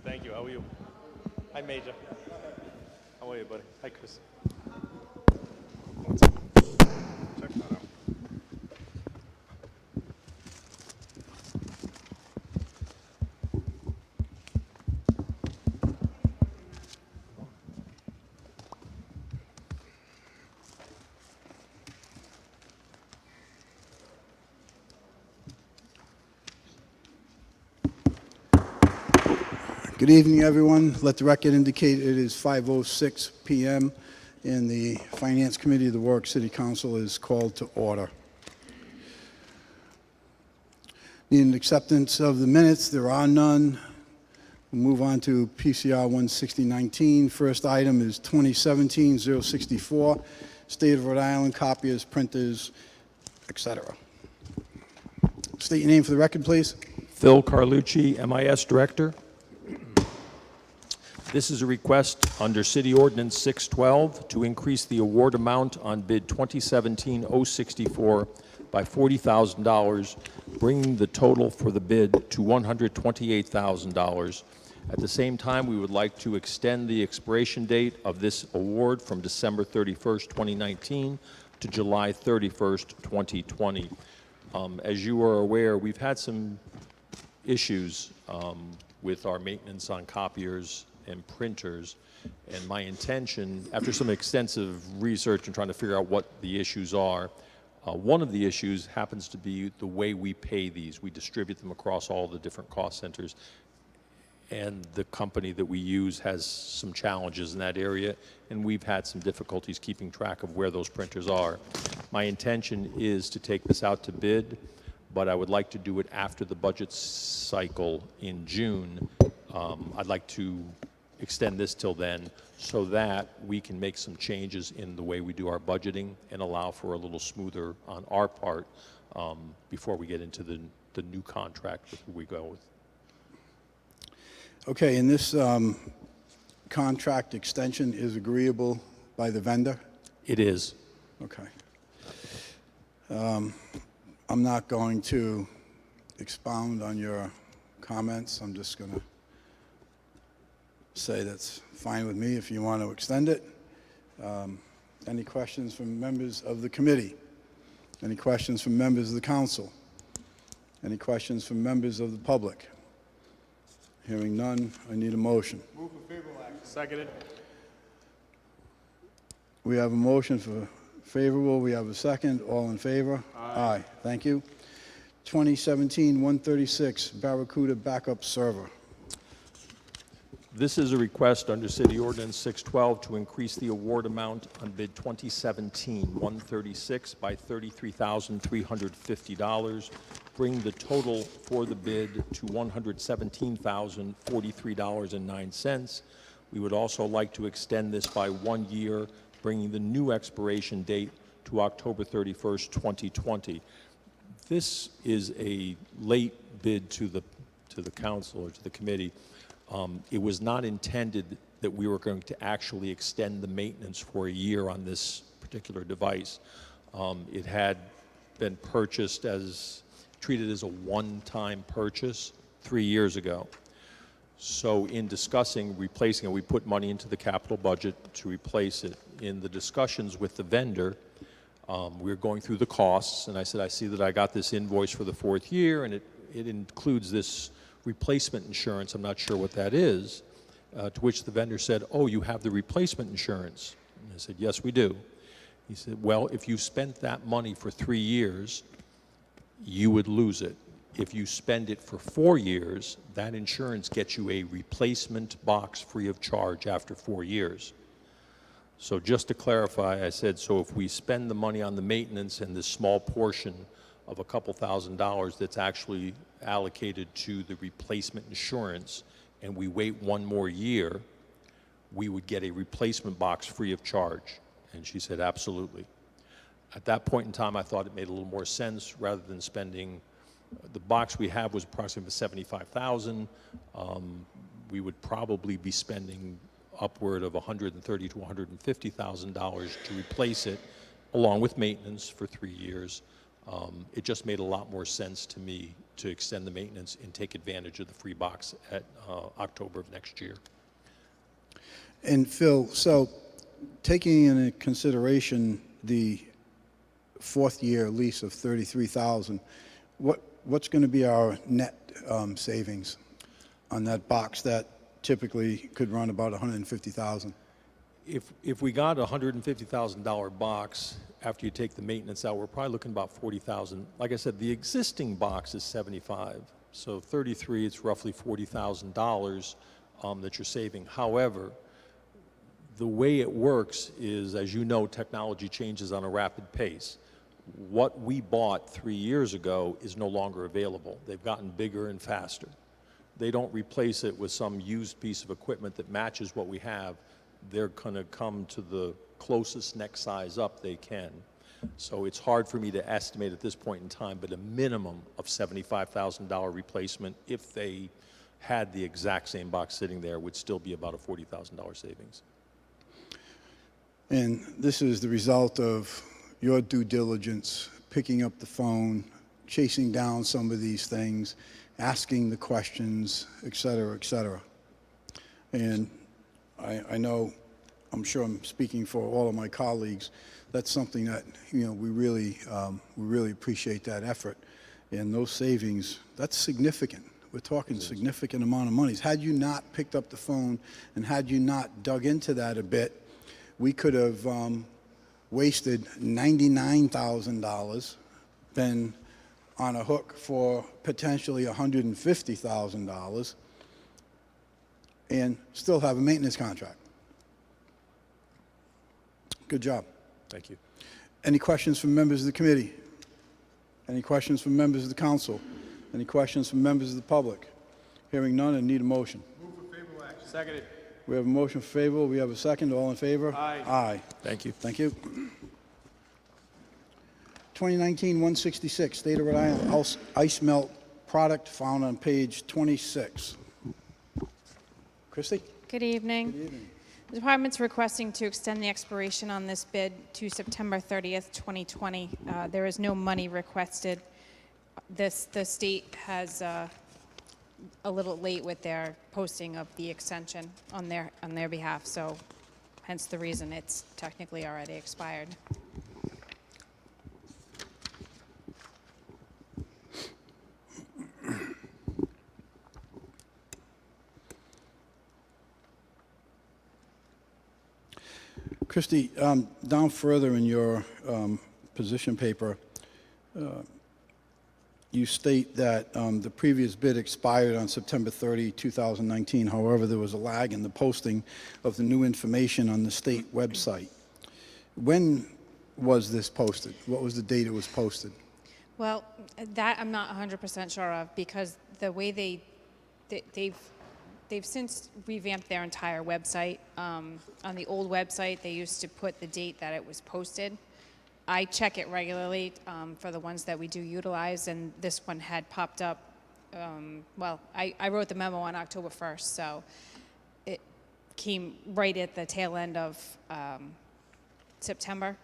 Good, thank you. How are you? Hi, Major. How are you, buddy? Hi, Chris. Check that out. Good evening, everyone. Let the record indicate it is 5:06 p.m. and the Finance Committee of the Warwick City Council is called to order. Need an acceptance of the minutes. There are none. We'll move on to PCR 16019. First item is 2017-064, State of Rhode Island, copiers, printers, etc. State your name for the record, please. Phil Carlucci, MIS Director. This is a request under City Ordinance 612 to increase the award amount on bid 2017-064 by $40,000, bringing the total for the bid to $128,000. At the same time, we would like to extend the expiration date of this award from December 31st, 2019 to July 31st, 2020. As you are aware, we've had some issues with our maintenance on copiers and printers, and my intention, after some extensive research and trying to figure out what the issues are, one of the issues happens to be the way we pay these. We distribute them across all the different cost centers, and the company that we use has some challenges in that area, and we've had some difficulties keeping track of where those printers are. My intention is to take this out to bid, but I would like to do it after the budget cycle in June. I'd like to extend this till then so that we can make some changes in the way we do our budgeting and allow for a little smoother on our part before we get into the new contract with who we go with. Okay, and this contract extension is agreeable by the vendor? It is. Okay. I'm not going to expound on your comments. I'm just going to say that's fine with me if you want to extend it. Any questions from members of the committee? Any questions from members of the council? Any questions from members of the public? Hearing none, I need a motion. Move for favorable action. Seconded. We have a motion for favorable. We have a second. All in favor? Aye. Thank you. 2017-136, Barracuda Backup Server. This is a request under City Ordinance 612 to increase the award amount on bid 2017-136 by $33,350, bring the total for the bid to $117,043.09. We would also like to extend this by 1 year, bringing the new expiration date to October 31st, 2020. This is a late bid to the council or to the committee. It was not intended that we were going to actually extend the maintenance for a year on this particular device. It had been purchased treated as a one-time purchase 3 years ago. So in discussing replacing it, we put money into the capital budget to replace it. In the discussions with the vendor, we were going through the costs, and I said, I see that I got this invoice for the 4th year, and it includes this replacement insurance. I'm not sure what that is, to which the vendor said, oh, you have the replacement insurance. And I said, yes, we do. He said, well, if you spent that money for 3 years, you would lose it. If you spend it for 4 years, that insurance gets you a replacement box free of charge after 4 years. So just to clarify, I said, so if we spend the money on the maintenance and this small portion of a couple $1,000s that's actually allocated to the replacement insurance, and we wait 1 more year, we would get a replacement box free of charge. And she said, absolutely. At that point in time, I thought it made a little more sense rather than spending, the box we have was approximately $75,000. We would probably be spending upward of $130,000 to $150,000 to replace it, along with maintenance for 3 years. It just made a lot more sense to me to extend the maintenance and take advantage of the free box at October of next year. And Phil, so taking into consideration the fourth year lease of $33,000, what's going to be our net savings on that box that typically could run about $150,000? If we got a $150,000 box, after you take the maintenance out, we're probably looking about $40,000. Like I said, the existing box is $75,000, so 33, it's roughly $40,000 that you're saving. However, the way it works is, as you know, technology changes on a rapid pace. What we bought 3 years ago is no longer available. They've gotten bigger and faster. They don't replace it with some used piece of equipment that matches what we have. They're going to come to the closest next size up they can. So it's hard for me to estimate at this point in time, but a minimum of $75,000 replacement, if they had the exact same box sitting there, would still be about a $40,000 savings. And this is the result of your due diligence, picking up the phone, chasing down some of these things, asking the questions, et cetera, et cetera. And I know, I'm sure I'm speaking for all of my colleagues, that's something that, we really appreciate that effort. And those savings, that's significant. We're talking significant amount of monies. Had you not picked up the phone and had you not dug into that a bit, we could have wasted $99,000, been on a hook for potentially $150,000, and still have a maintenance contract. Good job. Thank you. Any questions from members of the committee? Any questions from members of the council? Any questions from members of the public? Hearing none, I need a motion. Move for favorable action. Seconded. We have a motion for favorable. We have a second. All in favor? Aye. Aye. Thank you. Thank you. 2019-166, State of Rhode Island ice melt product found on page 26. Christie? Good evening. Good evening. The department's requesting to extend the expiration on this bid to September 30th, 2020. There is no money requested. The state has a little late with their posting of the extension on their behalf, so hence the reason it's technically already expired. Christie, down further in your position paper, you state that the previous bid expired on September 30, 2019. However, there was a lag in the posting of the new information on the state website. When was this posted? What was the date it was posted? Well, that I'm not 100% sure of, because the way they've since revamped their entire website. On the old website, they used to put the date that it was posted. I check it regularly for the ones that we do utilize, and this one had popped up. I wrote the memo on October 1st, so it came right at the tail end of September,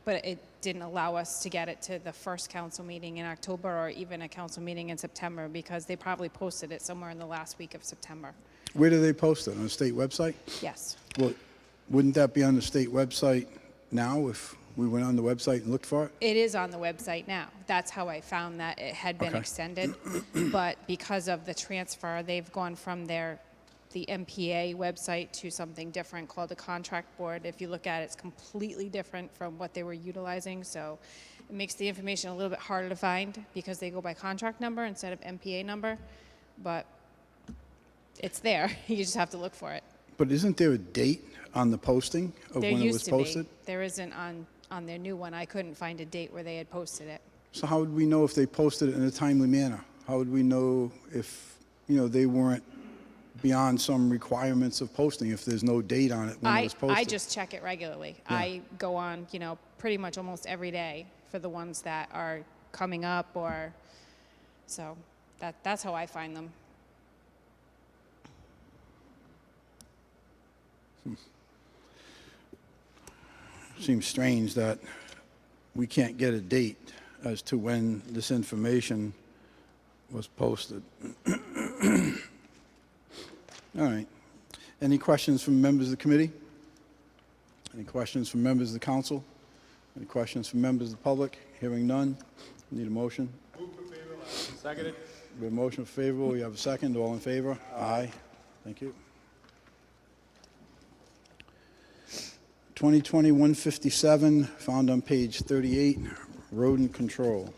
but it didn't allow us to get it to the first council meeting in October or even a council meeting in September, because they probably posted it somewhere in the last week of September. Where do they post it? On the state website? Yes. Well, wouldn't that be on the state website now if we went on the website and looked for it? It is on the website now. That's how I found that it had been Okay. extended. But because of the transfer, they've gone from the MPA website to something different called the contract board. If you look at it, it's completely different from what they were utilizing. So it makes the information a little bit harder to find because they go by contract number instead of MPA number. But it's there. You just have to look for it. But isn't there a date on the posting of There when it was used to posted? be. There isn't on their new one. I couldn't find a date where they had posted it. So how would we know if they posted it in a timely manner? How would we know if, they weren't beyond some requirements of posting if there's no date on it when it was posted? I just check it regularly. Yeah. I go on, pretty much almost every day for the ones that are coming up, or so that's how I find them. Seems strange that we can't get a date as to when this information was posted. All right. Any questions from members of the committee? Any questions from members of the council? Any questions from members of the public? Hearing none. Need a motion? Seconded. We have a motion favorable. We have a second. All in favor? Aye. Thank you. 2020-157, found on page 38, rodent control.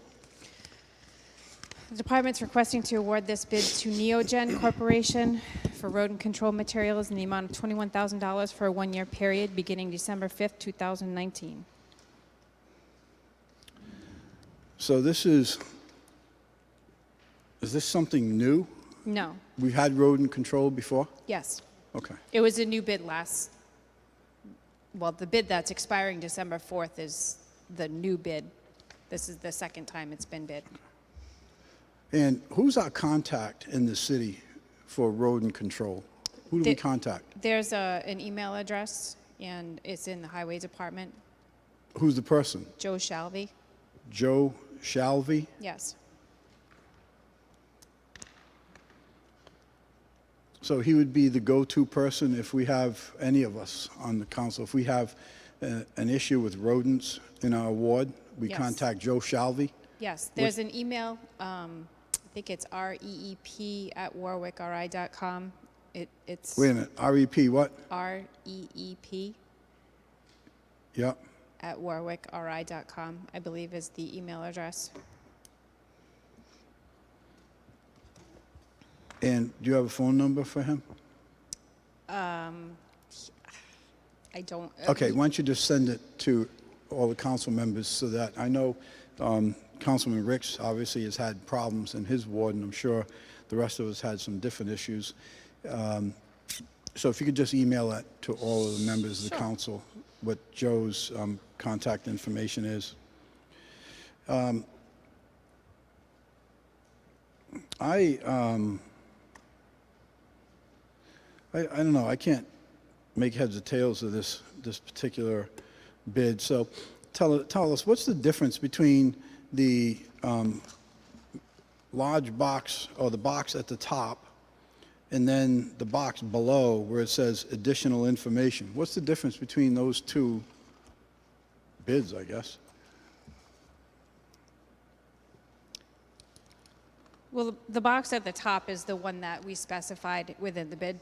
The department's requesting to award this bid to Neogen Corporation for rodent control materials in the amount of $21,000 for a one-year period beginning December 5th, 2019. So this is this something new? No. We've had rodent control before? Yes. Okay. It was a new bid the bid that's expiring December 4th is the new bid. This is the second time it's been bid. And who's our contact in the city for rodent control? Who do we contact? There's an email address, and it's in the highway department. Who's the person? Joe Shalvey. Joe Shalvey? Yes. So he would be the go-to person if we have any of us on the council. If we have an issue with rodents in our ward, we Yes. contact Joe Shalvey? Yes, there's an email, I think it's reep@warwickri.com. It's Wait a minute, REP what? REEP Yep. at warwickri.com, I believe is the email address. And do you have a phone number for him? I don't. Okay, why don't you just send it to all the council members so that, I know Councilman Ricks obviously has had problems in his ward, and I'm sure the rest of us had some different issues. So if you could just email that to all of the members of the council, what Joe's contact information is. I don't know. I can't make heads or tails of this particular bid. So tell us, what's the difference between the large box or the box at the top and then the box below where it says additional information? What's the difference between those two bids, I guess? Well, the box at the top is the one that we specified within the bid.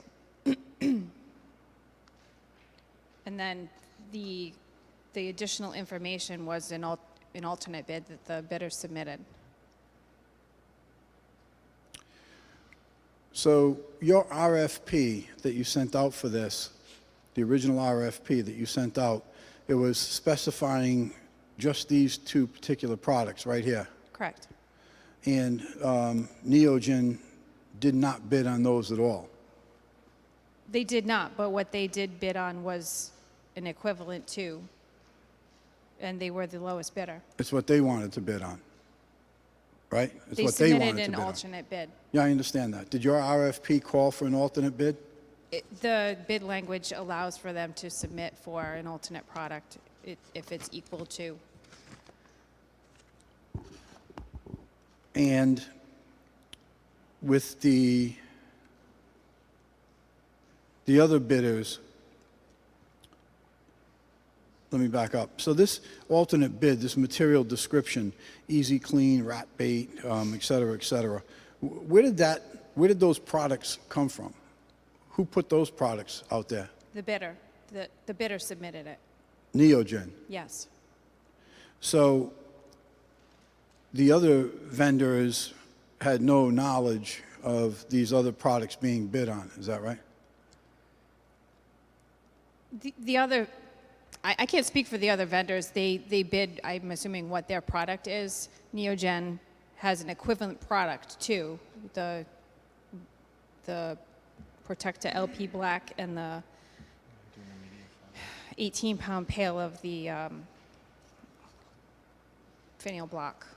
And then the additional information was an alternate bid that the bidder submitted. So your RFP that you sent out for this, the original RFP that you sent out, it was specifying just these two particular products right here. Correct. And Neogen did not bid on those at all. They did not, but what they did bid on was an equivalent to, and they were the lowest bidder. It's what they wanted to bid on, right? It's They what they wanted submitted to an bid on. alternate bid. Yeah, I understand that. Did your RFP call for an alternate bid? The bid language allows for them to submit for an alternate product if it's equal to. And with the other bidders, let me back up. So this alternate bid, this material description, easy clean, rat bait, et cetera, where did those products come from? Who put those products out there? The bidder. The bidder submitted it. Neogen. Yes. So the other vendors had no knowledge of these other products being bid on, is that right? The other, I can't speak for the other vendors. They bid, I'm assuming, what their product is. Neogen has an equivalent product too. The Protecta LP Black and the 18-pound pail of the finial block.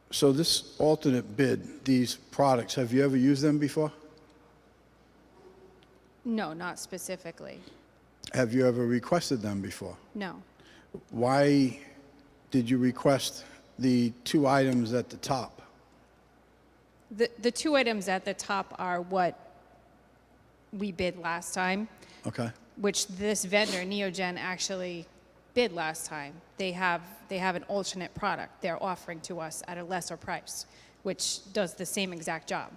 So this alternate bid, these products, have you ever used them before? No, not specifically. Have you ever requested them before? No. Why did you request the two items at the top? The two items at the top are what we bid last time, Okay. which this vendor, Neogen, actually bid last time. They have an alternate product they're offering to us at a lesser price, which does the same exact job.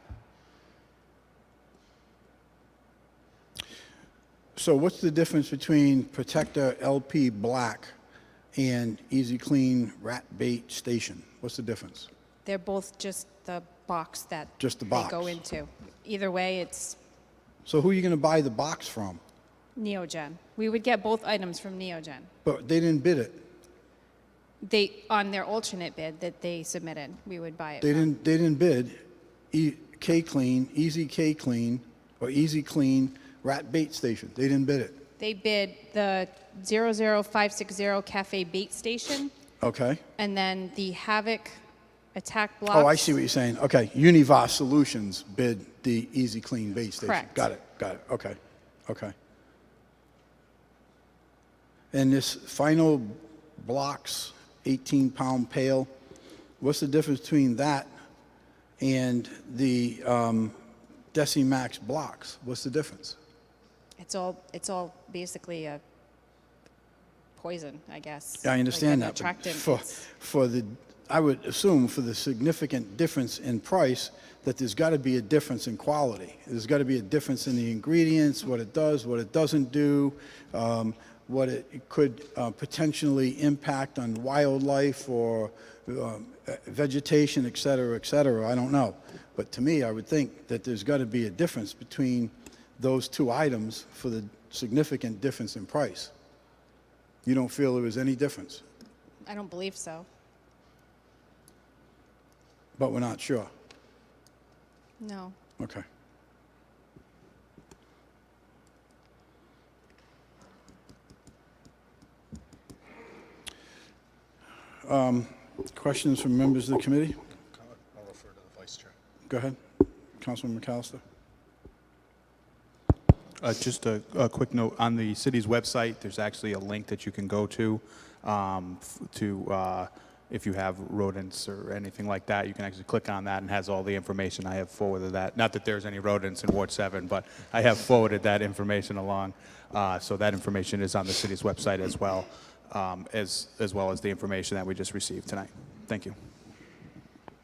So what's the difference between Protector LP Black and Easy Clean Rat Bait Station? What's the difference? They're both just the box that Just the they box. go into. Either way, it's So who are you going to buy the box from? Neogen. We would get both items from Neogen. But they didn't bid it. On their alternate bid that they submitted, we would buy it They from. didn't bid K-Clean, Easy K-Clean, or Easy Clean Rat Bait Station. They didn't bid it. They bid the 00560 Cafe Bait Station, Okay. and then the Havoc Attack Block. Oh, I see what you're saying. Okay. Univas Solutions bid the Easy Clean Bait Station. Correct. Got it. Okay. Okay. And this final blocks, 18-pound pail, what's the difference between that and the Decimax blocks? What's the difference? It's all basically a poison, I guess. I understand like that. an But attractant. I would assume for the significant difference in price that there's got to be a difference in quality. There's got to be a difference in the ingredients, what it does, what it doesn't do, what it could potentially impact on wildlife or vegetation, et cetera, et cetera. I don't know. But to me, I would think that there's got to be a difference between those two items for the significant difference in price. You don't feel there was any difference, I don't believe so. but we're not sure. No. Okay. Questions from members of the committee? I'll refer to the vice chair. Go ahead. Councilman McAllister. Just a quick note, on the city's website, there's actually a link that you can go to, if you have rodents or anything like that, you can actually click on that and has all the information. I have forwarded that. Not that there's any rodents in Ward 7, but I have forwarded that information along. So that information is on the city's website as well as the information that we just received tonight. Thank you.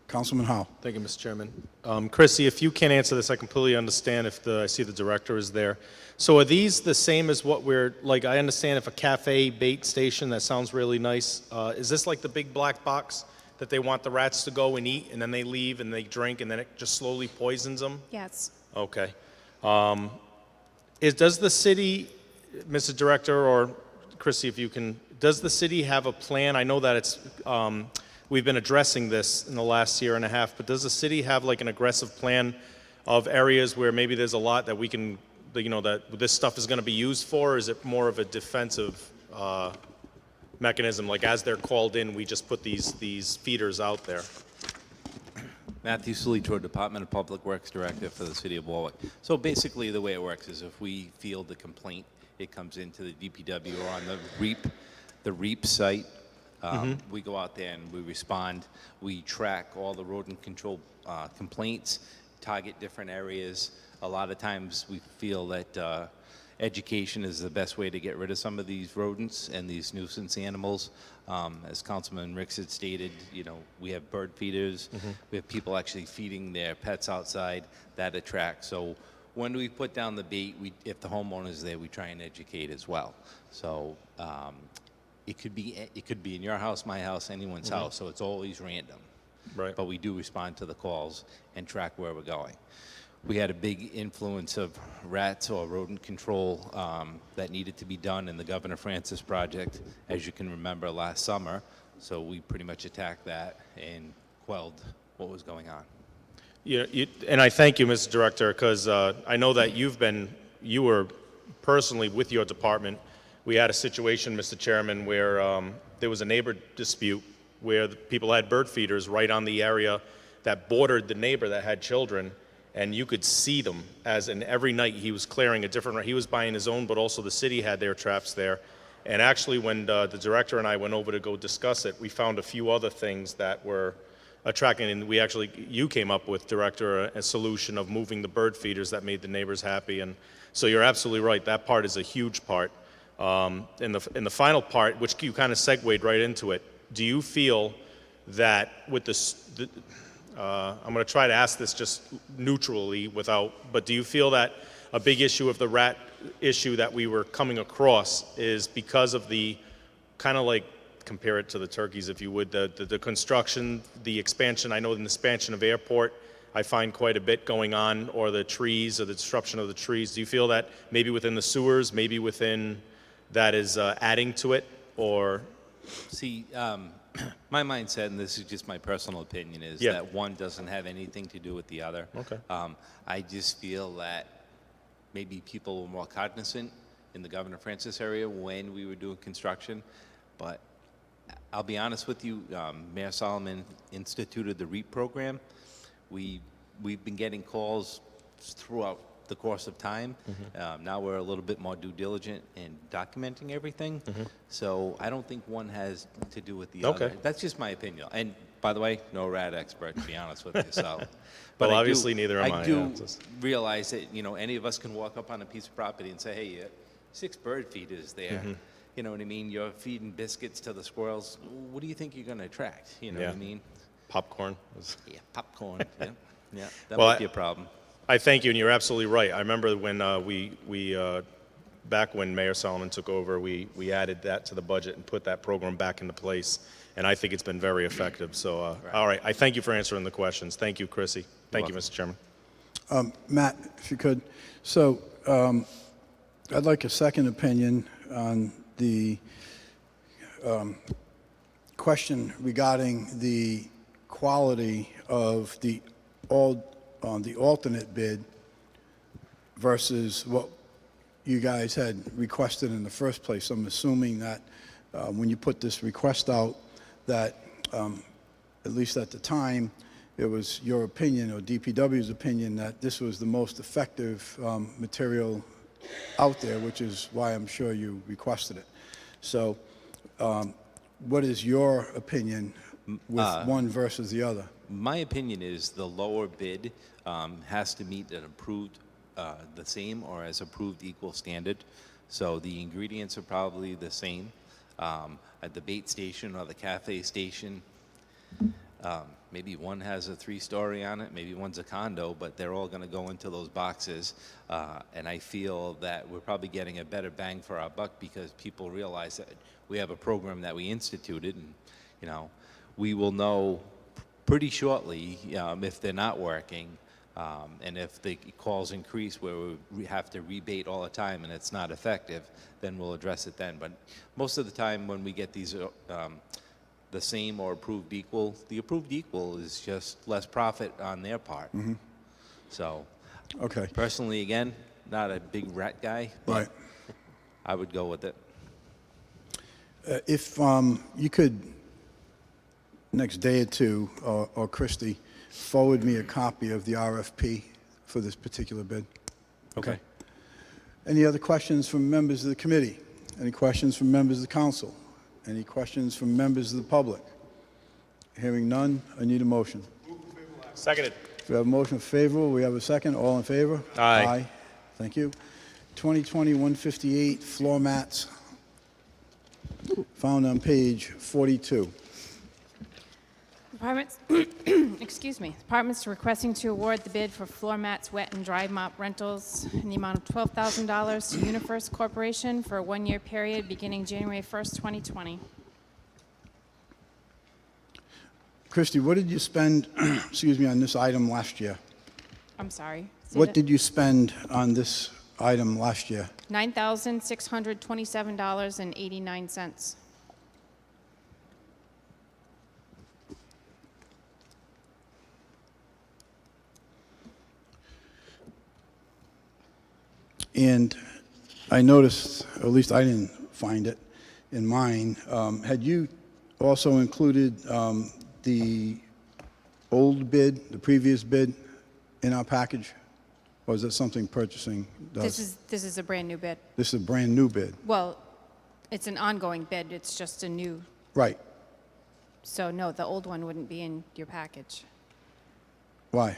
Councilman Howe. Thank you, Mr. Chairman. Chrissy, if you can't answer this, I completely understand if I see the director is there. So are these the same as what like, I understand if a cafe bait station, that sounds really nice. Is this like the big black box that they want the rats to go and eat, and then they leave and they drink, and then it just slowly poisons them? Yes. Okay. Does the city, Mr. Director, or Chrissy, if you can, does the city have a plan? I know that it's, we've been addressing this in the last year and a half, but does the city have like an aggressive plan of areas where maybe there's a lot that we can, that this stuff is going to be used for, or is it more of a defensive mechanism? Like as they're called in, we just put these feeders out there? Matthew Salito, Department of Public Works Director for the City of Warwick. So basically the way it works is if we field a complaint, it comes into the DPW or on the REAP site. We go out there and we respond. We track all the rodent control complaints, target different areas. A lot of times we feel that education is the best way to get rid of some of these rodents and these nuisance animals. As Councilman Ricks had stated, we have bird feeders. We have people actually feeding their pets outside. That attracts. So when we put down the bait, if the homeowner's there, we try and educate as well. So it could be in your house, my house, anyone's house. So it's always random. Right. But we do respond to the calls and track where we're going. We had a big influence of rats or rodent control that needed to be done in the Governor Francis project, as you can remember, last summer. So we pretty much attacked that and quelled what was going on. Yeah, and I thank you, Mr. Director, because I know that you were personally with your department. We had a situation, Mr. Chairman, where there was a neighbor dispute where the people had bird feeders right on the area that bordered the neighbor that had children, and you could see them and every night he was clearing a different, he was buying his own, but also the city had their traps there. And actually when the director and I went over to go discuss it, we found a few other things that were attracting, and you came up with, Director, a solution of moving the bird feeders that made the neighbors happy. And so you're absolutely right. That part is a huge part. In the final part, which you kind of segued right into it, do you feel that with I'm going to try to ask this just neutrally but do you feel that a big issue of the rat issue that we were coming across is because of the kind of like, compare it to the turkeys if you would, the construction, the expansion? I know in the expansion of airport, I find quite a bit going on, or the trees, or the disruption of the trees. Do you feel that maybe within the sewers, maybe within that is adding to it, or? See, my mindset, and this is just my personal opinion, is Yeah. that one doesn't have anything to do with the other. Okay. I just feel that maybe people were more cognizant in the Governor Francis area when we were doing construction, but I'll be honest with you, Mayor Solomon instituted the REAP program. We've been getting calls throughout the course of time. Now we're a little bit more due diligent in documenting everything. So I don't think one has to do with the other. Okay. That's just my opinion. And by the way, no rat expert, to be honest with you. So, Well, I obviously neither am I, I do yeah, it's just- realize that any of us can walk up on a piece of property and say, hey, 6 bird feeders there. You know what I mean? You're feeding biscuits to the squirrels. What do you think you're going to attract? You know what I Yeah. mean? Popcorn? Yeah, popcorn. Yeah, that Well, might be a problem. I thank you, and you're absolutely right. I remember when back when Mayor Solomon took over, we added that to the budget and put that program back into place, and I think it's been very effective. So, all right, I thank you for answering the questions. Thank you, Chrissy. Thank you, welcome. Mr. Chairman. Matt, if you could. So I'd like a second opinion on the question regarding the quality of the alternate bid versus what you guys had requested in the first place. I'm assuming that when you put this request out, that at least at the time, it was your opinion or DPW's opinion that this was the most effective material out there, which is why I'm sure you requested it. So what is your opinion with one versus the other? My opinion is the lower bid has to meet an approved, the same or as approved equal standard. So the ingredients are probably the same. At the bait station or the cafe station, maybe one has a 3-story on it, maybe one's a condo, but they're all going to go into those boxes. And I feel that we're probably getting a better bang for our buck because people realize that we have a program that we instituted, and we will know pretty shortly if they're not working, and if the calls increase where we have to rebate all the time and it's not effective, then we'll address it then. But most of the time when we get these the same or approved equal, the approved equal is just less profit on their part. So Okay. personally, again, not a big rat guy, but Right. I would go with it. If you could, next day or two, or Christie, forward me a copy of the RFP for this particular bid. Okay. Any other questions from members of the committee? Any questions from members of the council? Any questions from members of the public? Hearing none, I need a motion. Seconded. We have a motion favorable, we have a second, all in favor? Aye. Thank you. 2020-158 floor mats, found on page 42. Departments, excuse me, departments requesting to award the bid for floor mats, wet and dry mop rentals in the amount of $12,000 to UniFirst Corporation for a 1-year period beginning January 1st, 2020. Christie, what did you spend, excuse me, on this item last year? I'm sorry. What did you spend on this item last year? $9,627.89. And I noticed, or at least I didn't find it in mine, had you also included the old bid, the previous bid, in our package? Or is that something purchasing does? This is a brand-new bid. This is a brand-new bid. Well, it's an ongoing bid. It's just a new, Right. So no, the old one wouldn't be in your package. Why?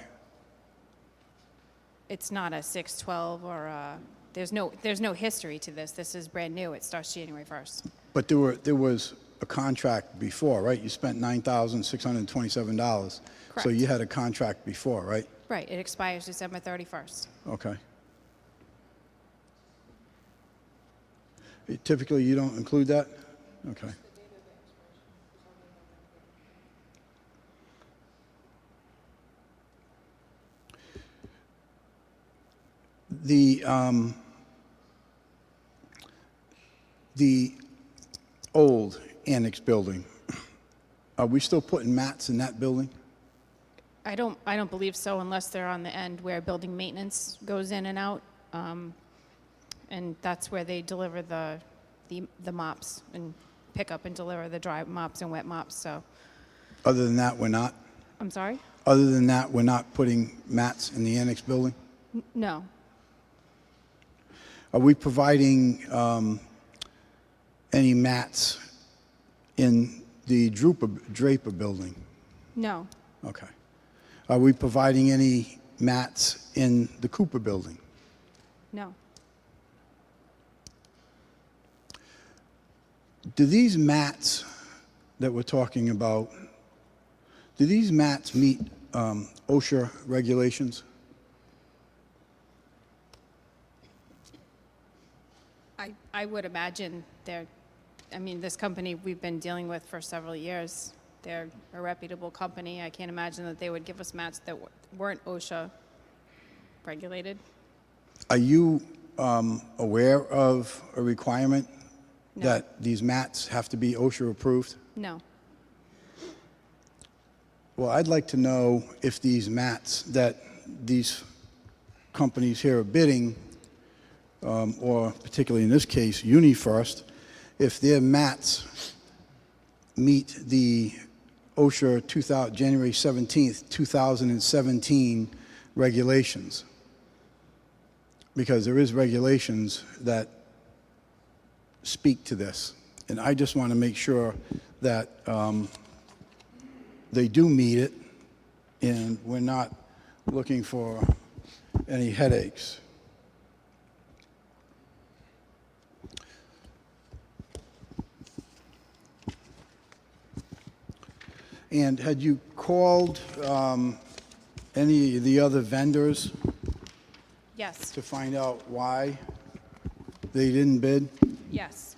It's not a 612 or a, there's no history to this. This is brand new. It starts January 1st. But there was a contract before, right? You spent $9,627. So Correct. you had a contract before, right? Right, it expires December 31st. Okay. Typically, you don't include that? Okay. The old annex building, are we still putting mats in that building? I don't believe so unless they're on the end where building maintenance goes in and out. And that's where they deliver the mops and pick up and deliver the dry mops and wet mops, so. Other than that, we're not? I'm sorry? Other than that, we're not putting mats in the annex building? No, Are we providing any mats in the Draper building? no, Okay. Are we providing any mats in the Cooper building? no. Do these mats that we're talking about, do these mats meet OSHA regulations? I would imagine this company we've been dealing with for several years, they're a reputable company. I can't imagine that they would give us mats that weren't OSHA regulated. Are you aware of a requirement No. that these mats have to be OSHA approved? No, Well, I'd like to know if these mats that these companies here are bidding, or particularly in this case, UniFirst, if their mats meet the OSHA January 17th, 2017 regulations. Because there is regulations that speak to this. And I just want to make sure that they do meet it and we're not looking for any headaches. And had you called any of the other vendors yes, to find out why they didn't bid? yes.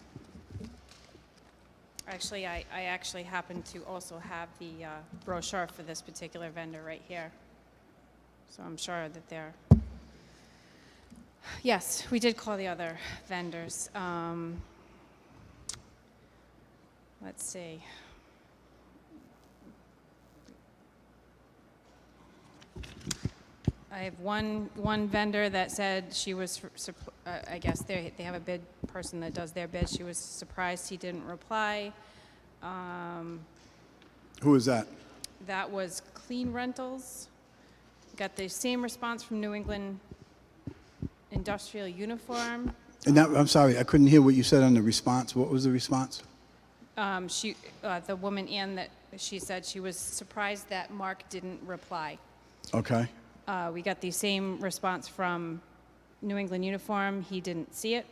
Actually, I actually happen to also have the brochure for this particular vendor right here. So I'm sure that they're, yes, we did call the other vendors. Let's see. I have one vendor that said she was, I guess they have a bid person that does their bid. She was surprised he didn't reply. Who is that? That was Clean Rentals. Got the same response from New England Industrial Uniform. And that, I'm sorry, I couldn't hear what you said on the response. What was the response? The woman, Ann, that she said she was surprised that Mark didn't reply. Okay. We got the same response from New England Uniform. He didn't see it.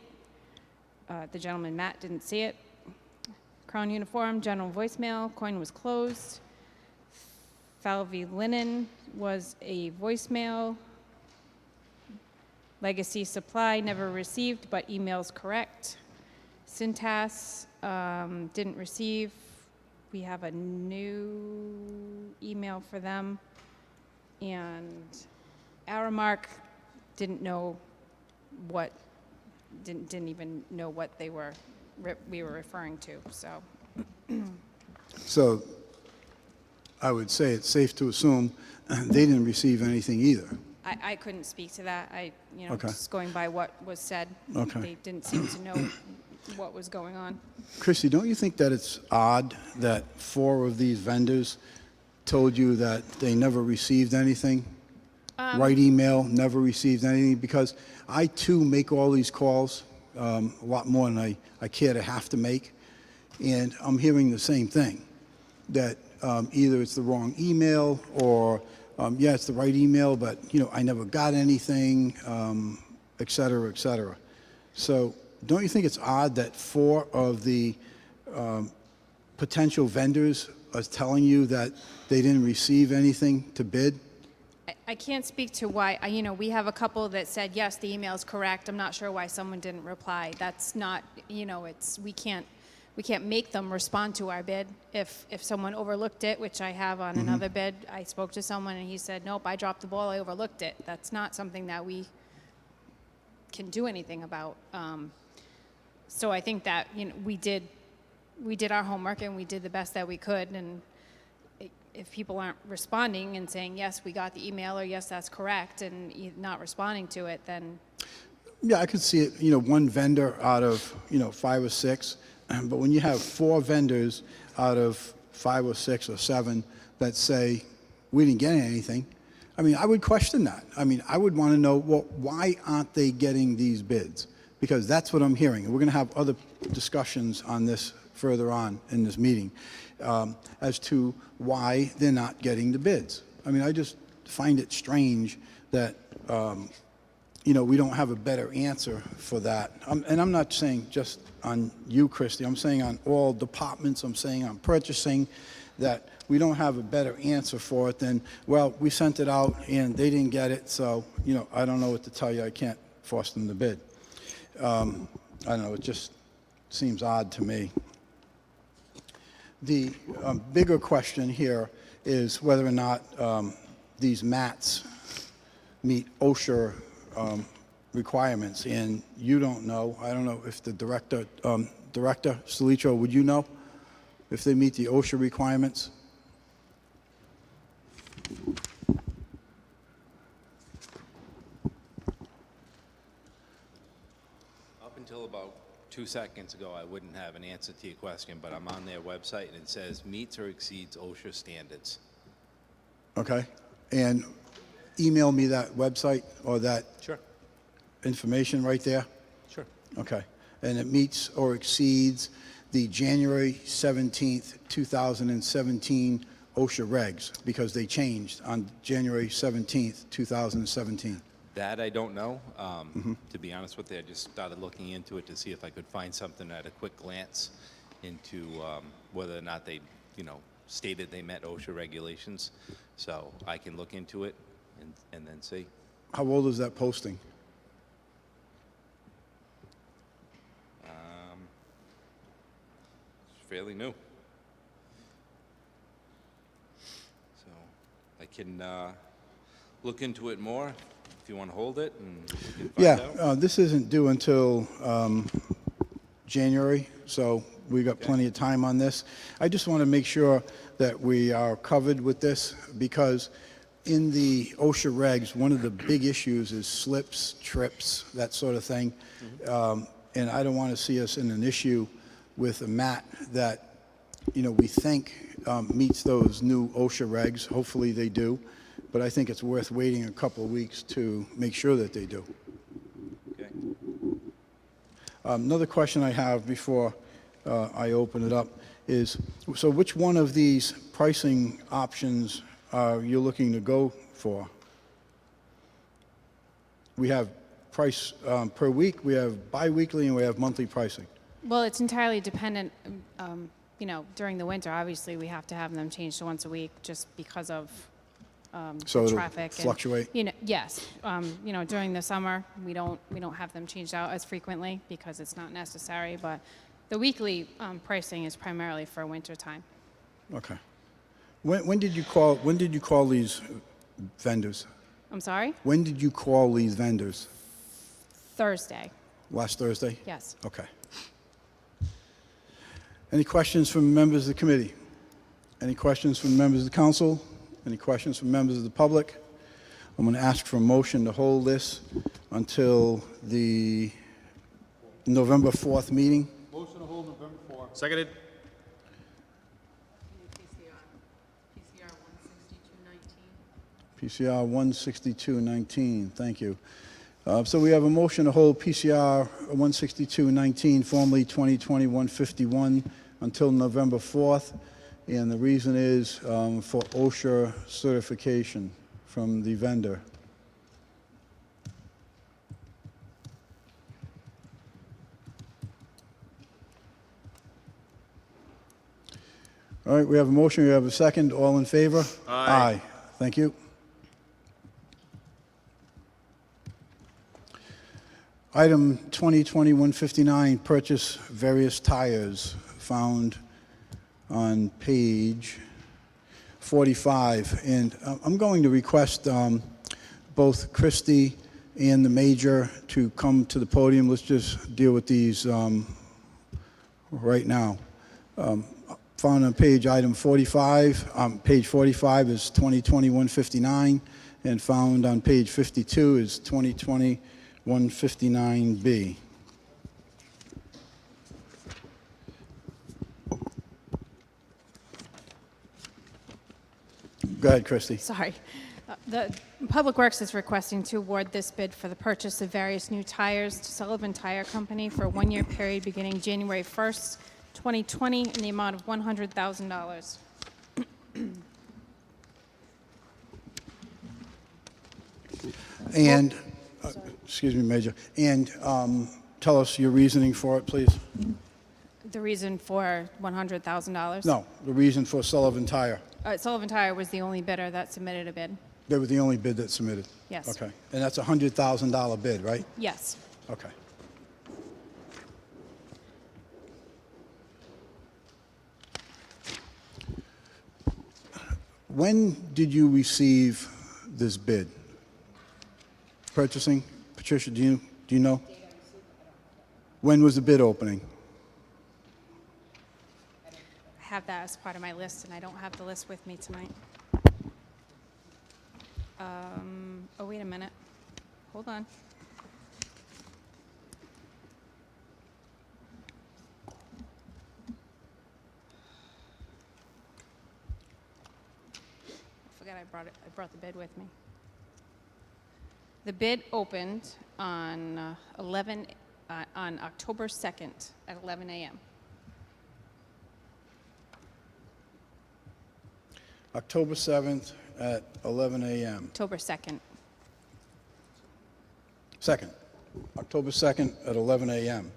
The gentleman, Matt, didn't see it. Crown Uniform, general voicemail. Coin was closed. Falvey Linen was a voicemail. Legacy Supply, never received, but email's correct. Cintas, didn't receive. We have a new email for them. And Aramark didn't know what, didn't even know what we were referring to, so. So I would say it's safe to assume they didn't receive anything either. I couldn't speak to that. Okay. Just going by what was said. Okay. They didn't seem to know what was going on. Chrissy, don't you think that it's odd that 4 of these vendors told you that they never received anything? Right email, never received anything? Because I, too, make all these calls, a lot more than I care to have to make, and I'm hearing the same thing. that either it's the wrong email or, yeah, it's the right email, but, I never got anything, et cetera, et cetera. So don't you think it's odd that 4 of the potential vendors are telling you that they didn't receive anything to bid? I can't speak to why, we have a couple that said, yes, the email is correct. I'm not sure why someone didn't reply. That's not, we can't make them respond to our bid. If someone overlooked it, which I have on another bid, I spoke to someone and he said, nope, I dropped the ball, I overlooked it. That's not something that we can do anything about. So I think that, we did our homework and we did the best that we could, and if people aren't responding and saying, yes, we got the email, or yes, that's correct, and not responding to it, then... Yeah, I could see it, one vendor out of, 5 or 6. But when you have 4 vendors out of 5 or 6 or 7 that say, we didn't get anything, I would question that. I would want to know, well, why aren't they getting these bids? Because that's what I'm hearing. And we're going to have other discussions on this further on in this meeting as to why they're not getting the bids. I just find it strange that, we don't have a better answer for that. And I'm not saying just on you, Christie. I'm saying on all departments. I'm saying on purchasing, that we don't have a better answer for it than, well, we sent it out and they didn't get it, so, I don't know what to tell you. I can't force them to bid. I don't know. It just seems odd to me. The bigger question here is whether or not these mats meet OSHA requirements, and you don't know. I don't know if the Director Salitro, would you know if they meet the OSHA requirements? Up until about 2 seconds ago, I wouldn't have an answer to your question, but I'm on their website and it says meets or exceeds OSHA standards. Okay, and email me that website or that Sure. information right there. Sure. Okay, and it meets or exceeds the January 17th, 2017 OSHA regs, because they changed on January 17th, 2017. That I don't know. To be honest with you, I just started looking into it to see if I could find something at a quick glance into whether or not they, stated they met OSHA regulations. So I can look into it and then see. How old is that posting? It's fairly new. So I can look into it more if you want to hold it and we can find out. This isn't due until January, so we got plenty of time on this. I just want to make sure that we are covered with this, because in the OSHA regs, one of the big issues is slips, trips, that sort of thing. And I don't want to see us in an issue with a mat that, we think meets those new OSHA regs. Hopefully they do. But I think it's worth waiting a couple of weeks to make sure that they do. Okay. Another question I have before I open it up is, so which one of these pricing options are you looking to go for? We have price per week, we have bi-weekly, and we have monthly pricing. Well, it's entirely dependent, during the winter, obviously, we have to have them changed to once a week just because of So it'll traffic. fluctuate? Yes. During the summer, we don't have them changed out as frequently because it's not necessary, but the weekly pricing is primarily for winter time. Okay. When did you call these vendors? I'm sorry? When did you call these vendors? Thursday, Last Thursday? yes. Okay. Any questions from members of the committee? Any questions from members of the council? Any questions from members of the public? I'm going to ask for a motion to hold this until the November 4th meeting. Motion to hold November 4th. Seconded? PCR 16219, thank you. So we have a motion to hold PCR 16219, formerly 2020-151, until November 4th. And the reason is for OSHA certification from the vendor. All right, we have a motion, we have a second. All in favor? Aye. Thank you. Item 2020-159, purchase various tires, found on page 45. And I'm going to request both Christie and the major to come to the podium. Let's just deal with these right now. Found on item 45. Page 45 is 2020-159, and found on page 52 is 2020-159B. Go ahead, Christie. Sorry. The Public Works is requesting to award this bid for the purchase of various new tires to Sullivan Tire Company for a one-year period beginning January 1st, 2020, in the amount of $100,000. And, excuse me, Major, and tell us your reasoning for it, please. The reason for $100,000? No, the reason for Sullivan Tire. Sullivan Tire was the only bidder that submitted a bid. They were the only bid that submitted? Yes. Okay. And that's a $100,000 bid, right? Yes. Okay. When did you receive this bid? Purchasing? Patricia, do you know? When was the bid opening? I have that as part of my list, and I don't have the list with me tonight. Oh, wait a minute. Hold on. I forgot I brought the bid with me. The bid opened on on October 2nd at 11 a.m. October 7th at 11 a.m. October 2nd. Second, October 2nd at 11 a.m.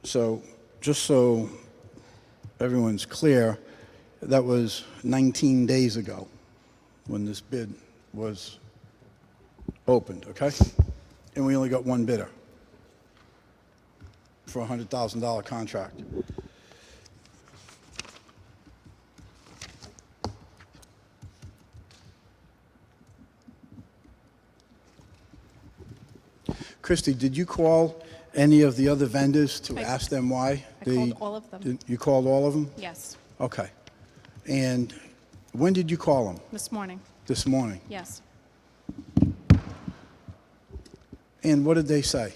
So, just so everyone's clear, that was 19 days ago when this bid was opened, okay? And we only got one bidder for a $100,000 contract. Christie, did you call any of the other vendors to I- ask them why? I called all of them. You called all of them? Yes, Okay. And when did you call them? this morning. This morning? Yes. And what did they say?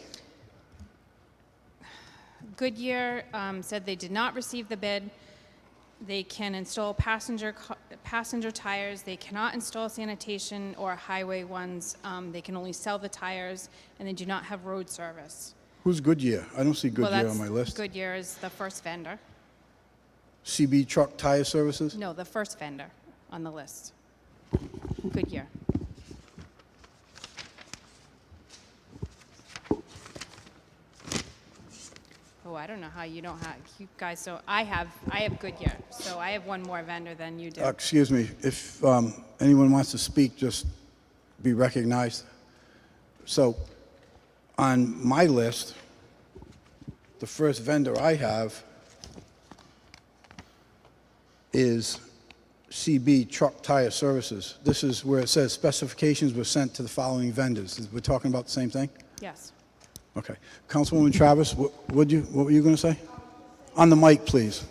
Goodyear said they did not receive the bid. They can install passenger tires. They cannot install sanitation or highway ones. They can only sell the tires, and they do not have road service. Who's Goodyear? I don't see Well, Goodyear that's on my list. Goodyear is the first vendor. CB Truck Tire Services? No, the first vendor on the list. Goodyear. Oh, I don't know how you don't have, you guys, so I have Goodyear, so I have one more vendor than you do. Excuse me, if anyone wants to speak, just be recognized. So, on my list, the first vendor I have is CB Truck Tire Services. This is where it says specifications were sent to the following vendors. We're talking about the same thing? Yes. Okay. Councilwoman Travis, what were you going to say? On the mic, please.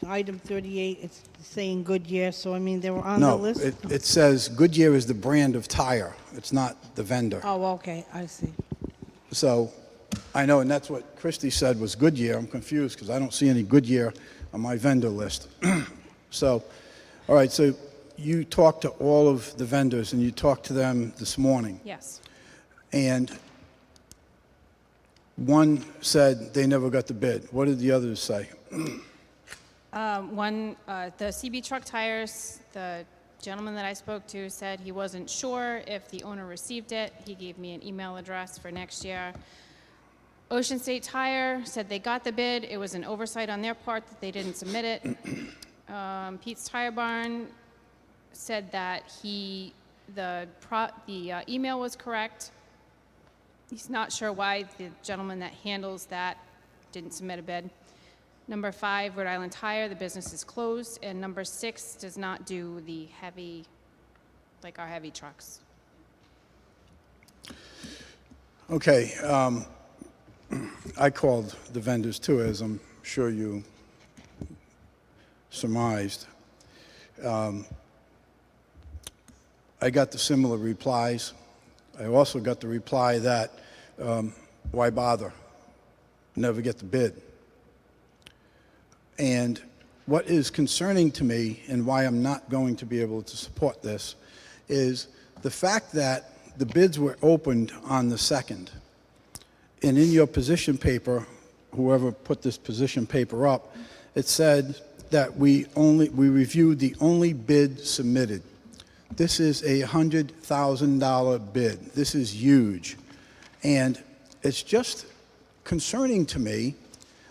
Item 38, it's saying Goodyear, so I mean, they were on the No, list? it says Goodyear is the brand of tire. It's not the vendor. Oh, okay, I see. So, I know, and that's what Christie said was Goodyear. I'm confused because I don't see any Goodyear on my vendor list. So, all right, so you talked to all of the vendors and you talked to them this morning. Yes. And One said they never got the bid. What did the others say? The CB truck tires, the gentleman that I spoke to said he wasn't sure if the owner received it. He gave me an email address for next year. Ocean State Tire said they got the bid. It was an oversight on their part that they didn't submit it. Pete's Tire Barn said that the email was correct. He's not sure why the gentleman that handles that didn't submit a bid. Number 5, Rhode Island Tire, the business is closed. And number 6 does not do the heavy, like our heavy trucks. Okay, I called the vendors too, as I'm sure you surmised. I got the similar replies. I also got the reply that, why bother? Never get the bid. And what is concerning to me and why I'm not going to be able to support this is the fact that the bids were opened on the 2nd. And in your position paper, whoever put this position paper up, it said that we reviewed the only bid submitted. This is a $100,000 bid. This is huge. And it's just concerning to me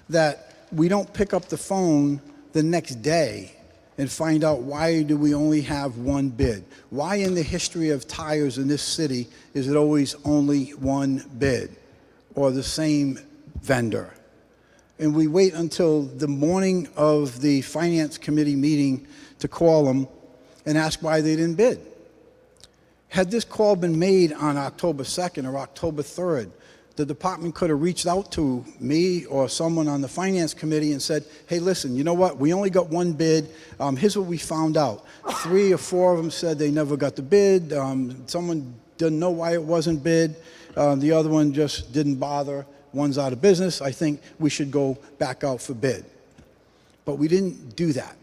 that we don't pick up the phone the next day and find out why do we only have one bid. Why in the history of tires in this city is it always only one bid or the same vendor? And we wait until the morning of the Finance Committee meeting to call them and ask why they didn't bid. Had this call been made on October 2nd or October 3rd, the department could have reached out to me or someone on the Finance Committee and said, hey, listen, you know what? We only got one bid. Here's what we found out. 3 or 4 of them said they never got the bid. Someone didn't know why it wasn't bid. The other one just didn't bother. One's out of business. I think we should go back out for bid. But we didn't do that.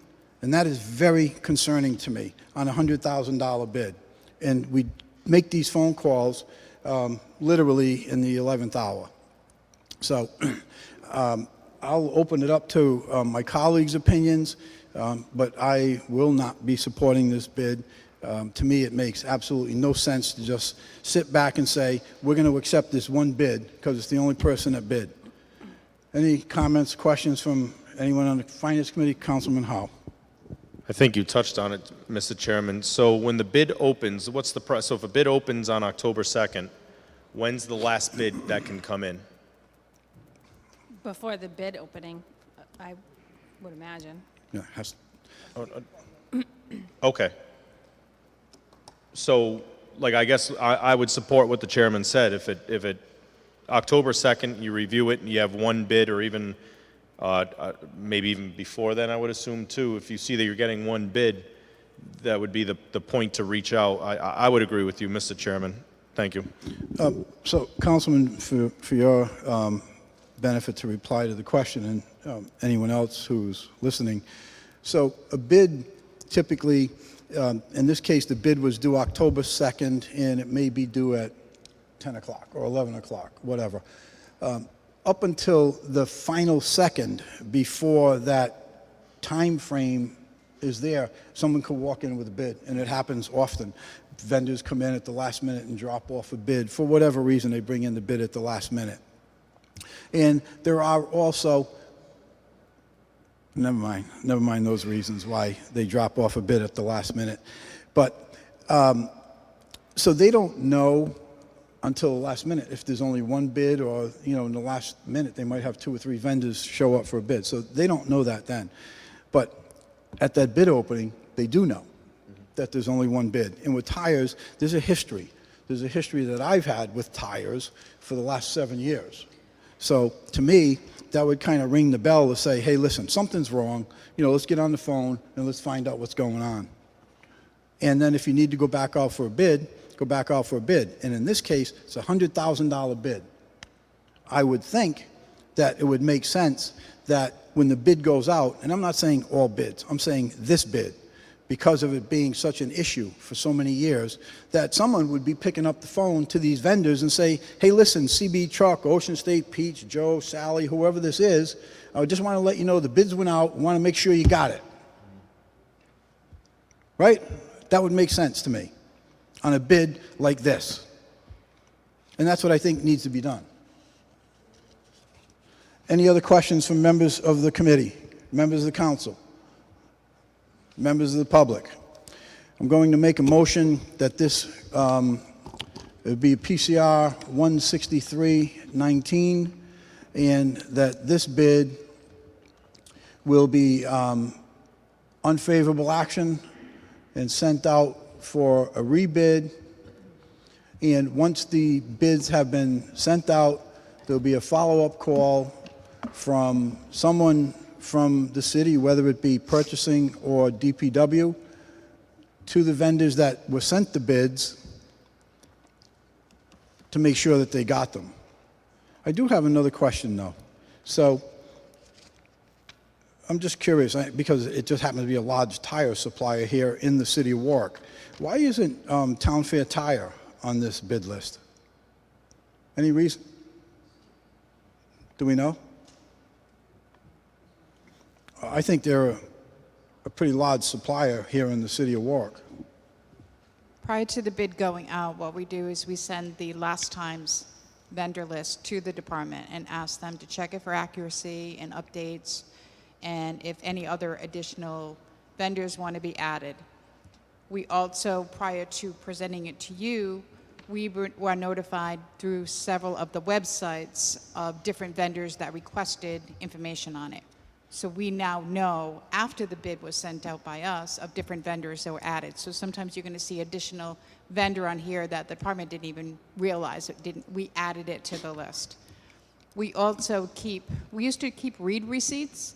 And that is very concerning to me on a $100,000 bid. And we make these phone calls literally in the 11th hour. So I'll open it up to my colleagues' opinions, but I will not be supporting this bid. To me, it makes absolutely no sense to just sit back and say, we're going to accept this one bid because it's the only person that bid. Any comments, questions from anyone on the Finance Committee? Councilman Howe. I think you touched on it, Mr. Chairman. So when the bid opens, what's the price? So if a bid opens on October 2nd, when's the last bid that can come in? Before the bid opening, I would imagine. Yeah, Okay. So, like, I guess I would support what the chairman said. If it October 2nd, you review it and you have one bid, or even maybe even before then, I would assume too. If you see that you're getting one bid, that would be the point to reach out. I would agree with you, Mr. Chairman. Thank you. So, Councilman, for your benefit to reply to the question, and anyone else who's listening. So a bid typically, in this case, the bid was due October 2nd, and it may be due at 10 o'clock or 11 o'clock, whatever. Up until the final second before that time frame is there, someone could walk in with a bid, and it happens often. Vendors come in at the last minute and drop off a bid. For whatever reason, they bring in the bid at the last minute. And there are also, never mind those reasons why they drop off a bid at the last minute. But, so they don't know until the last minute if there's only one bid, or, you know, in the last minute they might have 2 or 3 vendors show up for a bid. So they don't know that then. But at that bid opening, they do know that there's only one bid. And with tires, there's a history. There's a history that I've had with tires for the last 7 years. So to me, that would kind of ring the bell to say, hey, listen, something's wrong. You know, let's get on the phone and let's find out what's going on. And then if you need to go back out for a bid, go back out for a bid. And in this case, it's a $100,000 bid. I would think that it would make sense that when the bid goes out, and I'm not saying all bids, I'm saying this bid, because of it being such an issue for so many years, that someone would be picking up the phone to these vendors and say, hey, listen, CB Truck, Ocean State Peach, Joe, Sally, whoever this is, I just want to let you know the bids went out, want to make sure you got it. Right? That would make sense to me on a bid like this. And that's what I think needs to be done. Any other questions from members of the committee, members of the council, members of the public? I'm going to make a motion that this it would be PCR 16319, and that this bid will be unfavorable action and sent out for a rebid. And once the bids have been sent out, there'll be a follow-up call from someone from the city, whether it be purchasing or DPW, to the vendors that were sent the bids to make sure that they got them. I do have another question, though. So I'm just curious, because it just happens to be a large tire supplier here in the city of Warwick. Why isn't Town Fair Tire on this bid list? Any reason? Do we know? I think they're a pretty large supplier here in the city of Warwick. Prior to the bid going out, what we do is we send the last time's vendor list to the department and ask them to check it for accuracy and updates, and if any other additional vendors want to be added. We also, prior to presenting it to you, we were notified through several of the websites of different vendors that requested information on it. So we now know, after the bid was sent out by us, of different vendors that were added. So sometimes you're going to see additional vendor on here that the department didn't even realize we added it to the list. We also we used to keep read receipts,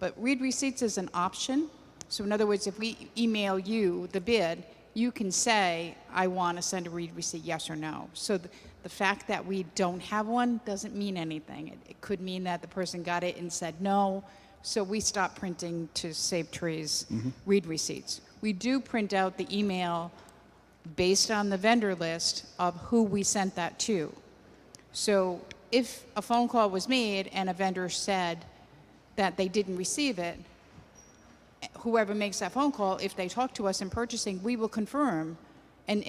but read receipts is an option. So in other words, if we email you the bid, you can say, I want to send a read receipt, yes or no. So the fact that we don't have one doesn't mean anything. It could mean that the person got it and said no. So we stopped printing, to save trees, read receipts. We do print out the email based on the vendor list of who we sent that to. So if a phone call was made and a vendor said that they didn't receive it, whoever makes that phone call, if they talk to us in purchasing, we will confirm and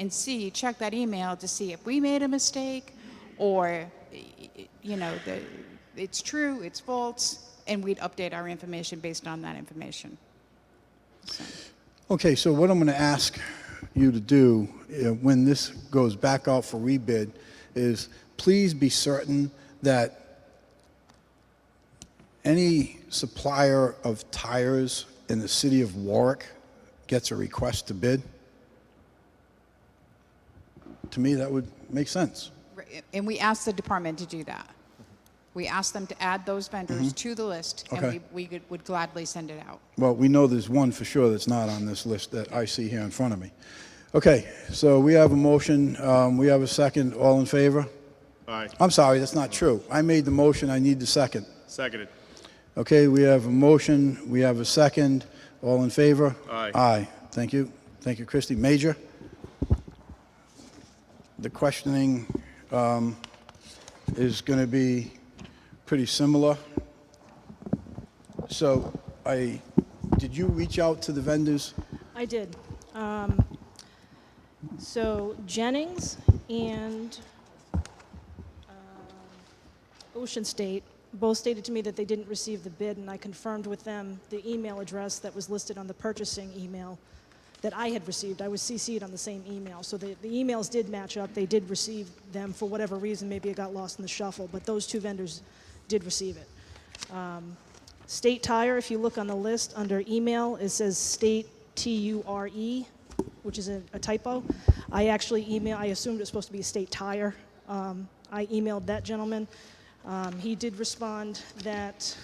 check that email to see if we made a mistake or, it's true, it's false, and we'd update our information based on that information. So. Okay, so what I'm going to ask you to do when this goes back out for rebid is please be certain that any supplier of tires in the city of Warwick gets a request to bid. To me, that would make sense. And we asked the department to do that. We asked them to add those vendors to the list, Okay. and we would gladly send it out. Well, we know there's one for sure that's not on this list that I see here in front of me. Okay, so we have a motion. We have a second. All in favor? Aye. I'm sorry, that's not true. I made the motion. I need the second. Seconded. Okay, we have a motion. We have a second. All in favor? Aye. Aye. Thank you. Thank you, Christie. Major? The questioning is going to be pretty similar. So did you reach out to the vendors? I did. So Jennings and Ocean State both stated to me that they didn't receive the bid, and I confirmed with them the email address that was listed on the purchasing email that I had received. I was CC'd on the same email. So the emails did match up. They did receive them for whatever reason. Maybe it got lost in the shuffle, but those two vendors did receive it. State Tire, if you look on the list under email, it says State Ture, which is a typo. I assumed it was supposed to be a State Tire. I emailed that gentleman. He did respond that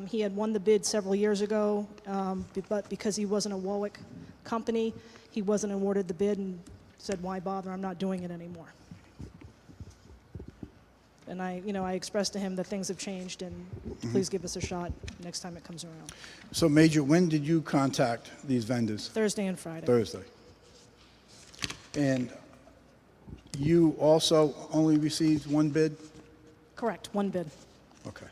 he had won the bid several years ago, but because he wasn't a Warwick company, he wasn't awarded the bid and said, why bother? I'm not doing it anymore. And I expressed to him that things have changed, and please give us a shot next time it comes around. So Major, when did you contact these vendors? Thursday and Friday. Thursday. And you also only received one bid? Correct, one bid. Okay.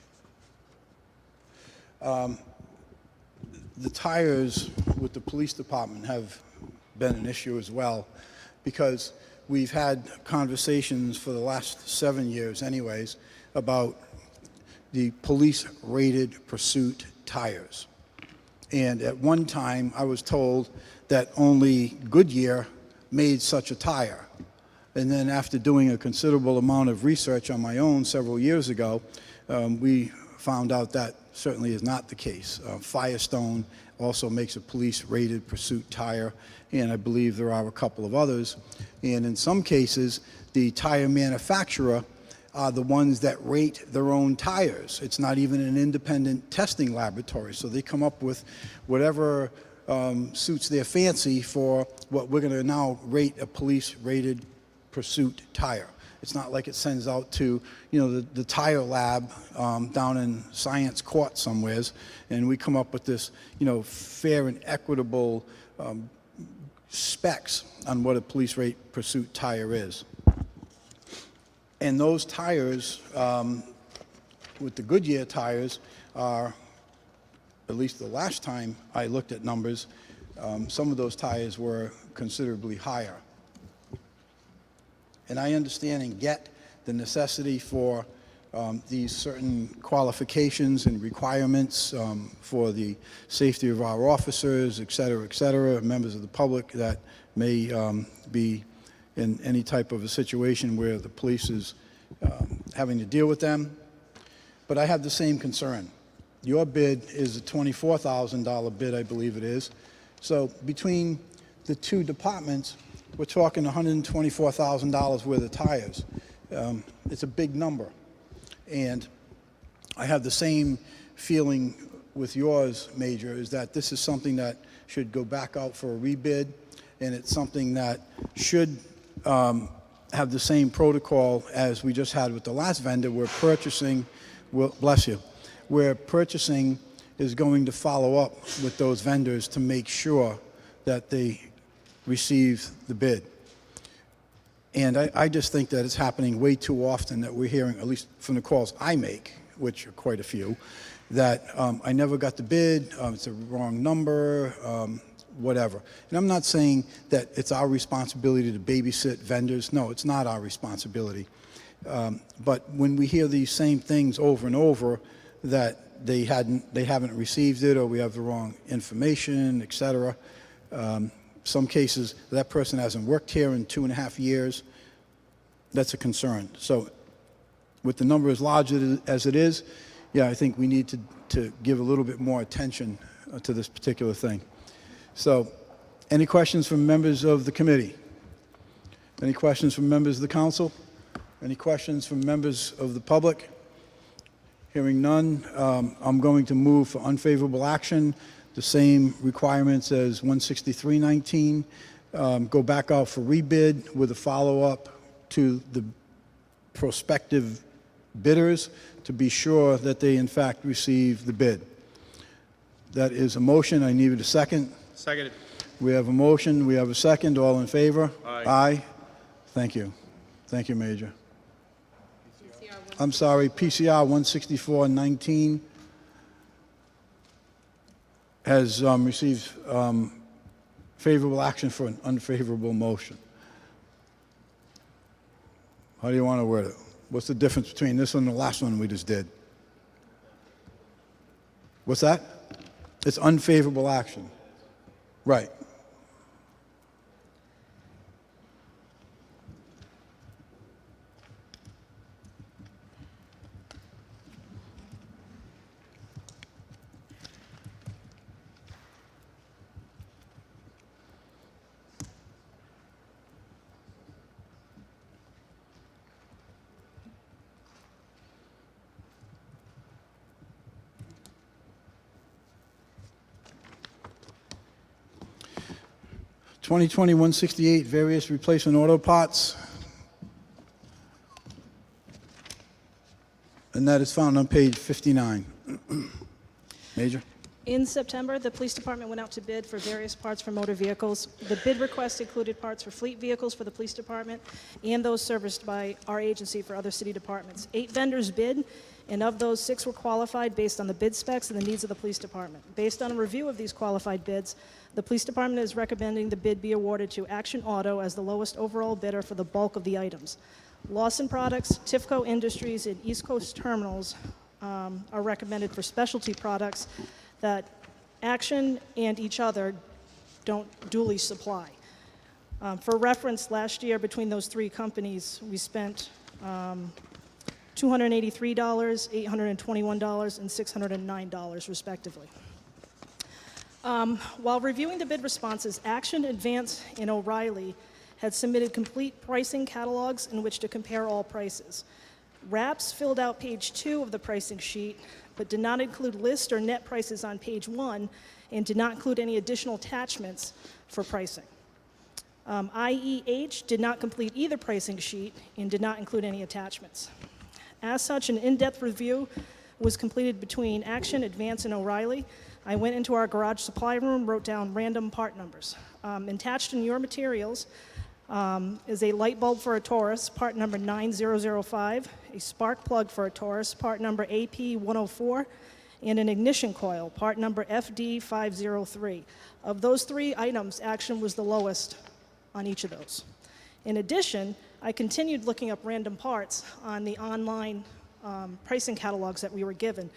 The tires with the police department have been an issue as well, because we've had conversations for the last 7 years anyways about the police-rated pursuit tires. And at one time, I was told that only Goodyear made such a tire. And then after doing a considerable amount of research on my own several years ago, we found out that certainly is not the case. Firestone also makes a police-rated pursuit tire, and I believe there are a couple of others. And in some cases, the tire manufacturer are the ones that rate their own tires. It's not even an independent testing laboratory, so they come up with whatever suits their fancy for what we're going to now rate a police-rated pursuit tire. It's not like it sends out to, the tire lab down in Science Court somewheres, and we come up with this, fair and equitable specs on what a police rate pursuit tire is. And those tires, with the Goodyear tires, are, at least the last time I looked at numbers, some of those tires were considerably higher. And I understand and get the necessity for these certain qualifications and requirements for the safety of our officers, et cetera, members of the public that may be in any type of a situation where the police is having to deal with them. But I have the same concern. Your bid is a $24,000 bid, I believe it is. So between the two departments, we're talking $124,000 worth of tires. It's a big number. And I have the same feeling with yours, Major, is that this is something that should go back out for a rebid, and it's something that should have the same protocol as we just had with the last vendor. We're purchasing, well, bless you, where purchasing is going to follow up with those vendors to make sure that they receive the bid. And I just think that it's happening way too often that we're hearing, at least from the calls I make, which are quite a few, that I never got the bid, it's a wrong number, whatever. And I'm not saying that it's our responsibility to babysit vendors. No, it's not our responsibility. But when we hear these same things over and over, that they haven't received it, or we have the wrong information, et cetera, some cases, that person hasn't worked here in 2.5 years. That's a concern. So with the number as large as it is, yeah, I think we need to give a little bit more attention to this particular thing. So any questions from members of the committee? Any questions from members of the council? Any questions from members of the public? Hearing none, I'm going to move for unfavorable action. The same requirements as 16319, go back out for rebid with a follow-up to the prospective bidders to be sure that they in fact receive the bid. That is a motion. I need a second. Seconded. We have a motion. We have a second. All in favor? Aye. Aye. Thank you. Thank you, Major. I'm sorry, PCR 16419 has received favorable action for an unfavorable motion. How do you want to word it? What's the difference between this one and the last one we just did? What's that? It's unfavorable action. Right. (2020) 168, various replacement auto parts. And that is found on page 59. Major? In September, the police department went out to bid for various parts for motor vehicles. The bid request included parts for fleet vehicles for the police department and those serviced by our agency for other city departments. 8 vendors bid, and of those, 6 were qualified based on the bid specs and the needs of the police department. Based on a review of these qualified bids, the police department is recommending the bid be awarded to Action Auto as the lowest overall bidder for the bulk of the items. Lawson Products, Tifco Industries, and East Coast Terminals are recommended for specialty products that Action and each other don't duly supply. For reference, last year between those 3 companies, we spent $283, $821, and $609 respectively. While reviewing the bid responses, Action, Advance, and O'Reilly had submitted complete pricing catalogs in which to compare all prices. RAPS filled out page 2 of the pricing sheet, but did not include list or net prices on page 1 and did not include any additional attachments for pricing. IEH did not complete either pricing sheet and did not include any attachments. As such, an in-depth review was completed between Action, Advance, and O'Reilly. I went into our garage supply room, wrote down random part numbers. Attached in your materials is a light bulb for a Taurus, part number 9005, a spark plug for a Taurus, part number AP104, and an ignition coil, part number FD503. Of those 3 items, Action was the lowest on each of those. In addition, I continued looking up random parts on the online pricing catalogs that we were given.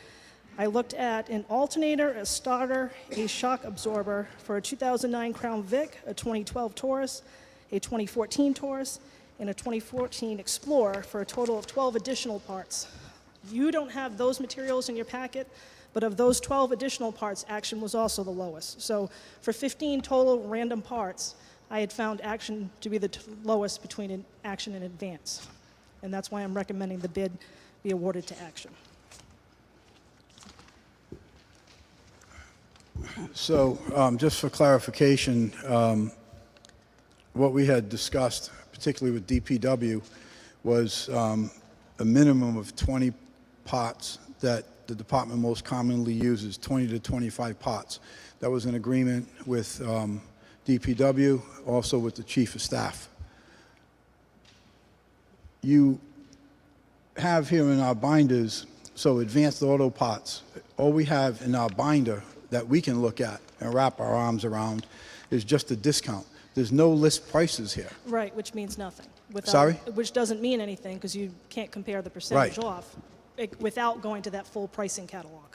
I looked at an alternator, a starter, a shock absorber for a 2009 Crown Vic, a 2012 Taurus, a 2014 Taurus, and a 2014 Explorer for a total of 12 additional parts. You don't have those materials in your packet, but of those 12 additional parts, Action was also the lowest. So for 15 total random parts, I had found Action to be the lowest between Action and Advance. And that's why I'm recommending the bid be awarded to Action. So just for clarification, what we had discussed, particularly with DPW, was a minimum of 20 pots that the department most commonly uses, 20 to 25 pots. That was an agreement with DPW, also with the chief of staff. You have here in our binders, so advanced auto pots, all we have in our binder that we can look at and wrap our arms around is just a discount. There's no list prices here. Right, which means nothing. Sorry? Which doesn't mean anything because you can't compare the percentage Right. off without going to that full pricing catalog.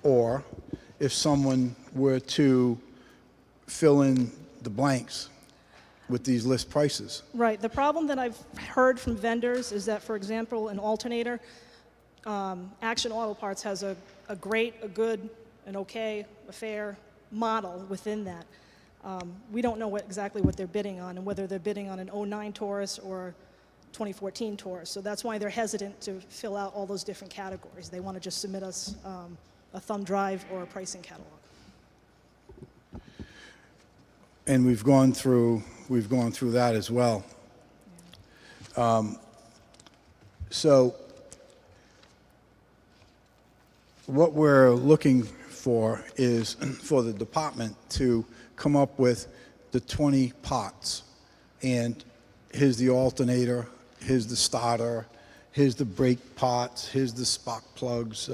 Or if someone were to fill in the blanks with these list prices. Right. The problem that I've heard from vendors is that, for example, an alternator, Action Auto Parts has a great, a good, an okay, a fair model within that. We don't know exactly what they're bidding on and whether they're bidding on an 09 Taurus or 2014 Taurus. So that's why they're hesitant to fill out all those different categories. They want to just submit us a thumb drive or a pricing catalog. And we've gone through that as well. So what we're looking for is for the department to come up with the 20 pots. And here's the alternator, here's the starter, here's the brake pots, here's the spark plugs,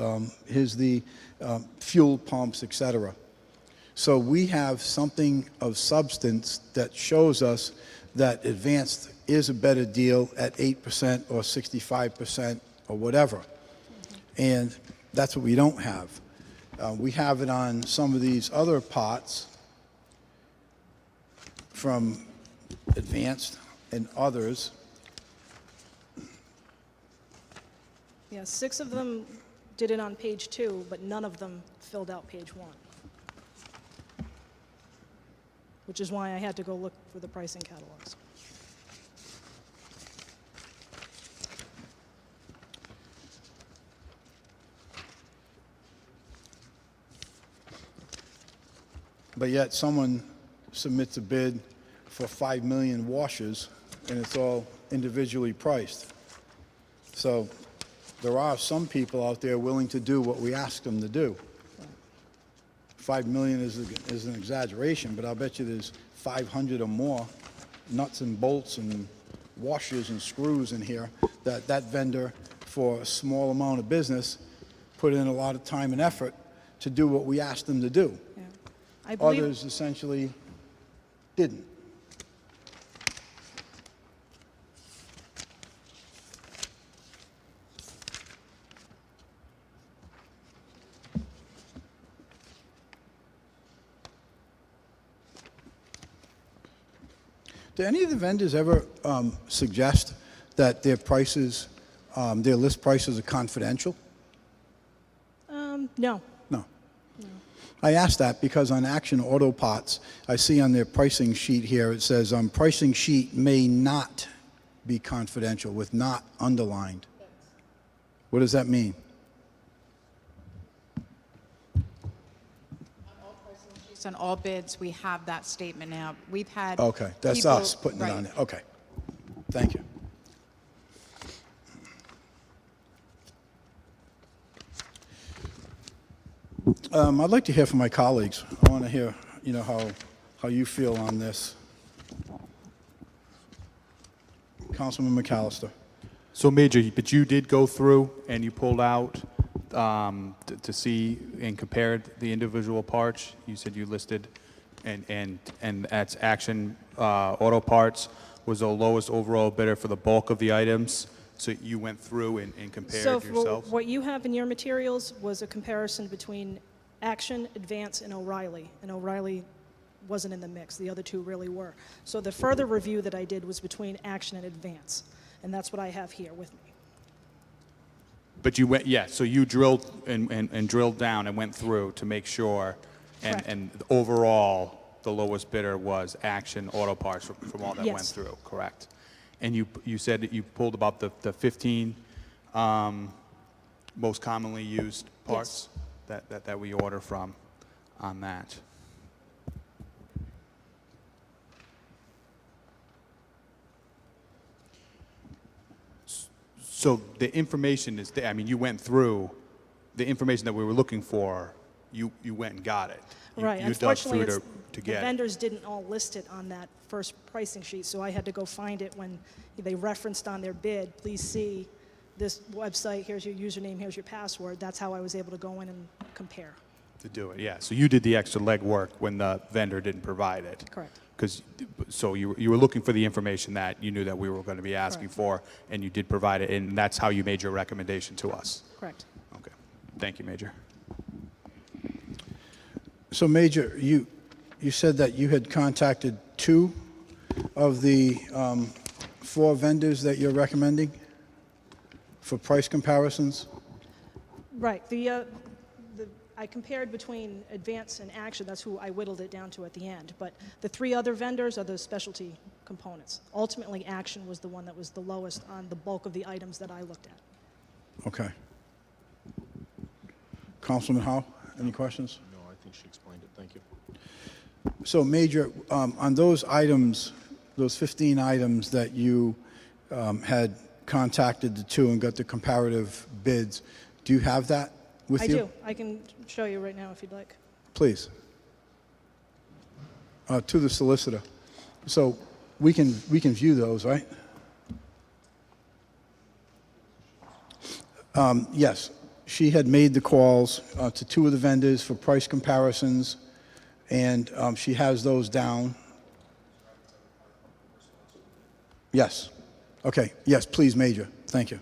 here's the fuel pumps, etc. So we have something of substance that shows us that Advanced is a better deal at 8% or 65% or whatever. And that's what we don't have. We have it on some of these other pots from Advanced and others. Yeah, 6 of them did it on page 2, but none of them filled out page 1. Which is why I had to go look for the pricing catalogs. But yet someone submits a bid for 5 million washers and it's all individually priced. So there are some people out there willing to do what we ask them to do. 5 million is an exaggeration, but I'll bet you there's 500 or more nuts and bolts and washers and screws in here that vendor, for a small amount of business, put in a lot of time and effort to do what we asked them to do. Yeah. I believe, Others essentially didn't. Do any of the vendors ever suggest that their prices, their list prices are confidential? no. No. I asked that because on Action Auto Parts, I see on their pricing sheet here, it says, pricing sheet may not be confidential, with not underlined. What does that mean? On all bids, we have that statement now. We've had Okay, that's people- us putting it right. on there. Okay. Thank you. I'd like to hear from my colleagues. I want to hear, how you feel on this. Councilman McAllister. So Major, but you did go through and you pulled out to see and compared the individual parts. You said you listed, and that's Action Auto Parts was the lowest overall bidder for the bulk of the items. So you went through and compared So yourself? what you have in your materials was a comparison between Action, Advance, and O'Reilly. And O'Reilly wasn't in the mix. The other two really were. So the further review that I did was between Action and Advance. And that's what I have here with me. But you went, yeah, so you drilled and drilled down and went through to make sure, Correct. and overall, the lowest bidder was Action Auto Parts from all that went Yes. through, correct? And you said that you pulled about the 15 most commonly used parts that we order from on that. So the information is there. I mean, you went through the information that we were looking for. You went and got it. Right. You dug through Unfortunately, to the get it. vendors didn't all list it on that first pricing sheet, so I had to go find it when they referenced on their bid, please see this website, here's your username, here's your password. That's how I was able to go in and compare. To do it, yeah. So you did the extra legwork when the vendor didn't provide it. Correct. So you were looking for the information that you knew that we were going to be asking Correct. for, and you did provide it, and that's how you made your recommendation to us. Correct. Okay. Thank you, Major. So Major, you said that you had contacted 2 of the 4 vendors that you're recommending for price comparisons? Right. I compared between Advance and Action. That's who I whittled it down to at the end. But the 3 other vendors are the specialty components. Ultimately, Action was the one that was the lowest on the bulk of the items that I looked at. Okay. Councilman Howe, any questions? No, I think she explained it. Thank you. So Major, on those items, those 15 items that you had contacted the 2 and got the comparative bids, do you have that with I you? do. I can show you right now if you'd like. Please. To the solicitor. So we can view those, right? Yes. She had made the calls to 2 of the vendors for price comparisons, and she has those down. Yes. Okay. Yes, please, Major. Thank you.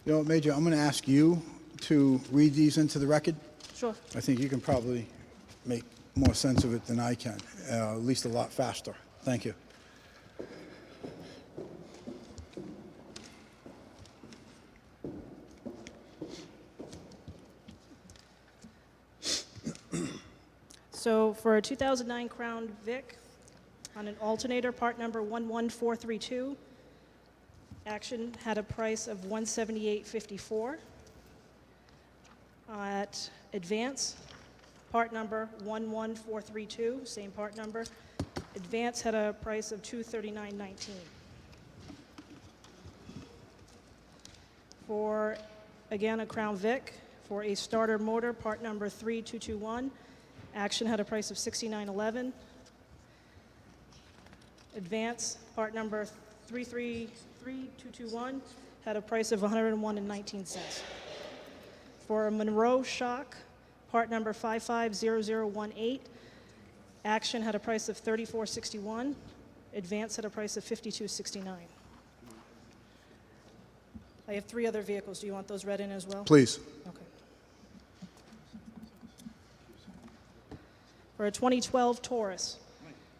You know what, Major, I'm going to ask you to read these into the record. Sure. I think you can probably make more sense of it than I can, at least a lot faster. Thank you. So for a 2009 Crown Vic on an alternator, part number 11432, Action had a price of $178.54. At Advance, part number 11432, same part number. Advance had a price of $239.19. For, again, a Crown Vic, for a starter motor, part number 3221, Action had a price of $69.11. Advance, part number 333221, had a price of $101.19. For a Monroe shock, part number 550018, Action had a price of $34.61. Advance had a price of $52.69. I have 3 other vehicles. Do you want those read in as well? Please. Okay. For a 2012 Taurus,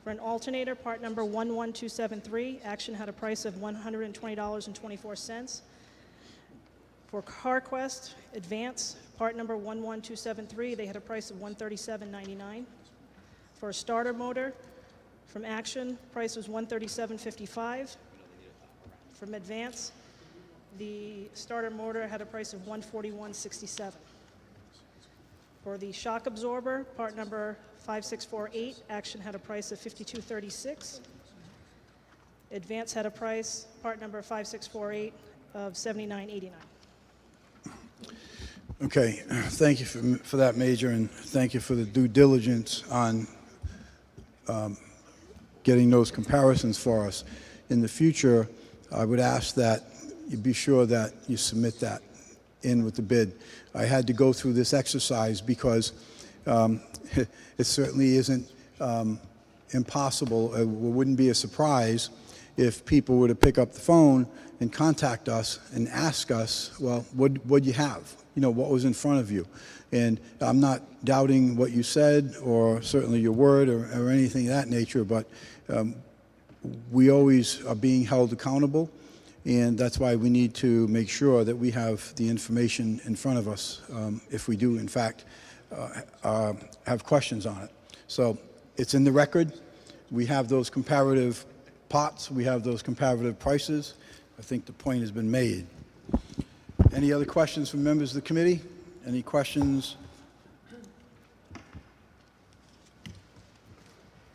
for an alternator, part number 11273, Action had a price of $120.24. For CarQuest Advance, part number 11273, they had a price of $137.99. For a starter motor from Action, price was $137.55. From Advance, the starter motor had a price of $141.67. For the shock absorber, part number 5648, Action had a price of $52.36. Advance had a price, part number 5648, of $79.89. Okay, thank you for that, Major, and thank you for the due diligence on getting those comparisons for us. In the future, I would ask that you be sure that you submit that in with the bid. I had to go through this exercise because it certainly isn't impossible. It wouldn't be a surprise if people were to pick up the phone and contact us and ask us, well, what'd you have? You know, what was in front of you? And I'm not doubting what you said or certainly your word or anything of that nature, but we always are being held accountable, and that's why we need to make sure that we have the information in front of us if we do, in fact, have questions on it. So it's in the record. We have those comparative pots. We have those comparative prices. I think the point has been made. Any other questions from members of the committee? Any questions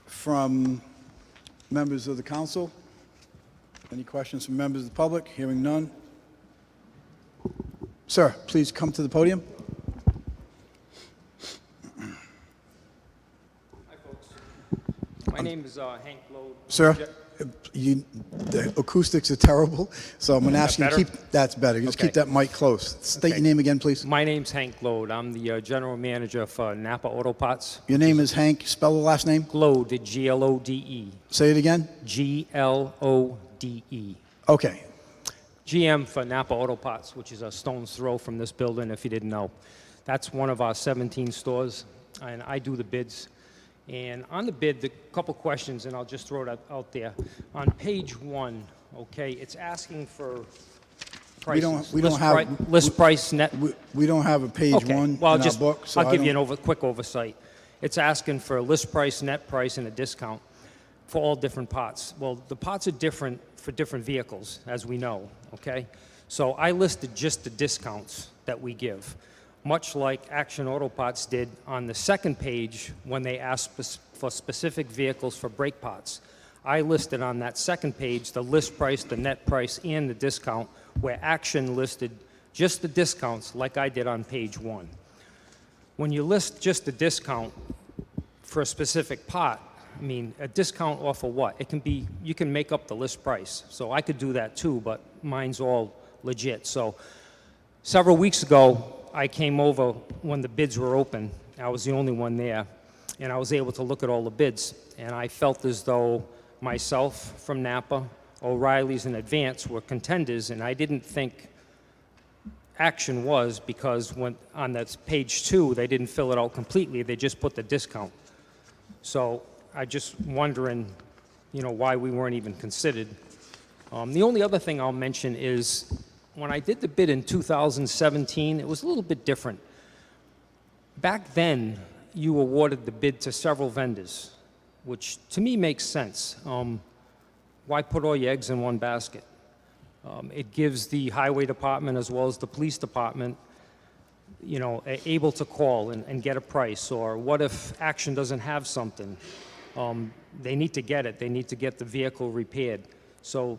from members of the council? Any questions from members of the public? Hearing none. Sir, please come to the podium. Hi, folks. My name is Hank Lowe. Sir, the acoustics are terrible, so I'm going to ask you to keep, that's better. Just keep that mic close. State your name again, please. My name's Hank Glode. I'm the general manager for Napa Auto Parts. Your name is Hank. Spell the last name. Glode, Glode. Say it again. Glode. Okay. GM for Napa Auto Parts, which is a stone's throw from this building, if you didn't know. That's one of our 17 stores, and I do the bids. And on the bid, the couple questions, and I'll just throw it out there. On page 1, okay, it's asking for prices. We don't have list price net. We don't have a page Okay. 1 Well, in our book. So I'll give you an quick oversight. It's asking for a list price, net price, and a discount for all different parts. Well, the parts are different for different vehicles, as we know, okay? So I listed just the discounts that we give, much like Action Auto Parts did on the second page when they asked for specific vehicles for brake parts. I listed on that second page the list price, the net price, and the discount, where Action listed just the discounts like I did on page 1. When you list just the discount for a specific part, I mean, a discount off of what? It can be, you can make up the list price. So I could do that too, but mine's all legit. So several weeks ago, I came over when the bids were open. I was the only one there, and I was able to look at all the bids. And I felt as though myself from Napa, O'Reilly's, and Advance were contenders, and I didn't think Action was, because when on that page 2, they didn't fill it out completely. They just put the discount. So I just wondering, you know, why we weren't even considered. The only other thing I'll mention is when I did the bid in 2017, it was a little bit different. Back then, you awarded the bid to several vendors, which to me makes sense. Why put all your eggs in one basket? It gives the highway department as well as the police department, able to call and get a price. Or what if Action doesn't have something? They need to get it. They need to get the vehicle repaired. So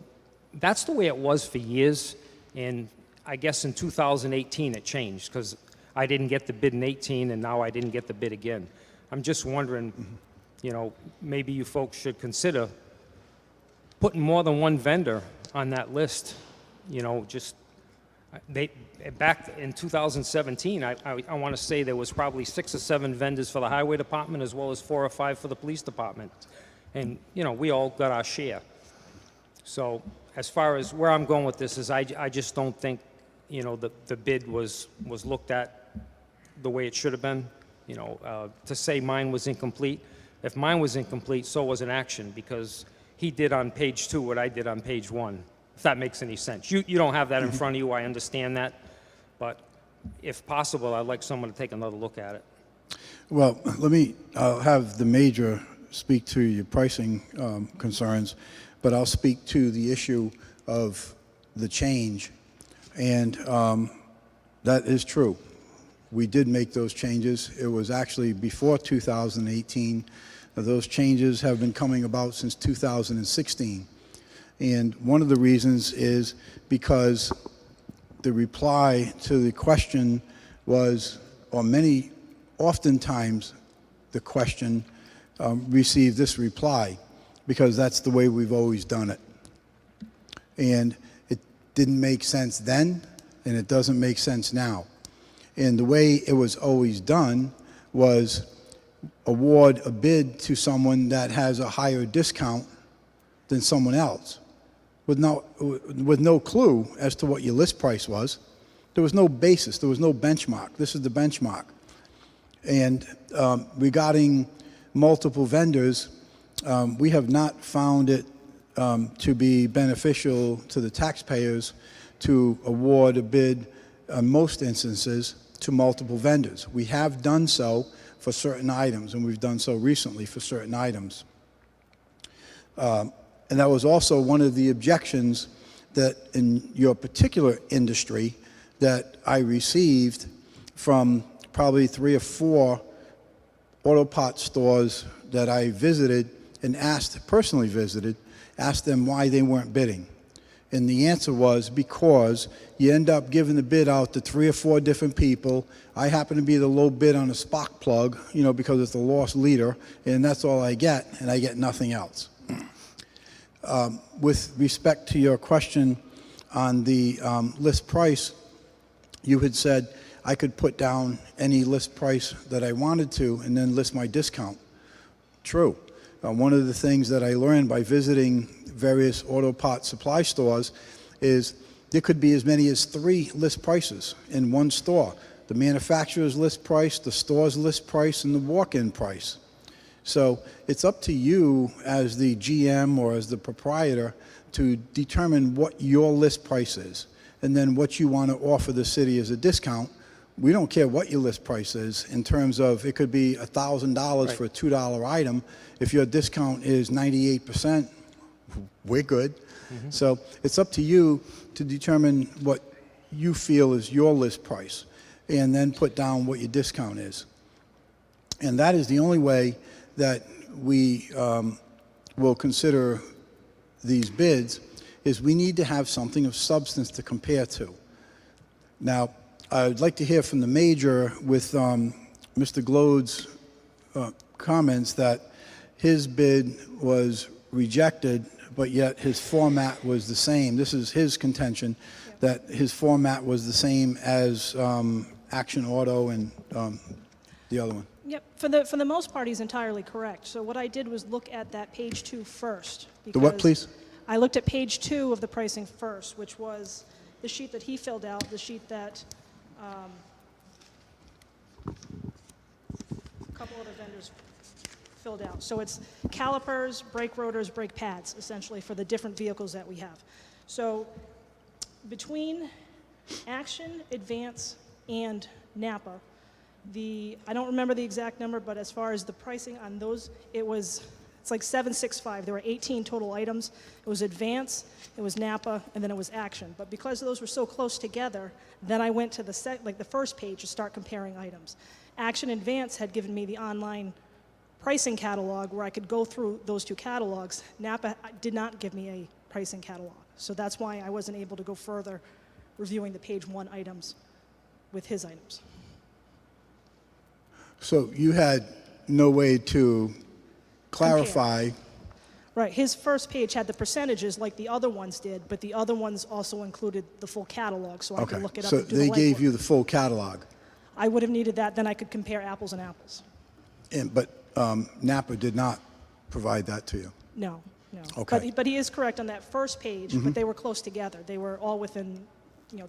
that's the way it was for years. And I guess in 2018 it changed because I didn't get the bid in 18 and now I didn't get the bid again. I'm just wondering, maybe you folks should consider putting more than one vendor on that list. Back in 2017, I want to say there was probably 6 or 7 vendors for the highway department as well as 4 or 5 for the police department. And, we all got our share. So as far as where I'm going with this is I just don't think, the bid was looked at the way it should have been. To say mine was incomplete. If mine was incomplete, so was an Action, because he did on page 2 what I did on page 1, if that makes any sense. You don't have that in front of you, I understand that, but if possible, I'd like someone to take another look at it. Well, I'll have the major speak to your pricing concerns, but I'll speak to the issue of the change. And that is true. We did make those changes. It was actually before 2018. Those changes have been coming about since 2016. And one of the reasons is because the reply to the question was, or oftentimes the question received this reply, because that's the way we've always done it. And it didn't make sense then, and it doesn't make sense now. And the way it was always done was award a bid to someone that has a higher discount than someone else with no clue as to what your list price was. There was no basis. There was no benchmark. This is the benchmark. And regarding multiple vendors, we have not found it to be beneficial to the taxpayers to award a bid in most instances to multiple vendors. We have done so for certain items, and we've done so recently for certain items. And that was also one of the objections that in your particular industry that I received from probably 3 or 4 auto parts stores that I visited and personally visited, asked them why they weren't bidding. And the answer was because you end up giving the bid out to 3 or 4 different people. I happen to be the low bid on a spark plug, because it's the loss leader, and that's all I get, and I get nothing else. With respect to your question on the list price, you had said I could put down any list price that I wanted to and then list my discount. True. One of the things that I learned by visiting various auto parts supply stores is there could be as many as 3 list prices in one store. The manufacturer's list price, the store's list price, and the walk-in price. So it's up to you as the GM or as the proprietor to determine what your list price is and then what you want to offer the city as a discount. We don't care what your list price is in terms of it could be $1,000 for a $2 item. If your discount is 98%, we're good. So it's up to you to determine what you feel is your list price and then put down what your discount is. And that is the only way that we will consider these bids, is we need to have something of substance to compare to. Now, I'd like to hear from the major with Mr. Glode's comments that his bid was rejected, but yet his format was the same. This is his contention, that his format was the same as Action Auto and the other one. Yep, for the most part, he's entirely correct. So what I did was look at that page 2 first. The what, please? I looked at page 2 of the pricing first, which was the sheet that he filled out, the sheet that a couple other vendors filled out. So it's calipers, brake rotors, brake pads, essentially, for the different vehicles that we have. So between Action, Advance, and Napa, I don't remember the exact number, but as far as the pricing on those, it's like 765. There were 18 total items. It was Advance, it was Napa, and then it was Action. But because those were so close together, then I went to the first page to start comparing items. Action Advance had given me the online pricing catalog where I could go through those two catalogs. Napa did not give me a pricing catalog. So that's why I wasn't able to go further reviewing the page one items with his items. So you had no way to clarify. Right, his first page had the percentages like the other ones did, but the other ones also included the full catalog, so I Okay, could look it up so and do they the gave legwork. you the full catalog, I would have needed that, then I could compare apples and apples. but Napa did not provide that to you. No, no. Okay. But he is correct on that first page, but they were close together. They were all within,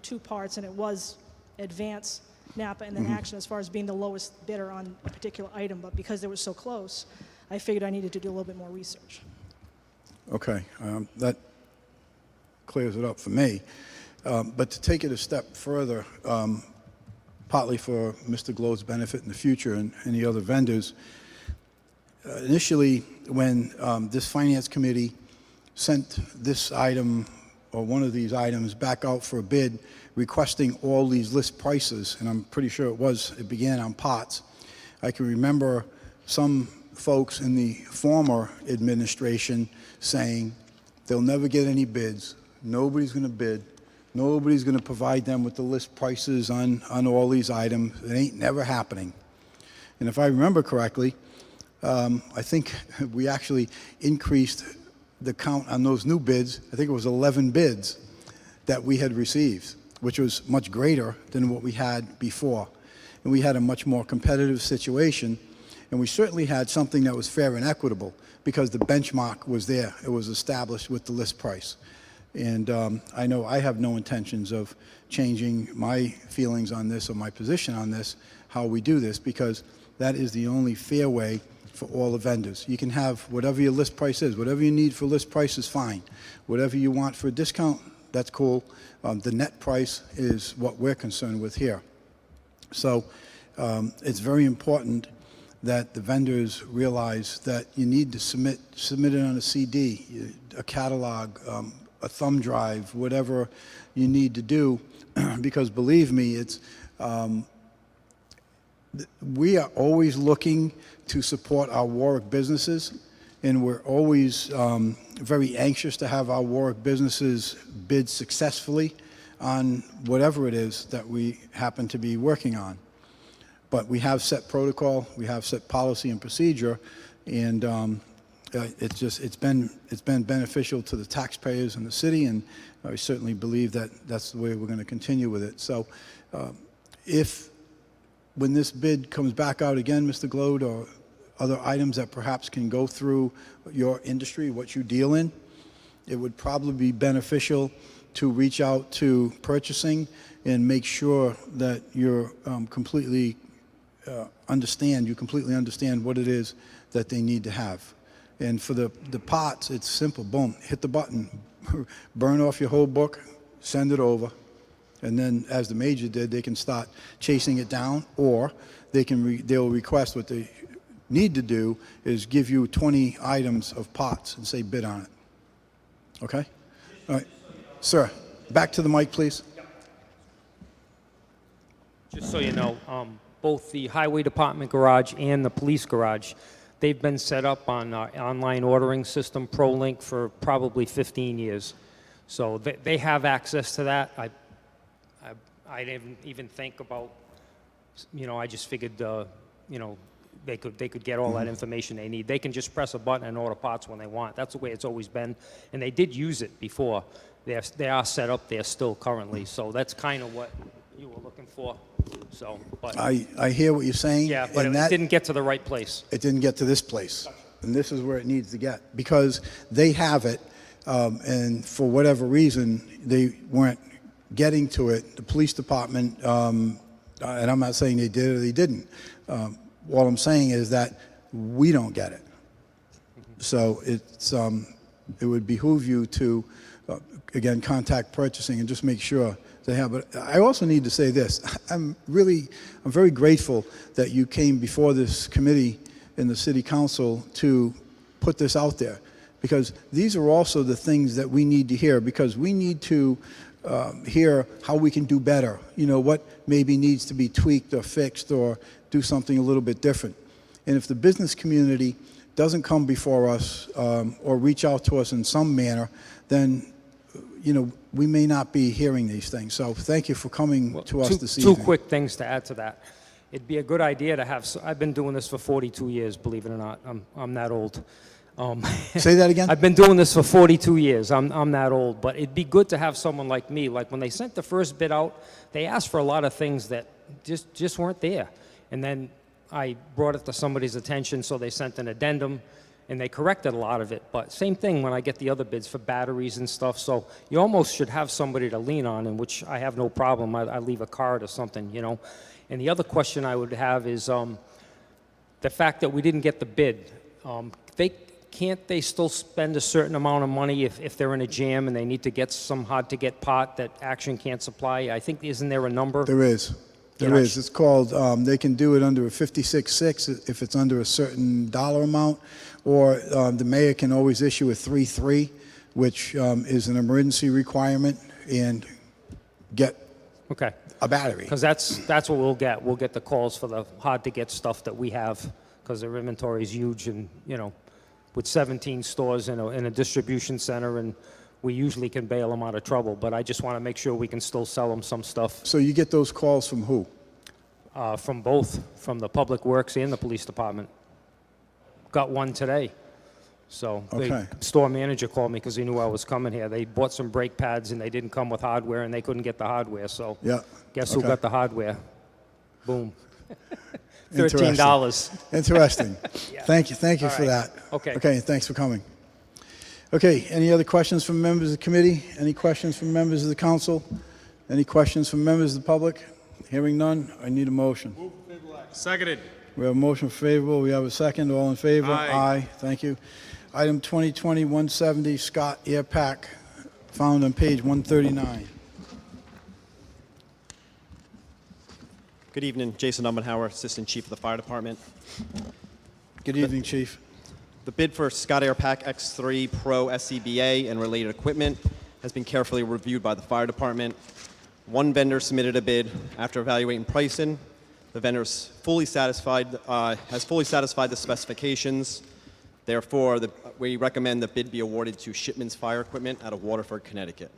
two parts, and it was Advance, Napa, and then Action as far as being the lowest bidder on a particular item. But because they were so close, I figured I needed to do a little bit more research. Okay, that clears it up for me. But to take it a step further, partly for Mr. Glow's benefit in the future and any other vendors, initially when this Finance Committee sent this item or one of these items back out for a bid requesting all these list prices, and I'm pretty sure it began on pots. I can remember some folks in the former administration saying they'll never get any bids, nobody's going to bid, nobody's going to provide them with the list prices on all these items. It ain't never happening. And if I remember correctly, I think we actually increased the count on those new bids. I think it was 11 bids that we had received, which was much greater than what we had before. And we had a much more competitive situation, and we certainly had something that was fair and equitable because the benchmark was there. It was established with the list price. And I know I have no intentions of changing my feelings on this or my position on this, how we do this, because that is the only fair way for all the vendors. You can have whatever your list price is. Whatever you need for list price is fine. Whatever you want for a discount, that's cool. The net price is what we're concerned with here. So it's very important that the vendors realize that you need to submit it on a CD, a catalog, a thumb drive, whatever you need to do, because believe me, we are always looking to support our Warwick businesses, and we're always very anxious to have our Warwick businesses bid successfully on whatever it is that we happen to be working on. But we have set protocol, we have set policy and procedure, and it's been beneficial to the taxpayers in the city, and I certainly believe that that's the way we're going to continue with it. So when this bid comes back out again, Mr. Glode, or other items that perhaps can go through your industry, what you deal in, it would probably be beneficial to reach out to purchasing and make sure that you're completely understand what it is that they need to have. And for the pots, it's simple. Boom, hit the button, burn off your whole book, send it over. And then, as the major did, they can start chasing it down, or they'll request what they need to do is give you 20 items of pots and say bid on it. Okay? All right. Sir, back to the mic, please. Just so you know, both the Highway Department garage and the police garage, they've been set up on our online ordering system, ProLink, for probably 15 years. So they have access to that. I didn't even think about, I just figured, they could get all that information they need. They can just press a button and order pots when they want. That's the way it's always been. And they did use it before. They are set up there still currently. So that's kind of what you were looking for. So, but I hear what you're saying. yeah, but and it that didn't get to the right place. It didn't get to this place. And this is where it needs to get, because they have it, and for whatever reason, they weren't getting to it. The police department, and I'm not saying they did or they didn't. All I'm saying is that we don't get it. So it would behoove you to, again, contact purchasing and just make sure they have. But I also need to say this. I'm very grateful that you came before this committee in the city council to put this out there, because these are also the things that we need to hear, because we need to hear how we can do better, what maybe needs to be tweaked or fixed or do something a little bit different. And if the business community doesn't come before us or reach out to us in some manner, then we may not be hearing these things. So thank you for coming to us this evening. Two quick things to add to that. It'd be a good idea to have, I've been doing this for 42 years, believe it or not. I'm that old. Say that again? I've been doing this for 42 years. I'm that old. But it'd be good to have someone like me. Like when they sent the first bid out, they asked for a lot of things that just weren't there. And then I brought it to somebody's attention, so they sent an addendum, and they corrected a lot of it. But same thing when I get the other bids for batteries and stuff. So you almost should have somebody to lean on, in which I have no problem. I leave a card or something, And the other question I would have is the fact that we didn't get the bid. Can't they still spend a certain amount of money if they're in a jam and they need to get some hard-to-get pot that Action can't supply? I think, isn't there a number? There is. There is. It's called, they can do it under a 56.6 if it's under a certain dollar amount, or the mayor can always issue a 3.3, which is an emergency requirement, and get a battery. Because that's what we'll get. We'll get the calls for the hard-to-get stuff that we have, because their inventory is huge, and, with 17 stores in a distribution center, and we usually can bail them out of trouble. But I just want to make sure we can still sell them some stuff. So you get those calls from who? From both, from the Public Works and the Police Department. Got one today. So the store manager called me because he knew I was coming here. They bought some brake pads and they didn't come with hardware, and they couldn't get the hardware. So guess who got the hardware? Boom. $13. Interesting. Yeah. Thank you All for right. that. Okay, thanks for coming. Okay, any other questions from members of the committee? Any questions from members of the council? Any questions from members of the public? Hearing none, I need a motion. Seconded. We have a motion favorable. We have a second. All in favor? Aye. Thank you. Item 2020-170, Scott Air Pack, found on page 139. Good evening, Jason Umbenhauer, Assistant Chief of the Fire Department. Good evening, Chief. The bid for Scott Air Pack X3 Pro SCBA and related equipment has been carefully reviewed by the Fire Department. One vendor submitted a bid. After evaluating pricing, the vendor has fully satisfied the specifications. Therefore, we recommend the bid be awarded to Shipman's Fire Equipment out of Waterford, Connecticut.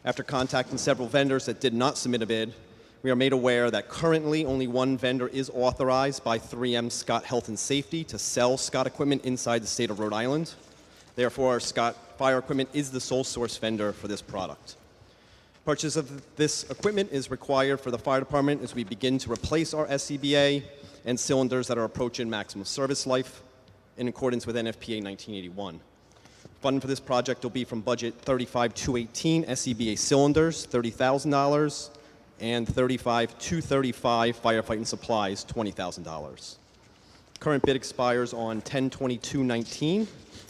After contacting several vendors that did not submit a bid, we are made aware that currently only one vendor is authorized by 3M Scott Health and Safety to sell Scott equipment inside the state of Rhode Island. Therefore, Scott Fire Equipment is the sole source vendor for this product. Purchase of this equipment is required for the fire department as we begin to replace our SCBA and cylinders that are approaching maximum service life in accordance with NFPA 1981. Funding for this project will be from budget 35218 SCBA cylinders, $30,000, and 35235 firefighting supplies, $20,000. Current bid expires on 10/22/19,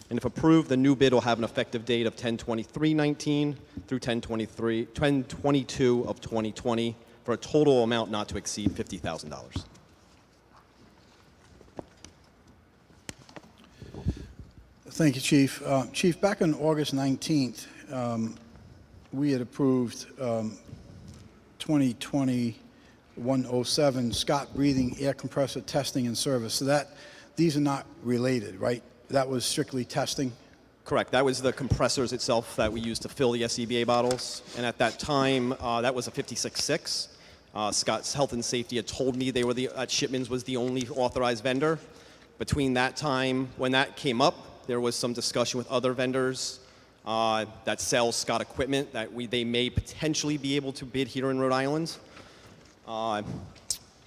and if approved, the new bid will have an effective date of 10/23/19 through 10/22 of 2020 for a total amount not to exceed $50,000. Thank you, Chief. Chief, back on August 19th, we had approved 2020-107 Scott Breathing Air Compressor Testing and Service. So these are not related, right? That was strictly testing? Correct. That was the compressors itself that we used to fill the SCBA bottles. And at that time, that was a 56.6. Scott's Health and Safety had told me they were Shipman's was the only authorized vendor. Between that time, when that came up, there was some discussion with other vendors that sell Scott equipment that they may potentially be able to bid here in Rhode Island.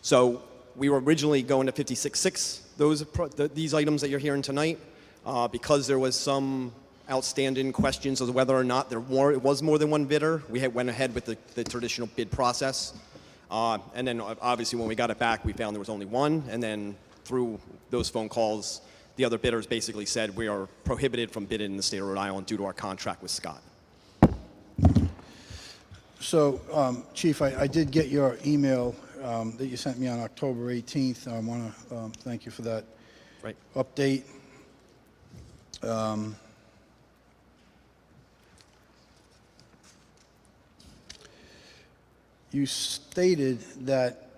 So we were originally going to 56.6, these items that you're hearing tonight, because there was some outstanding questions as to whether or not it was more than one bidder. We went ahead with the traditional bid process. And then obviously when we got it back, we found there was only one. And then through those phone calls, the other bidders basically said we are prohibited from bidding in the state of Rhode Island due to our contract with Scott. So, Chief, I did get your email that you sent me on October 18th. I want to thank you for that Right. update. You stated that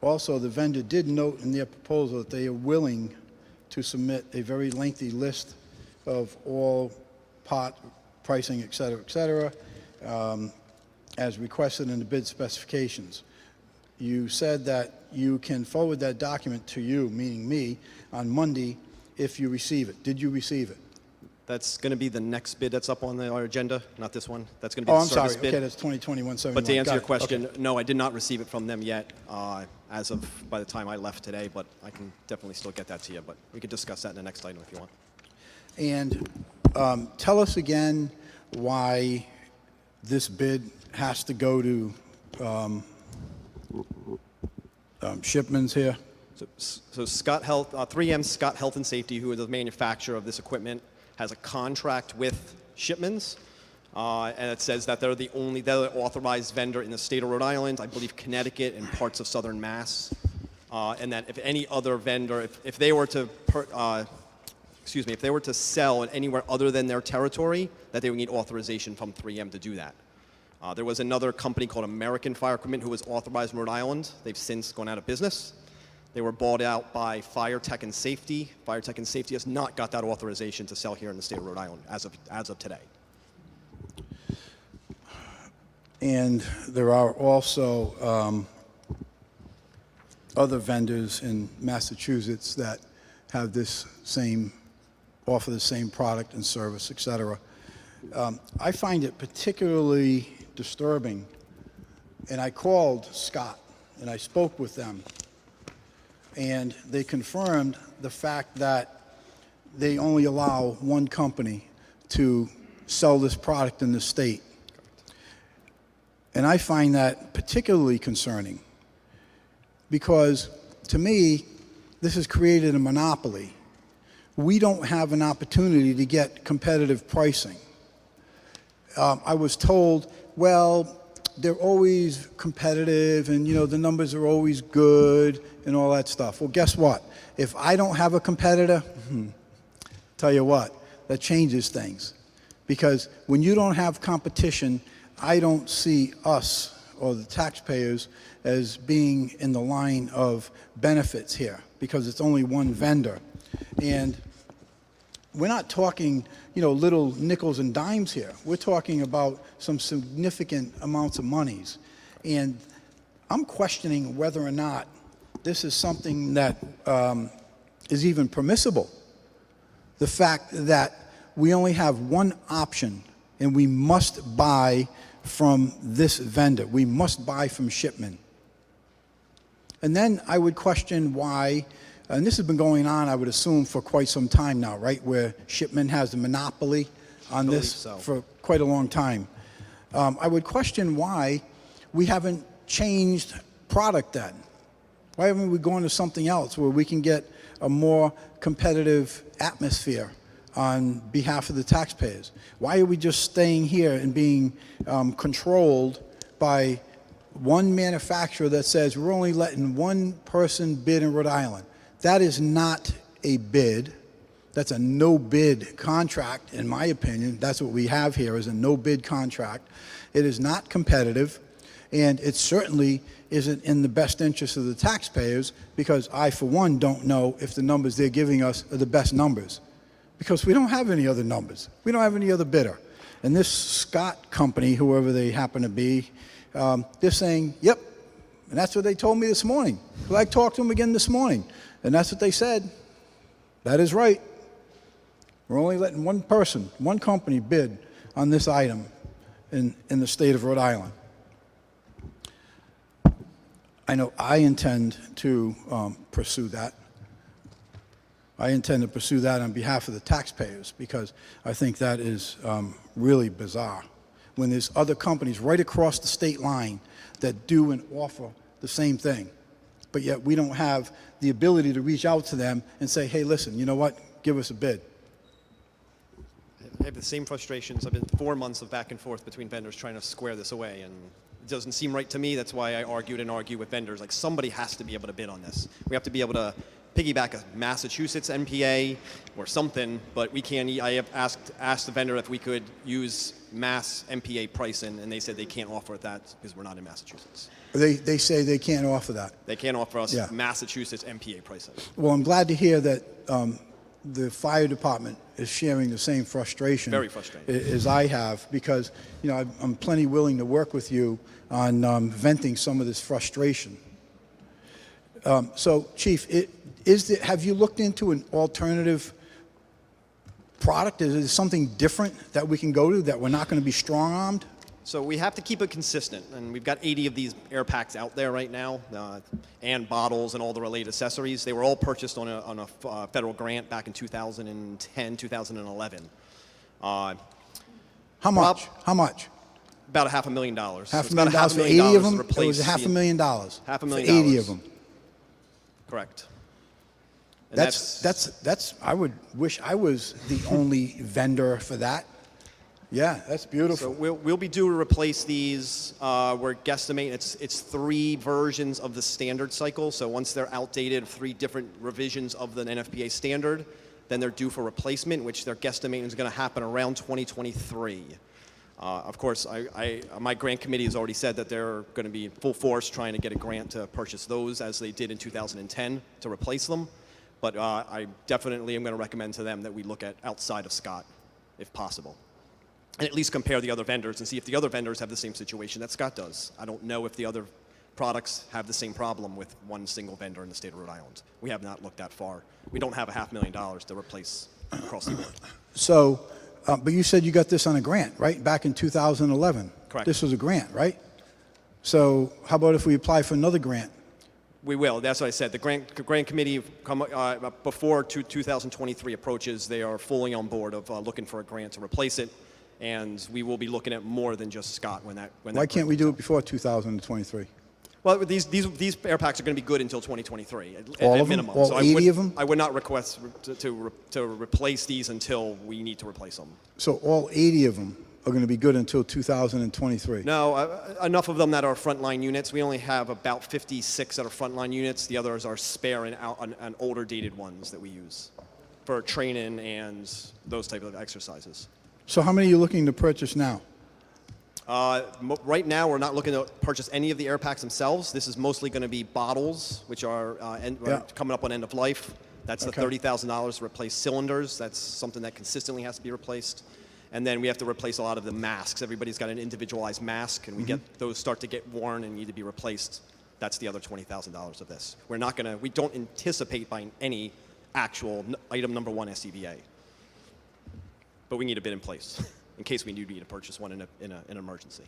also the vendor did note in their proposal that they are willing to submit a very lengthy list of all pot pricing, et cetera, as requested in the bid specifications. You said that you can forward that document to you, meaning me, on Monday if you receive it. Did you receive it? That's going to be the next bid that's up on our agenda, not this one. That's going to be Oh, the I'm sorry. service bid. Okay, that's 2021-71. But to answer Got your it. question, Okay. no, I did not receive it from them yet as of by the time I left today, but I can definitely still get that to you. But we could discuss that in the next item if you want. And tell us again why this bid has to go to Shipman's here. So Scott Health, 3M Scott Health and Safety, who is the manufacturer of this equipment, has a contract with Shipmans, and it says that they're the authorized vendor in the state of Rhode Island, I believe Connecticut, and parts of southern Mass, and that if any other vendor, if they were to, if they were to sell anywhere other than their territory, that they would need authorization from 3M to do that. There was another company called American Fire Equipment who was authorized in Rhode Island. They've since gone out of business. They were bought out by Fire Tech and Safety. Fire Tech and Safety has not got that authorization to sell here in the state of Rhode Island as of today. And there are also other vendors in Massachusetts that have this same, offer the same product and service, et cetera. I find it particularly disturbing, and I called Scott and I spoke with them, and they confirmed the fact that they only allow one company to sell this product in the state. And I find that particularly concerning because, to me, this has created a monopoly. We don't have an opportunity to get competitive pricing. I was told, well, they're always competitive and, you know, the numbers are always good and all that stuff. Well, guess what? If I don't have a competitor, tell you what, that changes things. Because when you don't have competition, I don't see us or the taxpayers as being in the line of benefits here because it's only one vendor. And we're not talking, you know, little nickels and dimes here. We're talking about some significant amounts of monies. And I'm questioning whether or not this is something that is even permissible. The fact that we only have one option and we must buy from this vendor. We must buy from Shipman. And then I would question why, and this has been going on, I would assume, for quite some time now, right, where Shipman has the monopoly on this so. for quite a long time. I would question why we haven't changed product then. Why haven't we gone to something else where we can get a more competitive atmosphere on behalf of the taxpayers? Why are we just staying here and being controlled by one manufacturer that says we're only letting one person bid in Rhode Island? That is not a bid. That's a no-bid contract, in my opinion. That's what we have here, is a no-bid contract. It is not competitive, and it certainly isn't in the best interest of the taxpayers because I, for one, don't know if the numbers they're giving us are the best numbers because we don't have any other numbers. We don't have any other bidder. And this Scott company, whoever they happen to be, they're saying, yep, and that's what they told me this morning. Well, I talked to them again this morning, and that's what they said. That is right. We're only letting one person, one company bid on this item in the state of Rhode Island. I know I intend to pursue that. I intend to pursue that on behalf of the taxpayers because I think that is really bizarre. When there's other companies right across the state line that do and offer the same thing, but yet we don't have the ability to reach out to them and say, hey, listen, you know what, give us a bid. I have the same frustrations. I've been 4 months of back and forth between vendors trying to square this away, and it doesn't seem right to me. That's why I argued and argue with vendors. Like, somebody has to be able to bid on this. We have to be able to piggyback a Massachusetts NPA or something, but we can't. I have asked the vendor if we could use Mass NPA pricing, and they said they can't offer that because we're not in Massachusetts. They say they can't offer that. They can't offer us Yeah. Massachusetts NPA pricing. Well, I'm glad to hear that the fire department is sharing the same frustration. Very frustrating. As I have, because, I'm plenty willing to work with you on venting some of this frustration. So, Chief, have you looked into an alternative product? Is there something different that we can go to that we're not going to be strong-armed? So we have to keep it consistent, and we've got 80 of these air packs out there right now, and bottles and all the related accessories. They were all purchased on a federal grant back in 2010, 2011. How much? How much? About $500,000. So it's $500,000 about for 80 of to them? It replace was $500,000. $500,000. For 80 of them. Correct. And That's. I would wish I was the only vendor for that. Yeah, that's So beautiful. we'll be due to replace these. We're guesstimating it's 3 versions of the standard cycle. So once they're outdated, 3 different revisions of the NFPA standard, then they're due for replacement, which they're guesstimating is going to happen around 2023. Of course, my grant committee has already said that they're going to be in full force trying to get a grant to purchase those as they did in 2010 to replace them. But I definitely am going to recommend to them that we look at outside of Scott, if possible. And at least compare the other vendors and see if the other vendors have the same situation that Scott does. I don't know if the other products have the same problem with one single vendor in the state of Rhode Island. We have not looked that far. We don't have $500,000 to replace across the board. So, but you said you got this on a grant, right? Back in 2011. Correct. This was a grant, right? So how about if we apply for another grant? We will. That's what I said. The grant committee, before 2023 approaches, they are fully on board of looking for a grant to replace it. And we will be looking at more than just Scott when that. Why can't we do it before 2023? Well, these air packs are going to be good until 2023 All at of them? minimum. All so 80 of them? I would not request to replace these until we need to replace them. So all 80 of them are going to be good until 2023? No, enough of them that are frontline units. We only have about 56 that are frontline units. The others are spare and older dated ones that we use for training and those type of exercises. So how many are you looking to purchase now? Right now, we're not looking to purchase any of the air packs themselves. This is mostly going to be bottles, which are coming up on end of life. That's Okay. the $30,000 to replace cylinders. That's something that consistently has to be replaced. And then we have to replace a lot of the masks. Everybody's got an individualized mask, and we get those start to get worn and need to be replaced. That's the other $20,000 of this. We don't anticipate buying any actual item number 1 SCBA. But we need a bid in place in case we do need to purchase one in an emergency.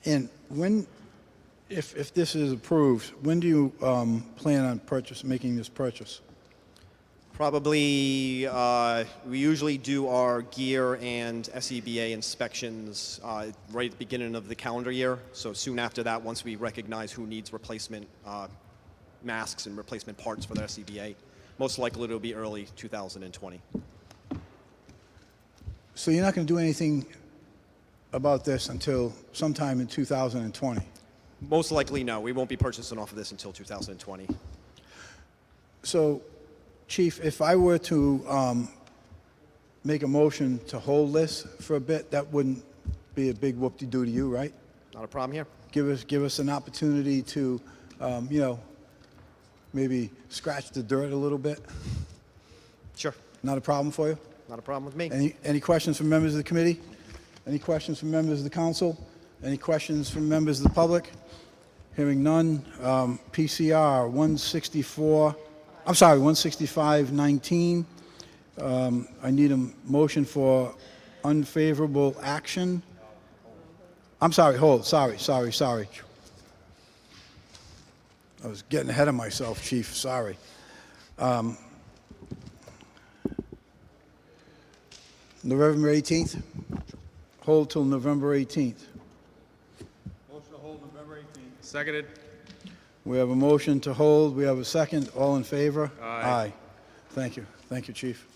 And if this is approved, when do you plan on making this purchase? Probably, we usually do our gear and SCBA inspections right at the beginning of the calendar year. So soon after that, once we recognize who needs replacement masks and replacement parts for their SCBA, most likely it'll be early 2020. So you're not going to do anything about this until sometime in 2020? Most likely, no. We won't be purchasing off of this until 2020. So, Chief, if I were to make a motion to hold this for a bit, that wouldn't be a big whoop-de-doo to you, right? Not a problem here. Give us an opportunity to, maybe scratch the dirt a little bit. Sure. Not a problem for you? Not a problem with me. Any questions from members of the committee? Any questions from members of the council? Any questions from members of the public? Hearing none. PCR 165-19. I need a motion for unfavorable action. I'm sorry, sorry. I was getting ahead of myself, Chief, sorry. November 18th? Hold till November 18th. Motion to hold November 18th. Seconded. We have a motion to hold. We have a second. All in favor? Aye. Thank you. Thank you, Chief.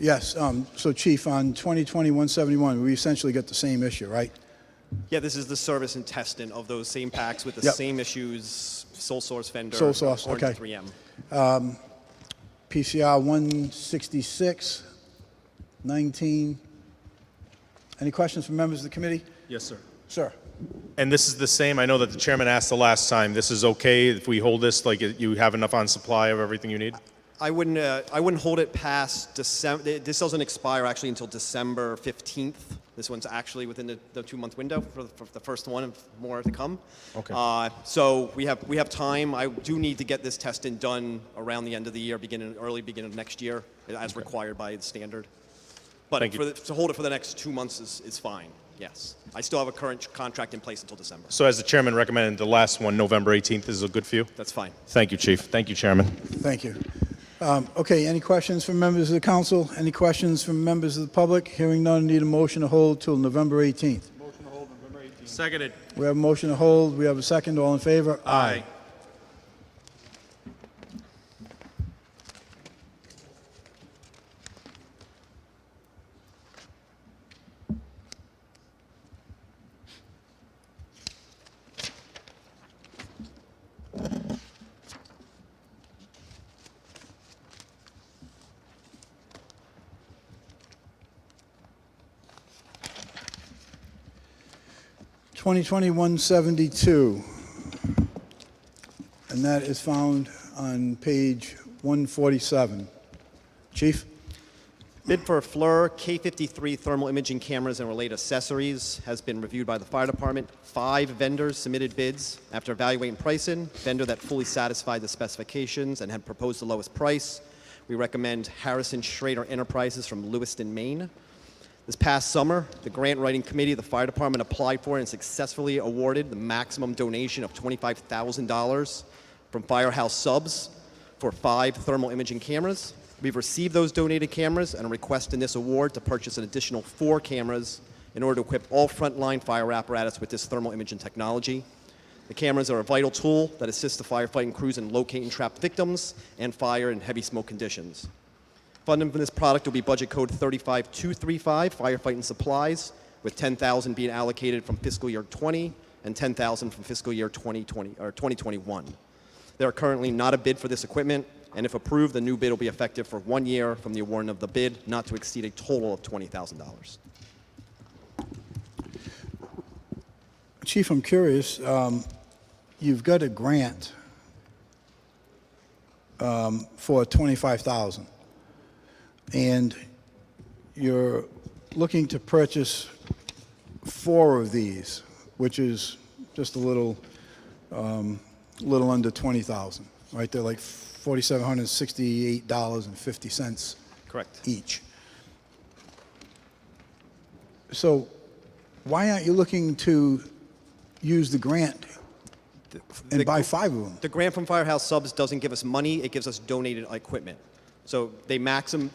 Yes, so Chief, on 2020-171, we essentially got the same issue, right? Yeah, this is the service and testing of those same packs with the Yep. same issues, sole source vendor, Sole source, according okay. to 3M. PCR 166, 19. Any questions from members of the committee? Yes, sir. Sir? And this is the same, I know that the chairman asked the last time, this is okay if we hold this, like you have enough on supply of everything you need? I wouldn't hold it past December. This doesn't expire actually until December 15th. This one's actually within the 2-month window for the first one, and more to come. Okay. So we have time. I do need to get this testing done around the end of the year, early beginning of next year, as required by the standard. But Thank you. to hold it for the next 2 months is fine. Yes, I still have a current contract in place until December. So as the chairman recommended, the last one, November 18th, is good for you? That's fine. Thank you, Chief. Thank you, Chairman. Thank you. Okay, any questions from members of the council? Any questions from members of the public? Hearing none, need a motion to hold till November 18th. Motion to hold November 18th. Seconded. We have a motion to hold. We have a second. All in favor? Aye. Twenty 172, and that is found on page 147. Chief? Bid for FLIR K53 thermal imaging cameras and related accessories has been reviewed by the fire department. 5 vendors submitted bids. After evaluating pricing, vendor that fully satisfied the specifications and had proposed the lowest price. We recommend Harrison Schrader Enterprises from Lewiston, Maine. This past summer, the grant writing committee of the fire department applied for and successfully awarded the maximum donation of $25,000 from Firehouse Subs for 5 thermal imaging cameras. We've received those donated cameras and are requesting this award to purchase an additional 4 cameras in order to equip all frontline fire apparatus with this thermal imaging technology. The cameras are a vital tool that assists the firefighting crews in locating trapped victims and fire in heavy smoke conditions. Funding for this product will be budget code 35235, firefighting supplies, with $10,000 being allocated from fiscal year 20 and $10,000 from fiscal year 2020 or 2021. There are currently not a bid for this equipment, and if approved, the new bid will be effective for 1 year from the awarding of the bid, not to exceed a total of $20,000. Chief, I'm curious, you've got a grant for $25,000, and you're looking to purchase 4 of these, which is just a little under $20,000, right? They're like $4,768.50 Correct. each. So why aren't you looking to use the grant and buy 5 of them? The grant from Firehouse Subs doesn't give us money, it gives us donated equipment. So the maximum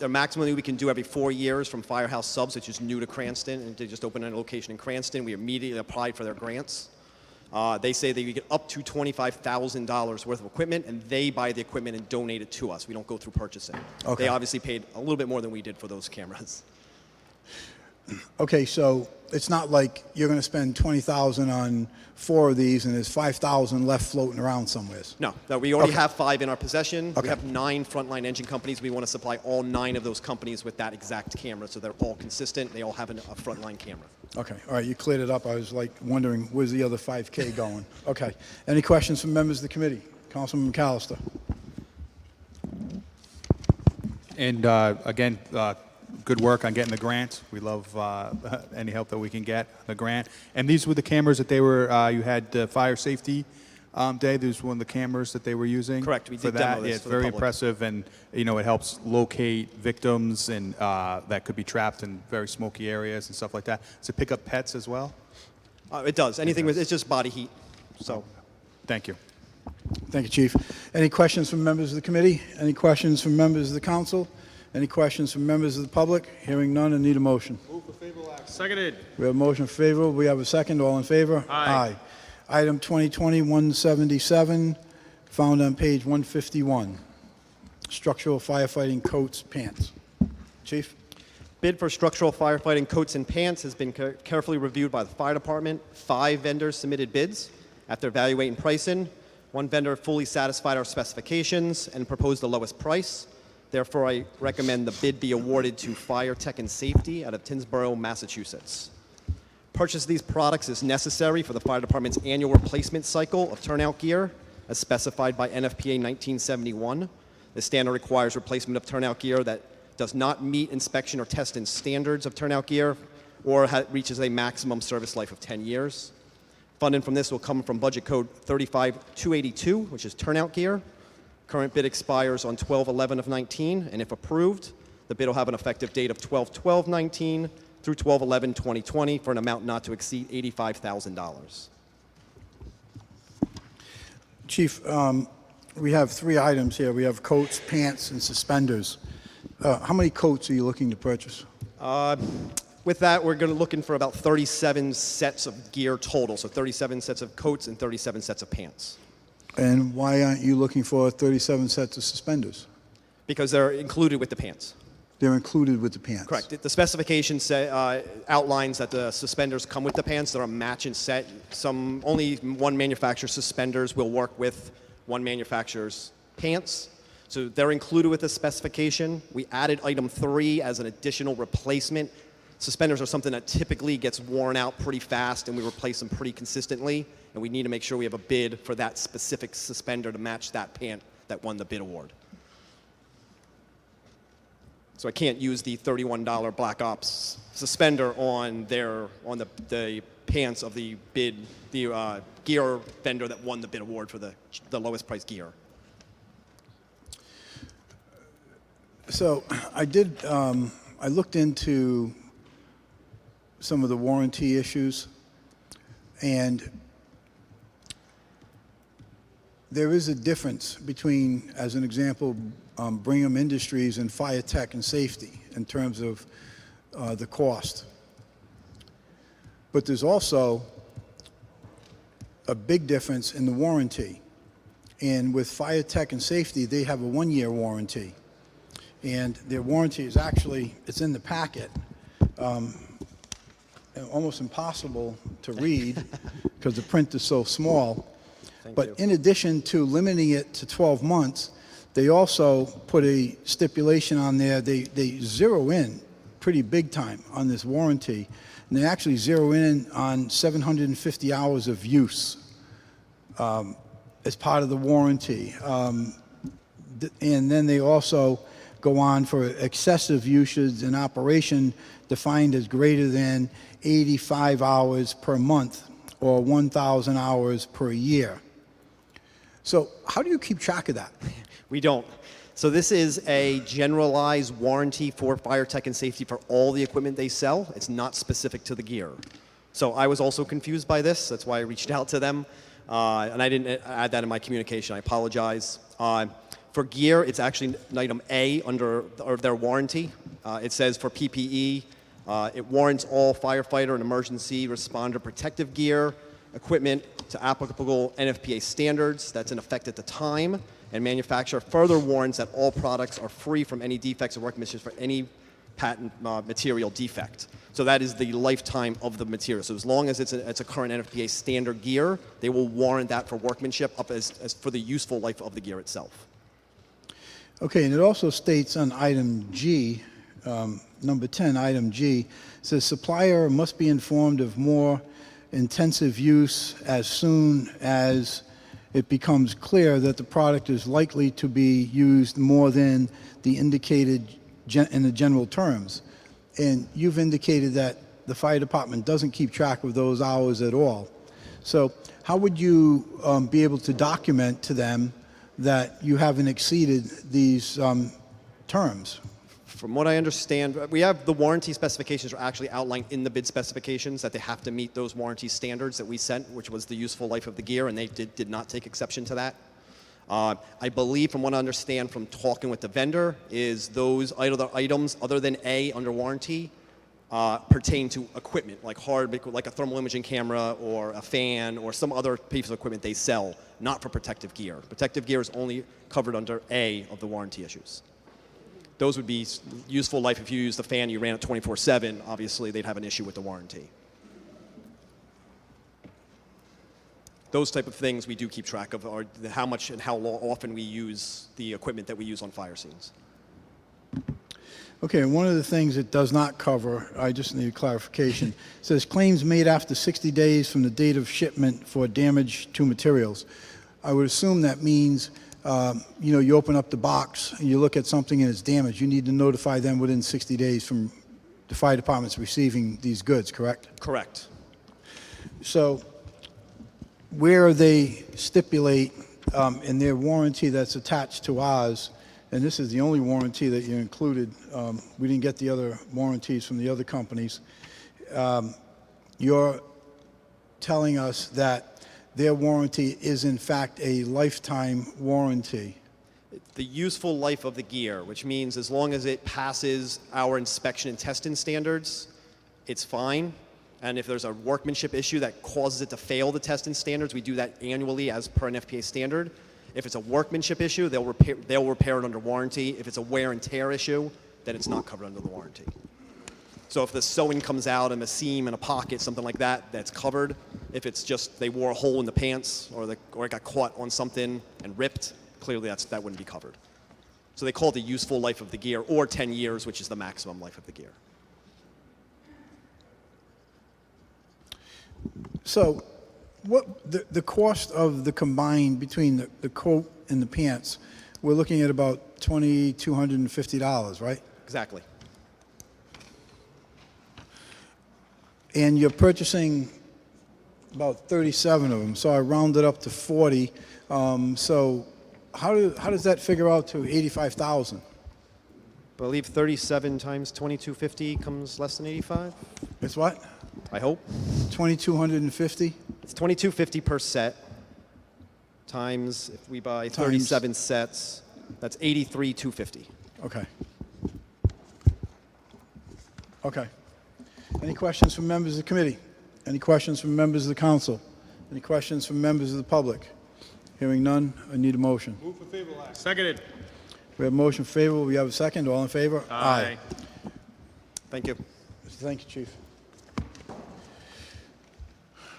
we can do every 4 years from Firehouse Subs, which is new to Cranston, and they just opened a location in Cranston. We immediately applied for their grants. They say that you get up to $25,000 worth of equipment, and they buy the equipment and donate it to us. We don't go through purchasing. Okay. They obviously paid a little bit more than we did for those cameras. Okay, so it's not like you're going to spend $20,000 on 4 of these and there's $5,000 left floating around somewhere. No, we already Okay. have 5 in our possession. Okay. We have 9 frontline engine companies. We want to supply all 9 of those companies with that exact camera, so they're all consistent. They all have a frontline camera. Okay, all right, you cleared it up. I was like wondering, where's the other 5K going? Okay, any questions from members of the committee? Councilman McAllister. And again, good work on getting the grant. We love any help that we can get, the grant. And these were the cameras that they were, you had fire safety day. This was one of the cameras that they were using. Correct, we for did demo that. this Yeah, it's for the very public. impressive, and it helps locate victims and that could be trapped in very smoky areas and stuff like that. Does it pick up pets as well? It does. Anything with, it's just body heat. So. Thank you. Thank you, Chief. Any questions from members of the committee? Any questions from members of the council? Any questions from members of the public? Hearing none, I need a motion. Seconded. We have a motion favorable. We have a second. All in favor? Aye. Item 2020-177, found on page 151. Structural firefighting coats, pants. Chief? Bid for structural firefighting coats and pants has been carefully reviewed by the fire department. 5 vendors submitted bids. After evaluating pricing, 1 vendor fully satisfied our specifications and proposed the lowest price. Therefore, I recommend the bid be awarded to Fire Tech and Safety out of Tinsboro, Massachusetts. Purchase of these products is necessary for the fire department's annual replacement cycle of turnout gear, as specified by NFPA 1971. The standard requires replacement of turnout gear that does not meet inspection or testing standards of turnout gear or reaches a maximum service life of 10 years. Funding from this will come from Budget Code 35282, which is turnout gear. Current bid expires on 12/11 of 19, and if approved, the bid will have an effective date of 12/12/19 through 12/11/2020 for an amount not to exceed $85,000. Chief, we have 3 items here. We have coats, pants, and suspenders. How many coats are you looking to purchase? With that, we're looking for about 37 sets of gear total, so 37 sets of coats and 37 sets of pants. And why aren't you looking for 37 sets of suspenders? Because they're included with the pants. They're included with the pants. Correct. The specification outlines that the suspenders come with the pants. They're a matching set. Only one manufacturer's suspenders will work with one manufacturer's pants. So they're included with the specification. We added item 3 as an additional replacement. Suspenders are something that typically gets worn out pretty fast, and we replace them pretty consistently. And we need to make sure we have a bid for that specific suspender to match that pant that won the bid award. So I can't use the $31 Black Ops suspender on the pants of the gear vendor that won the bid award for the lowest price gear. So I looked into some of the warranty issues, and there is a difference between, as an example, Brigham Industries and Fire Tech and Safety in terms of the cost. But there's also a big difference in the warranty. And with Fire Tech and Safety, they have a 1-year warranty. And their warranty is actually, it's in the packet. Almost impossible to read because the print is so small. But in addition to limiting it to 12 months, they also put a stipulation on there. They zero in pretty big time on this warranty. And they actually zero in on 750 hours of use as part of the warranty. And then they also go on for excessive usage in operation defined as greater than 85 hours per month or 1,000 hours per year. So how do you keep track of that? We don't. So this is a generalized warranty for Fire Tech and Safety for all the equipment they sell. It's not specific to the gear. So I was also confused by this. That's why I reached out to them. And I didn't add that in my communication. I apologize. For gear, it's actually an item A under their warranty. It says for PPE, it warrants all firefighter and emergency responder protective gear, equipment to applicable NFPA standards that's in effect at the time, and manufacturer further warrants that all products are free from any defects or workmanship for any patent material defect. So that is the lifetime of the material. So as long as it's a current NFPA standard gear, they will warrant that for workmanship up as for the useful life of the gear itself. Okay, and it also states on item G, number 10, item G, says supplier must be informed of more intensive use as soon as it becomes clear that the product is likely to be used more than the indicated in the general terms. And you've indicated that the fire department doesn't keep track of those hours at all. So how would you be able to document to them that you haven't exceeded these terms? From what I understand, we have the warranty specifications are actually outlined in the bid specifications that they have to meet those warranty standards that we sent, which was the useful life of the gear, and they did not take exception to that. I believe, from what I understand from talking with the vendor, is those other items other than A under warranty pertain to equipment, like like a thermal imaging camera or a fan or some other piece of equipment they sell, not for protective gear. Protective gear is only covered under A of the warranty issues. Those would be useful life if you use the fan, you ran it 24/7, obviously they'd have an issue with the warranty. Those type of things we do keep track of, are how much and how often we use the equipment that we use on fire scenes. Okay, and one of the things it does not cover, I just need clarification, it says claims made after 60 days from the date of shipment for damage to materials. I would assume that means, you open up the box and you look at something and it's damaged. You need to notify them within 60 days from the fire department's receiving these goods, correct? Correct. So where they stipulate in their warranty that's attached to ours, and this is the only warranty that you included, we didn't get the other warranties from the other companies, you're telling us that their warranty is in fact a lifetime warranty. The useful life of the gear, which means as long as it passes our inspection and testing standards, it's fine. And if there's a workmanship issue that causes it to fail the testing standards, we do that annually as per an FPA standard. If it's a workmanship issue, they'll repair it under warranty. If it's a wear and tear issue, then it's not covered under the warranty. So if the sewing comes out in a seam in a pocket, something like that, that's covered. If it's just they wore a hole in the pants or it got caught on something and ripped, clearly that wouldn't be covered. So they call it the useful life of the gear, or 10 years, which is the maximum life of the gear. So what the cost of the combined between the coat and the pants, we're looking at about $2,250, right? Exactly. And you're purchasing about 37 of them, so I rounded up to 40. So how does that figure out to 85,000? I believe 37 times 2250 comes less than 85. It's what? I hope. 2,250? It's 2250 per set times, if we buy 37 sets, that's 83,250. Okay. Okay. Any questions from members of the committee? Any questions from members of the council? Any questions from members of the public? Hearing none, I need a motion. Move for favorable action. Seconded. We have a motion favorable. We have a second. All in favor? Aye. Thank you. Thank you, Chief.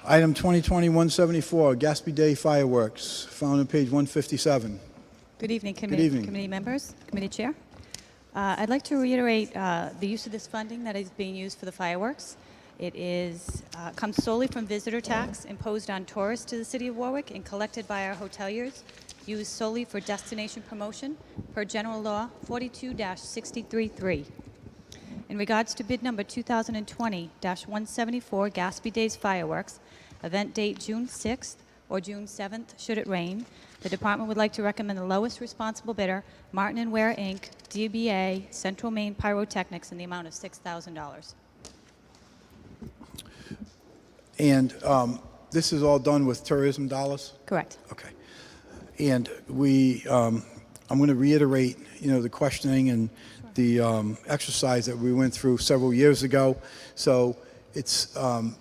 Item 2020-174, Gatsby Day fireworks, found on page 157. Good evening, committee, evening. committee members, committee chair. I'd like to reiterate the use of this funding that is being used for the fireworks. It comes solely from visitor tax imposed on tourists to the city of Warwick and collected by our hoteliers, used solely for destination promotion per General Law 42-633. In regards to bid number 2020-174 Gatsby Days fireworks, event date June 6th or June 7th, should it rain, the department would like to recommend the lowest responsible bidder, Martin & Ware, Inc., DBA, Central Maine Pyrotechnics, in the amount of $6,000. And this is all done with tourism dollars? Correct. Okay. And I'm going to reiterate, the questioning and the exercise that we went through several years ago. So it's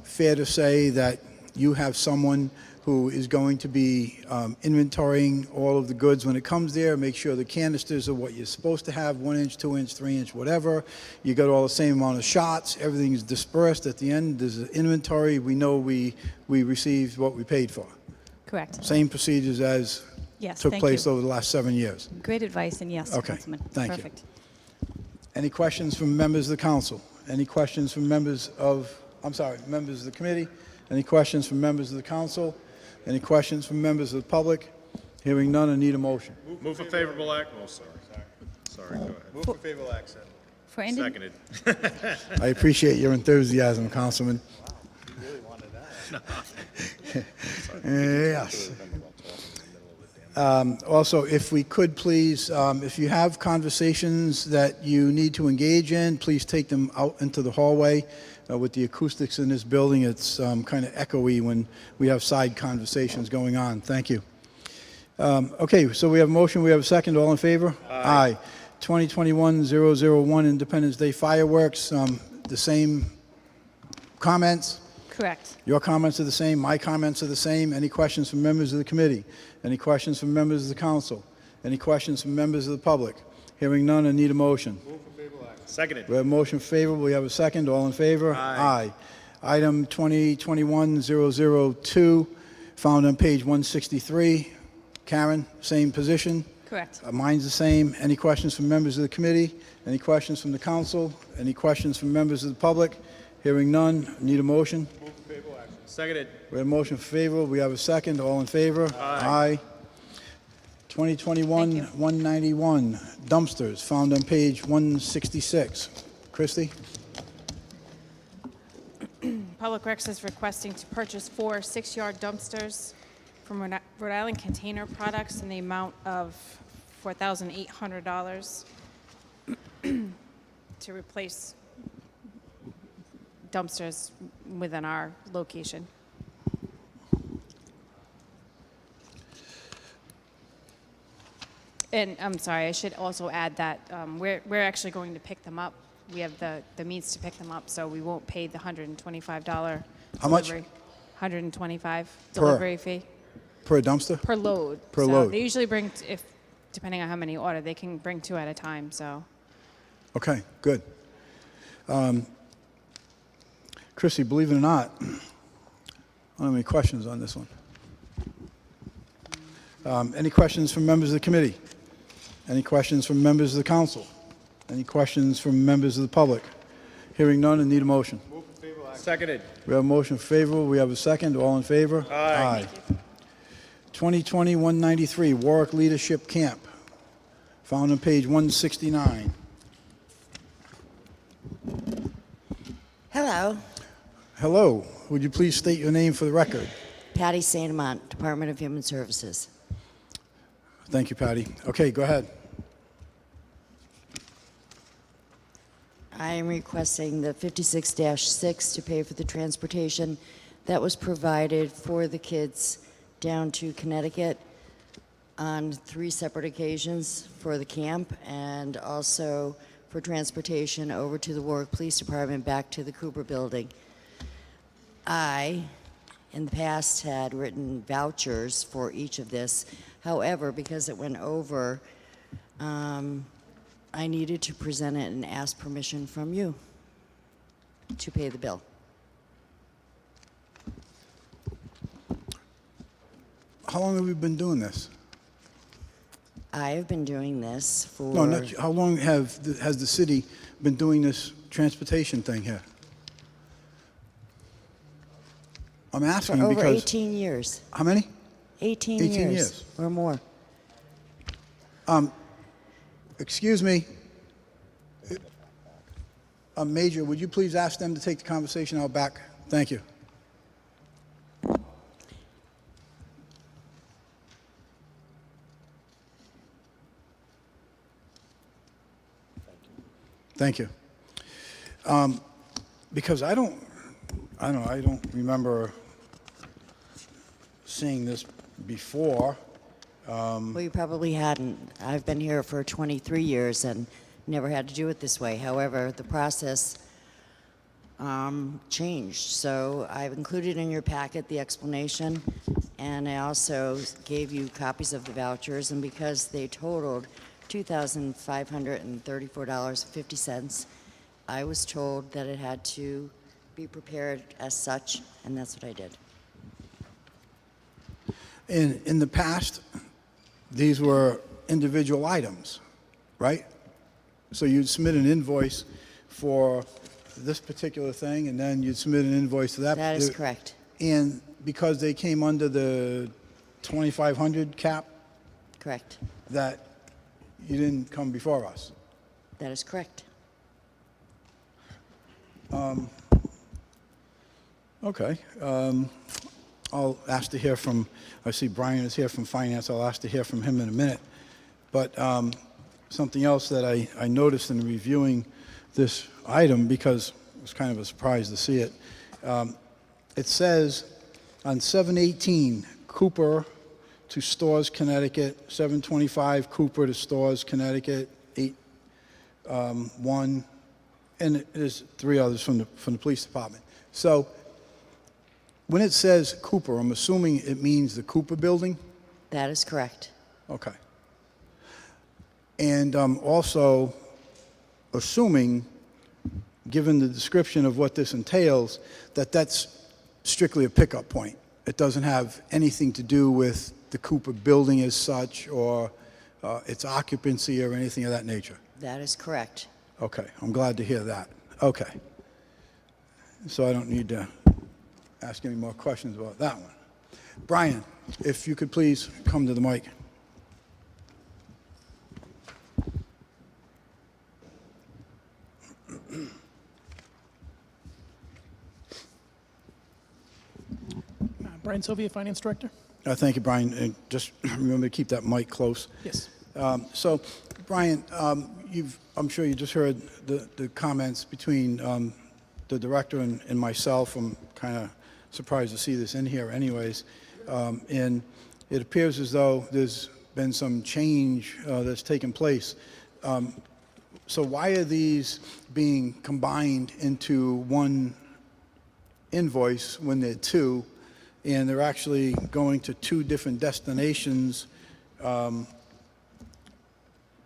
fair to say that you have someone who is going to be inventorying all of the goods when it comes there, make sure the canisters are what you're supposed to have, 1 inch, 2 inch, 3 inch, whatever. You got all the same amount of shots, everything is dispersed. At the end, there's an inventory. We know we received what we paid for. Correct. Same procedures as Yes, took thank place you. over the last 7 years. Great advice, and yes, Okay, Councilman. thank you. Perfect. Any questions from members of the council? Any questions from members of the committee? Any questions from members of the council? Any questions from members of the public? Hearing none, I need a motion. Move for favorable action. Oh, sorry. Sorry, go ahead. Move for favorable action. For indi- Seconded. I appreciate your enthusiasm, Councilman. You really wanted that? Yes. Also, if we could please, if you have conversations that you need to engage in, please take them out into the hallway. With the acoustics in this building, it's kind of echoey when we have side conversations going on. Thank you. Okay, so we have a motion, we have a second, all in favor? Aye. 2021-001 Independence Day fireworks, the same comments? Correct. Your comments are the same, my comments are the same. Any questions from members of the committee? Any questions from members of the council? Any questions from members of the public? Hearing none, I need a motion. Seconded. We have a motion favorable, we have a second, all in favor? Aye. Item 2021-002, found on page 163. Karen, same position? Correct. Mine's the same. Any questions from members of the committee? Any questions from the council? Any questions from members of the public? Hearing none, need a motion? Seconded. We have a motion favorable, we have a second, all in favor? Aye. 2021-191, dumpsters, found on page 166. Christie? Public Works is requesting to purchase 4 6-yard dumpsters from Rhode Island Container Products in the amount of $4,800 to replace dumpsters within our location. And I'm sorry, I should also add that we're actually going to pick them up. We have the means to pick them up, so we won't pay the $125 How much? delivery. $125 Per? delivery fee Per dumpster? per load. Per So load. They usually bring, depending on how many order, they can bring 2 at a time, so. Okay, good. Christie, believe it or not, I don't have any questions on this one. Any questions from members of the committee? Any questions from members of the council? Any questions from members of the public? Hearing none, I need a motion. Seconded. We have a motion favorable, we have a second, all in favor? Aye. 2020-193, Warwick Leadership Camp, found on page 169. Hello, Hello, would you please state your name for the record? Patty Santamont, Department of Human Services. Thank you, Patty. Okay, go ahead. I am requesting the 56-6 to pay for the transportation that was provided for the kids down to Connecticut on 3 separate occasions for the camp, and also for transportation over to the Warwick Police Department back to the Cooper Building. I, in the past, had written vouchers for each of this. However, because it went over, I needed to present it and ask permission from you to pay the bill. How long have we been doing this? I have been doing this for... No, not, how long has the city been doing this transportation thing here? I'm for asking over because... 18 years. How many? 18 18 years. years. Or more. Excuse me. Major, would you please ask them to take the conversation out back? Thank you. Thank you. Because I don't remember seeing this before. Well, you probably hadn't. I've been here for 23 years and never had to do it this way. However, the process changed. So I've included in your packet the explanation, and I also gave you copies of the vouchers. And because they totaled $2,534.50, I was told that it had to be prepared as such, and that's what I did. In the past, these were individual items, right? So you'd submit an invoice for this particular thing, and then you'd submit an invoice to that. That is correct. And because they came under the 2,500 cap, Correct. that you didn't come before us. That is correct. Okay. I'll ask to hear from, I see Brian is here from Finance, I'll ask to hear from him in a minute. But something else that I noticed in reviewing this item, because it was kind of a surprise to see it, it says on 7/18, Cooper to Stores, Connecticut, 725 Cooper to Stores, Connecticut, 1, and there's 3 others from the police department. So when it says Cooper, I'm assuming it means the Cooper building? That is correct. Okay. And I'm also assuming, given the description of what this entails, that that's strictly a pickup point. It doesn't have anything to do with the Cooper building as such, or its occupancy or anything of that nature. That is correct. Okay, I'm glad to hear that. Okay. So I don't need to ask any more questions about that one. Brian, if you could please come to the mic. Brian Sylvia, Finance Director. Thank you, Brian. And just remember to keep that mic close. Yes. So, Brian, I'm sure you just heard the comments between the director and myself. I'm kind of surprised to see this in here anyways. And it appears as though there's been some change that's taken place. So why are these being combined into one invoice when they're two, and they're actually going to 2 different destinations? And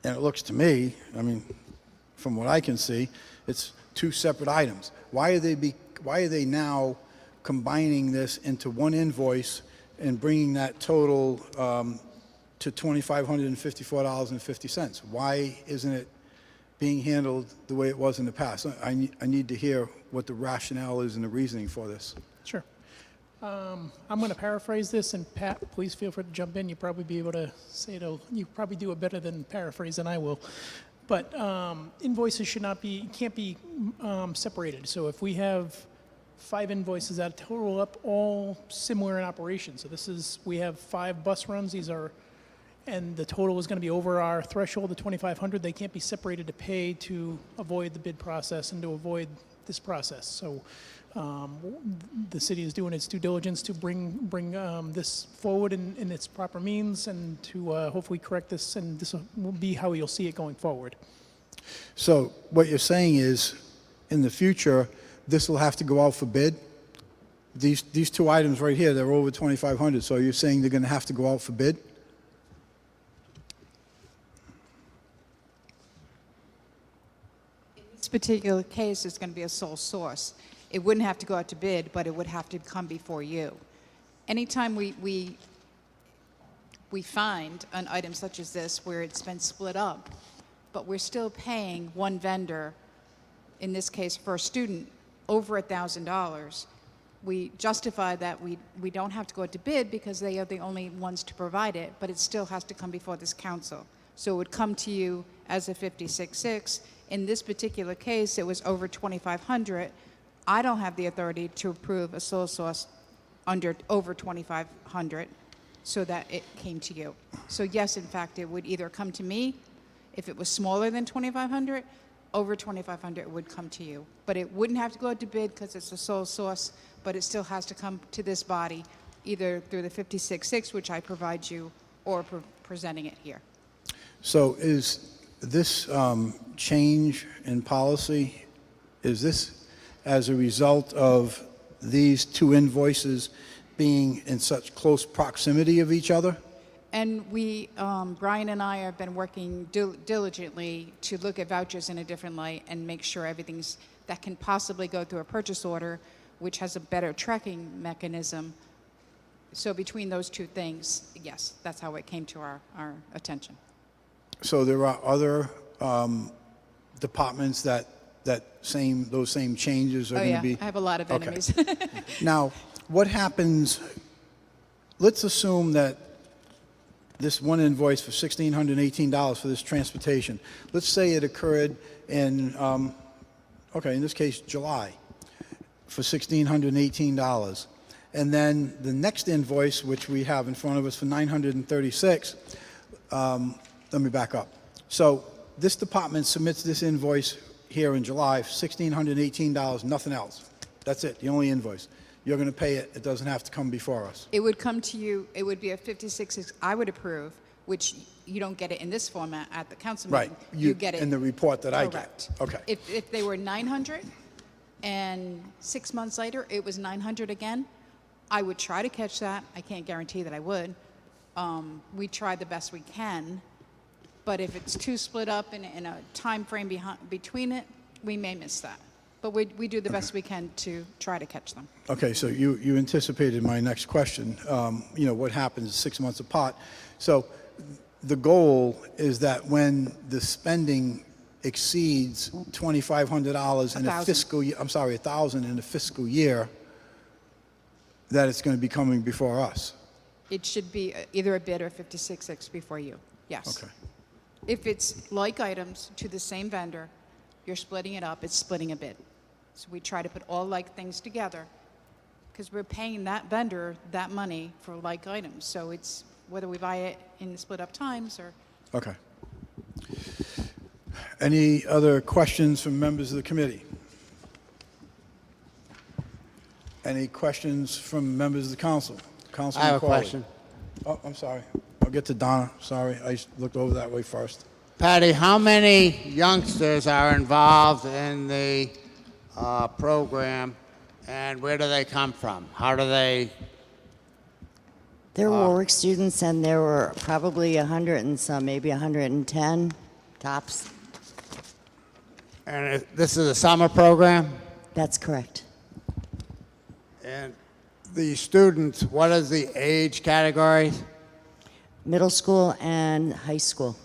it looks to me, I mean, from what I can see, it's 2 separate items. Why are they now combining this into one invoice and bringing that total to $2,554.50? Why isn't it being handled the way it was in the past? I need to hear what the rationale is and the reasoning for this. Sure. I'm going to paraphrase this, and Pat, please feel free to jump in. You'll probably be able to say it. You probably do it better than paraphrase than I will. But invoices can't be separated. So if we have 5 invoices that total up all similar in operation. So we have 5 bus runs. And the total is going to be over our threshold of 2,500. They can't be separated to pay to avoid the bid process and to avoid this process. So the city is doing its due diligence to bring this forward in its proper means, and to hopefully correct this, and this will be how you'll see it going forward. So what you're saying is, in the future, this will have to go out for bid? These 2 items right here, they're over 2,500, so you're saying they're going to have to go out for bid? This particular case is going to be a sole source. It wouldn't have to go out to bid, but it would have to come before you. Anytime we find an item such as this where it's been split up, but we're still paying one vendor, in this case for a student, over $1,000, we justify that we don't have to go out to bid because they are the only ones to provide it, but it still has to come before this council. So it would come to you as a 56-6. In this particular case, it was over 2,500. I don't have the authority to approve a sole source over 2,500 so that it came to you. So yes, in fact, it would either come to me. If it was smaller than 2,500, over 2,500 it would come to you. But it wouldn't have to go out to bid because it's a sole source, but it still has to come to this body, either through the 56-6, which I provide you, or presenting it here. So is this change in policy, is this as a result of these 2 invoices being in such close proximity of each other? And Brian and I have been working diligently to look at vouchers in a different light and make sure everything's that can possibly go through a purchase order, which has a better tracking mechanism. So between those 2 things, yes, that's how it came to our attention. So there are other departments that those same changes are going to be? I have a lot of Okay. enemies. Now, what happens, let's assume that this one invoice for $1,618 for this transportation, let's say it occurred in, in this case, July, for $1,618. And then the next invoice, which we have in front of us for $936, let me back up. So this department submits this invoice here in July, $1,618, nothing else. That's it, the only invoice. you're going to pay it. It doesn't have to come before us. It would come to you, it would be a 56 I would approve, which you don't get it in this format at the council meeting. Right. You get it. In the report that I get. Correct. Okay. If they were 900 and 6 months later it was 900 again, I would try to catch that. I can't guarantee that I would. We try the best we can, but if it's too split up in a time frame between it, we may miss that. But we do the best we can to try to catch them. Okay, so you anticipated my next question. You know, what happens 6 months apart? So the goal is that when the spending exceeds $2,500 in a 1,000. fiscal year, I'm sorry, 1,000 in a fiscal year, that it's going to be coming before us. It should be either a bid or 56X before you, yes. Okay. If it's like items to the same vendor, you're splitting it up, it's splitting a bid. So we try to put all like things together because we're paying that vendor that money for like items. So it's whether we buy it in split up times or. Okay. Any other questions from members of the committee? Any questions from members of the council? Councilman I have a Corley. question. Oh, I'm sorry. I'll get to Donna. Sorry, I looked over that way first. Patty, how many youngsters are involved in the program, and where do they come from? How do they? There were Warwick students, and there were probably 100 and some, maybe 110 tops. And this is a summer program? That's correct. And the students, what is the age category? Middle school and high school.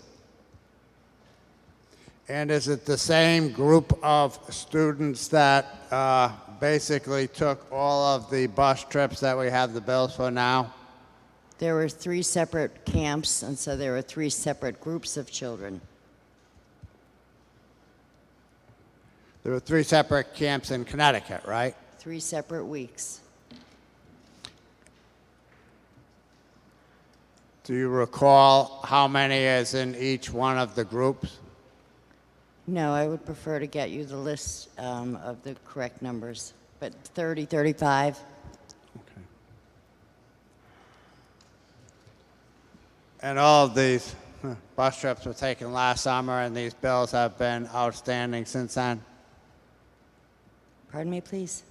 And is it the same group of students that basically took all of the bus trips that we have the bills for now? There were 3 separate camps, and so there were 3 separate groups of children. There were 3 separate camps in Connecticut, right? 3 separate weeks. Do you recall how many is in each one of the groups? No, I would prefer to get you the list of the correct numbers, but 30, 35. And all of these bus trips were taken last summer, and these bills have been outstanding since then? Pardon me, please?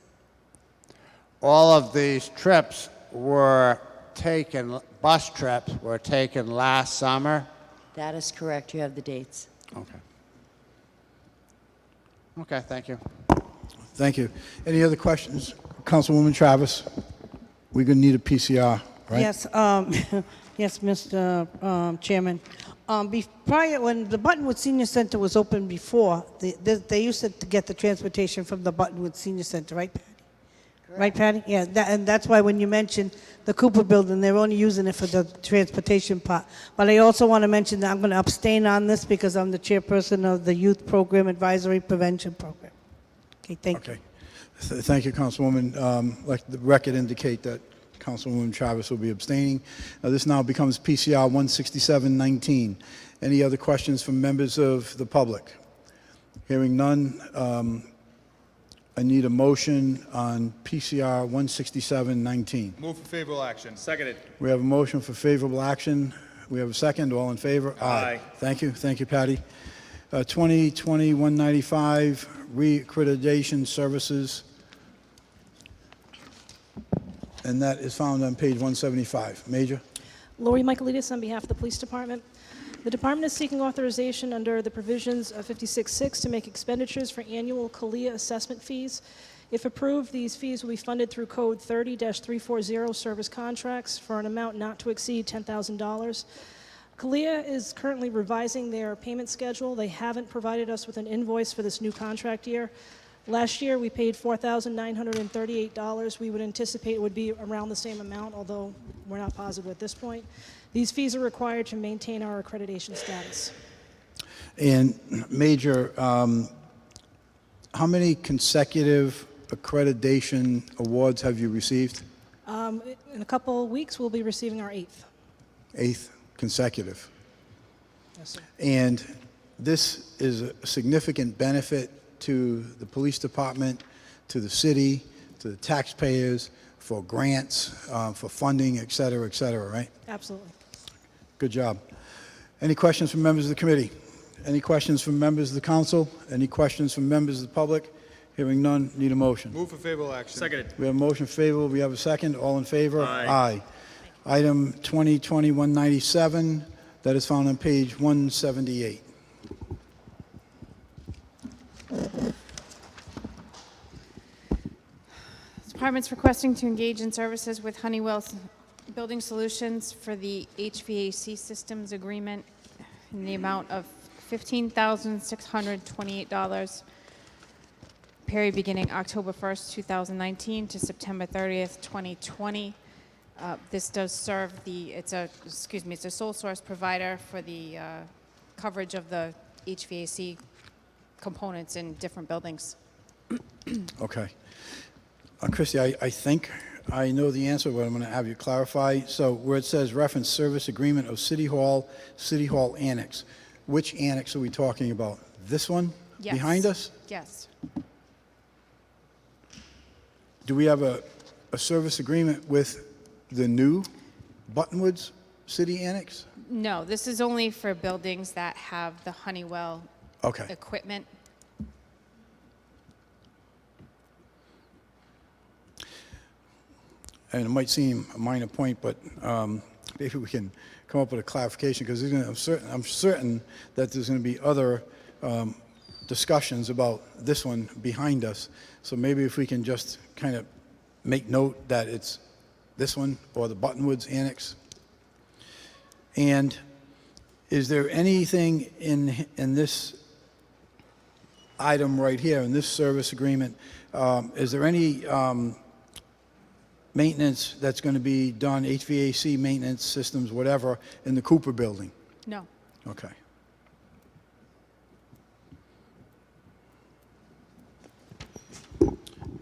All of these trips were taken, bus trips were taken last summer? That is correct. You have the dates. Okay. Okay, thank you. Thank you. Any other questions? Councilwoman Travis, we're going to need a PCR, right? Yes, yes, Mr. Chairman. Prior, when the Buttonwood Senior Center was open before, they used to get the transportation from the Buttonwood Senior Center, right, Patty? Correct. Right, Patty? Yeah, and that's why when you mentioned the Cooper Building, they're only using it for the transportation part. But I also want to mention that I'm going to abstain on this because I'm the chairperson of the Youth Program Advisory Prevention Program. Okay, thank you. Okay. Thank you, Councilwoman. Let the record indicate that Councilwoman Travis will be abstaining. This now becomes PCR 16719. Any other questions from members of the public? Hearing none, I need a motion on PCR 16719. Move for favorable action. Seconded. We have a motion for favorable action. We have a second. All in favor? Aye. Thank you. Thank you, Patty. 2020-195, reaccreditation services. And that is found on page 175. Major? Lori Michaelides on behalf of the Police Department. The department is seeking authorization under the provisions of 56.6 to make expenditures for annual CALIA assessment fees. If approved, these fees will be funded through Code 30-340 service contracts for an amount not to exceed $10,000. CALIA is currently revising their payment schedule. They haven't provided us with an invoice for this new contract year. Last year, we paid $4,938. We would anticipate it would be around the same amount, although we're not positive at this point. These fees are required to maintain our accreditation status. And Major, how many consecutive accreditation awards have you received? In a couple of weeks, we'll be receiving our 8th. 8th consecutive. Yes, sir. And this is a significant benefit to the police department, to the city, to the taxpayers, for grants, for funding, et cetera, right? Absolutely. Good job. Any questions from members of the committee? Any questions from members of the council? Any questions from members of the public? Hearing none, need a motion. Move for favorable action. Seconded. We have a motion favorable, we have a second. All in favor? Aye. Item 2020-197, that is found on page 178. Department's requesting to engage in services with Honeywell Building Solutions for the HVAC systems agreement in the amount of $15,628, period beginning October 1st, 2019 to September 30th, 2020. This does serve it's a sole source provider for the coverage of the HVAC components in different buildings. Okay. Christie, I think I know the answer, but I'm going to have you clarify. So where it says reference service agreement of City Hall Annex, which annex are we talking about? This one Yes. behind us? Yes. Do we have a service agreement with the new Buttonwoods City Annex? No, this is only for buildings that have the Honeywell Okay. equipment. And it might seem a minor point, but maybe we can come up with a clarification, because I'm certain that there's going to be other discussions about this one behind us. So maybe if we can just kind of make note that it's this one or the Buttonwoods Annex. And is there anything in this item right here, in this service agreement, is there any maintenance that's going to be done, HVAC maintenance systems, whatever, in the Cooper building? No. Okay.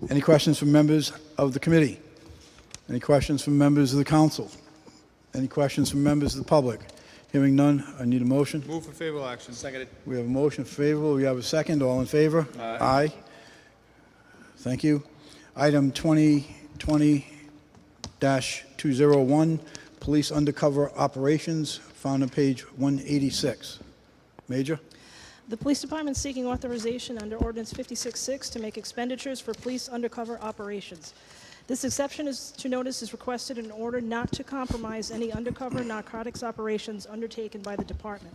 Any questions from members of the committee? Any questions from members of the council? Any questions from members of the public? Hearing none, I need a motion. Move for favorable action. Seconded. We have a motion favorable. We have a second. All in favor? Aye. Thank you. Item 2020-201, police undercover operations, found on page 186. Major? The Police Department is seeking authorization under Ordinance 56-6 to make expenditures for police undercover operations. This exception to notice is requested in order not to compromise any undercover narcotics operations undertaken by the department.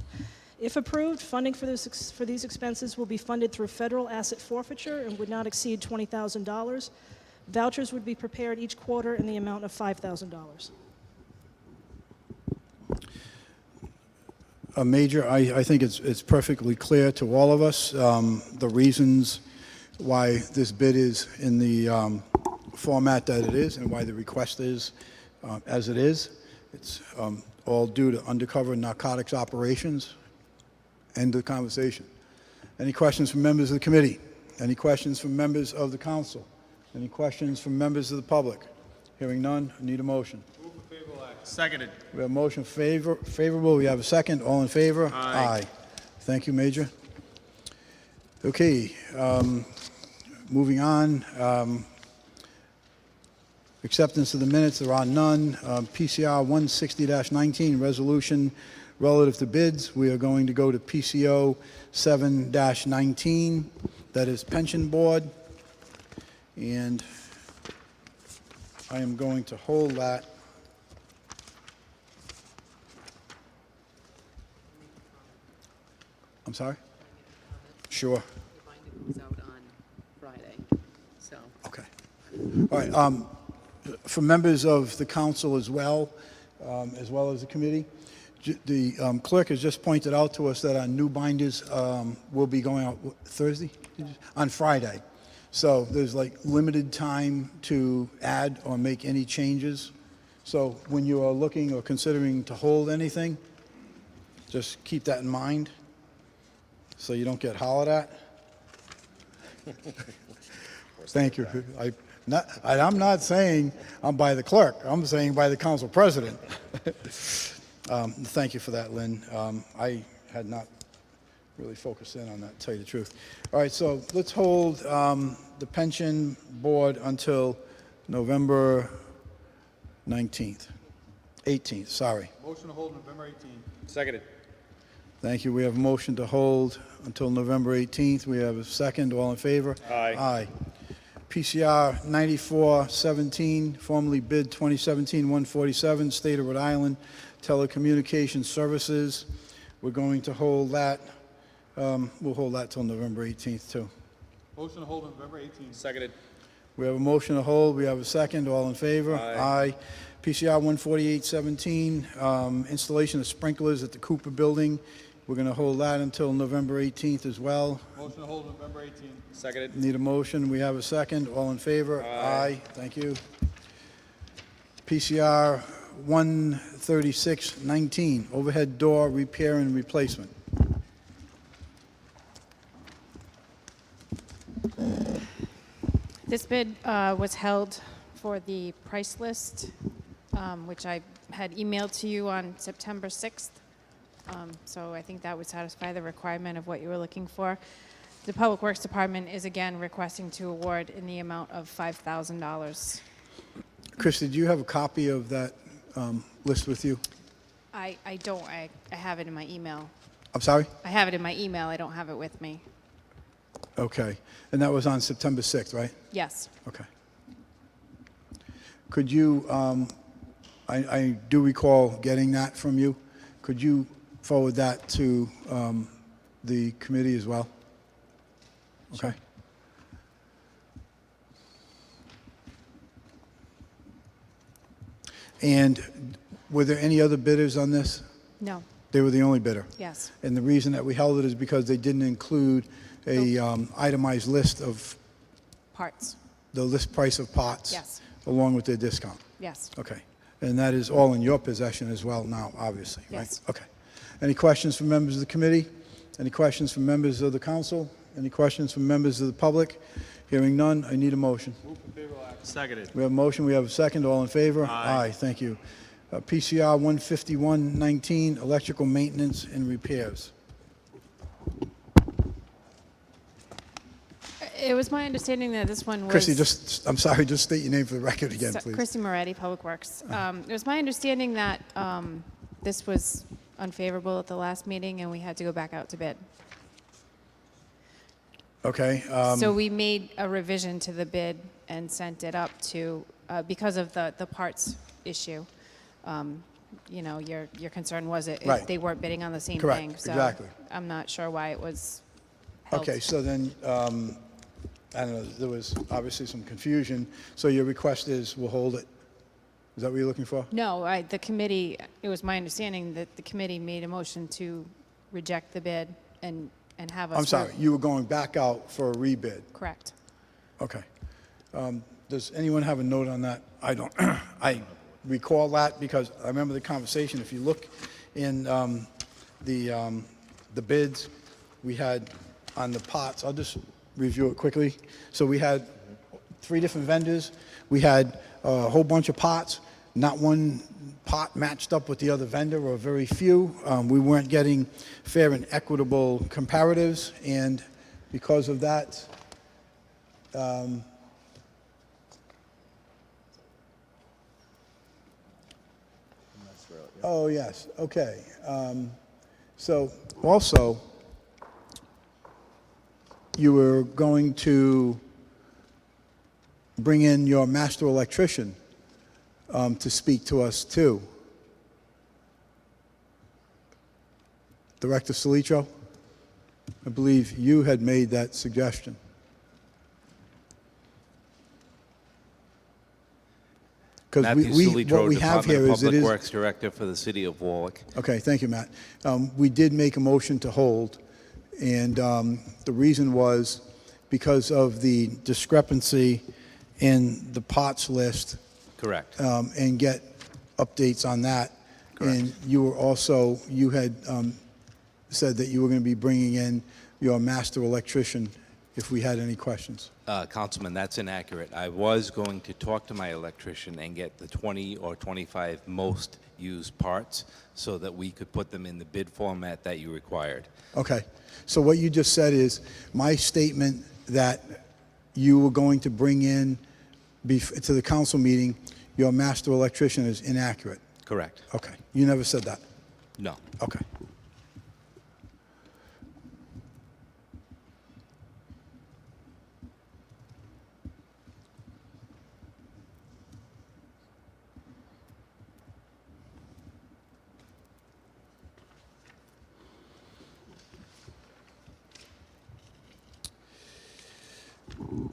If approved, funding for these expenses will be funded through federal asset forfeiture and would not exceed $20,000. Vouchers would be prepared each quarter in the amount of $5,000. Major, I think it's perfectly clear to all of us the reasons why this bid is in the format that it is and why the request is as it is. It's all due to undercover narcotics operations. End of the conversation. Any questions from members of the committee? Any questions from members of the council? Any questions from members of the public? Hearing none, I need a motion. Move for favorable action. Seconded. We have a motion favorable. We have a second. All in favor? Aye. Thank you, Major. Okay, moving on. Acceptance of the minutes, there are none. PCR 160-19, resolution relative to bids. We are going to go to PCO 7-19, that is pension board. And I am going to hold that. I'm sorry? Sure. Goes out on Friday, so. Okay. All right. For members of the council as well as the committee, the clerk has just pointed out to us that our new binders will be going out Thursday? On Friday. So there's like limited time to add or make any changes. So when you are looking or considering to hold anything, just keep that in mind so you don't get hollered at. Thank you. I'm not saying I'm by the clerk. I'm saying by the council president. Thank you for that, Lynn. I had not really focus in on that, to tell you the truth. All right, so let's hold the pension board until November 19th, 18th, sorry. Motion to hold November 18th. Seconded. Thank you. We have a motion to hold until November 18th. We have a second. All in favor? Aye. Aye. PCR 9417, formerly bid 2017-147, State of Rhode Island, Telecommunications Services. We're going to hold that, we'll hold that till November 18th, too. Motion to hold November 18th. Seconded. We have a motion to hold. We have a second. All in favor? Aye. PCR 14817, installation of sprinklers at the Cooper Building. We're going to hold that until November 18th as well. Motion to hold November 18th. Seconded. Need a motion. We have a second. All in favor? Aye. Thank you. PCR 13619, overhead door repair and replacement. This bid was held for the price list, which I had emailed to you on September 6th. So I think that would satisfy the requirement of what you were looking for. The Public Works Department is again requesting to award in the amount of $5,000. Christy, do you have a copy of that list with you? I don't. I have it in my email. I'm sorry? I have it in my email. I don't have it with me. Okay. And that was on September 6th, right? Yes. Okay. Could you, I do recall getting that from you. Could you forward that to the committee as well? Okay. And were there any other bidders on this? No. They were the only bidder? Yes. And the reason that we held it is because they didn't include a itemized list of Parts. the list price of pots? Yes. Along with their discount? Yes. Okay. And that is all in your possession as well now, obviously, right? Yes. Okay. Any questions from members of the committee? Any questions from members of the council? Any questions from members of the public? Hearing none, I need a motion. Seconded. We have a motion, we have a second. All in favor? Aye. Thank you. PCR 15119, electrical maintenance and repairs. It was my understanding that this one was... Christy, I'm sorry, just state your name for the record again, So- please. Christy Moretti, Public Works. It was my understanding that this was unfavorable at the last meeting, and we had to go back out to bid. Okay. So we made a revision to the bid and sent it up to, because of the parts issue. You know, your concern was Right. they weren't bidding on the same Correct, thing. So exactly. I'm not sure why it was held. Okay, so then, I don't know, there was obviously some confusion. So your request is we'll hold it? Is that what you're looking for? No, the committee, it was my understanding that the committee made a motion to reject the bid and have us... I'm sorry, you were going back out for a rebid? Correct. Okay. Does anyone have a note on that? I don't. I recall that because I remember the conversation. If you look in the bids we had on the pots, I'll just review it quickly. So we had 3 different vendors. We had a whole bunch of pots. Not one pot matched up with the other vendor, or very few. We weren't getting fair and equitable comparatives, and because of that, oh, yes, okay. So also, you were going to bring in your master electrician to speak to us too. Director Salitro, I believe you had made that suggestion. Because Matthew Sulitro, what we have Department here of is it Public is... Works Director for the City of Warwick. Okay, thank you, Matt. We did make a motion to hold, and the reason was because of the discrepancy in the POTS list. Correct. And get updates on that. Correct. And you were also, you had said that you were going to be bringing in your master electrician if we had any questions. Councilman, that's inaccurate. I was going to talk to my electrician and get the 20 or 25 most used parts so that we could put them in the bid format that you required. Okay, so what you just said is, my statement that you were going to bring in to the council meeting, your master electrician, is inaccurate. Correct. Okay, you never said that. No. Okay.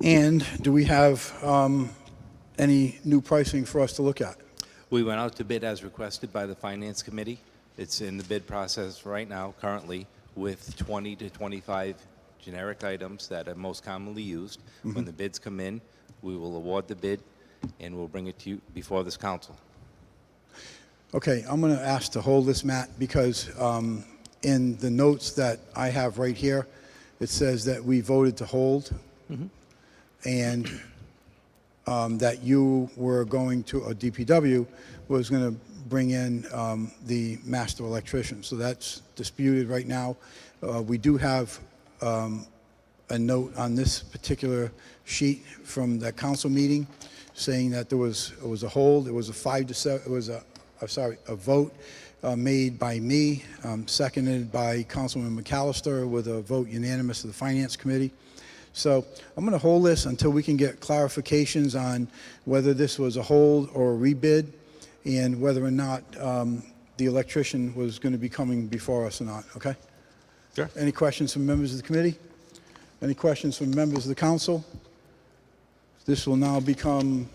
And do we have any new pricing for us to look at? We went out to bid as requested by the Finance Committee. It's in the bid process right now, currently, with 20 to 25 generic items that are most commonly used. When the bids come in, we will award the bid, and we'll bring it to you before this council. Okay, I'm going to ask to hold this, Matt, because in the notes that I have right here, it says that we voted to hold, and that you were going to, or DPW was going to bring in the master electrician. So that's disputed right now. We do have a note on this particular sheet from the council meeting saying that it was a hold. It was a 5 to 7. It was a vote made by me, seconded by Councilman McAllister, with a vote unanimous of the Finance Committee. So I'm going to hold this until we can get clarifications on whether this was a hold or a rebid, and whether or not the electrician was going to be coming before us or not, okay? Sure. Any questions from members of the committee? Any questions from members of the council? This will now become,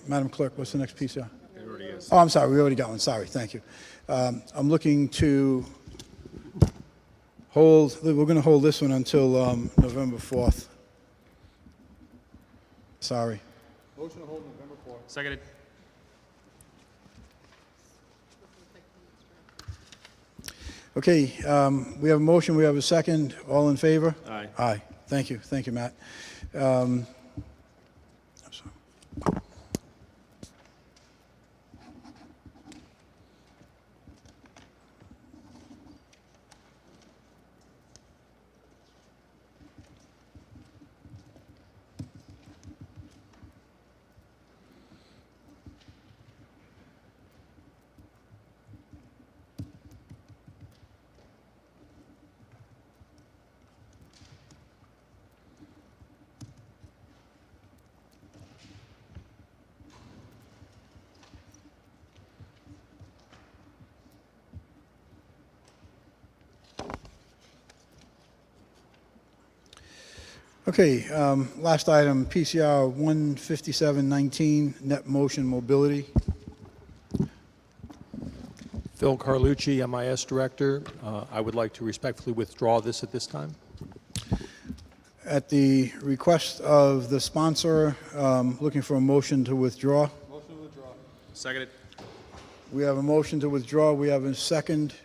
Madam Clerk, what's the next piece here? It already is. Oh, I'm sorry, we already got one, sorry, thank you. I'm looking to hold, we're going to hold this one until November 4th. Sorry. Motion to hold November 4th. Seconded. Okay, we have a motion, we have a second. All in favor? Aye. Aye. Thank you, Matt. I'm sorry. Okay, last item, PCR 15719, net motion mobility. Phil Carlucci, MIS Director. I would like to respectfully withdraw this at this time. At the request of the sponsor, looking for a motion to withdraw. Motion to withdraw. Seconded. We have a motion to withdraw. We have a second. So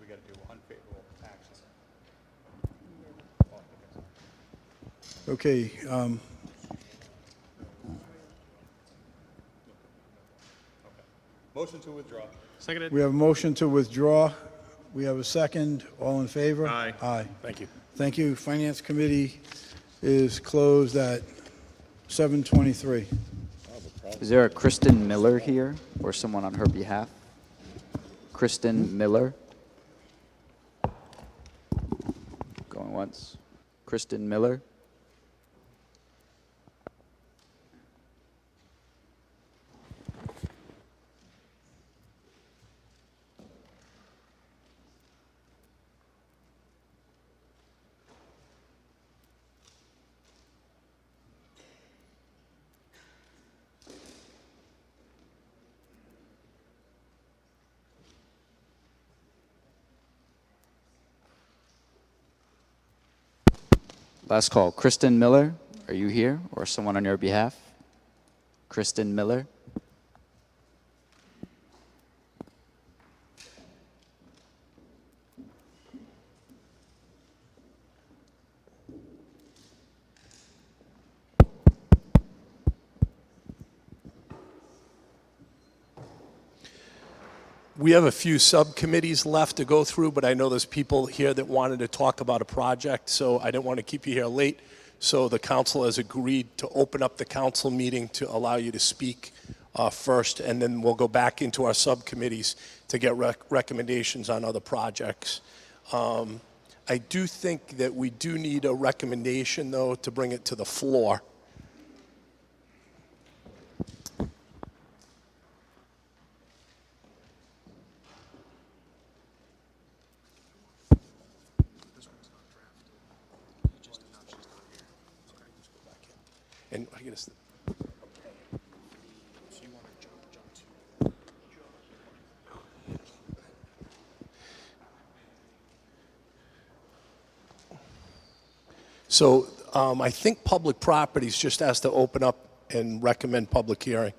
we got to do unfavorable action. Okay. Motion to withdraw. Seconded. We have a motion to withdraw. We have a second. All in favor? Aye. Aye. Thank you. Thank you. Finance Committee is closed at 7:23. Is there a Kristen Miller here or someone on her behalf? Kristen Miller? Going once. Kristen Miller? Last call. Kristen Miller, are you here or someone on your behalf? Kristen Miller? We have a few subcommittees left to go through, but I know there's people here that wanted to talk about a project, so I didn't want to keep you here late. So the council has agreed to open up the council meeting to allow you to speak first, and then we'll go back into our subcommittees to get recommendations on other projects. I do think that we do need a recommendation, though, to bring it to the floor. And I guess. So I think Public Properties just has to open up and recommend public hearing.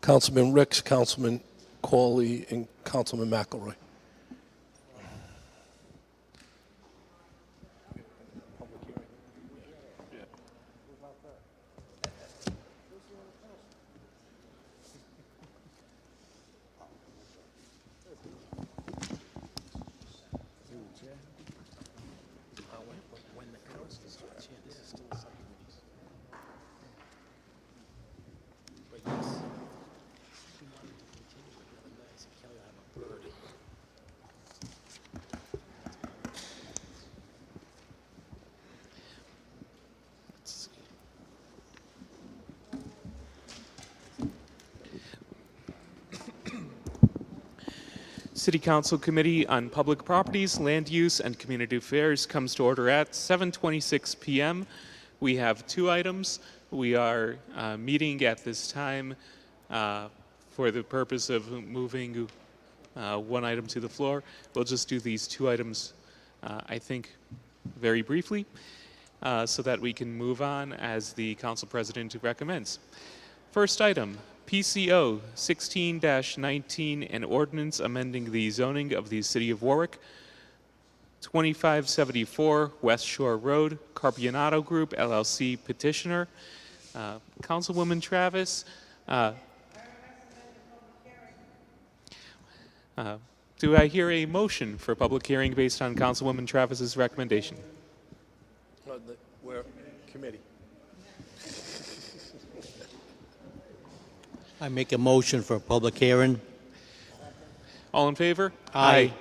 Councilman Ricks, Councilman Corley, and Councilman McElroy. City Council Committee on Public Properties, Land Use, and Community Affairs comes to order at 7:26 p.m. We have two items. We are meeting at this time for the purpose of moving one item to the floor. We'll just do these two items, I think, very briefly, so that we can move on as the Council President recommends. First item, PCO 16-19, an ordinance amending the zoning of the City of Warwick, 2574 West Shore Road, Carpianato Group, LLC petitioner. Councilwoman Travis, do I hear a motion for public hearing based on Councilwoman Travis's recommendation? Where? Committee. I make a motion for a public hearing. All in favor? Aye.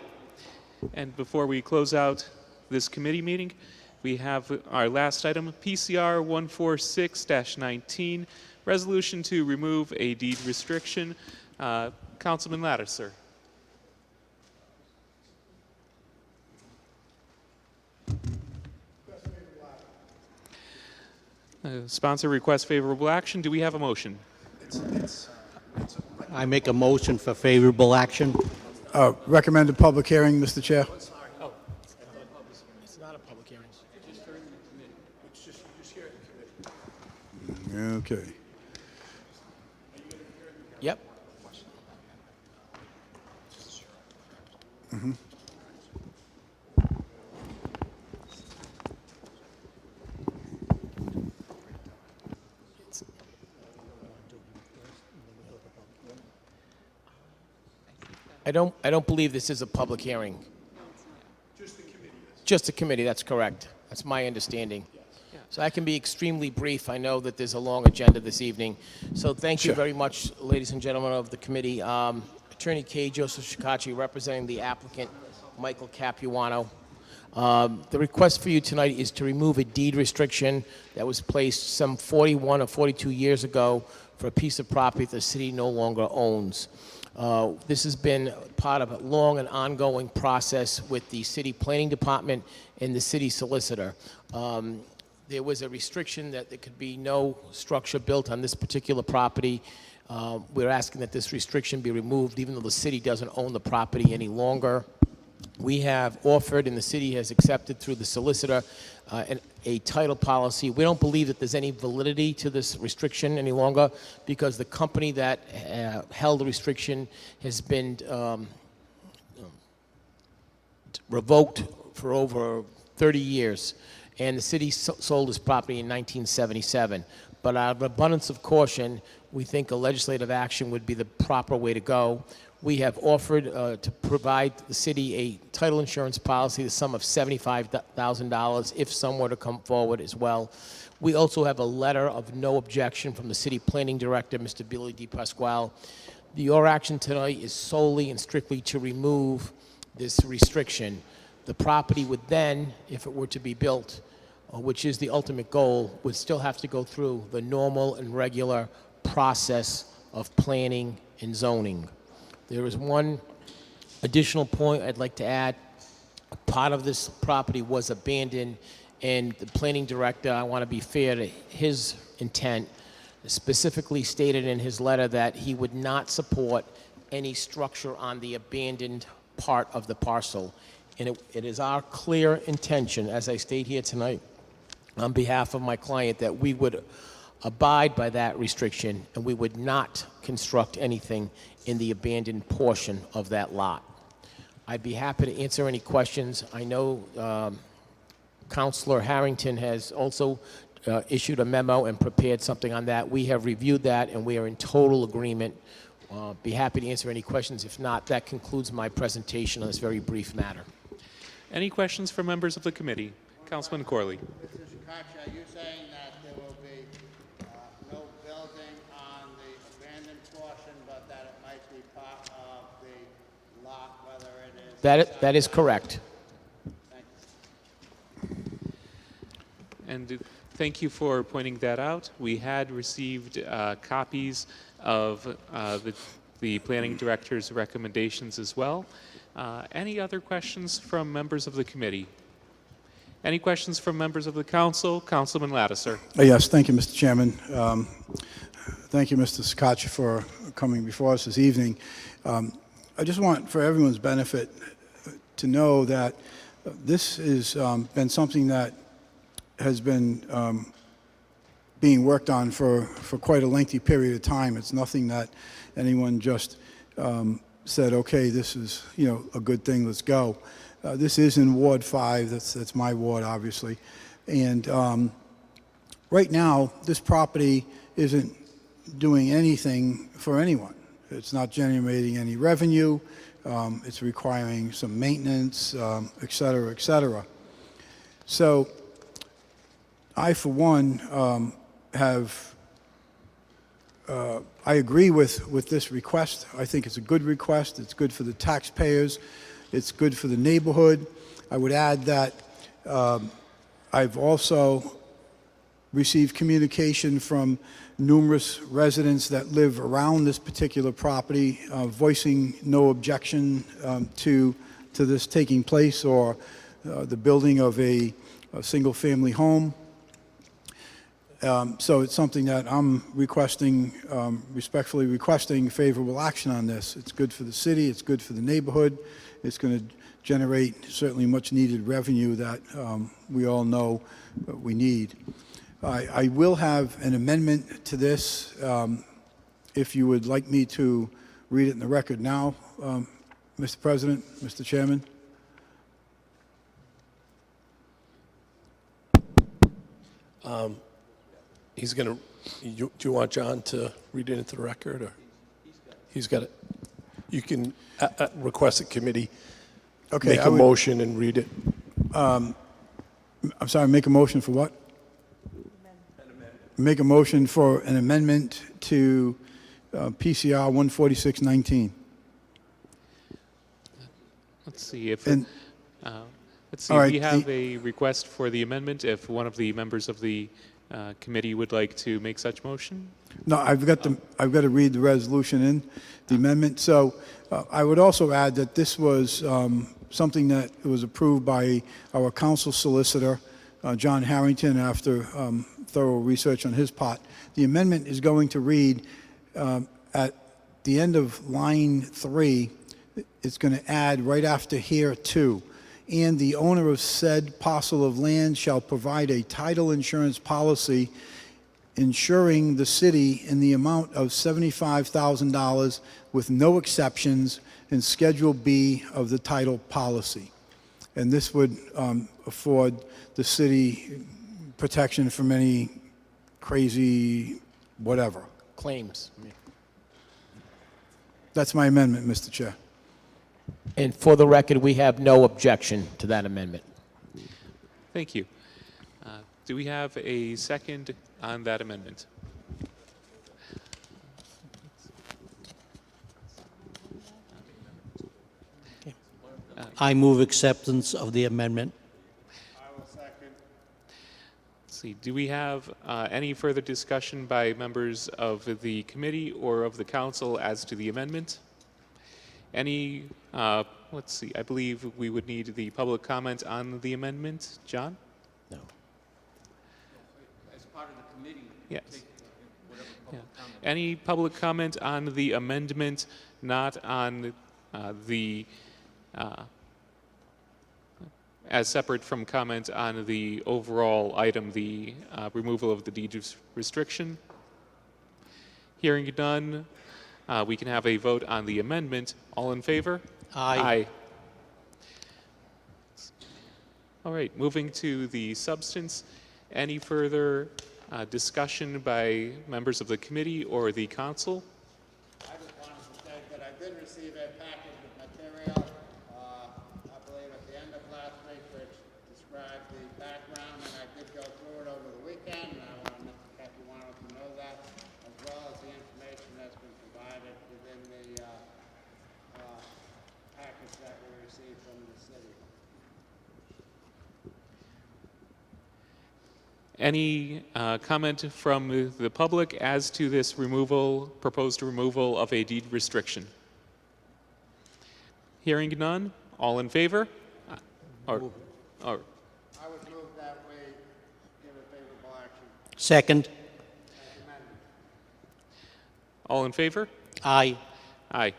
And before we close out this committee meeting, we have our last item, PCR 146-19, resolution to remove a deed restriction. Councilman Latter, sir. Sponsor requests favorable action. Do we have a motion? I make a motion for favorable action. Recommended public hearing, Mr. Chair. It's not a public hearing. Okay. Yep. Mm-hmm. I don't believe this is a public hearing. Just the committee. Just a committee, that's correct. That's my understanding. So I can be extremely brief. I know that there's a long agenda this evening. So thank you very much, ladies and gentlemen of the committee. Attorney K. Joseph Shikachi representing the applicant, Michael Capuano. The request for you tonight is to remove a deed restriction that was placed some 41 or 42 years ago for a piece of property the city no longer owns. This has been part of a long and ongoing process with the city planning department and the city solicitor. There was a restriction that there could be no structure built on this particular property. We're asking that this restriction be removed, even though the city doesn't own the property any longer. We have offered, and the city has accepted through the solicitor, a title policy. We don't believe that there's any validity to this restriction any longer because the company that held the restriction has been revoked for over 30 years, and the city sold this property in 1977. But out of abundance of caution, we think a legislative action would be the proper way to go. We have offered to provide the city a title insurance policy, the sum of $75,000, if some were to come forward as well. We also have a letter of no objection from the city planning director, Mr. Billy D. Pasquale. Your action tonight is solely and strictly to remove this restriction. The property would then, if it were to be built, which is the ultimate goal, would still have to go through the normal and regular process of planning and zoning. There is one additional point I'd like to add. Part of this property was abandoned, and the planning director, I want to be fair to his intent, specifically stated in his letter that he would not support any structure on the abandoned part of the parcel. And it is our clear intention, as I state here tonight, on behalf of my client, that we would abide by that restriction and we would not construct anything in the abandoned portion of that lot. I'd be happy to answer any questions. I know Councilor Harrington has also issued a memo and prepared something on that. We have reviewed that and we are in total agreement. Be happy to answer any questions. If not, that concludes my presentation on this very brief matter. Any questions from members of the committee? Councilman Corley. Mr. Shikachi, are you saying that there will be no building on the abandoned portion, but that it might be part of the lot, whether it is... That is correct. And thank you for pointing that out. We had received copies of the planning director's recommendations as well. Any other questions from members of the committee? Any questions from members of the council? Councilman Lattiser. Yes, thank you, Mr. Chairman. Thank you, Mr. Scacci, for coming before us this evening. I just want, for everyone's benefit, to know that this has been something that has been being worked on for quite a lengthy period of time. It's nothing that anyone just said, okay, this is, a good thing, let's go. This is in Ward 5, that's my ward, obviously. And right now, this property isn't doing anything for anyone. It's not generating any revenue. It's requiring some maintenance, et cetera, et cetera. So I, for one, I agree with this request. I think it's a good request. It's good for the taxpayers. It's good for the neighborhood. I would add that I've also received communication from numerous residents that live around this particular property, voicing no objection to this taking place or the building of a single-family home. So it's something that I'm requesting, respectfully requesting favorable action on this. It's good for the city, it's good for the neighborhood, it's going to generate certainly much needed revenue that we all know we need. I will have an amendment to this, if you would like me to read it in the record now, Mr. President, Mr. Chairman. He's going to, do you want John to read it into the record? Or? He's got it. You can request a committee, make a motion and read it. I'm sorry, make a motion for what? Make a motion for an amendment to PCR 14619. Let's see if right, we have a request for the amendment. If one of the members of the committee would like to make such motion. No, I've got to read the resolution in the amendment. So I would also add that this was something that was approved by our council solicitor, John Harrington, after thorough research on his part. The amendment is going to read at the end of line 3, it's going to add right after here 2. And the owner of said parcel of land shall provide a title insurance policy insuring the city in the amount of $75,000 with no exceptions in Schedule B of the title policy. and this would afford the city protection from any crazy whatever. Claims. That's my amendment, Mr. Chair. And for the record, we have no objection to that amendment. Thank you. Do we have a second on that amendment? I move acceptance of the amendment. Let's see. Do we have any further discussion by members of the committee or of the council as to the amendment? Any, let's see, I believe we would need the public comment on the amendment. John? No. As part of the committee, Yes. whatever Yeah. Any public comment on the amendment, not on the, as separate from comment on the overall item, the removal of the deed restriction? Hearing none, we can have a vote on the amendment. All in favor? Aye. All right, moving to the substance. Any further discussion by members of the committee or the council? I just wanted to state that I did receive a package of material, I believe at the end of last week, which described the background, and I did go through it over the weekend, and I wanted Mr. Cathy wanted to know that, as well as the information that's been provided within the package that we received from the city. Any comment from the public as to this removal, proposed removal of a deed restriction? Hearing none, all in favor? Or, I would move that we give a favorable action. Second. all in favor? Aye. Aye.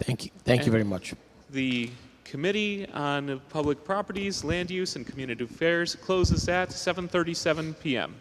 Thank you. Thank you very much. The Committee on Public Properties, Land Use, and Community Affairs closes at 7:37 p.m.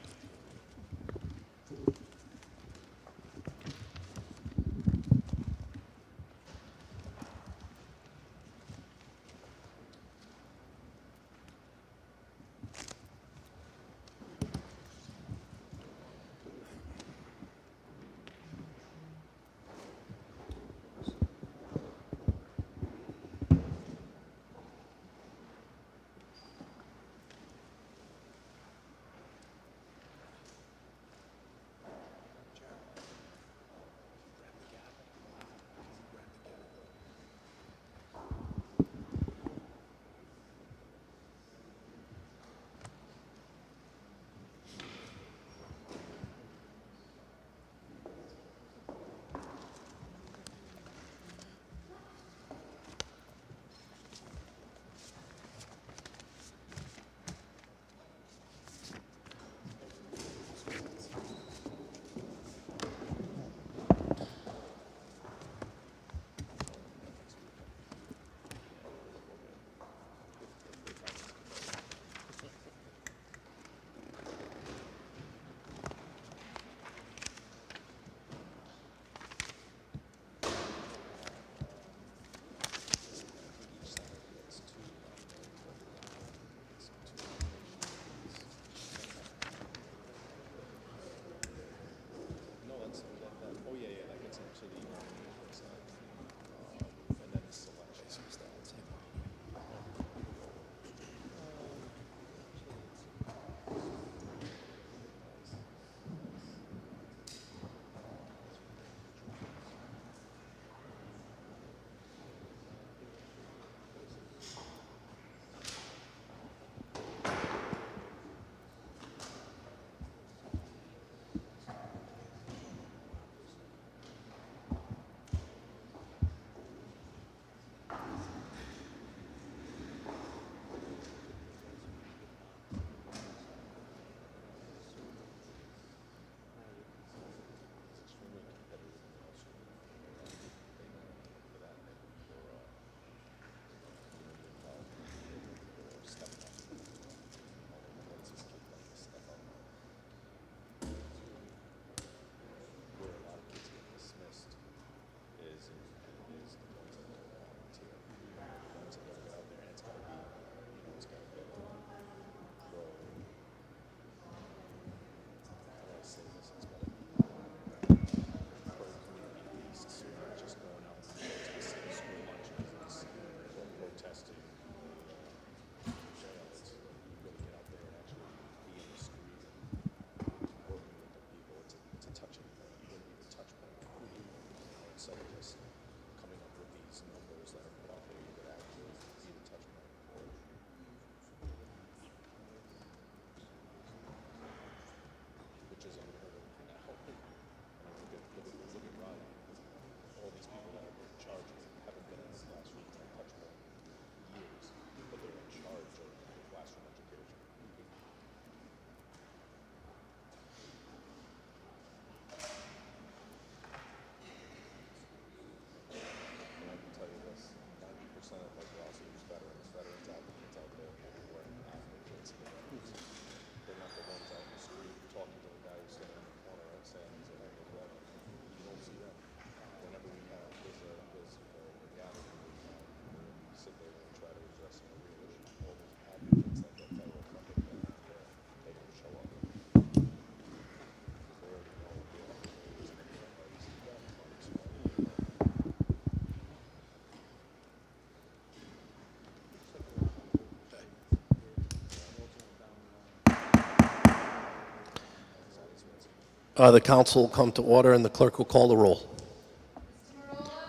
The council will come to order, and the clerk will call the roll.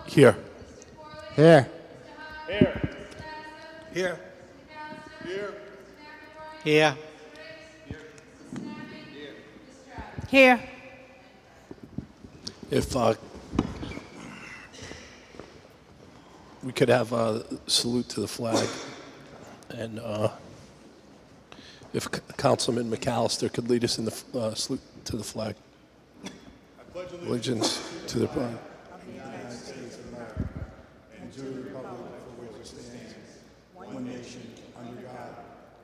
Here. Here. Here. Here. Here. If we could have a salute to the flag, and if Councilman McAllister could lead us in the salute to the flag. Allegiance to the flag. And to the republic for which it stands, one nation, under God,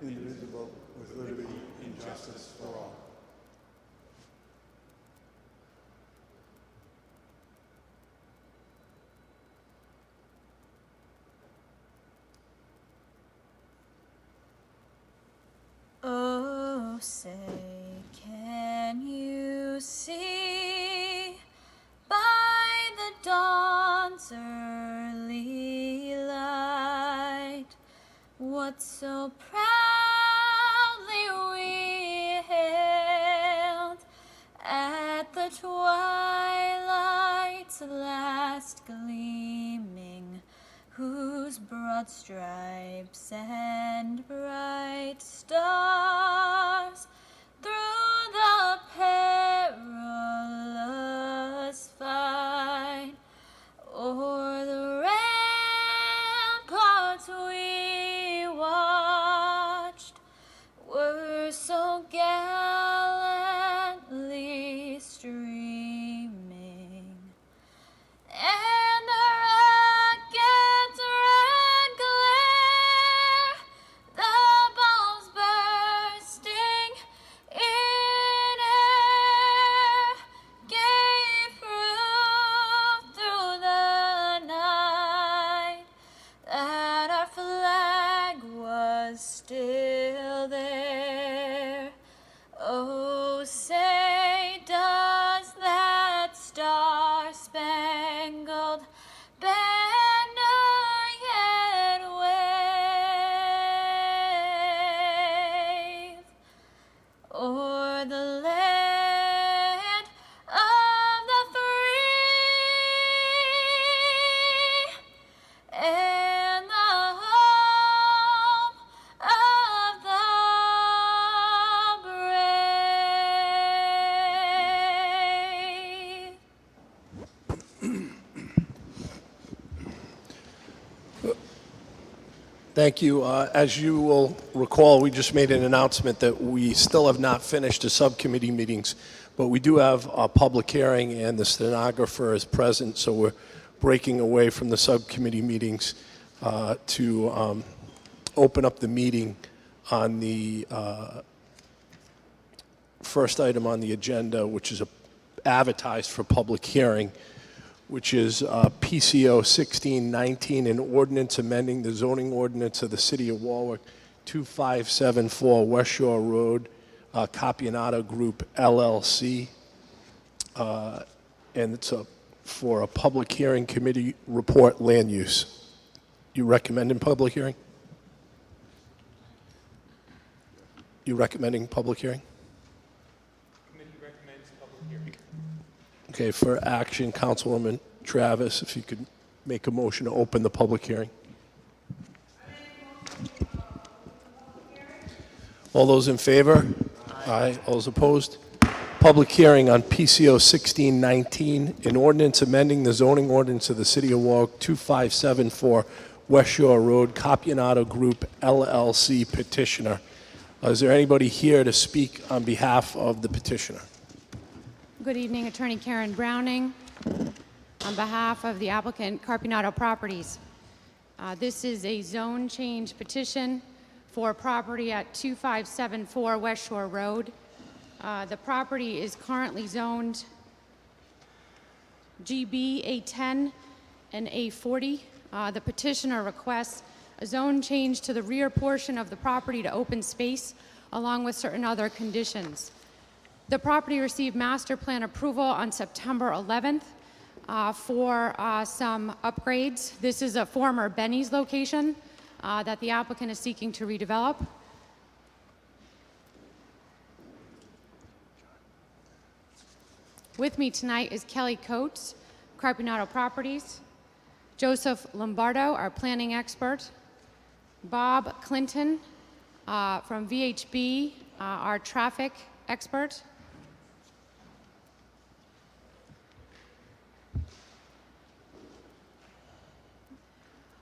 indivisible, with liberty and justice for all. Oh, say, can you see by the dawn's early light what so proudly we hailed at the twilight's last gleaming, whose broad stripes and bright stars through the perilous fight o'er the ramparts we watched were so gallantly streaming, and the rocket's red glare, the bombs bursting in air, gave proof through the night that our flag was still there. Oh, say, does that star-spangled banner yet wave o'er the land of the free and the home of the brave. Thank you. As you will recall, we just made an announcement that we still have not finished the subcommittee meetings, but we do have a public hearing, and the stenographer is present, so we're breaking away from the subcommittee meetings to open up the meeting on the first item on the agenda, which is advertised for public hearing, which is PCO 1619, an ordinance amending the zoning ordinance of the City of Warwick, 2574 West Shore Road, Capianata Group, LLC. And it's for a public hearing, committee report, land use. You recommending public hearing? You recommending public hearing? Committee recommends public hearing. Okay, for action, Councilwoman Travis, if you could make a motion to open the public hearing. All those in favor? Aye. All those opposed? Public hearing on PCO 1619, an ordinance amending the zoning ordinance of the City of Warwick 2574 West Shore Road, Capianato Group LLC petitioner. Is there anybody here to speak on behalf of the petitioner? Good evening, Attorney Karen Browning, on behalf of the applicant Carpinato Properties. This is a zone change petition for property at 2574 West Shore Road. The property is currently zoned GB A10 and A40. The petitioner requests a zone change to the rear portion of the property to open space, along with certain other conditions. The property received master plan approval on September 11th for some upgrades. This is a former Benny's location that the applicant is seeking to redevelop. With me tonight is Kelly Coates, Carpinato Properties, Joseph Lombardo, our planning expert, Bob Clinton from VHB, our traffic expert,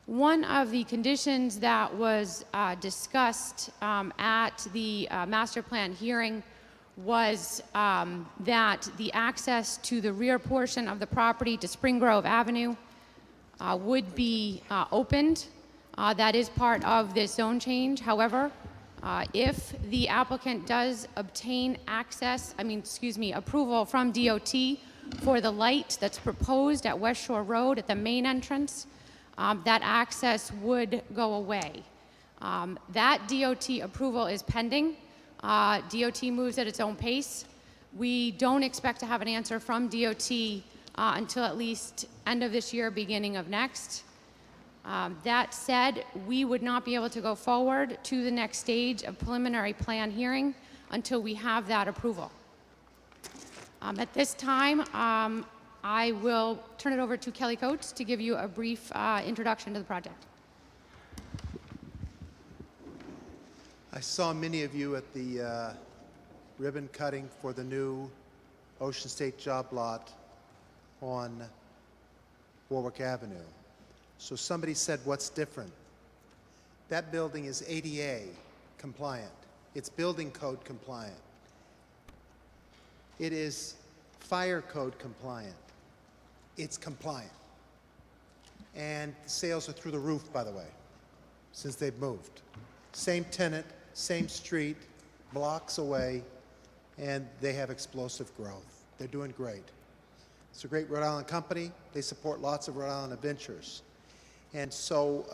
one of the conditions that was discussed at the master plan hearing was that the access to the rear portion of the property to Spring Grove Avenue would be opened. That is part of this zone change. However, if the applicant does obtain approval from DOT for the light that's proposed at West Shore Road at the main entrance, that access would go away. That DOT approval is pending. DOT moves at its own pace. We don't expect to have an answer from DOT until at least end of this year, beginning of next. That said, we would not be able to go forward to the next stage of preliminary plan hearing until we have that approval. At this time, I will turn it over to Kelly Coates to give you a brief introduction to the project. I saw many of you at the ribbon cutting for the new Ocean State job lot on Warwick Avenue. So somebody said, what's different? That building is ADA compliant. It's building code compliant. It is fire code compliant. It's compliant. And sales are through the roof, by the way, since they've moved. Same tenant, same street, blocks away, and they have explosive growth. They're doing great. It's a great Rhode Island company. They support lots of Rhode Island adventures. And so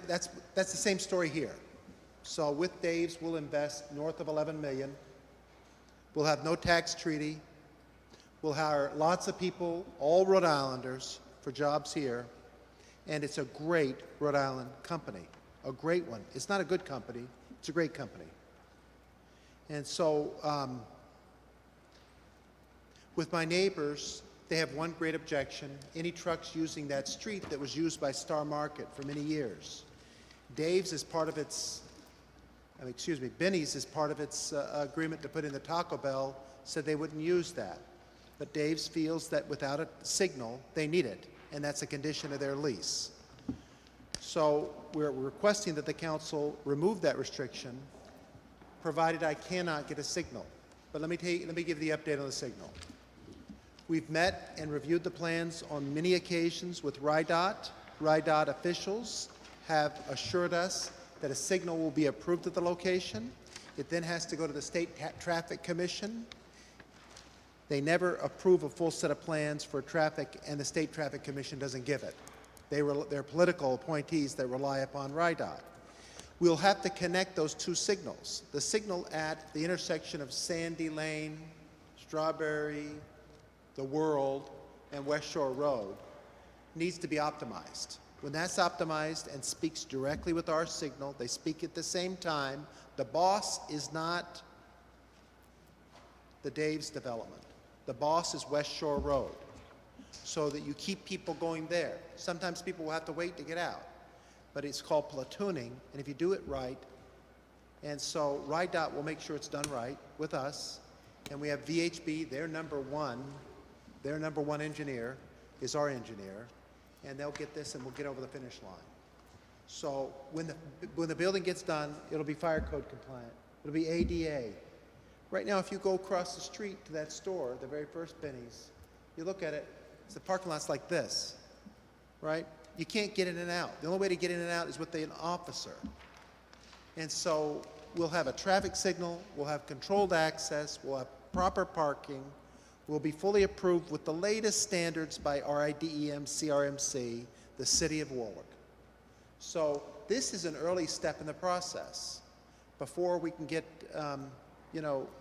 that's the same story here. So with Dave's, we'll invest north of $11 million. We'll have no tax treaty. We'll hire lots of people, all Rhode Islanders, for jobs here. And it's a great Rhode Island company, a great one. It's not a good company. It's a great company. And so with my neighbors, they have one great objection: any trucks using that street that was used by Star Market for many years. Dave's is part of its, Benny's is part of its agreement to put in the Taco Bell, said they wouldn't use that. But Dave's feels that without a signal, they need it, and that's a condition of their lease. So we're requesting that the council remove that restriction, provided I cannot get a signal. But let me give the update on the signal. We've met and reviewed the plans on many occasions with RIDOT. RIDOT officials have assured us that a signal will be approved at the location. It then has to go to the State Traffic Commission. They never approve a full set of plans for traffic, and the State Traffic Commission doesn't give it. They're political appointees that rely upon RIDOT. We'll have to connect those two signals. The signal at the intersection of Sandy Lane, Strawberry, The World, and West Shore Road needs to be optimized. When that's optimized and speaks directly with our signal, they speak at the same time. The boss is not the Dave's development. The boss is West Shore Road. so that you keep people going there. Sometimes people will have to wait to get out, but it's called platooning, and if you do it right, and so RIDOT will make sure it's done right with us, and we have VHB, their number one engineer is our engineer, and they'll get this and we'll get over the finish line. So when the building gets done, it'll be fire code compliant. It'll be ADA. Right now, if you go across the street to that store, the very first Benny's, you look at it, the parking lot's like this, right? You can't get in and out. The only way to get in and out is with an officer. And so we'll have a traffic signal, we'll have controlled access, we'll have proper parking, we'll be fully approved with the latest standards by RIDEM, CRMC, the City of Warwick. So this is an early step in the process. Before we can get,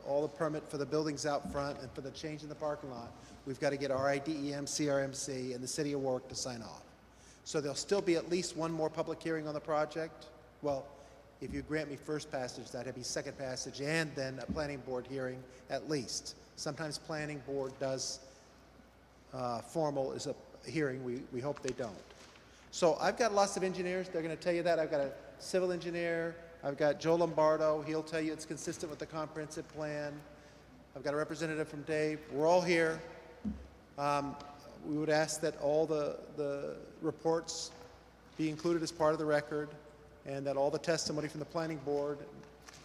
all the permit for the buildings out front and for the change in the parking lot, we've got to get RIDEM, CRMC, and the City of Warwick to sign off. So there'll still be at least one more public hearing on the project. Well, if you grant me first passage, that'd be second passage, and then a planning board hearing at least. Sometimes planning board does formal is a hearing. We hope they don't. So I've got lots of engineers. They're going to tell you that. I've got a civil engineer. I've got Joe Lombardo. He'll tell you it's consistent with the comprehensive plan. I've got a representative from Dave. We're all here. We would ask that all the reports be included as part of the record, and that all the testimony from the planning board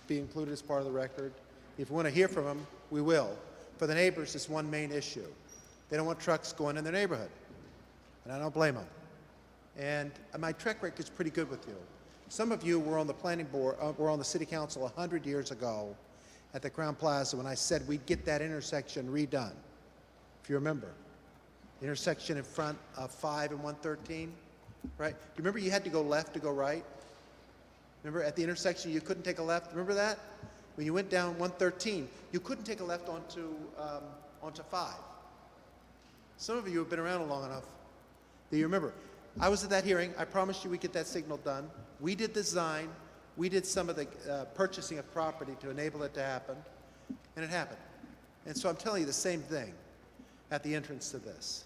be included as part of the record. If we want to hear from them, we will. For the neighbors, it's one main issue. They don't want trucks going in their neighborhood, and I don't blame them. And my track record is pretty good with you. Some of you were on the planning board, were on the city council 100 years ago at the Crown Plaza when I said we'd get that intersection redone, if you remember. The intersection in front of 5 and 113, right? You remember you had to go left to go right? Remember at the intersection you couldn't take a left? Remember that? When you went down 113, you couldn't take a left onto 5. Some of you have been around long enough that you remember. I was at that hearing. I promised you we'd get that signal done. We did the design. We did some of the purchasing of property to enable it to happen, and it happened. And so I'm telling you the same thing at the entrance to this.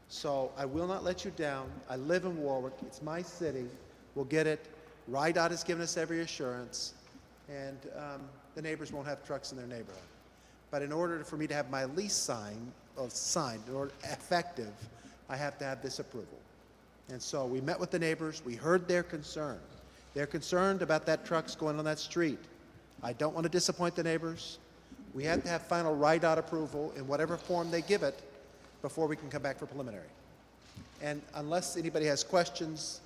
So I will not let you down. I live in Warwick. It's my city. We'll get it. RIDOT has given us every assurance, and the neighbors won't have trucks in their neighborhood. But in order for me to have my lease signed, in order effective, I have to have this approval. And so we met with the neighbors. We heard their concern. They're concerned about that trucks going on that street. I don't want to disappoint the neighbors. We have to have final RIDOT approval in whatever form they give it before we can come back for preliminary. And unless anybody has questions,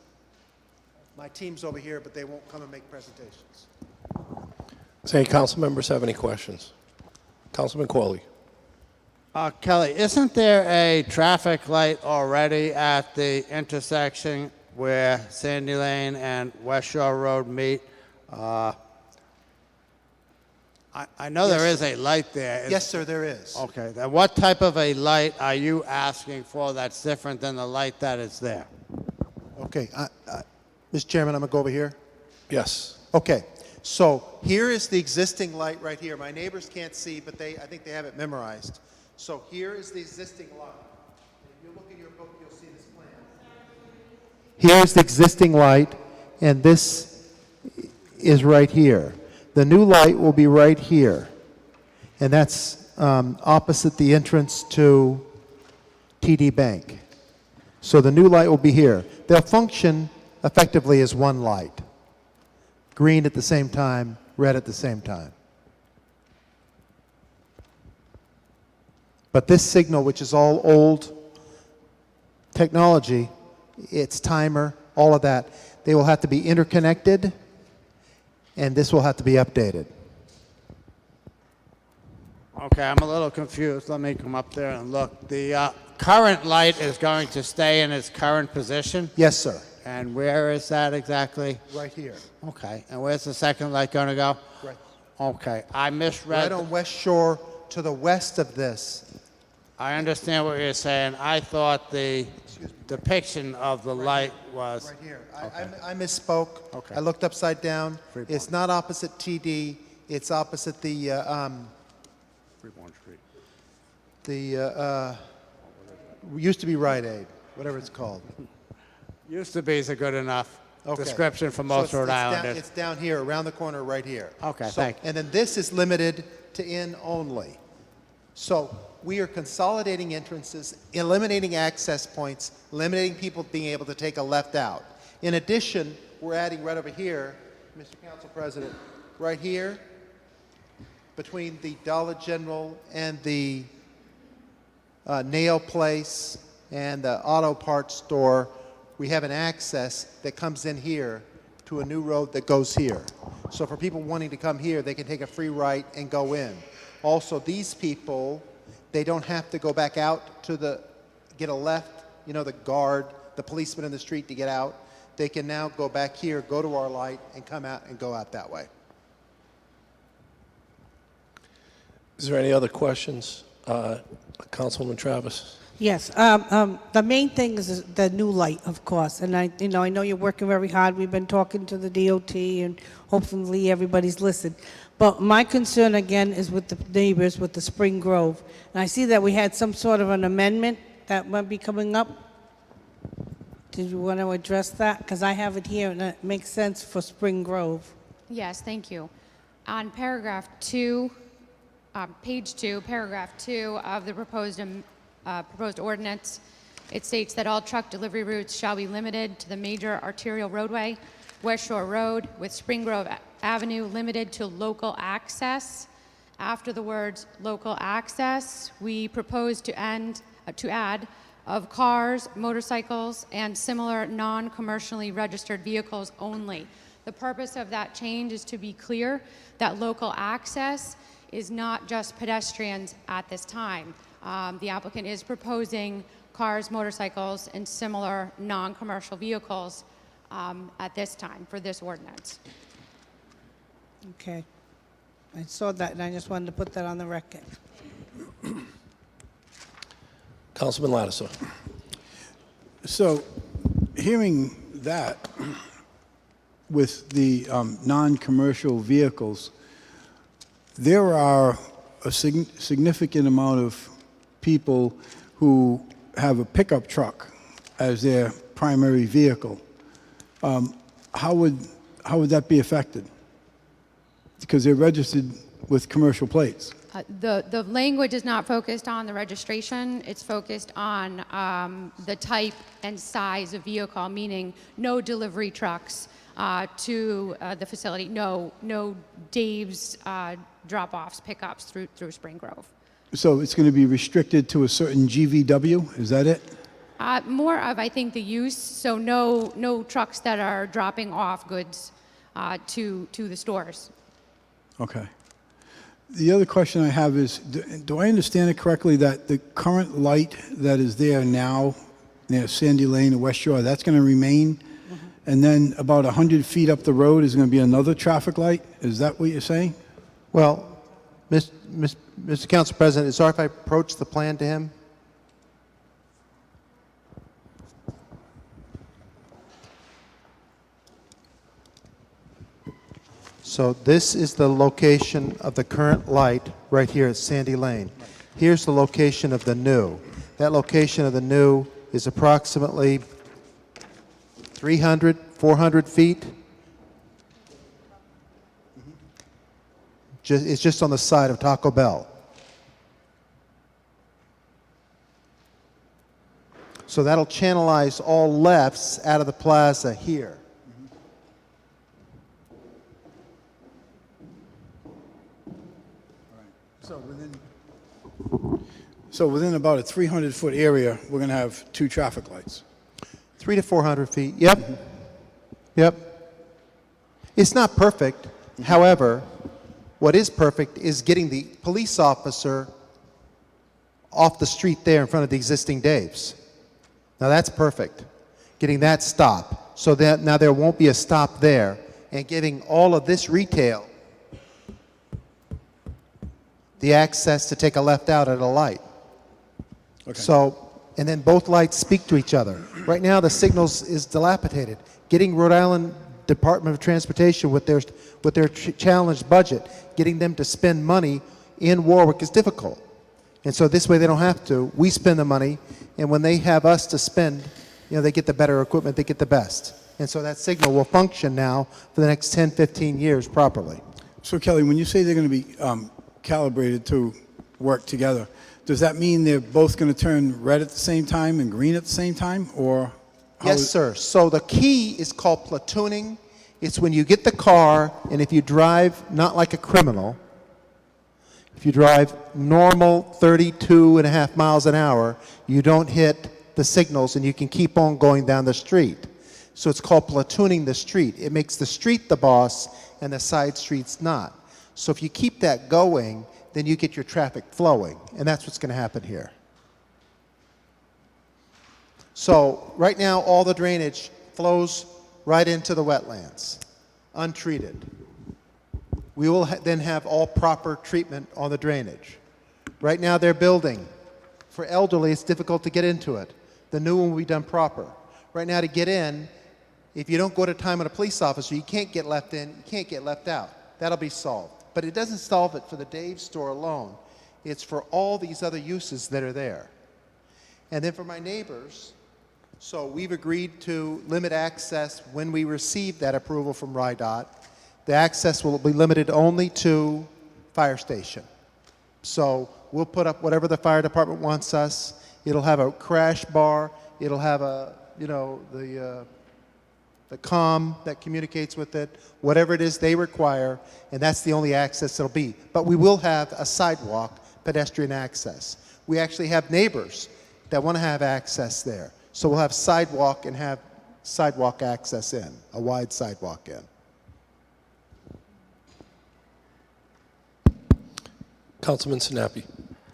my team's over here, but they won't come and make presentations. Does any council members have any questions? Councilman Corley. Kelly, isn't there a traffic light already at the intersection where Sandy Lane and West Shore Road meet? I know there is a light there. Yes, sir, there is. Okay, then what type of a light are you asking for that's different than the light that is there? Okay, Mr. Chairman, I'm going to go over here. Yes. Okay, so here is the existing light right here. My neighbors can't see, but I think they have it memorized. So here is the existing light. If you look in your book, you'll see this plan. Here's the existing light, and this is right here. The new light will be right here, and that's opposite the entrance to TD Bank. So the new light will be here. They'll function effectively as one light. Green at the same time, red at the same time. But this signal, which is all old technology, its timer, all of that, they will have to be interconnected, and this will have to be updated. Okay, I'm a little confused. Let me come up there and look. The current light is going to stay in its current position? Yes, sir. And where is that exactly? Right here. Okay, and where's the second light going to go? Right. Okay, I misread. Right on West Shore to the west of this. I understand what you're saying. I thought the depiction of the light was... Right here. Okay. I misspoke. Okay. I looked upside down. Freeborn. It's not opposite TD. It's opposite the... Freeborn Street. the used to be Rite Aid, whatever it's called. Used to be is a good enough Okay. description for So most it's Rhode down- Islanders. It's down here, around the corner, right here. Okay, So- thank you. And then this is limited to in only. So we are consolidating entrances, eliminating access points, eliminating people being able to take a left out. In addition, we're adding right over here, Mr. Council President, right here, between the Dollar General and the nail place and the auto parts store, we have an access that comes in here to a new road that goes here. So for people wanting to come here, they can take a free right and go in. Also, these people, they don't have to go back out to get a left, the guard, the policeman in the street to get out. They can now go back here, go to our light, and come out and go out that way. Is there any other questions? Councilwoman Travis? Yes, the main thing is the new light, of course, and I know you're working very hard. We've been talking to the DOT, and hopefully everybody's listened. But my concern again is with the neighbors with the Spring Grove, and I see that we had some sort of an amendment that might be coming up. Did you want to address that? Because I have it here, and it makes sense for Spring Grove. Yes, thank you. On paragraph 2, page 2, paragraph 2 of the proposed ordinance, it states that all truck delivery routes shall be limited to the major arterial roadway, West Shore Road, with Spring Grove Avenue limited to local access. After the words local access, we propose to add of cars, motorcycles, and similar non-commercially registered vehicles only. The purpose of that change is to be clear that local access is not just pedestrians at this time. The applicant is proposing cars, motorcycles, and similar non-commercial vehicles at this time for this ordinance. Okay. I saw that, and I just wanted to put that on the record. Councilman Lattiser? So, hearing that with the non-commercial vehicles, there are a significant amount of people who have a pickup truck as their primary vehicle. How would that be affected? Because they're registered with commercial plates. The language is not focused on the registration. It's focused on the type and size of vehicle, meaning no delivery trucks to the facility, no Dave's drop-offs, pickups through Spring Grove. So it's going to be restricted to a certain GVW, is that it? More of, I think, the use, so no trucks that are dropping off goods to the stores. Okay. The other question I have is, do I understand it correctly that the current light that is there now near Sandy Lane and West Shore, that's going to remain? And then about 100 feet up the road is going to be another traffic light? Is that what you're saying? Well, Mr. Council President, is it all right if I approach the plan to him? So this is the location of the current light right here at Sandy Lane. Here's the location of the new. That location of the new is approximately 300, 400 feet. It's just on the side of Taco Bell. So that'll channelize all lefts out of the plaza here. So within about a 300-foot area, we're going to have two traffic lights. 300 to 400 feet. Yep. Yep. It's not perfect. However, what is perfect is getting the police officer off the street there in front of the existing Dave's. Now that's perfect. Getting that stop so that now there won't be a stop there, and giving all of this retail the access to take a left out at a light. Okay. So, and then both lights speak to each other. Right now the signals is dilapidated. Getting Rhode Island Department of Transportation with their challenged budget, getting them to spend money in Warwick is difficult. And so this way they don't have to. We spend the money, and when they have us to spend, they get the better equipment, they get the best. And so that signal will function now for the next 10, 15 years properly. So Kelly, when you say they're going to be calibrated to work together, does that mean they're both going to turn red at the same time and green at the same time, or? Yes, sir. So the key is called platooning. It's when you get the car, and if you drive not like a criminal, if you drive normal 32.5 miles an hour, you don't hit the signals and you can keep on going down the street. So it's called platooning the street. It makes the street the boss and the side streets not. So if you keep that going, then you get your traffic flowing, and that's what's going to happen here. So right now, all the drainage flows right into the wetlands, untreated. We will then have all proper treatment on the drainage. Right now, they're building. For elderly, it's difficult to get into it. The new one will be done proper. Right now, to get in, if you don't go to time with a police officer, you can't get left in, you can't get left out. That'll be solved. But it doesn't solve it for the Dave store alone. It's for all these other uses that are there. And then for my neighbors, so we've agreed to limit access when we receive that approval from RIDOT. The access will be limited only to fire station. So we'll put up whatever the fire department wants us. It'll have a crash bar. It'll have a, the comm that communicates with it, whatever it is they require, and that's the only access it'll be. But we will have a sidewalk, pedestrian access. We actually have neighbors that want to have access there. So we'll have sidewalk and have sidewalk access in, a wide sidewalk in. Councilman Sinapi.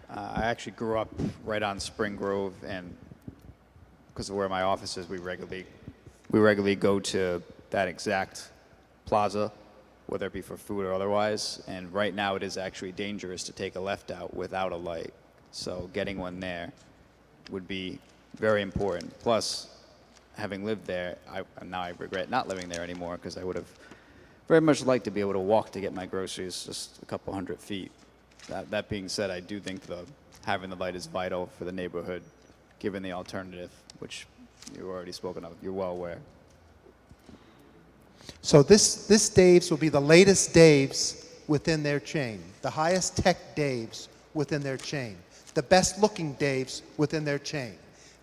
I actually grew up right on Spring Grove, and because of where my office is, we regularly go to that exact plaza, whether it be for food or otherwise. And right now, it is actually dangerous to take a left out without a light. So getting one there would be very important. Plus, having lived there, now I regret not living there anymore because I would have very much liked to be able to walk to get my groceries just a couple 100 feet. That being said, I do think having the light is vital for the neighborhood, given the alternative, which you've already spoken of. You're well aware. So this Dave's will be the latest Dave's within their chain, the highest tech Dave's within their chain, the best looking Dave's within their chain.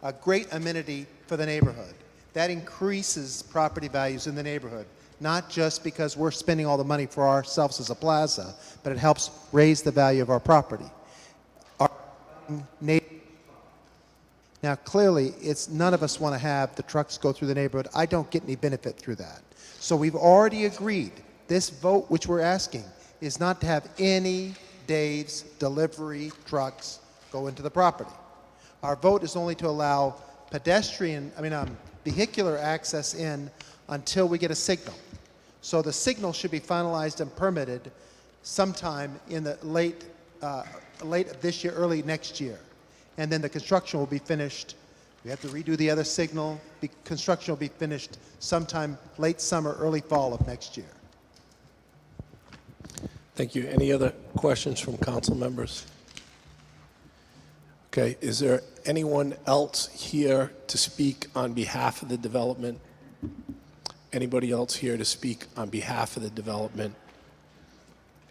A great amenity for the neighborhood. That increases property values in the neighborhood, not just because we're spending all the money for ourselves as a plaza, but it helps raise the value of our property. Now, clearly, none of us want to have the trucks go through the neighborhood. I don't get any benefit through that. So we've already agreed, this vote which we're asking is not to have any Dave's delivery trucks go into the property. Our vote is only to allow vehicular access in until we get a signal. So the signal should be finalized and permitted sometime in the late this year, early next year. And then the construction will be finished. We have to redo the other signal. Construction will be finished sometime late summer, early fall of next year. Thank you. Any other questions from council members? Okay, is there anyone else here to speak on behalf of the development? Anybody else here to speak on behalf of the development?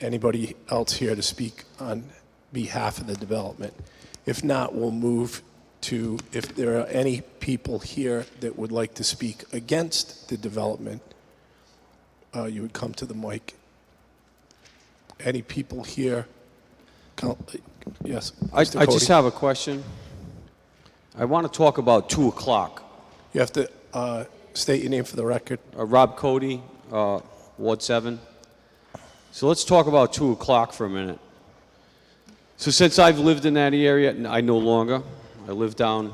Anybody else here to speak on behalf of the development? If not, we'll move to, if there are any people here that would like to speak against the development, you would come to the mic. Any people here? Yes. I Mr. Cody. just have a question. I want to talk about 2 o'clock. You have to state your name for the record. Rob Cody, Ward 7. So let's talk about 2 o'clock for a minute. So since I've lived in that area, I no longer. I live down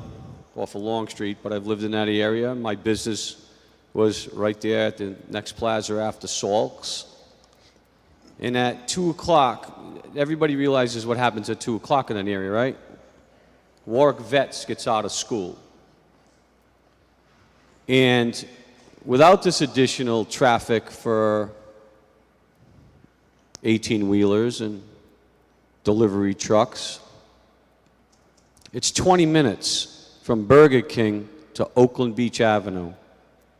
off of Long Street, but I've lived in that area. My business was right there at the next plaza after Salk's. And at 2 o'clock, everybody realizes what happens at 2 o'clock in that area, right? Warwick Vets gets out of school. And without this additional traffic for 18-wheelers and delivery trucks, It's 20 minutes from Burger King to Oakland Beach Avenue.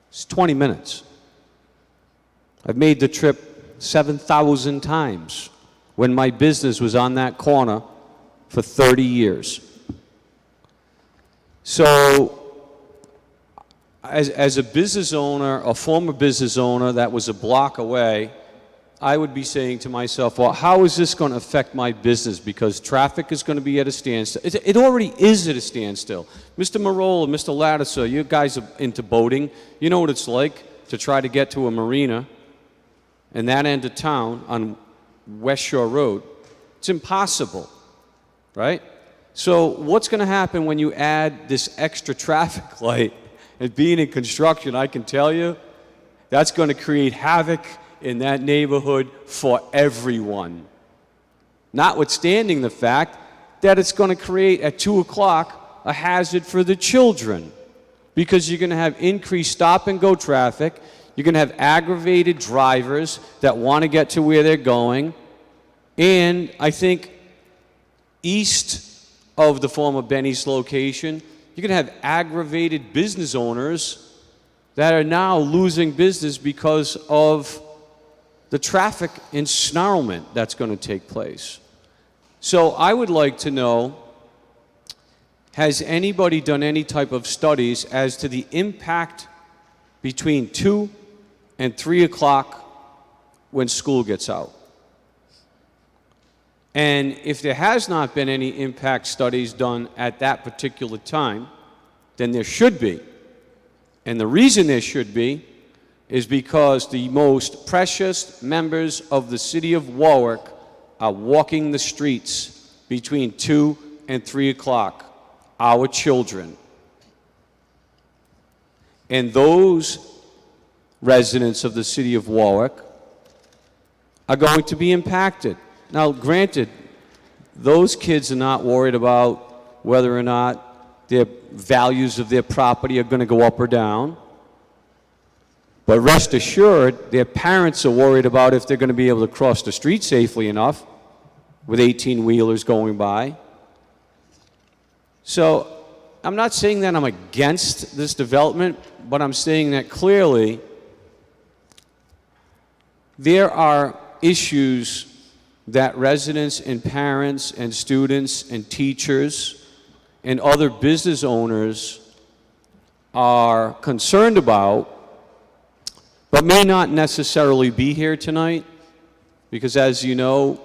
It's 20 minutes. I've made the trip 7,000 times when my business was on that corner for 30 years. So, as a business owner, a former business owner that was a block away, I would be saying to myself, well, how is this going to affect my business? Because traffic is going to be at a standstill. It already is at a standstill. Mr. Marola, Mr. Lattiser, you guys are into boating. You know what it's like to try to get to a marina in that end of town on West Shore Road. It's impossible, right? So what's going to happen when you add this extra traffic light? And being in construction, I can tell you, that's going to create havoc in that neighborhood for everyone. Notwithstanding the fact that it's going to create, at 2 o'clock, a hazard for the children. Because you're going to have increased stop-and-go traffic. You're going to have aggravated drivers that want to get to where they're going. And I think east of the former Benny's location, you're going to have aggravated business owners that are now losing business because of the traffic ensnarlment that's going to take place. So I would like to know, has anybody done any type of studies as to the impact between 2 and 3 o'clock when school gets out? And if there has not been any impact studies done at that particular time, then there should be. And the reason there should be is because the most precious members of the city of Warwick are walking the streets between 2 and 3 o'clock, our children. And those residents of the city of Warwick are going to be impacted. Now, granted, those kids are not worried about whether or not their values of their property are going to go up or down. But rest assured, their parents are worried about if they're going to be able to cross the street safely enough with 18-wheelers going by. So I'm not saying that I'm against this development, but I'm saying that clearly there are issues that residents and parents and students and teachers and other business owners are concerned about, but may not necessarily be here tonight, because as you know,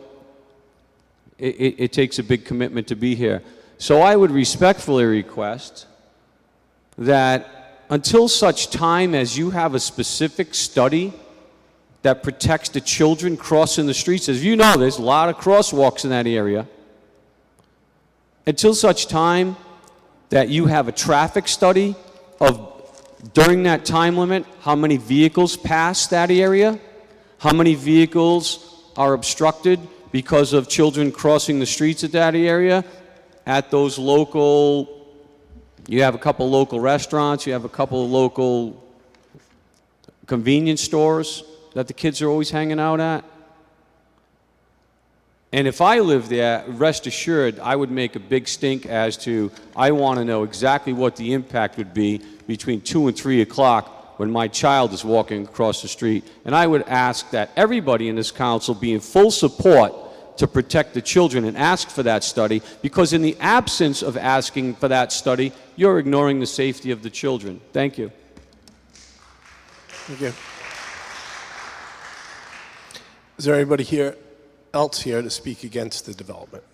it takes a big commitment to be here. So I would respectfully request that until such time as you have a specific study that protects the children crossing the streets, as you know, there's a lot of crosswalks in that area, until such time that you have a traffic study of, during that time limit, how many vehicles pass that area, how many vehicles are obstructed because of children crossing the streets at that area, at those local, you have a couple local restaurants, you have a couple of local convenience stores that the kids are always hanging out at. And if I lived there, rest assured, I would make a big stink as to, I want to know exactly what the impact would be between 2 and 3 o'clock when my child is walking across the street. And I would ask that everybody in this council be in full support to protect the children and ask for that study, because in the absence of asking for that study, you're ignoring the safety of the children. Thank you. Thank you. Is there anybody else here to speak against the development?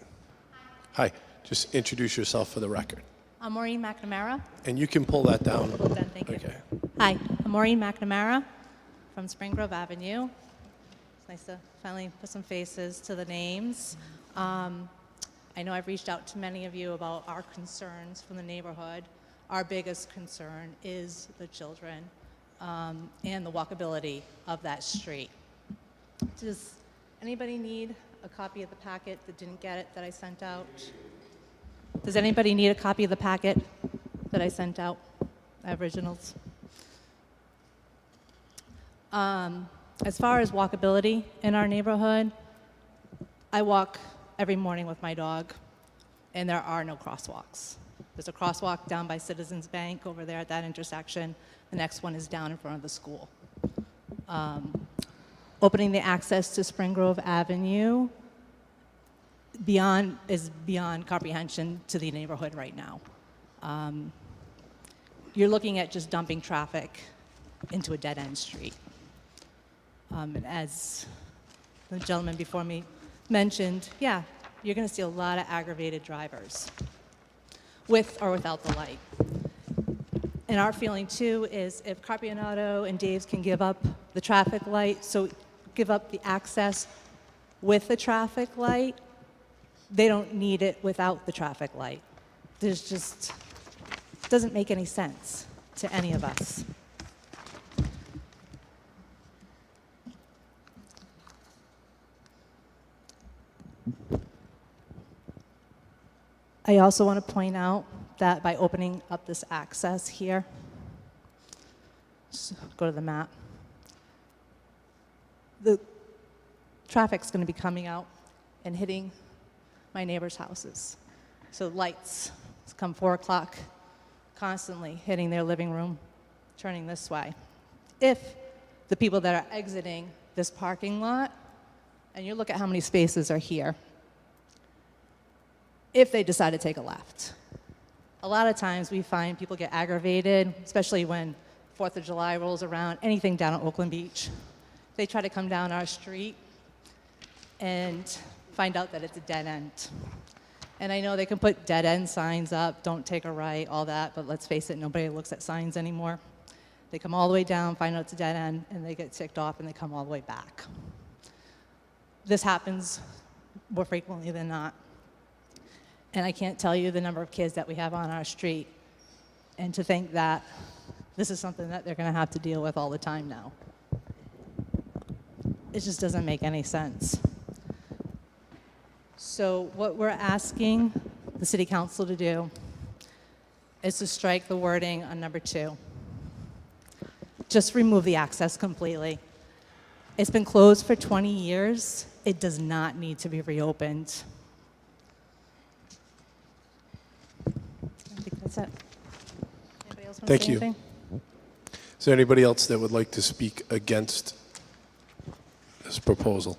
Hi, just introduce yourself for the record. I'm Maureen McNamara. And you can pull that down. Thank you. Okay. Hi, I'm Maureen McNamara from Spring Grove Avenue. It's nice to finally put some faces to the names. I know I've reached out to many of you about our concerns from the neighborhood. Our biggest concern is the children and the walkability of that street. Does anybody need a copy of the packet that didn't get it that I sent out? Does anybody need a copy of the packet that I sent out? Originals. As far as walkability in our neighborhood, I walk every morning with my dog. and there are no crosswalks. There's a crosswalk down by Citizens Bank over there at that intersection. The next one is down in front of the school. Opening the access to Spring Grove Avenue is beyond comprehension to the neighborhood right now. You're looking at just dumping traffic into a dead-end street. And as the gentleman before me mentioned, yeah, you're going to see a lot of aggravated drivers, with or without the light. And our feeling, too, is if Carpianato and Dave's can give up the traffic light, so give up the access with the traffic light, they don't need it without the traffic light. There's just, doesn't make any sense to any of us. I also want to point out that by opening up this access here, so go to the map, the traffic's going to be coming out and hitting my neighbors' houses. So lights come 4 o'clock, constantly hitting their living room, turning this way. If the people that are exiting this parking lot, and you look at how many spaces are here, if they decide to take a left. A lot of times we find people get aggravated, especially when 4th of July rolls around, anything down at Oakland Beach. They try to come down our street and find out that it's a dead end. And I know they can put dead end signs up, don't take a right, all that, but let's face it, nobody looks at signs anymore. They come all the way down, find out it's a dead end, and they get ticked off and they come all the way back. This happens more frequently than not. And I can't tell you the number of kids that we have on our street. And to think that this is something that they're going to have to deal with all the time now. It just doesn't make any sense. So what we're asking the City Council to do is to strike the wording on number 2. Just remove the access completely. It's been closed for 20 years. It does not need to be reopened. I think that's it. Anybody else want to Thank say you. anything? Is there anybody else that would like to speak against this proposal?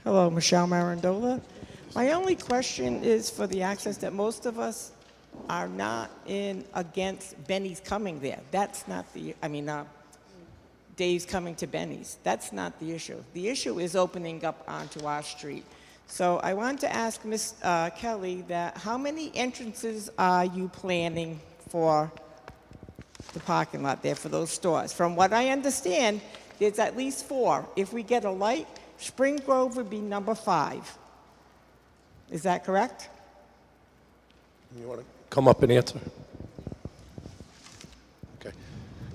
Hello, Michelle Marandola. My only question is for the access that most of us are not against Benny's coming there. That's not Dave's coming to Benny's. That's not the issue. The issue is opening up onto our street. So I want to ask Ms. Kelly that how many entrances are you planning for the parking lot there for those stores? From what I understand, there's at least 4. If we get a light, Spring Grove would be number 5. Is that correct? You want to come up and answer? Okay.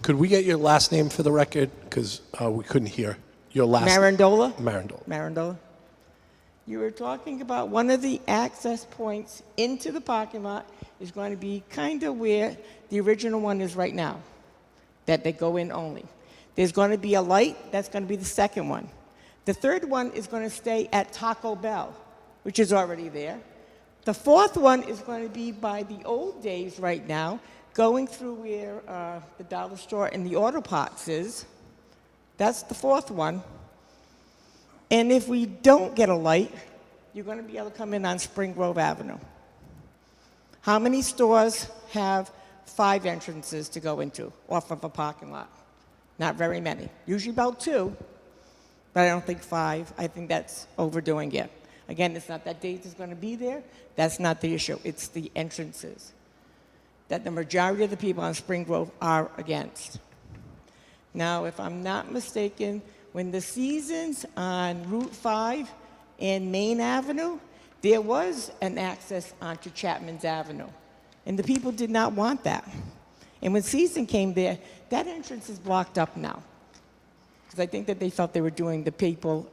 Could we get your last name for the record? Because we couldn't hear your last Marandola? Marandola. Marandola. You were talking about one of the access points into the parking lot is going to be kind of where the original one is right now, that they go in only. There's going to be a light. That's going to be the second one. The third one is going to stay at Taco Bell, which is already there. The fourth one is going to be by the old days right now, going through where the dollar store and the auto parts is. That's the fourth one. And if we don't get a light, you're going to be able to come in on Spring Grove Avenue. How many stores have 5 entrances to go into off of a parking lot? Not very many. Usually about 2, but I don't think 5. I think that's overdoing it. Again, it's not that Dave's is going to be there. That's not the issue. It's the entrances that the majority of the people on Spring Grove are against. Now, if I'm not mistaken, when the Seasons on Route 5 and Main Avenue, there was an access onto Chapman's Avenue, and the people did not want that. And when Season came there, that entrance is blocked up now, because I think that they felt they were doing the people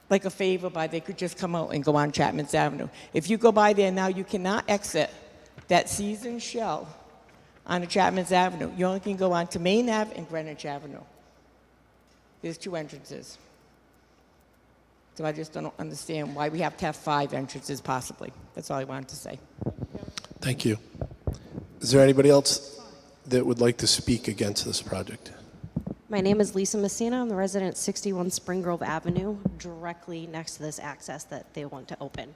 like a favor by they could just come out and go on Chapman's Avenue. If you go by there now, you cannot exit that Season shell on Chapman's Avenue. You only can go onto Main Ave and Greenwich Avenue. There's 2 entrances. So I just don't understand why we have to have 5 entrances possibly. That's all I wanted to say. Thank you. Is there anybody else that would like to speak against this project? My name is Lisa Messina. I'm the resident at 61 Spring Grove Avenue, directly next to this access that they want to open.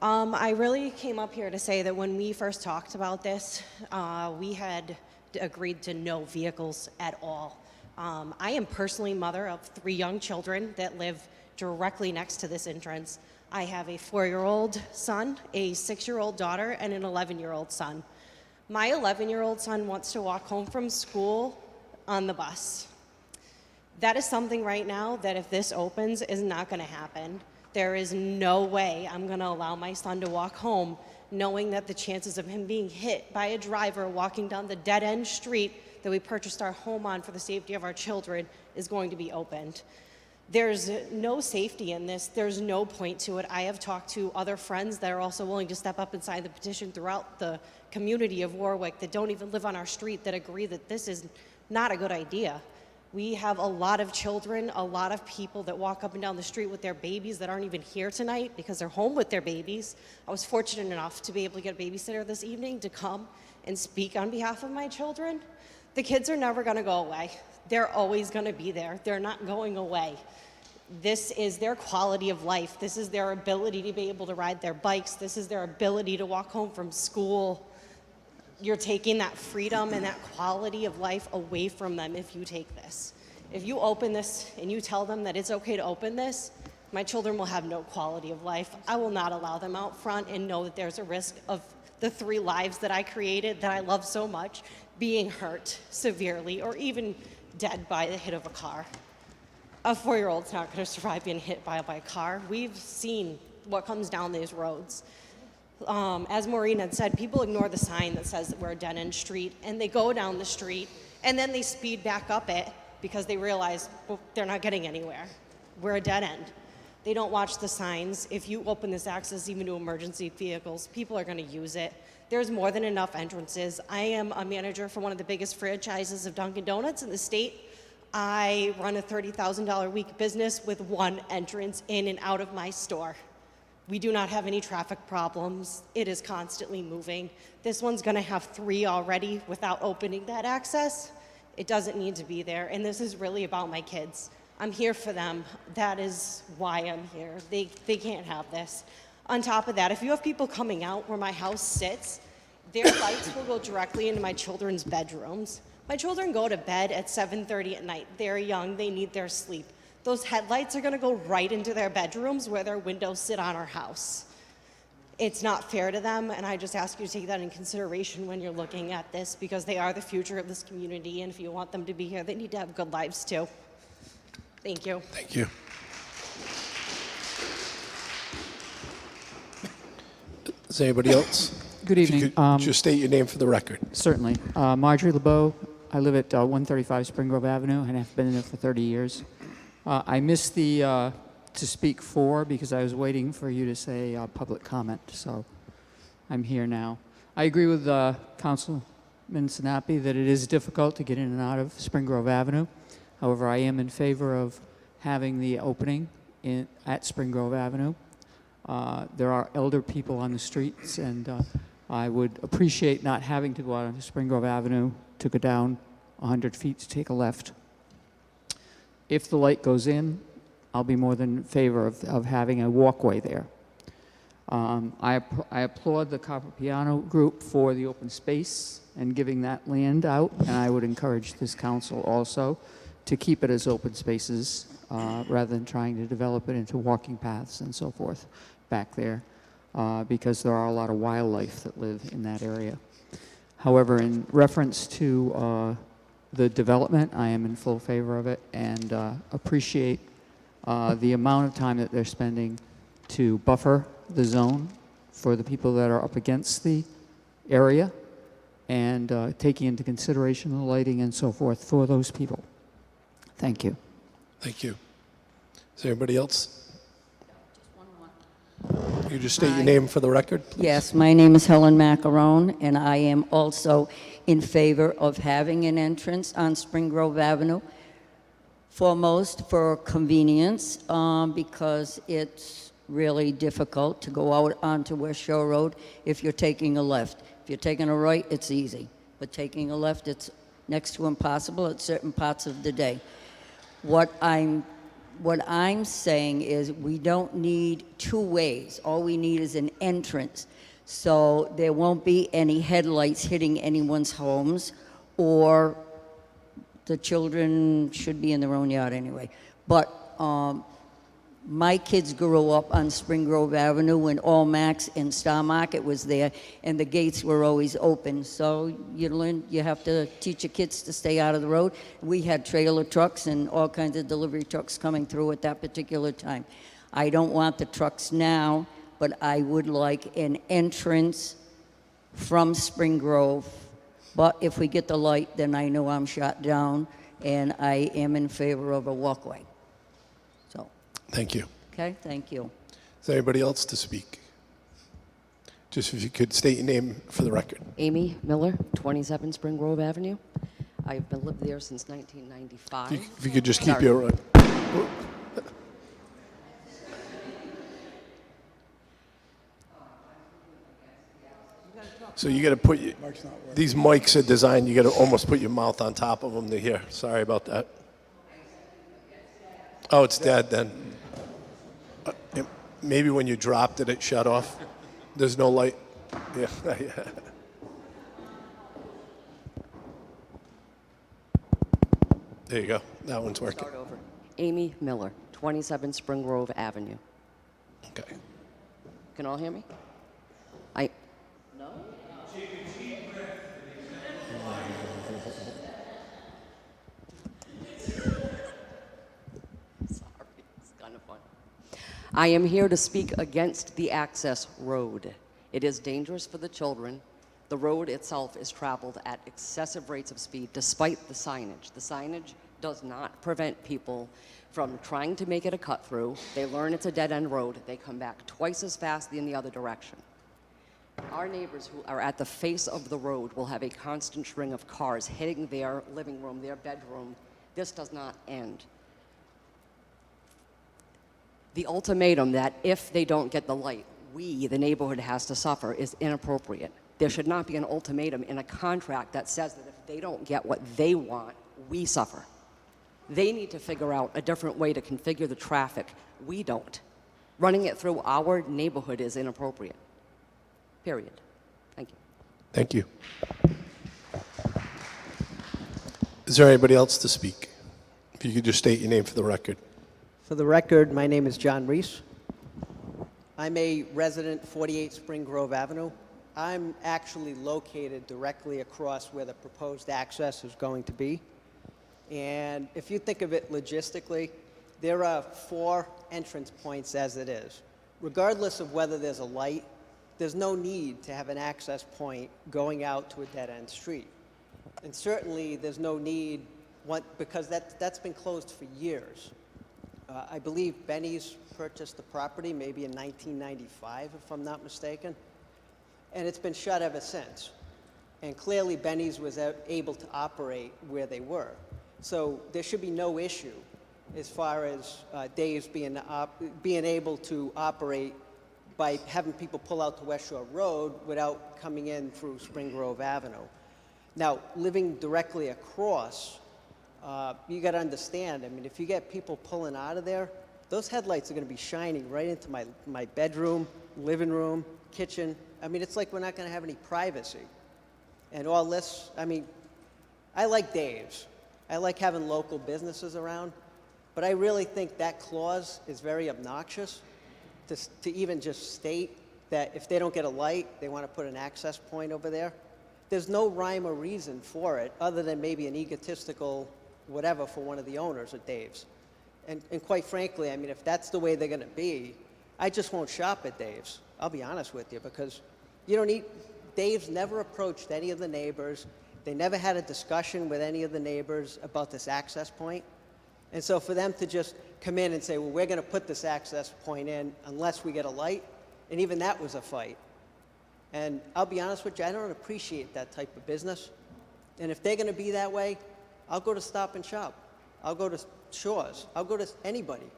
I really came up here to say that when we first talked about this, we had agreed to no vehicles at all. I am personally mother of 3 young children that live directly next to this entrance. I have a 4-year-old son, a 6-year-old daughter, and an 11-year-old son. My 11-year-old son wants to walk home from school on the bus. That is something right now that if this opens is not going to happen. There is no way I'm going to allow my son to walk home knowing that the chances of him being hit by a driver walking down the dead-end street that we purchased our home on for the safety of our children is going to be opened. There's no safety in this. There's no point to it. I have talked to other friends that are also willing to step up and sign the petition throughout the community of Warwick that don't even live on our street that agree that this is not a good idea. We have a lot of children, a lot of people that walk up and down the street with their babies that aren't even here tonight because they're home with their babies. I was fortunate enough to be able to get a babysitter this evening to come and speak on behalf of my children. The kids are never going to go away. They're always going to be there. They're not going away. This is their quality of life. This is their ability to be able to ride their bikes. This is their ability to walk home from school. You're taking that freedom and that quality of life away from them if you take this. If you open this and you tell them that it's okay to open this, my children will have no quality of life. I will not allow them out front and know that there's a risk of the 3 lives that I created, that I love so much, being hurt severely or even dead by the hit of a car. A 4-year-old's not going to survive being hit by a car. We've seen what comes down these roads. As Maureen had said, people ignore the sign that says that we're a dead-end street, and they go down the street, and then they speed back up it because they realize, well, they're not getting anywhere. We're a dead end. They don't watch the signs. If you open this access even to emergency vehicles, people are going to use it. There's more than enough entrances. I am a manager for one of the biggest franchises of Dunkin' Donuts in the state. I run a $30,000 a week business with 1 entrance in and out of my store. We do not have any traffic problems. It is constantly moving. This one's going to have 3 already without opening that access. It doesn't need to be there, and this is really about my kids. I'm here for them. That is why I'm here. They can't have this. On top of that, if you have people coming out where my house sits, their lights will go directly into my children's bedrooms. My children go to bed at 7:30 at night. They're young, they need their sleep. Those headlights are gonna go right into their bedrooms where their windows sit on our house. It's not fair to them, and I just ask you to take that in consideration when you're looking at this because they are the future of this community, and if you want them to be here, they need to have good lives too. Thank you. Thank you. Is there anybody else? Good If you evening. could just state your name for the record. Certainly. Marjorie LeBeau. I live at 135 Spring Grove Avenue, and I've been there for 30 years. I missed the to speak for because I was waiting for you to say public comment, so I'm here now. I agree with Councilman Sinapi that it is difficult to get in and out of Spring Grove Avenue. However, I am in favor of having the opening at Spring Grove Avenue. There are elder people on the streets, and I would appreciate not having to go out onto Spring Grove Avenue to go down 100 feet to take a left. If the light goes in, I'll be more than in favor of having a walkway there. I applaud the Copper Piano Group for the open space and giving that land out, and I would encourage this council also to keep it as open spaces rather than trying to develop it into walking paths and so forth back there, because there are a lot of wildlife that live in that area. However, in reference to the development, I am in full favor of it and appreciate the amount of time that they're spending to buffer the zone for the people that are up against the area and taking into consideration the lighting and so forth for those people. Thank you. Thank you. Is there anybody else? You just state your name for the record, please. Yes, my name is Helen Macarone, and I am also in favor of having an entrance on Spring Grove Avenue. Foremost, for convenience, because it's really difficult to go out onto West Shore Road if you're taking a left. If you're taking a right, it's easy. But taking a left, it's next to impossible at certain parts of the day. What I'm saying is we don't need two ways. All we need is an entrance. So there won't be any headlights hitting anyone's homes, or the children should be in their own yard anyway. But my kids grew up on Spring Grove Avenue when All Max and Star Market was there, and the gates were always open. So you have to teach your kids to stay out of the road. We had trailer trucks and all kinds of delivery trucks coming through at that particular time. I don't want the trucks now, but I would like an entrance from Spring Grove. But if we get the light, then I know I'm shot down, and I am in favor of a walkway. So, Thank you. okay, thank you. Is there anybody else to speak? Just if you could state your name for the record. Amy Miller, 27 Spring Grove Avenue. I've been lived there since 1995. If you could just keep Sorry. your... So you got to put these mics are designed. You got to almost put your mouth on top of them to hear. Sorry about that. Oh, it's dead then. Maybe when you dropped it, it shut off. There's no light. Yeah. There you go. That one's working. Start over. Amy Miller, 27 Spring Grove Avenue. Okay. Can all hear me? No? Sorry, it's kind of fun. I am here to speak against the access road. It is dangerous for the children. The road itself is traveled at excessive rates of speed despite the signage. The signage does not prevent people from trying to make it a cut through. They learn it's a dead-end road. They come back twice as fast in the other direction. Our neighbors who are at the face of the road will have a constant string of cars hitting their living room, their bedroom. This does not end. The ultimatum that if they don't get the light, we, the neighborhood, has to suffer is inappropriate. There should not be an ultimatum in a contract that says that if they don't get what they want, we suffer. They need to figure out a different way to configure the traffic. We don't. Running it through our neighborhood is inappropriate. Period. Thank you. Thank you. Is there anybody else to speak? If you could just state your name for the record. For the record, my name is John Reese. I'm a resident, 48 Spring Grove Avenue. I'm actually located directly across where the proposed access is going to be. And if you think of it logistically, there are 4 entrance points as it is. Regardless of whether there's a light, there's no need to have an access point going out to a dead-end street. And certainly there's no need, because that's been closed for years. I believe Benny's purchased the property maybe in 1995, if I'm not mistaken. And it's been shut ever since. And clearly Benny's was able to operate where they were. So there should be no issue as far as Dave's being able to operate by having people pull out to West Shore Road without coming in through Spring Grove Avenue. Now, living directly across, you got to understand, I mean, if you get people pulling out of there, those headlights are going to be shining right into my bedroom, living room, kitchen. I mean, it's like we're not going to have any privacy. And all this, I mean, I like Dave's. I like having local businesses around, but I really think that clause is very obnoxious to even just state that if they don't get a light, they want to put an access point over there. There's no rhyme or reason for it other than maybe an egotistical whatever for one of the owners at Dave's. And quite frankly, I mean, if that's the way they're going to be, I just won't shop at Dave's. I'll be honest with you, because you don't need, Dave's never approached any of the neighbors. They never had a discussion with any of the neighbors about this access point. And so for them to just come in and say, well, we're going to put this access point in unless we get a light, and even that was a fight. And I'll be honest with you, I don't appreciate that type of business. And if they're going to be that way, I'll go to Stop and Shop. I'll go to Shaw's. I'll go to anybody.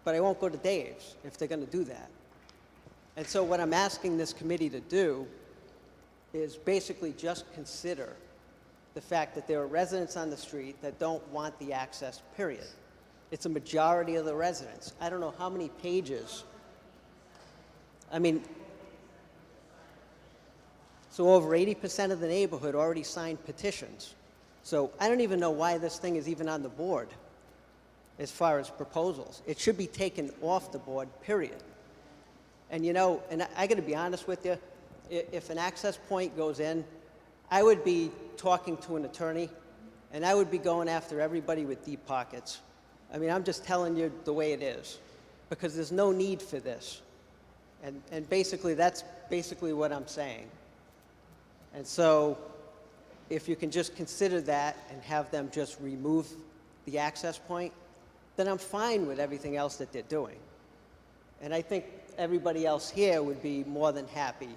But I won't go to Dave's if they're going to do that. And so what I'm asking this committee to do is basically just consider the fact that there are residents on the street that don't want the access, period. It's a majority of the residents. I don't know how many pages. I mean, so over 80% of the neighborhood already signed petitions. So I don't even know why this thing is even on the board as far as proposals. It should be taken off the board, period. And you know, and I got to be honest with you, if an access point goes in, I would be talking to an attorney, and I would be going after everybody with deep pockets. I mean, I'm just telling you the way it is, because there's no need for this. And basically, that's basically what I'm saying. And so, if you can just consider that and have them just remove the access point, then I'm fine with everything else that they're doing. And I think everybody else here would be more than happy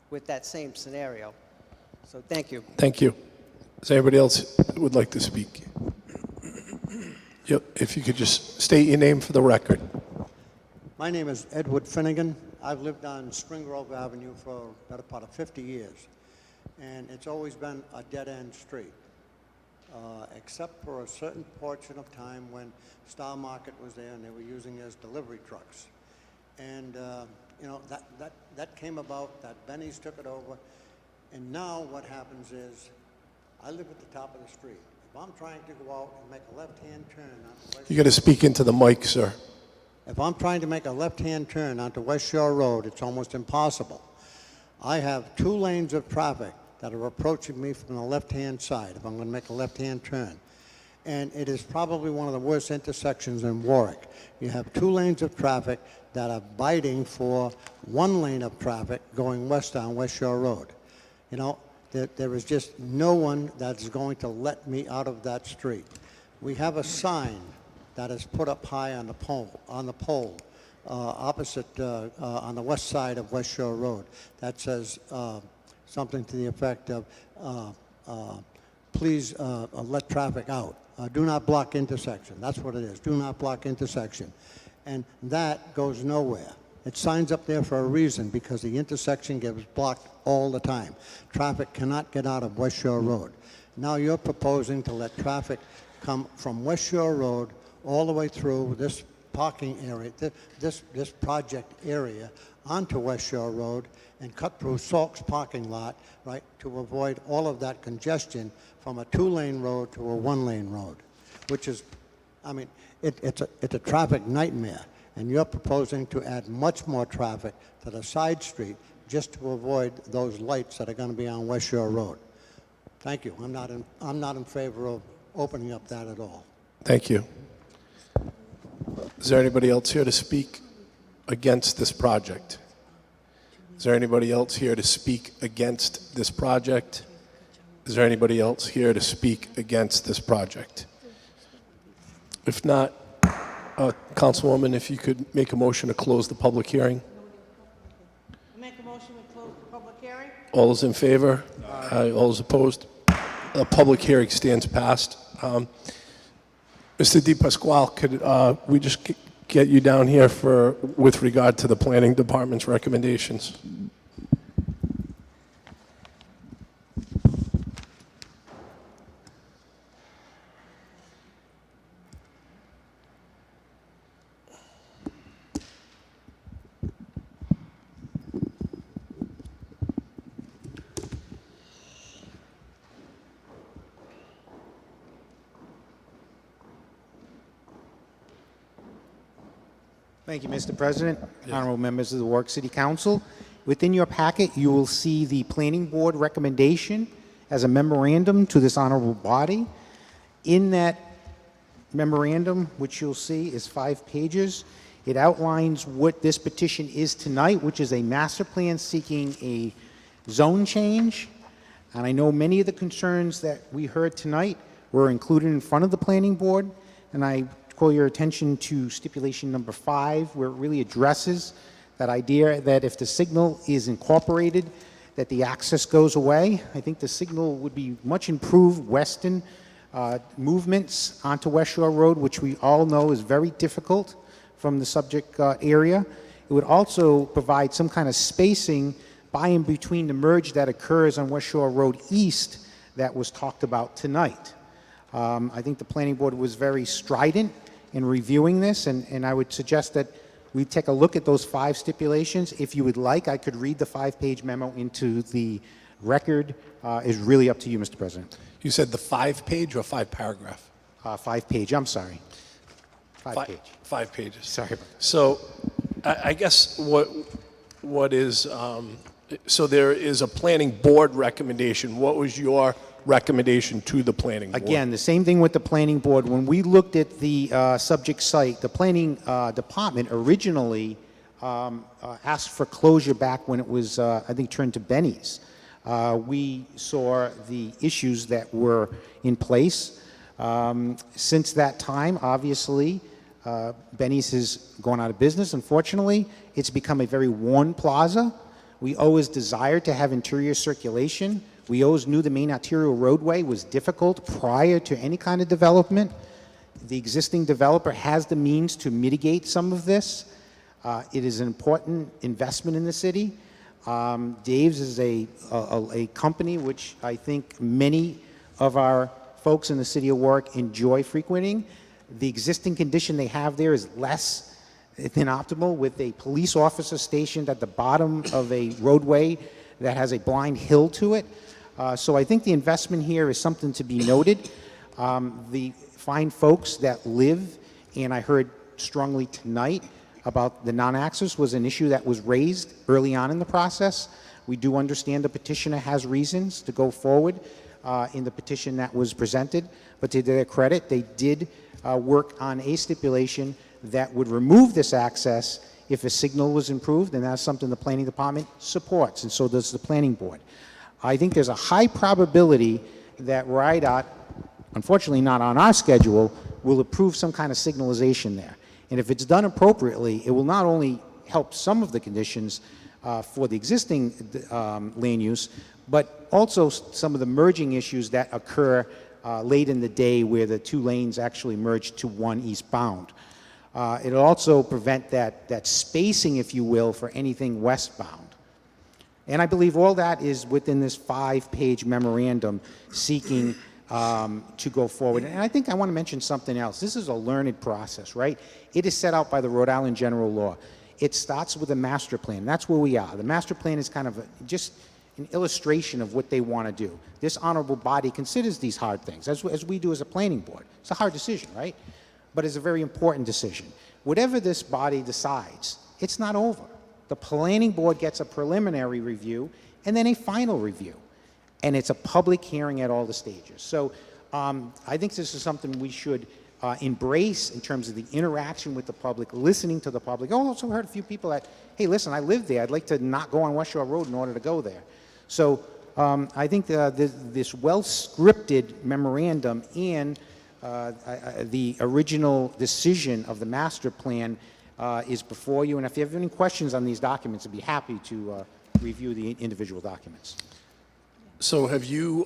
with that same scenario. So thank you. Thank you. Is there anybody else that would like to speak? Yep, if you could just state your name for the record. My name is Edward Finnegan. I've lived on Spring Grove Avenue for a better part of 50 years. And it's always been a dead-end street, except for a certain portion of time when Star Market was there and they were using it as delivery trucks. And, you know, that came about, that Benny's took it over. And now what happens is, I live at the top of the street. If I'm trying to go out and make a left-hand turn onto West You got to speak into the mic, sir. If I'm trying to make a left-hand turn onto West Shore Road, it's almost impossible. I have 2 lanes of traffic that are approaching me from the left-hand side if I'm going to make a left-hand turn. And it is probably one of the worst intersections in Warwick. You have 2 lanes of traffic that are biting for 1 lane of traffic going west on West Shore Road. You know, there is just no one that's going to let me out of that street. We have a sign that is put up high on the pole, opposite, on the west side of West Shore Road, that says something to the effect of, please let traffic out. Do not block intersection. That's what it is. Do not block intersection. And that goes nowhere. It signs up there for a reason, because the intersection gets blocked all the time. Traffic cannot get out of West Shore Road. Now you're proposing to let traffic come from West Shore Road all the way through this parking area, this project area, onto West Shore Road and cut through Salk's parking lot, right, to avoid all of that congestion from a 2-lane road to a 1-lane road, which is, I mean, it's a traffic nightmare. And you're proposing to add much more traffic to the side street just to avoid those lights that are going to be on West Shore Road. Thank you. I'm not in favor of opening up that at all. Thank you. Is there anybody else here to speak against this project? Is there anybody else here to speak against this project? Is there anybody else here to speak against this project? If not, Councilwoman, if you could make a motion to close the public hearing. Make a motion to close the public hearing. All those in favor? Aye. All those opposed? The public hearing stands passed. Mr. Di Pasquale, could we just get you down here with regard to the Planning Department's recommendations? Thank you, Mr. President. Honorable members of the Warwick City Council. Within your packet, you will see the Planning Board recommendation as a memorandum to this honorable body. In that memorandum, which you'll see is 5 pages, it outlines what this petition is tonight, which is a master plan seeking a zone change. And I know many of the concerns that we heard tonight were included in front of the Planning Board, and I call your attention to stipulation number 5, where it really addresses that idea that if the signal is incorporated, that the access goes away. I think the signal would be much improved western movements onto West Shore Road, which we all know is very difficult from the subject area. It would also provide some kind of spacing by and between the merge that occurs on West Shore Road East that was talked about tonight. I think the planning board was very strident in reviewing this, and I would suggest that we take a look at those 5 stipulations. If you would like, I could read the 5-page memo into the record. Is really up to you, Mr. President. You said the 5-page or 5-paragraph? 5-page, I'm sorry. 5-page. 5 pages. Sorry about that. So I guess what is, so there is a planning board recommendation. What was your recommendation to the planning board? Again, the same thing with the planning board. When we looked at the subject site, the planning department originally asked for closure back when it was, I think, turned to Benny's. We saw the issues that were in place. Since that time, obviously, Benny's has gone out of business, unfortunately. It's become a very worn plaza. We always desired to have interior circulation. We always knew the main arterial roadway was difficult prior to any kind of development. The existing developer has the means to mitigate some of this. It is an important investment in the city. Dave's is a company which I think many of our folks in the city of Warwick enjoy frequenting. The existing condition they have there is less than optimal, with a police officer stationed at the bottom of a roadway that has a blind hill to it. So I think the investment here is something to be noted. The fine folks that live, and I heard strongly tonight about the non-access, was an issue that was raised early on in the process. We do understand the petitioner has reasons to go forward in the petition that was presented, but to their credit, they did work on a stipulation that would remove this access if a signal was improved, and that's something the planning department supports, and so does the planning board. I think there's a high probability that RIDOT, unfortunately not on our schedule, will approve some kind of signalization there. And if it's done appropriately, it will not only help some of the conditions for the existing land use, but also some of the merging issues that occur late in the day where the 2 lanes actually merge to one eastbound. It'll also prevent that spacing, if you will, for anything westbound. And I believe all that is within this 5-page memorandum seeking to go forward. And I think I want to mention something else. This is a learned process, right? It is set out by the Rhode Island General Law. It starts with a master plan. That's where we are. The master plan is kind of just an illustration of what they want to do. This honorable body considers these hard things, as we do as a planning board. It's a hard decision, right? But it's a very important decision. Whatever this body decides, it's not over. The planning board gets a preliminary review and then a final review. And it's a public hearing at all the stages. So I think this is something we should embrace in terms of the interaction with the public, listening to the public. I also heard a few people that, hey, listen, I live there. I'd like to not go on West Shore Road in order to go there. So I think this well-scripted memorandum and the original decision of the master plan is before you. And if you have any questions on these documents, I'd be happy to review the individual documents. So have you,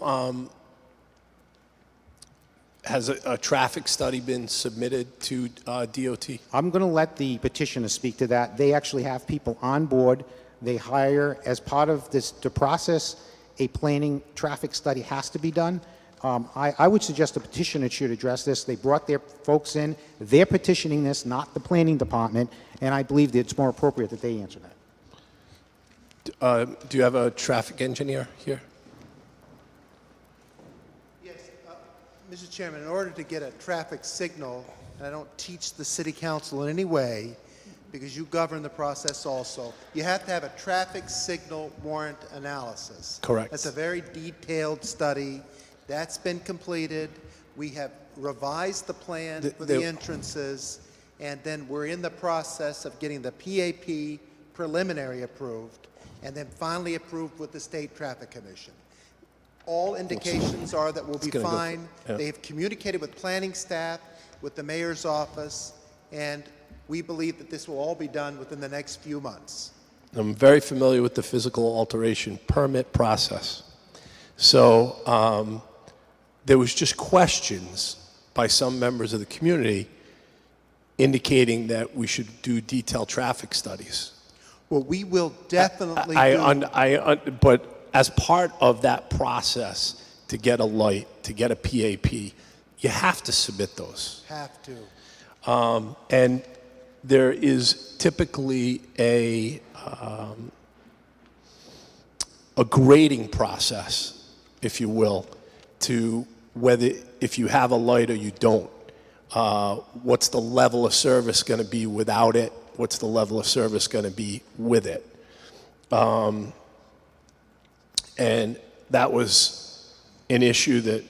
has a traffic study been submitted to DOT? I'm going to let the petitioner speak to that. They actually have people on board. They hire, as part of this, the process, a planning traffic study has to be done. I would suggest the petitioner should address this. They brought their folks in. They're petitioning this, not the planning department, and I believe that it's more appropriate that they answer that. Do you have a traffic engineer here? Mr. Chairman, in order to get a traffic signal, and I don't teach the city council in any way, because you govern the process also, you have to have a traffic signal warrant analysis. Correct. That's a very detailed study. That's been completed. We have revised the plan for the entrances, and then we're in the process of getting the PAP preliminary approved, and then finally approved with the State Traffic Commission. All indications are that we'll be fine. They have communicated with planning staff, with the mayor's office, and we believe that this will all be done within the next few months. I'm very familiar with the physical alteration permit process. So there was just questions by some members of the community indicating that we should do detailed traffic studies. Well, we will definitely But as part of that process, to get a light, to get a PAP, you have to submit those. have to. And there is typically a grading process, if you will, to whether if you have a light or you don't. What's the level of service going to be without it? What's the level of service going to be with it? And that was an issue that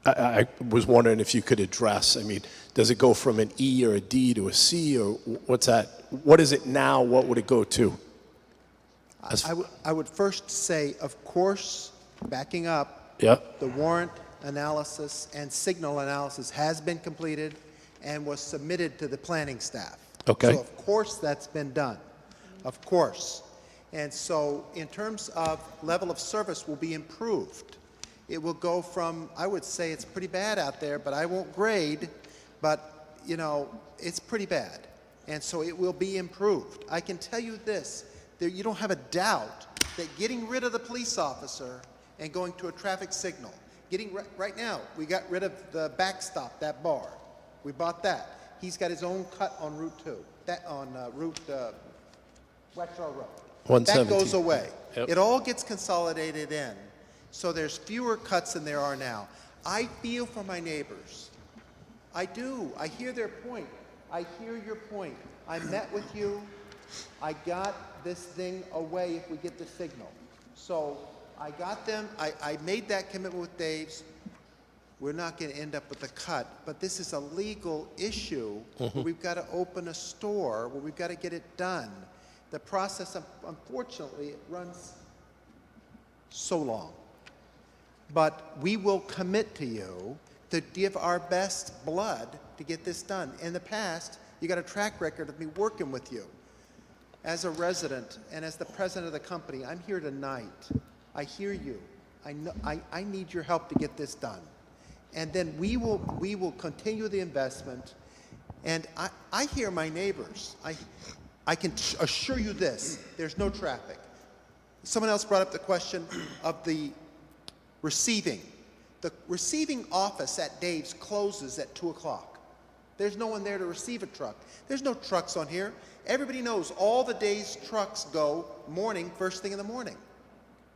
I was wondering if you could address. I mean, does it go from an E or a D to a C, or what's that? What is it now? What would it go to? I would first say, of course, backing up, Yep. the warrant analysis and signal analysis has been completed and was submitted to the planning staff. Okay. So of course that's been done, of course. And so in terms of level of service will be improved. It will go from, I would say it's pretty bad out there, but I won't grade, but you know, it's pretty bad. And so it will be improved. I can tell you this, that you don't have a doubt that getting rid of the police officer and going to a traffic signal, right now, we got rid of the backstop, that bar. We bought that. He's got his own cut on Route 2, West Shore Road. 117. That goes away. Yep. It all gets consolidated in. So there's fewer cuts than there are now. I feel for my neighbors. I do. I hear their point. I hear your point. I met with you. I got this thing away if we get the signal. So I got them. I made that commitment with Dave's. We're not going to end up with a cut, but this is a legal issue where we've got to open a store, where we've got to get it done. The process, unfortunately, it runs so long. But we will commit to you to give our best blood to get this done. In the past, you got a track record of me working with you. As a resident and as the president of the company, I'm here tonight. I hear you. I need your help to get this done. And then we will continue the investment. And I hear my neighbors. I can assure you this, there's no traffic. Someone else brought up the question of the receiving. The receiving office at Dave's closes at 2 o'clock. There's no one there to receive a truck. There's no trucks on here. Everybody knows all the Dave's trucks go morning, first thing in the morning.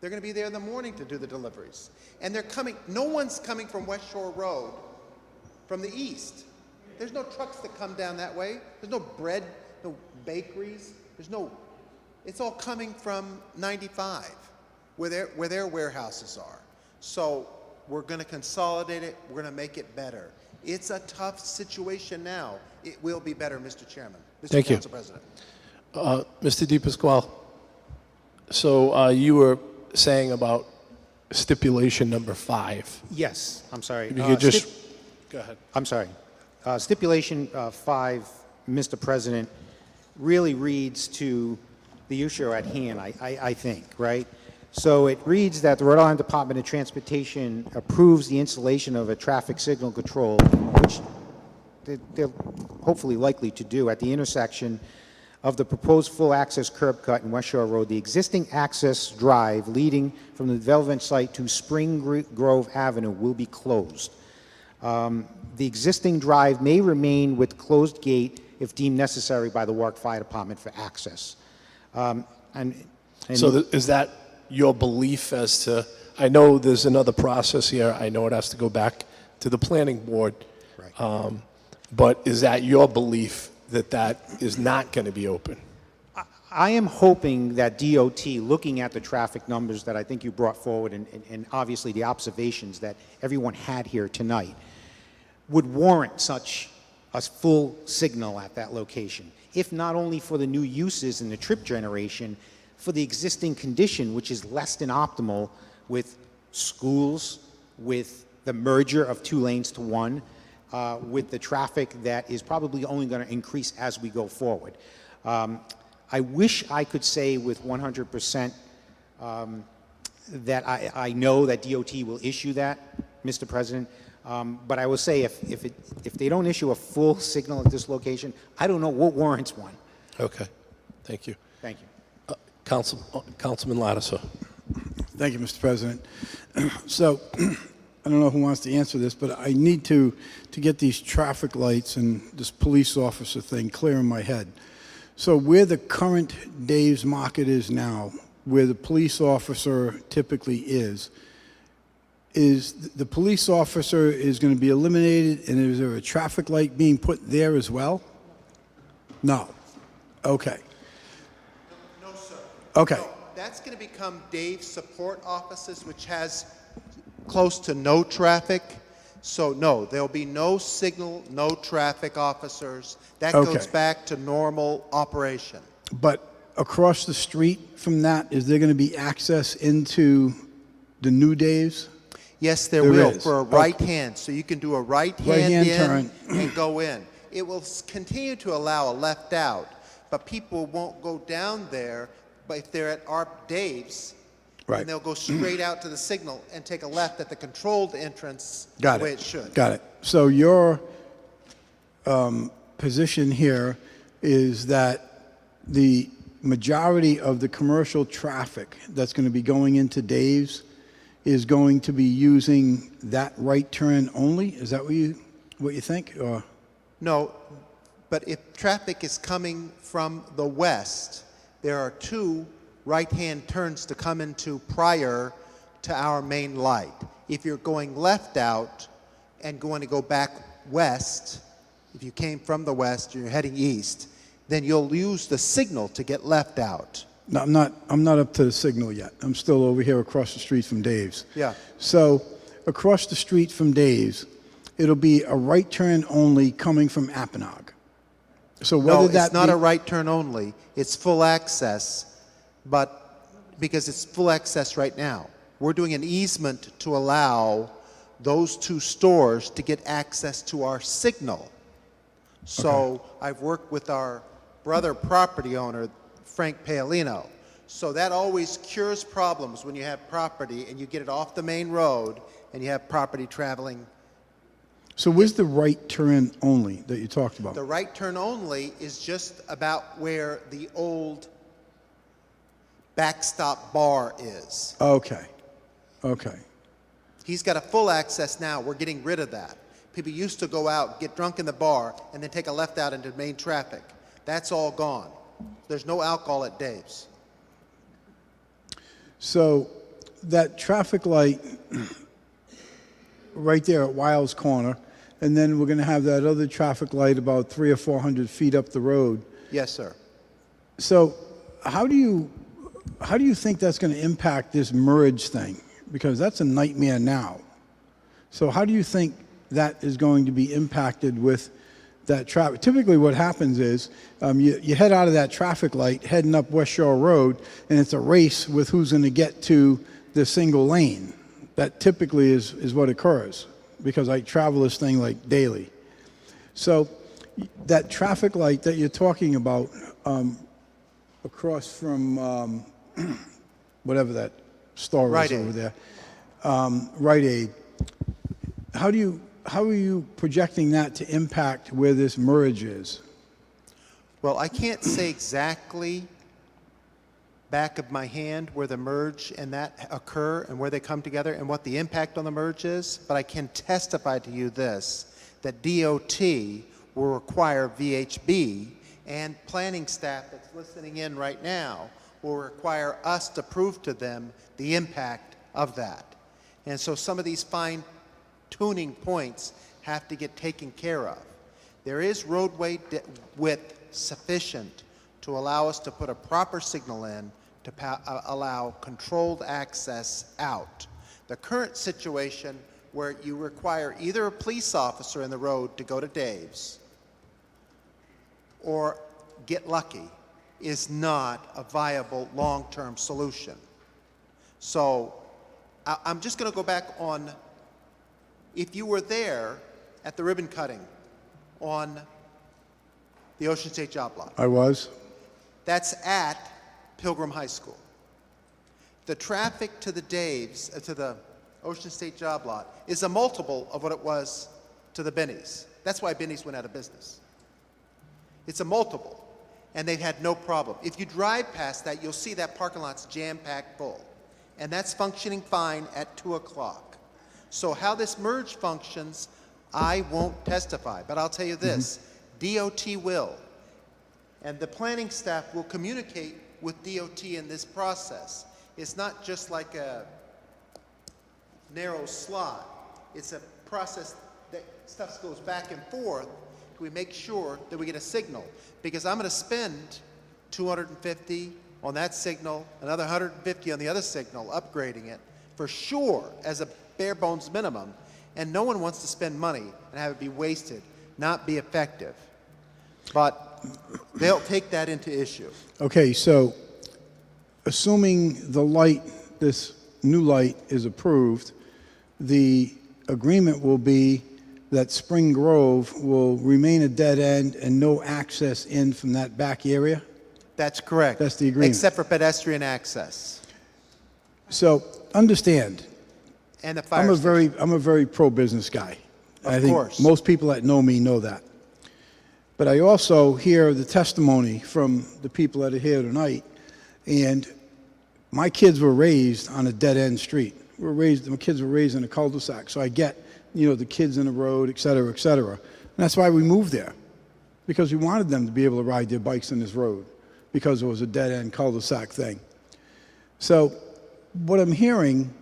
They're going to be there in the morning to do the deliveries. And they're coming, no one's coming from West Shore Road from the east. There's no trucks that come down that way. There's no bread, no bakeries. It's all coming from 95, where their warehouses are. So we're going to consolidate it. We're going to make it better. It's a tough situation now. It will be better, Mr. Chairman. Mr. Thank you. Council President. Mr. DePasquale, so you were saying about stipulation number 5. Yes, I'm sorry. If you could just, go ahead. I'm sorry. Stipulation 5, Mr. President, really reads to the issue at hand, I think, right? So it reads that the Rhode Island Department of Transportation approves the installation of a traffic signal control, which they're hopefully likely to do at the intersection of the proposed full-access curb cut in West Shore Road. The existing access drive leading from the development site to Spring Grove Avenue will be closed. The existing drive may remain with closed gate if deemed necessary by the Warwick Fire Department for access. So is that your belief as to, I know there's another process here, I know it has to go back to the planning board, Right. But is that your belief that that is not going to be open? I am hoping that DOT, looking at the traffic numbers that I think you brought forward and obviously the observations that everyone had here tonight, would warrant such a full signal at that location, if not only for the new uses and the trip generation, for the existing condition, which is less than optimal with schools, with the merger of 2 lanes to 1, with the traffic that is probably only going to increase as we go forward. I wish I could say with 100% that I know that DOT will issue that, Mr. President. But I will say if they don't issue a full signal at this location, I don't know what warrants one. Okay, thank you. Thank you. Councilman Lattiser. Thank you, Mr. President. So, I don't know who wants to answer this, but I need to get these traffic lights and this police officer thing clear in my head. So where the current Dave's Market is now, where the police officer typically is the police officer is going to be eliminated, and is there a traffic light being put there as well? No. Okay. No, sir. Okay. No, that's going to become Dave's support offices, which has close to no traffic. So no, there'll be no signal, no traffic officers. That Okay. goes back to normal operation. But across the street from that, is there going to be access into the new Dave's? Yes, there There will, is. for a Okay. right hand. So you can do a right hand Right-hand in turn. and go in. It will continue to allow a left out, but people won't go down there. But if they're at our Dave's, Right. then they'll go straight out to the signal and take a left at the controlled entrance Got the way it. it should. Got it. So your position here is that the majority of the commercial traffic that's going to be going into Dave's is going to be using that right turn only? Is that what you think? Or No, but if traffic is coming from the west, there are two right-hand turns to come into prior to our main light. If you're going left out and going to go back west, if you came from the west and you're heading east, then you'll use the signal to get left out. no, I'm not up to the signal yet. I'm still over here across the street from Dave's. Yeah. So across the street from Dave's, it'll be a right turn only coming from Apponaug. So whether No, that it's not be- a right turn only. It's full access, but because it's full access right now. We're doing an easement to allow those two stores to get access to our signal. So I've worked with our brother property owner, Frank Paolino. So that always cures problems when you have property and you get it off the main road and you have property traveling. So where's the right turn only that you talked about? The right turn only is just about where the old backstop bar is. Okay. Okay. He's got a full access now. We're getting rid of that. People used to go out, get drunk in the bar, and then take a left out into main traffic. That's all gone. There's no alcohol at Dave's. So that traffic light right there at Wiles Corner, and then we're going to have that other traffic light about 300 or 400 feet up the road. Yes, sir. So how do you think that's going to impact this merge thing? Because that's a nightmare now. So how do you think that is going to be impacted with that traffic? Typically what happens is you head out of that traffic light heading up West Shore Road, and it's a race with who's going to get to the single lane. That typically is what occurs, because I travel this thing like daily. So that traffic light that you're talking about across from whatever that store Rite is Aid. over there, Rite Aid, how are you projecting that to impact where this merge is? Well, I can't say exactly back of my hand where the merge and that occur and where they come together and what the impact on the merge is, but I can testify to you this, that DOT will require VHB and planning staff that's listening in right now will require us to prove to them the impact of that. And so some of these fine tuning points have to get taken care of. There is roadway width sufficient to allow us to put a proper signal in to allow controlled access out. The current situation where you require either a police officer in the road to go to Dave's or get lucky is not a viable long-term solution. So I'm just going to go back on, if you were there at the ribbon cutting on the Ocean State Job Lot, I was. That's at Pilgrim High School. The traffic to the Daves, to the Ocean State job lot, is a multiple of what it was to the Bennies. That's why Bennies went out of business. It's a multiple, and they've had no problem. If you drive past that, you'll see that parking lot's jam-packed full, and that's functioning fine at 2 o'clock. So how this merge functions, I won't testify, but I'll tell you this, DOT will, and the planning staff will communicate with DOT in this process. It's not just like a narrow slot. It's a process that stuff goes back and forth. We make sure that we get a signal, because I'm going to spend $250 on that signal, another $150 on the other signal, upgrading it for sure as a bare bones minimum, and no one wants to spend money and have it be wasted, not be effective. But they'll take that into issue. Okay, so assuming the light, this new light is approved, the agreement will be that Spring Grove will remain a dead end and no access in from that back area? That's correct. That's the agreement. Except for pedestrian access. So understand, And the fire I'm a very pro-business guy. Of I think course. most people that know me know that. But I also hear the testimony from the people that are here tonight, and my kids were raised on a dead-end street. My kids were raised in a cul-de-sac, so I get, the kids in the road, et cetera, et cetera. And that's why we moved there, because we wanted them to be able to ride their bikes in this road, because it was a dead-end cul-de-sac thing. So what I'm hearing,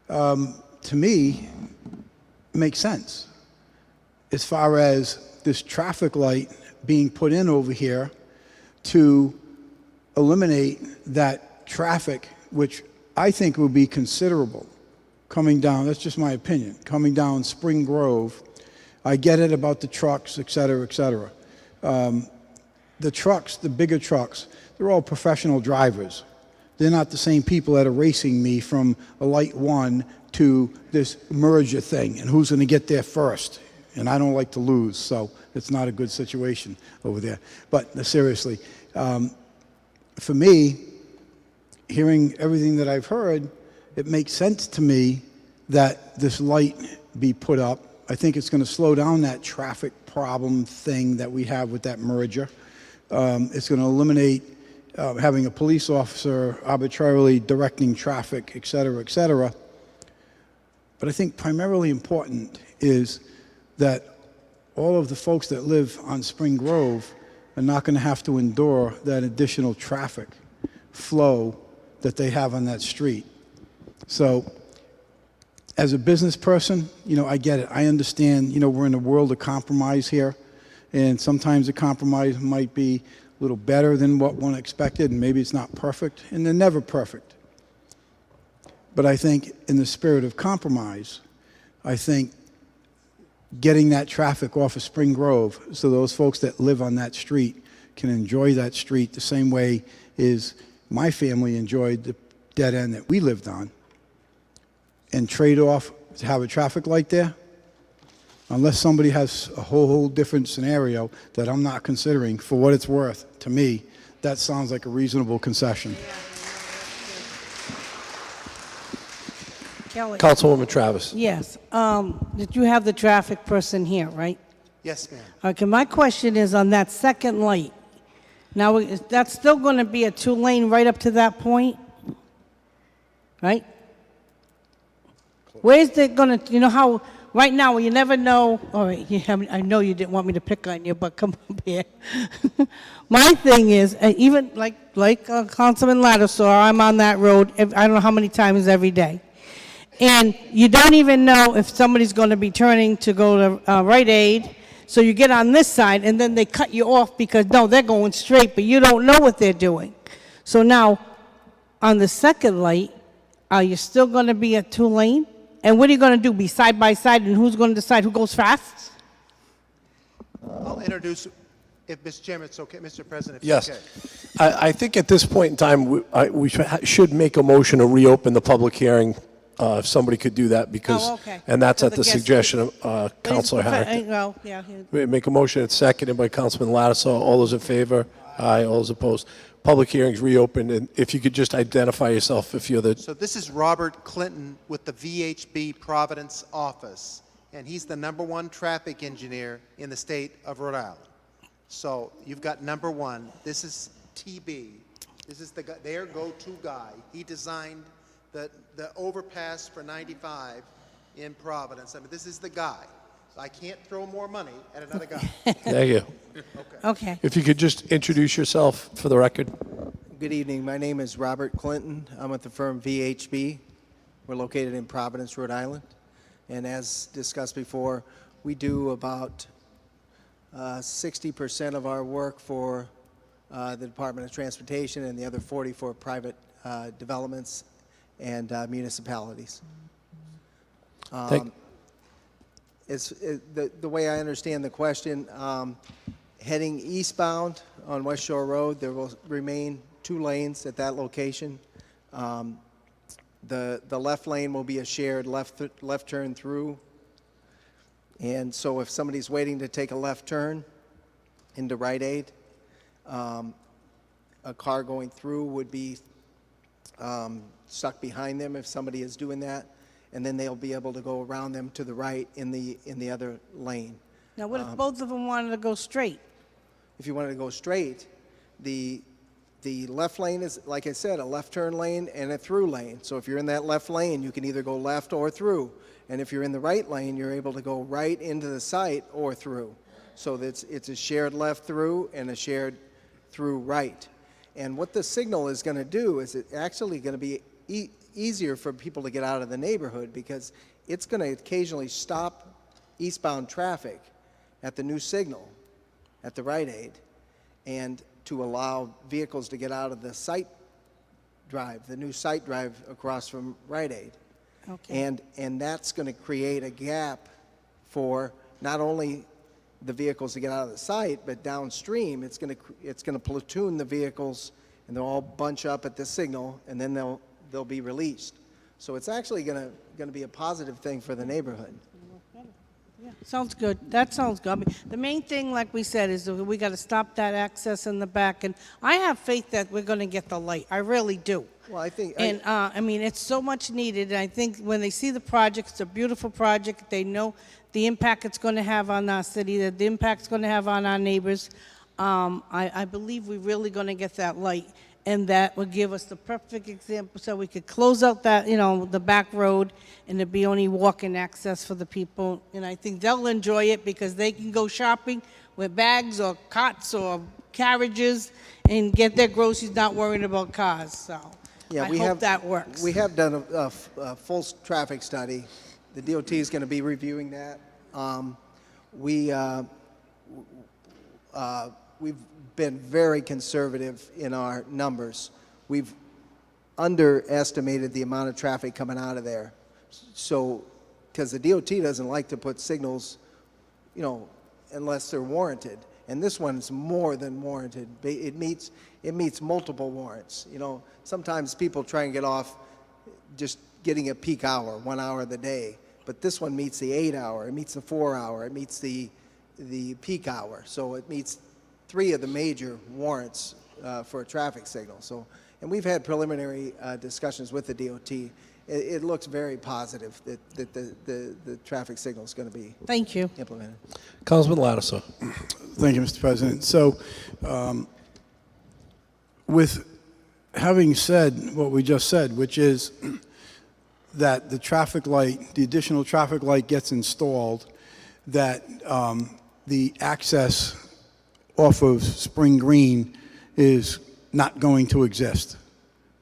to me, makes sense as far as this traffic light being put in over here to eliminate that traffic, which I think will be considerable coming down. That's just my opinion. Coming down Spring Grove, I get it about the trucks, et cetera, et cetera. The trucks, the bigger trucks, they're all professional drivers. They're not the same people that are racing me from a light one to this merger thing, and who's going to get there first. And I don't like to lose, so it's not a good situation over there. But seriously, for me, hearing everything that I've heard, it makes sense to me that this light be put up. I think it's going to slow down that traffic problem thing that we have with that merger. It's going to eliminate having a police officer arbitrarily directing traffic, et cetera, et cetera. But I think primarily important is that all of the folks that live on Spring Grove are not going to have to endure that additional traffic flow that they have on that street. So as a business person, I get it. I understand, we're in a world of compromise here, and sometimes the compromise might be a little better than what one expected, and maybe it's not perfect, and they're never perfect. But I think in the spirit of compromise, I think getting that traffic off of Spring Grove so those folks that live on that street can enjoy that street the same way as my family enjoyed the dead end that we lived on, and trade off to have a traffic light there, unless somebody has a whole different scenario that I'm not considering. For what it's worth, to me, that sounds like a reasonable concession. Kelly. Councilwoman Travis. Yes. Did you have the traffic person here, right? Yes, ma'am. Okay, my question is on that second light. Now, that's still going to be a 2-lane right up to that point? Right? Where's it going to, how, right now, you never know, all right, I know you didn't want me to pick on you, but come up here. My thing is, even like Councilman Lattisaw, I'm on that road, I don't know how many times every day. And you don't even know if somebody's going to be turning to go to Rite Aid, so you get on this side, and then they cut you off because, no, they're going straight, but you don't know what they're doing. So now, on the second light, are you still going to be a 2-lane? And what are you going to do, be side by side, and who's going to decide who goes fast? I'll introduce, if Mr. Chairman, it's okay, Mr. President, if Yes. it's okay. I think at this point in time, we should make a motion to reopen the public hearing, if somebody could do that, because, okay. and that's For at the the guest suggestion of Councilor Harrington. Well, yeah. We make a motion, it's seconded by Councilman Lattisaw. All those in favor? Aye. All those opposed? public hearing's reopened, and if you could just identify yourself if you're the... So this is Robert Clinton with the VHB Providence office, and he's the #1 traffic engineer in the state of Rhode Island. So you've got #1. This is TB. This is their go-to guy. He designed the overpass for 95 in Providence. I mean, this is the guy. So I can't throw more money at another guy. Thank you. Okay. If you could just introduce yourself for the record. Good evening. My name is Robert Clinton. I'm with the firm VHB. We're located in Providence, Rhode Island. And as discussed before, we do about 60% of our work for the Department of Transportation and the other 40 for private developments and municipalities. The way I understand the question, heading eastbound on West Shore Road, there will remain 2 lanes at that location. The left lane will be a shared left turn through. And so if somebody's waiting to take a left turn into Rite Aid, a car going through would be stuck behind them if somebody is doing that, and then they'll be able to go around them to the right in the other lane. Now, what if both of them wanted to go straight? If you wanted to go straight, the left lane is, like I said, a left turn lane and a through lane. So if you're in that left lane, you can either go left or through. And if you're in the right lane, you're able to go right into the site or through. So it's a shared left through and a shared through right. And what the signal is going to do is it's actually going to be easier for people to get out of the neighborhood, because it's going to occasionally stop eastbound traffic at the new signal at the Rite Aid, and to allow vehicles to get out of the site drive, the new site drive across from Rite Aid. Okay. And that's going to create a gap for not only the vehicles to get out of the site, but downstream it's going to platoon the vehicles, and they'll all bunch up at the signal, and then they'll be released. So it's actually going to be a positive thing for the neighborhood. Yeah, sounds good. That sounds good. I mean, the main thing, like we said, is that we got to stop that access in the back. And I have faith that we're going to get the light. I really do. Well, I think... And, I mean, it's so much needed. And I think when they see the project, it's a beautiful project. They know the impact it's going to have on our city, the impact it's going to have on our neighbors. I believe we're really going to get that light. And that would give us the perfect example, so we could close out that, the back road, and there'd be only walking access for the people. And I think they'll enjoy it, because they can go shopping with bags or carts or carriages and get their groceries, not worrying about cars. So Yeah, I hope that works. We have done a full traffic study. The DOT is going to be reviewing that. We've been very conservative in our numbers. We've underestimated the amount of traffic coming out of there. So, because the DOT doesn't like to put signals, unless they're warranted. And this one's more than warranted. It meets multiple warrants. Sometimes people try and get off just getting a peak hour, 1 hour of the day. But this one meets the 8 hour, it meets the 4 hour, it meets the peak hour. So it meets 3 of the major warrants for a traffic signal. So, and we've had preliminary discussions with the DOT. It looks very positive that the traffic signal is going to be implemented. Councilman Lattiser. Thank you, Mr. President. So, with having said what we just said, which is that the additional traffic light gets installed, that the access off of Spring Green is not going to exist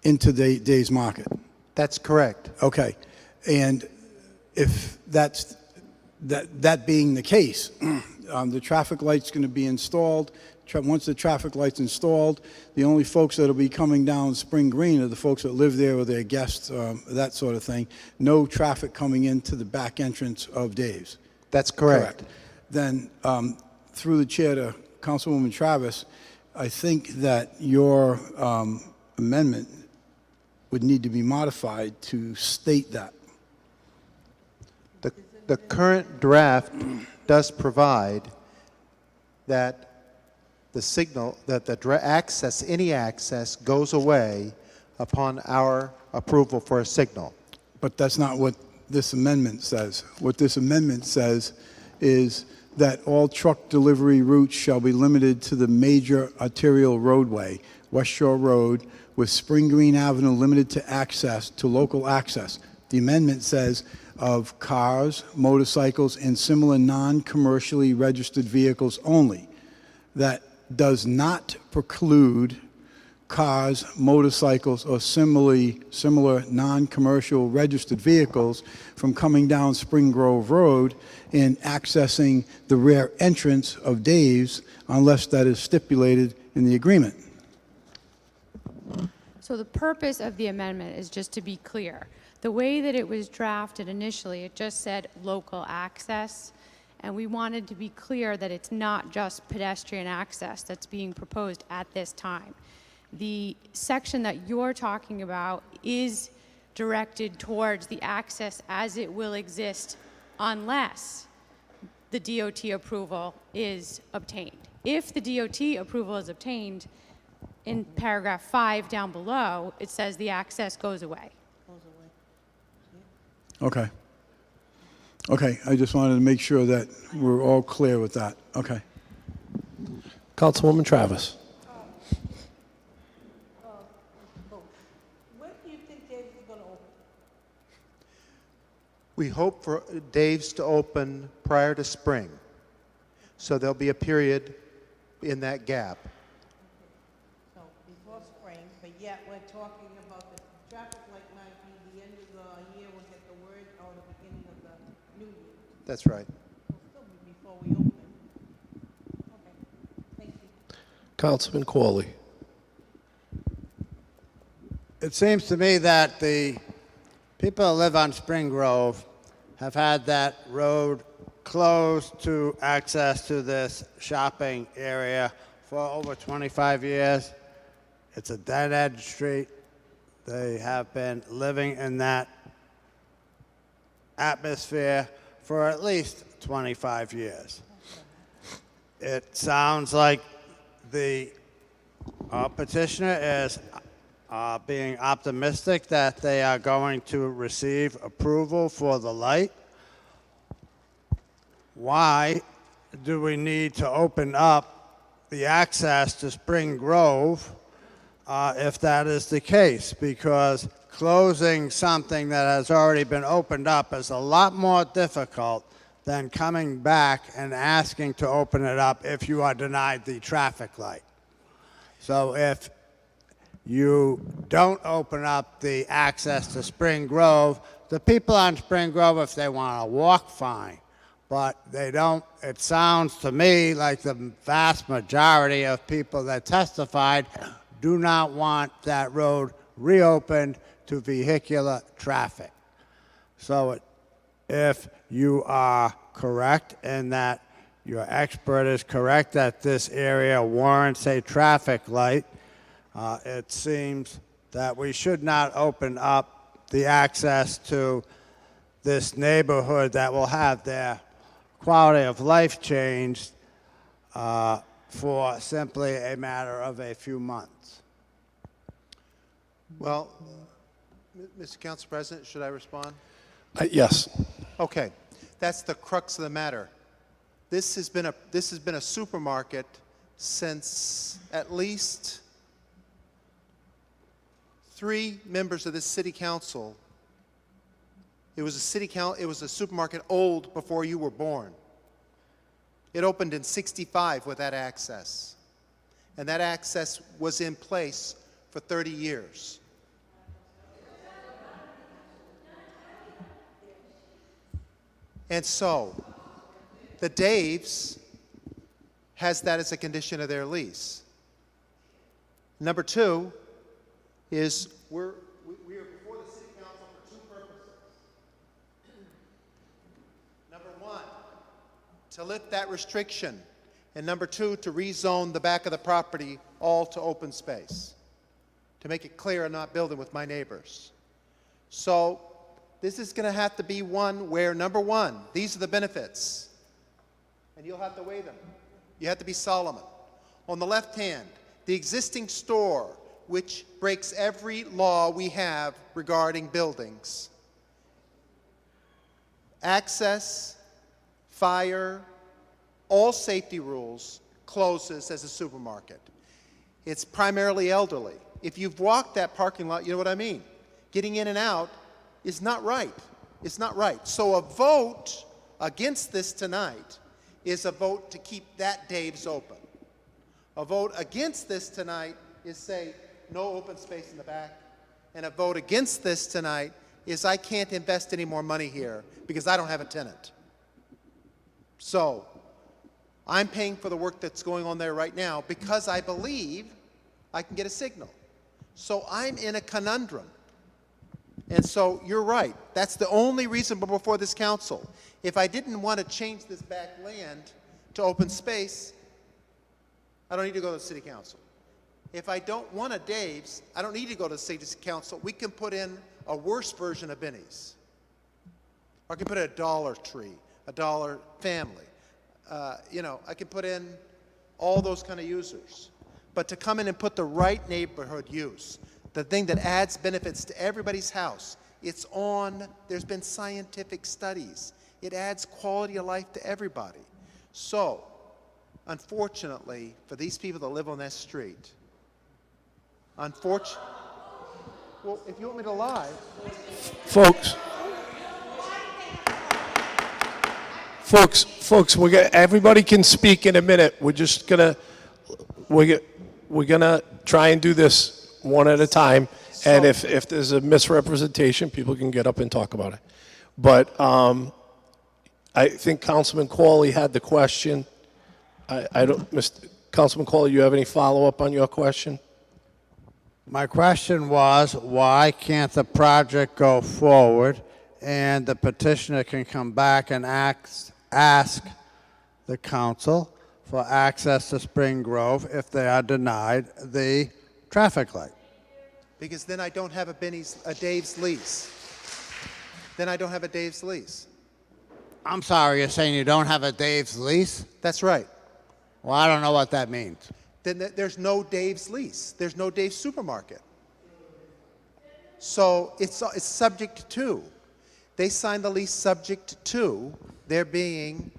into Days Market. That's correct. Okay. And if that being the case, the traffic light's going to be installed. Once the traffic light's installed, the only folks that will be coming down Spring Green are the folks that live there or their guests, that sort of thing. No traffic coming into the back entrance of Dave's. That's correct. Then, through the chair to Councilwoman Travis, I think that your amendment would need to be modified to state that. The current draft does provide that the signal, that the access, any access goes away upon our approval for a signal. But that's not what this amendment says. What this amendment says is that all truck delivery routes shall be limited to the major arterial roadway, West Shore Road, with Spring Green Avenue limited to access, to local access. The amendment says of cars, motorcycles, and similar non-commercially registered vehicles only. That does not preclude cars, motorcycles, or similar non-commercial registered vehicles from coming down Spring Grove Road and accessing the rear entrance of Dave's unless that is stipulated in the agreement. So the purpose of the amendment is just to be clear. The way that it was drafted initially, it just said local access, and we wanted to be clear that it's not just pedestrian access that's being proposed at this time. The section that you're talking about is directed towards the access as it will exist unless the DOT approval is obtained. If the DOT approval is obtained, in paragraph 5 down below, it says the access goes away. Okay. Okay, I just wanted to make sure that we're all clear with that. Okay. Councilwoman Travis. When do you think Dave's is going to open? We hope for Dave's to open prior to spring. So there'll be a period in that gap. So before spring, but yet we're talking about the traffic light might be the end of the year, we'll get the word, or the beginning of the new year. That's right. It'll still be before we open. Okay, thank you. Councilman Corley. It seems to me that the people who live on Spring Grove have had that road closed to access to this shopping area for over 25 years. It's a dead-end street. They have been living in that atmosphere for at least 25 years. It sounds like the petitioner is being optimistic that they are going to receive approval for the light. Why do we need to open up the access to Spring Grove if that is the case? Because closing something that has already been opened up is a lot more difficult than coming back and asking to open it up if you are denied the traffic light. So if you don't open up the access to Spring Grove, the people on Spring Grove, if they want to walk, fine. But they don't, it sounds to me like the vast majority of people that testified do not want that road reopened to vehicular traffic. So if you are correct and that your expert is correct that this area warrants a traffic light, it seems that we should not open up the access to this neighborhood that will have their quality of life changed for simply a matter of a few months. Well, Mr. Council President, should I respond? Yes. Okay, that's the crux of the matter. This has been a supermarket since at least 3 members of this city council. It was a supermarket old before you were born. It opened in '65 with that access. And that access was in place for 30 years. And so, the Daves has that as a condition of their lease. Number 2 is we are before the city council for 2 purposes. Number 1, to lift that restriction. And number 2, to rezone the back of the property all to open space. To make it clear I'm not building with my neighbors. So this is going to have to be one where, number 1, these are the benefits. And you'll have to weigh them. You have to be Solomon. On the left hand, the existing store, which breaks every law we have regarding buildings. Access, fire, all safety rules, closes as a supermarket. It's primarily elderly. If you've walked that parking lot, you know what I mean. Getting in and out is not right. It's not right. So a vote against this tonight is a vote to keep that Dave's open. A vote against this tonight is say no open space in the back. And a vote against this tonight is I can't invest any more money here because I don't have a tenant. So I'm paying for the work that's going on there right now because I believe I can get a signal. So I'm in a conundrum. And so you're right. That's the only reason before this council. If I didn't want to change this back land to open space, I don't need to go to the city council. If I don't want a Dave's, I don't need to go to the city council. We can put in a worse version of Benny's. Or I can put in a Dollar Tree, a Dollar Family. I can put in all those kind of users. But to come in and put the right neighborhood use, the thing that adds benefits to everybody's house, there's been scientific studies. It adds quality of life to everybody. So, unfortunately, for these people that live on that street, well, if you want me to lie. Folks, everybody can speak in a minute. We're just gonna try and do this one at a time. And if there's a misrepresentation, people can get up and talk about it. But I think Councilman Qualley had the question. Councilman Qualley, you have any follow-up on your question? My question was, why can't the project go forward and the petitioner can come back and ask the council for access to Spring Grove if they are denied the traffic light? Because then I don't have a Dave's lease. Then I don't have a Dave's lease. I'm sorry, you're saying you don't have a Dave's lease? That's right. Well, I don't know what that means. Then there's no Dave's lease. There's no Dave's supermarket. So it's subject to. They signed the lease subject to there being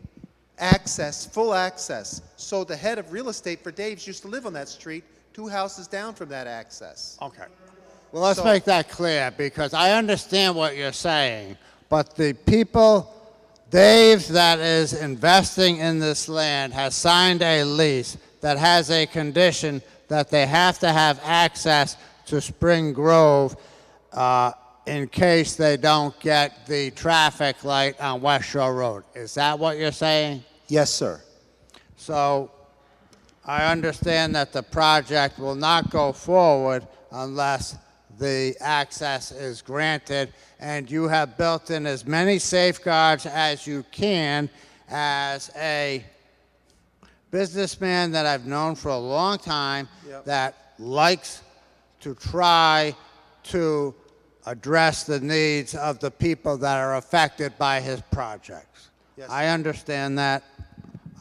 access, full access. So the head of real estate for Dave's used to live on that street, 2 houses down from that access. Okay. Well, let's make that clear, because I understand what you're saying, but the people, Dave's that is investing in this land has signed a lease that has a condition that they have to have access to Spring Grove in case they don't get the traffic light on West Shore Road. Is that what you're saying? Yes, sir. So I understand that the project will not go forward unless the access is granted, and you have built in as many safeguards as you can. As a businessman that I've known for a long time, that likes to try to address the needs of the people that are affected by his projects. Yes. I understand that,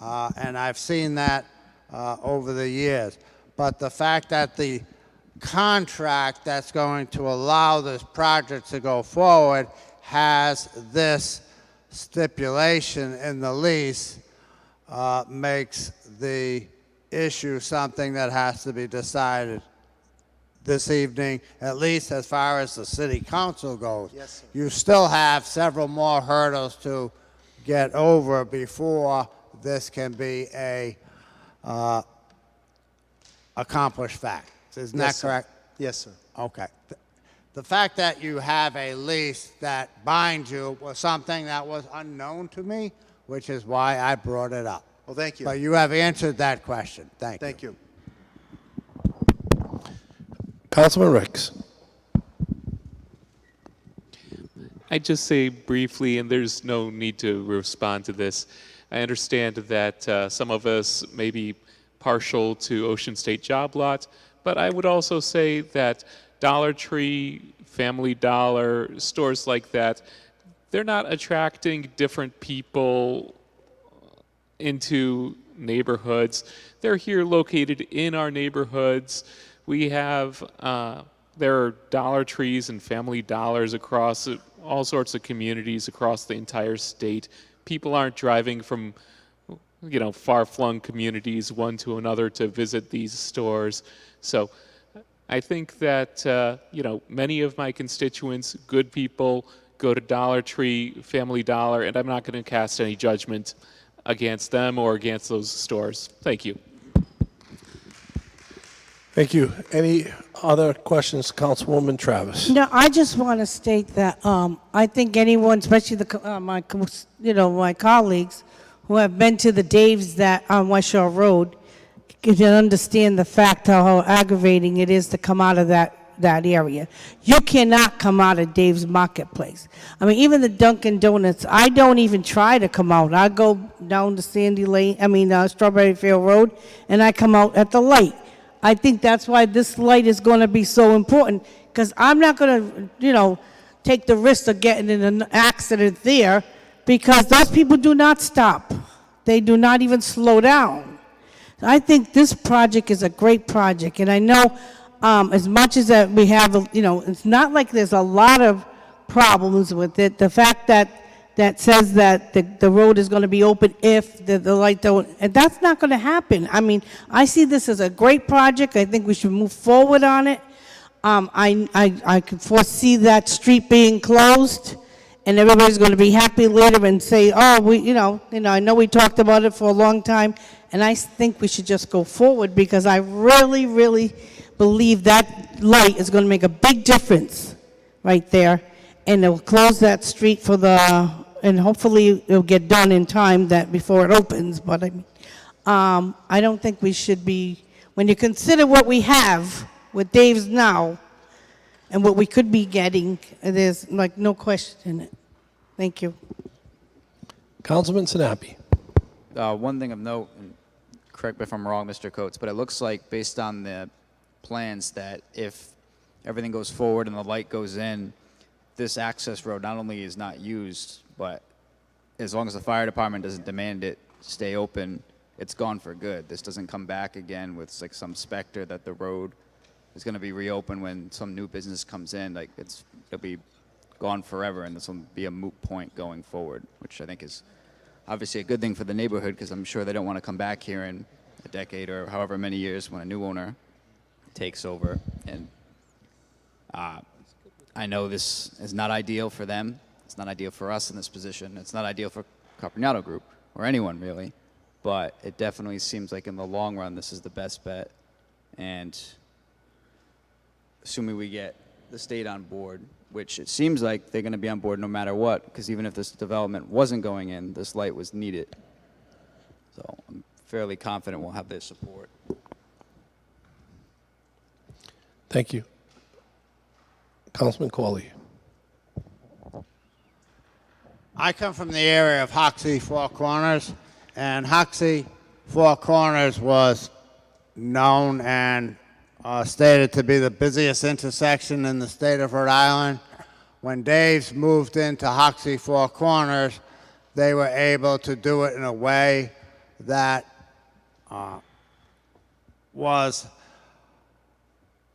and I've seen that over the years. But the fact that the contract that's going to allow this project to go forward has this stipulation in the lease makes the issue something that has to be decided this evening, at least as far as the city council goes. Yes, sir. You still have several more hurdles to get over before this can be a accomplished fact. Isn't that correct? Yes, sir. Okay. The fact that you have a lease that binds you was something that was unknown to me, which is why I brought it up. Well, thank you. But you have answered that question. Thank you. Thank you. Councilman Ricks. I'd just say briefly, and there's no need to respond to this, I understand that some of us may be partial to Ocean State Job Lot, but I would also say that Dollar Tree, Family Dollar, stores like that, they're not attracting different people into neighborhoods. They're here located in our neighborhoods. We have, there are Dollar Trees and Family Dollars across all sorts of communities across the entire state. People aren't driving from, far-flung communities one to another to visit these stores. So I think that, many of my constituents, good people, go to Dollar Tree, Family Dollar, and I'm not going to cast any judgment against them or against those stores. Thank you. Thank you. Any other questions, Councilwoman Travis? No, I just want to state that I think anyone, especially my colleagues who have been to the Dave's that on West Shore Road, can understand the fact how aggravating it is to come out of that area. You cannot come out of Dave's Marketplace. I mean, even the Dunkin' Donuts, I don't even try to come out. I go down to Strawberry Field Road, and I come out at the light. I think that's why this light is going to be so important, because I'm not going to, take the risk of getting in an accident there, because those people do not stop. They do not even slow down. I think this project is a great project, and I know as much as that we have, it's not like there's a lot of problems with it. The fact that says that the road is going to be open if the light don't, and that's not going to happen. I mean, I see this as a great project. I think we should move forward on it. I can foresee that street being closed, and everybody's going to be happy later and say, oh, I know we talked about it for a long time, and I think we should just go forward, because I really, really believe that light is going to make a big difference right there, and it will close that street and hopefully it'll get done in time before it opens. But I don't think we should be, when you consider what we have with Dave's now and what we could be getting, there's no question in it. Thank you. Councilman Sinapi. One thing of note, and correct me if I'm wrong, Mr. Coates, but it looks like based on the plans that if everything goes forward and the light goes in, this access road not only is not used, but as long as the fire department doesn't demand it stay open, it's gone for good. This doesn't come back again with some specter that the road is going to be reopened when some new business comes in. It'll be gone forever, and this will be a moot point going forward, which I think is obviously a good thing for the neighborhood, because I'm sure they don't want to come back here in a decade or however many years when a new owner takes over. And I know this is not ideal for them. It's not ideal for us in this position. It's not ideal for Caprignano Group or anyone really, but it definitely seems like in the long run this is the best bet. And assuming we get the state on board, which it seems like they're going to be on board no matter what, because even if this development wasn't going in, this light was needed. So I'm fairly confident we'll have their support. Thank you. Councilman Corley. I come from the area of Hoxie Four Corners, and Hoxie Four Corners was known and stated to be the busiest intersection in the state of Rhode Island. When Dave's moved into Hoxie Four Corners, they were able to do it in a way that was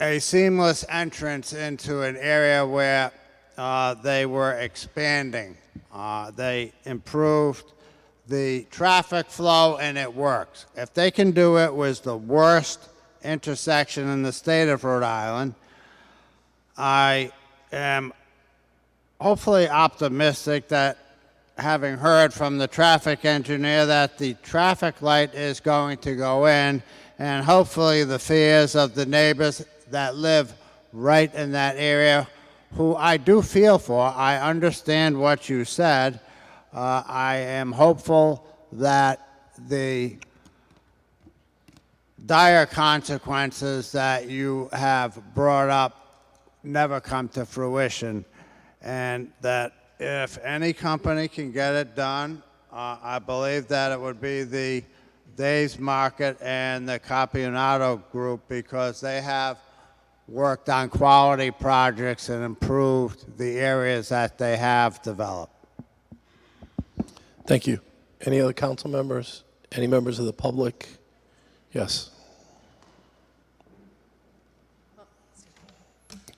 a seamless entrance into an area where they were expanding. They improved the traffic flow, and it works. If they can do it with the worst intersection in the state of Rhode Island, I am hopefully optimistic that, having heard from the traffic engineer, that the traffic light is going to go in, and hopefully the fears of the neighbors that live right in that area, who I do feel for. I understand what you said. I am hopeful that the dire consequences that you have brought up never come to fruition, and that if any company can get it done, I believe that it would be the Dave's Market and the Caprignano Group, because they have worked on quality projects and improved the areas that they have developed. Thank you. Any other council members Any members of the public? Yes.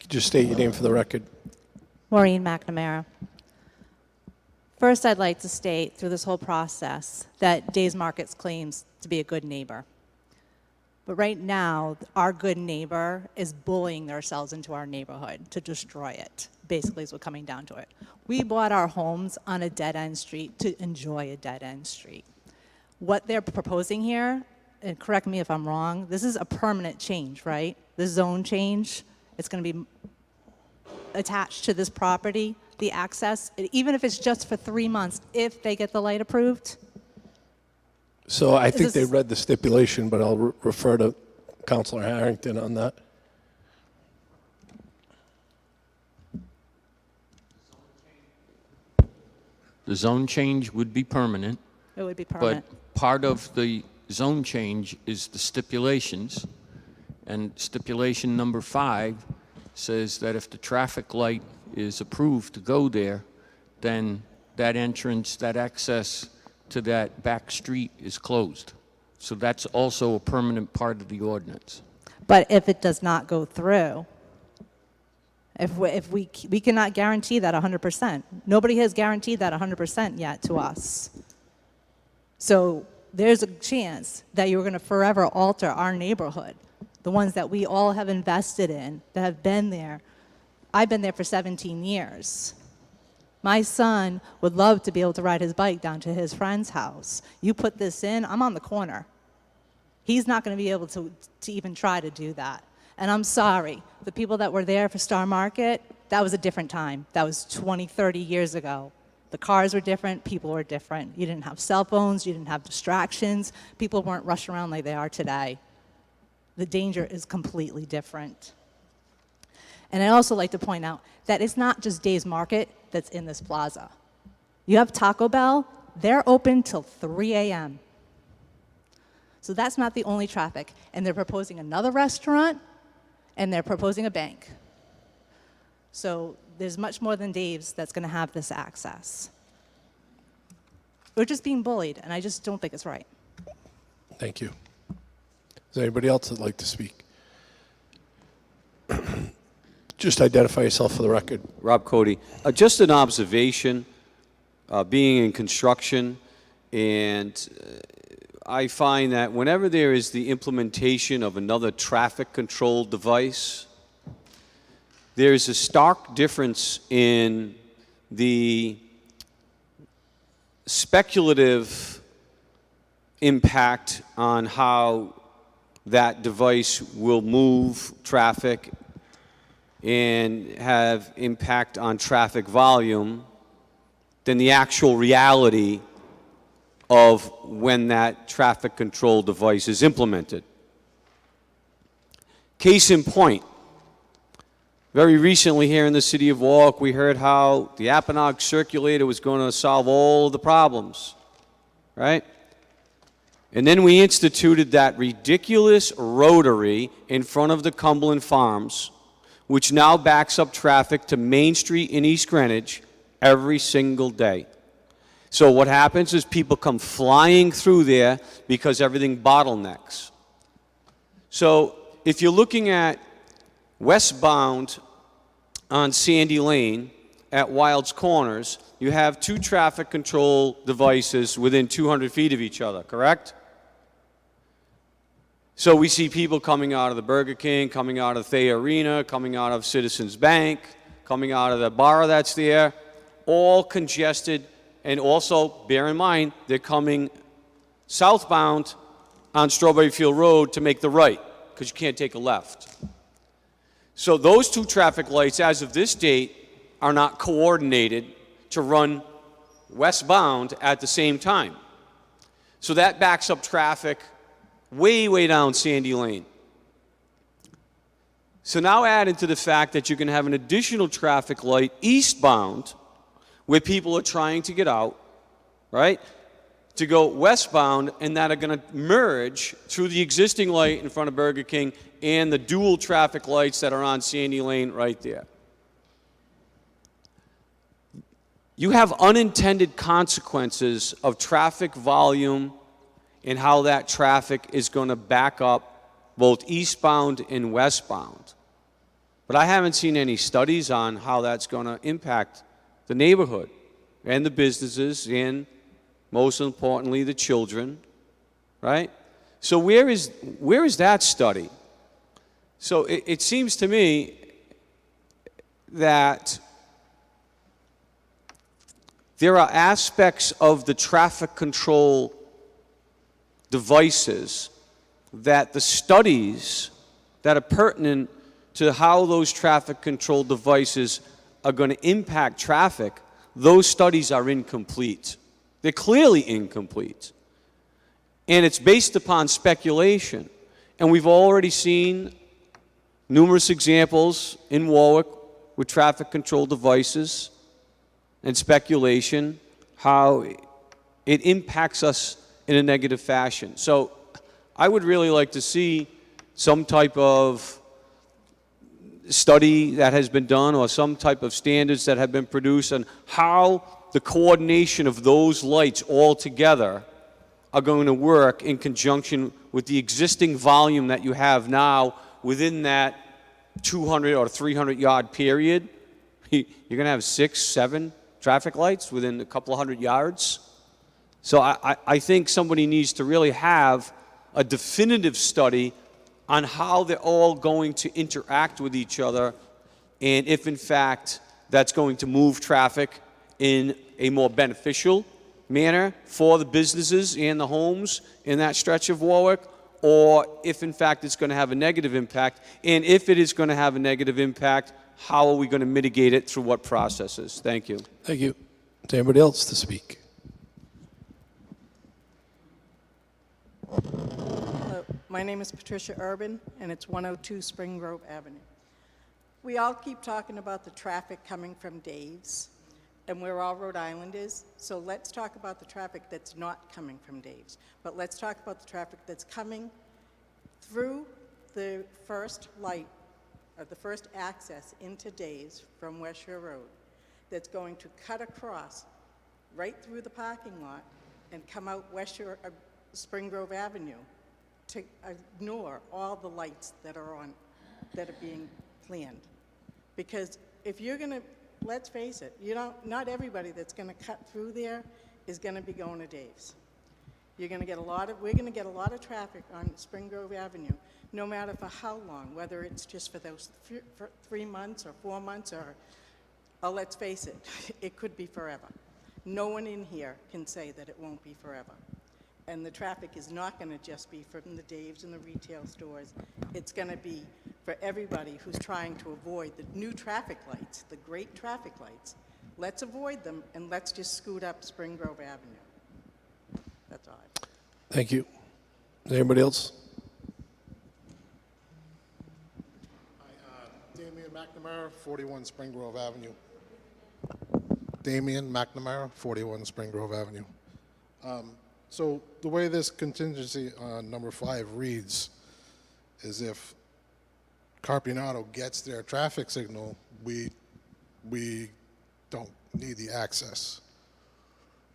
Just state your name for the record. Maureen McNamara. First, I'd like to state through this whole process that Days Markets claims to be a good neighbor. But right now, our good neighbor is bullying themselves into our neighborhood to destroy it, basically is what's coming down to it. We bought our homes on a dead-end street to enjoy a dead-end street. What they're proposing here, and correct me if I'm wrong, this is a permanent change, right? This zone change, it's going to be attached to this property, the access, even if it's just for 3 months, if they get the light approved? So I think they read the stipulation, but I'll refer to Councilor Harrington on that. The zone change would be permanent. It would be permanent. But part of the zone change is the stipulations. And stipulation number 5 says that if the traffic light is approved to go there, then that entrance, that access to that back street is closed. So that's also a permanent part of the ordinance. But if it does not go through, if we cannot guarantee that 100%. Nobody has guaranteed that 100% yet to us. So there's a chance that you're going to forever alter our neighborhood, the ones that we all have invested in, that have been there. I've been there for 17 years. My son would love to be able to ride his bike down to his friend's house. You put this in, I'm on the corner. He's not going to be able to even try to do that. And I'm sorry, the people that were there for Star Market, that was a different time. That was 20, 30 years ago. The cars were different, people were different. You didn't have cell phones, you didn't have distractions. People weren't rushing around like they are today. The danger is completely different. And I'd also like to point out that it's not just Days Market that's in this plaza. You have Taco Bell, they're open till 3 a.m. So that's not the only traffic. And they're proposing another restaurant, and they're proposing a bank. So there's much more than Dave's that's going to have this access. We're just being bullied, and I just don't think it's right. Thank you. Is there anybody else that'd like to speak? Just identify yourself for the record. Rob Cody. Just an observation, being in construction, and I find that whenever there is the implementation of another traffic control device, there is a stark difference in the speculative impact on how that device will move traffic and have impact on traffic volume than the actual reality of when that traffic control device is implemented. Case in point, very recently here in the city of Warwick, we heard how the Apponaug circulator was going to solve all of the problems, right? And then we instituted that ridiculous rotary in front of the Cumberland Farms, which now backs up traffic to Main Street in East Greenwich every single day. So what happens is people come flying through there because everything bottlenecks. So if you're looking at westbound on Sandy Lane at Wilds Corners, you have 2 traffic control devices within 200 feet of each other, correct? So we see people coming out of the Burger King, coming out of Thayer Arena, coming out of Citizens Bank, coming out of the bar that's there, all congested. And also, bear in mind, they're coming southbound on Strawberry Field Road to make the right, because you can't take a left. So those 2 traffic lights, as of this date, are not coordinated to run westbound at the same time. So that backs up traffic way, way down Sandy Lane. So now add into the fact that you can have an additional traffic light eastbound where people are trying to get out, right, to go westbound, and that are going to merge through the existing light in front of Burger King and the dual traffic lights that are on Sandy Lane right there. You have unintended consequences of traffic volume and how that traffic is going to back up both eastbound and westbound. But I haven't seen any studies on how that's going to impact the neighborhood and the businesses and, most importantly, the children, right? So where is that study? So it seems to me that there are aspects of the traffic control devices that the studies that are pertinent to how those traffic control devices are going to impact traffic, those studies are incomplete. They're clearly incomplete. And it's based upon speculation. And we've already seen numerous examples in Warwick with traffic control devices and speculation, how it impacts us in a negative fashion. So I would really like to see some type of study that has been done or some type of standards that have been produced on how the coordination of those lights all together are going to work in conjunction with the existing volume that you have now within that 200 or 300 yard period. You're going to have 6, 7 traffic lights within a couple of hundred yards. So I think somebody needs to really have a definitive study on how they're all going to interact with each other, and if in fact that's going to move traffic in a more beneficial manner for the businesses and the homes in that stretch of Warwick, or if in fact it's going to have a negative impact. And if it is going to have a negative impact, how are we going to mitigate it through what processes? Thank you. Thank you. Is there anybody else to speak? Hello, my name is Patricia Urban, and it's 102 Spring Grove Avenue. We all keep talking about the traffic coming from Dave's, and where all Rhode Island is, so let's talk about the traffic that's not coming from Dave's. But let's talk about the traffic that's coming through the first light, or the first access into Dave's from West Shore Road, that's going to cut across right through the parking lot and come out West Shore, Spring Grove Avenue to ignore all the lights that are on, that are being planned. Because if you're going to, let's face it, not everybody that's going to cut through there is going to be going to Dave's. We're going to get a lot of traffic on Spring Grove Avenue, no matter for how long, whether it's just for those 3 months or 4 months or let's face it, it could be forever. No one in here can say that it won't be forever. And the traffic is not going to just be from the Dave's and the retail stores. It's going to be for everybody who's trying to avoid the new traffic lights, the great traffic lights. Let's avoid them, and let's just scoot up Spring Grove Avenue. That's all. Thank you. Is there anybody else? Damian McNamara, 41 Spring Grove Avenue. Damian McNamara, 41 Spring Grove Avenue. So the way this contingency on number 5 reads is if Carpinato gets their traffic signal, we don't need the access.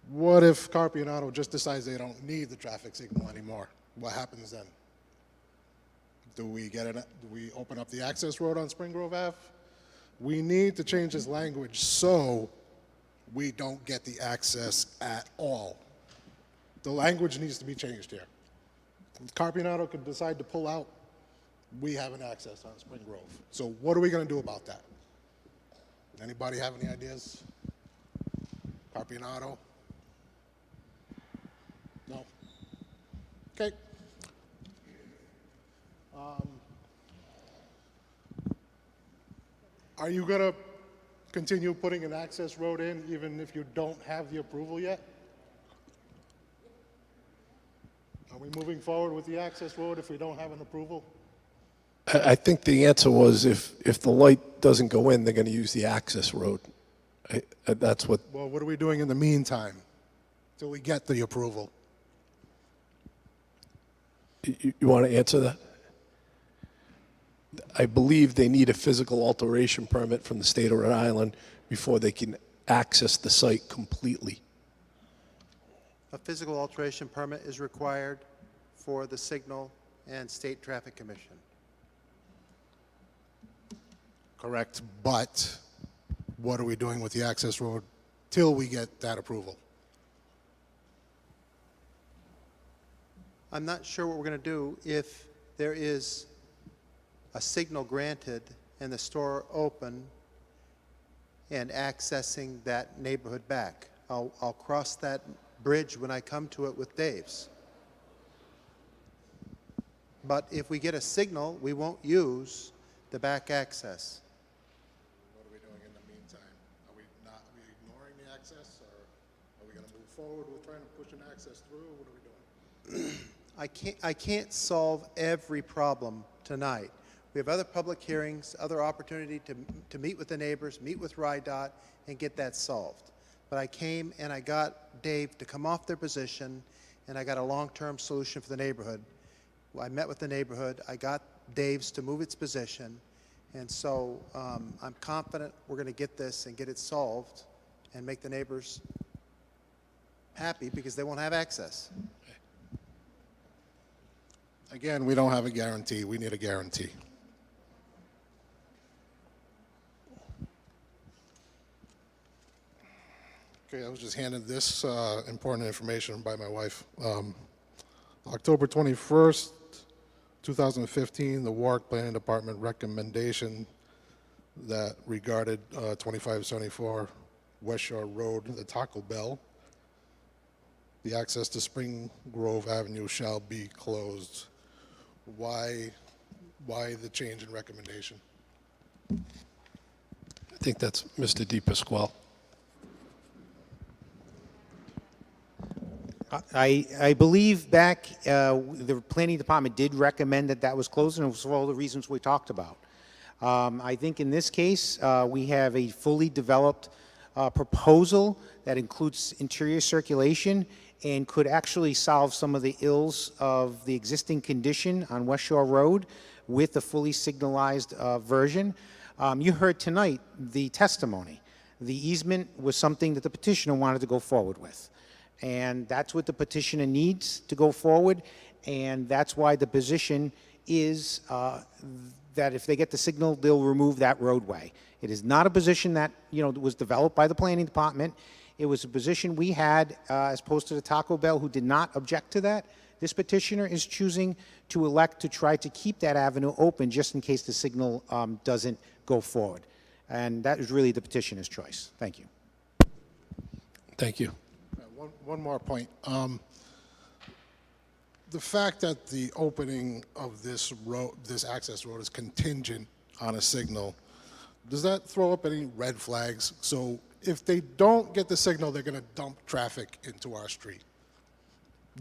What if Carpinato just decides they don't need the traffic signal anymore? What happens then? Do we open up the access road on Spring Grove Ave? We need to change this language so we don't get the access at all. The language needs to be changed here. If Carpinato could decide to pull out, we have an access on Spring Grove. So what are we going to do about that? Anybody have any ideas? Carpinato? No? Okay. Are you going to continue putting an access road in even if you don't have the approval yet? Are we moving forward with the access road if we don't have an approval? I think the answer was if the light doesn't go in, they're going to use the access road. That's what. Well, what are we doing in the meantime till we get the approval? You want to answer that? I believe they need a physical alteration permit from the state of Rhode Island before they can access the site completely. a physical alteration permit is required for the Signal and State Traffic Commission. Correct, but what are we doing with the access road till we get that approval? I'm not sure what we're going to do if there is a signal granted and the store open and accessing that neighborhood back. I'll cross that bridge when I come to it with Dave's. But if we get a signal, we won't use the back access. What are we doing in the meantime? Are we ignoring the access, or are we going to move forward with trying to push an access through? What are we doing? I can't solve every problem tonight. We have other public hearings, other opportunity to meet with the neighbors, meet with RIDOT, and get that solved. But I came and I got Dave to come off their position, and I got a long-term solution for the neighborhood. I met with the neighborhood. I got Dave's to move its position, and so I'm confident we're going to get this and get it solved and make the neighbors happy because they won't have access. Again, we don't have a guarantee. We need a guarantee. Okay, I was just handed this important information by my wife. October 21st, 2015, the Warwick Planning Department recommendation that regarded 2574 West Shore Road, the Taco Bell. The access to Spring Grove Avenue shall be closed. Why the change in recommendation? I think that's Mr. DePasquale. I believe back, the planning department did recommend that that was closed, and it was for all the reasons we talked about. I think in this case, we have a fully developed proposal that includes interior circulation and could actually solve some of the ills of the existing condition on West Shore Road with the fully signalized version. You heard tonight the testimony. The easement was something that the petitioner wanted to go forward with. And that's what the petitioner needs to go forward, and that's why the position is that if they get the signal, they'll remove that roadway. It is not a position that, was developed by the planning department. It was a position we had as opposed to the Taco Bell, who did not object to that. This petitioner is choosing to elect to try to keep that avenue open just in case the signal doesn't go forward. And that is really the petitioner's choice. Thank you. Thank you. One more point. The fact that the opening of this road, this access road, is contingent on a signal, does that throw up any red flags? So if they don't get the signal, they're going to dump traffic into our street.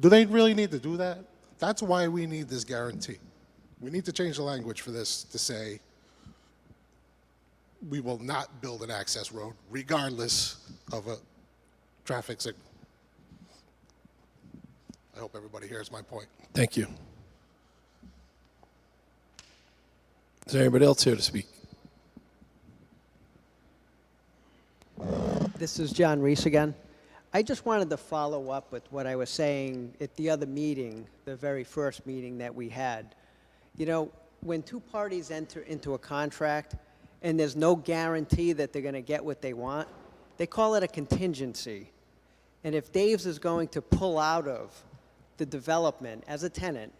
Do they really need to do that? That's why we need this guarantee. We need to change the language for this to say we will not build an access road regardless of a traffic signal. I hope everybody hears my point. Thank you. Is there anybody else here to speak? This is John Reese again. I just wanted to follow up with what I was saying at the other meeting, the very first meeting that we had. When two parties enter into a contract and there's no guarantee that they're going to get what they want, they call it a contingency. And if Dave's is going to pull out of the development as a tenant,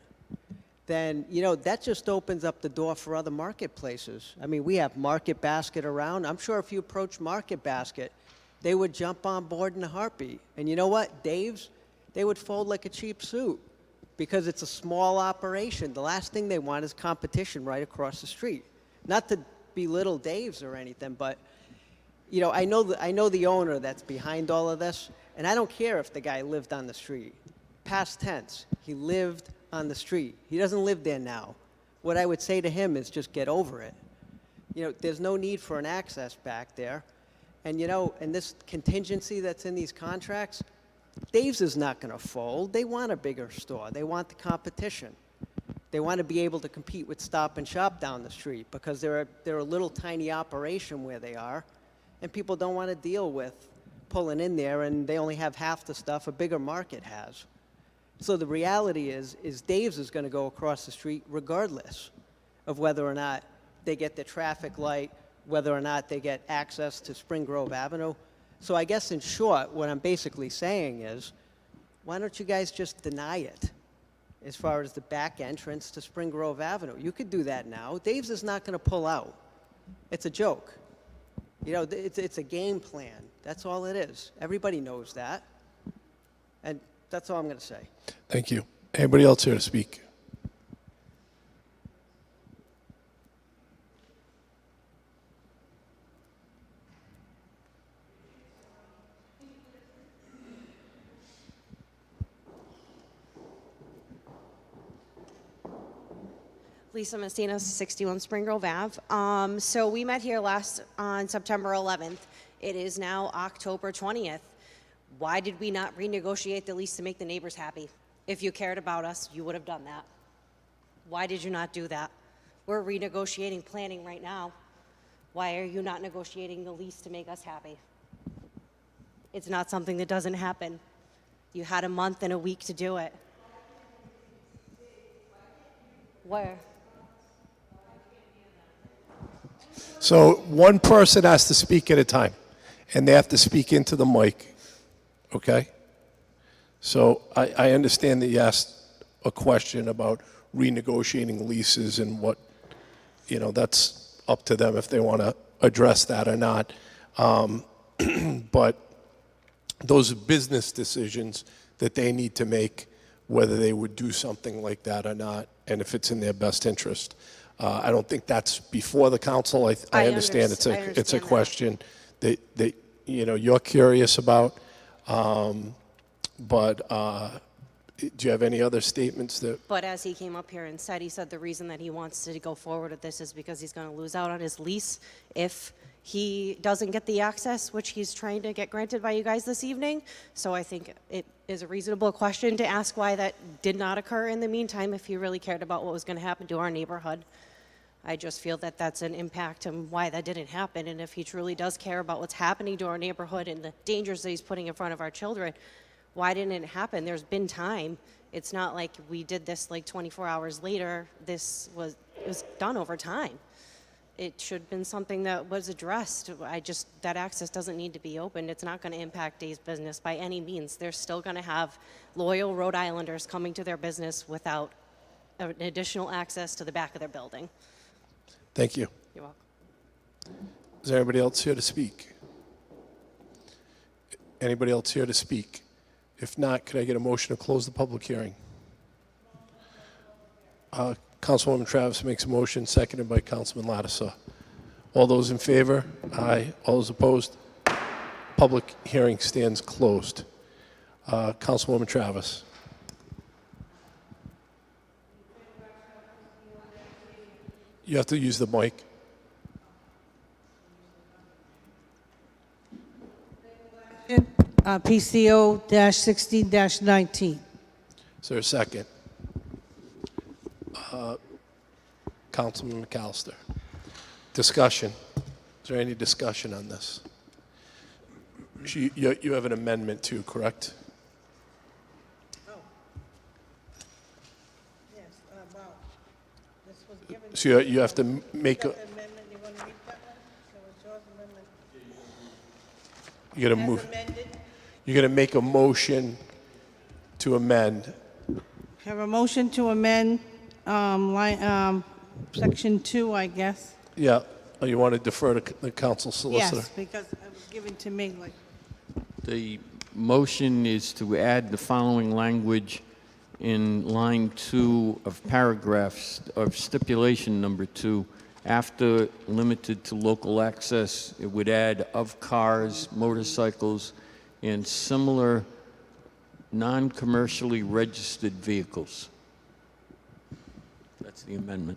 then, that just opens up the door for other marketplaces. I mean, we have Market Basket around. I'm sure if you approach Market Basket, they would jump on board in a heartbeat. And you know what? Dave's, they would fold like a cheap suit because it's a small operation. The last thing they want is competition right across the street. Not to belittle Dave's or anything, but, I know the owner that's behind all of this, and I don't care if the guy lived on the street. Past tense, he lived on the street. He doesn't live there now. What I would say to him is just get over it. There's no need for an access back there. And, and this contingency that's in these contracts, Dave's is not going to fold. They want a bigger store. They want the competition. They want to be able to compete with Stop and Shop down the street because they're a little tiny operation where they are, and people don't want to deal with pulling in there and they only have half the stuff a bigger market has. So the reality is Dave's is going to go across the street regardless of whether or not they get the traffic light, whether or not they get access to Spring Grove Avenue. So I guess in short, what I'm basically saying is, why don't you guys just deny it as far as the back entrance to Spring Grove Avenue? You could do that now. Dave's is not going to pull out. It's a joke. You know, it's a game plan. That's all it is. Everybody knows that. And that's all I'm going to say. Thank you. Anybody else here to speak? Lisa Messina, 61 Spring Grove Ave. So we met here last on September 11th. It is now October 20th. Why did we not renegotiate the lease to make the neighbors happy? If you cared about us, you would have done that. Why did you not do that? We're renegotiating planning right now. Why are you not negotiating the lease to make us happy? It's not something that doesn't happen. You had a month and a week to do it. Where? So one person has to speak at a time, and they have to speak into the mic, okay? So I understand that you asked a question about renegotiating leases and what, you know, that's up to them if they want to address that or not. But those are business decisions that they need to make, whether they would do something like that or not, and if it's in their best interest. I don't think that's before the council. I understand it's a question that you know you're curious about. But do you have any other statements that? But as he came up here and said, he said the reason that he wants to go forward with this is because he's going to lose out on his lease if he doesn't get the access, which he's trying to get granted by you guys this evening. So I think it is a reasonable question to ask why that did not occur in the meantime if he really cared about what was going to happen to our neighborhood. I just feel that that's an impact on why that didn't happen. And if he truly does care about what's happening to our neighborhood and the dangers that he's putting in front of our children, why didn't it happen? There's been time. It's not like we did this like 24 hours later. It was done over time. It should have been something that was addressed. That access doesn't need to be opened. It's not going to impact Dave's business by any means. They're still going to have loyal Rhode Islanders coming to their business without an additional access to the back of their building. Thank you. You're welcome. Is there anybody else here to speak? Anybody else here to speak? If not, could I get a motion to close the public hearing? Councilwoman Travis makes a motion, seconded by Councilman Lattiser. All those in favor? Aye. All those opposed? Public hearing stands closed. Councilwoman Travis. You have to use the mic. PCO-16-19. Is there a second? Councilman McAllister. Discussion. Is there any discussion on this? You have an amendment too, correct? So you have to make a. You're gonna move. You're gonna make a motion to amend. Have a motion to amend section 2, I guess. Yeah. Oh, you want to defer to the council solicitor? Yes, because it was given to me like. The motion is to add the following language in line 2 of paragraphs of stipulation number 2. After limited to local access, it would add of cars, motorcycles, and similar non-commercially registered vehicles. That's the amendment.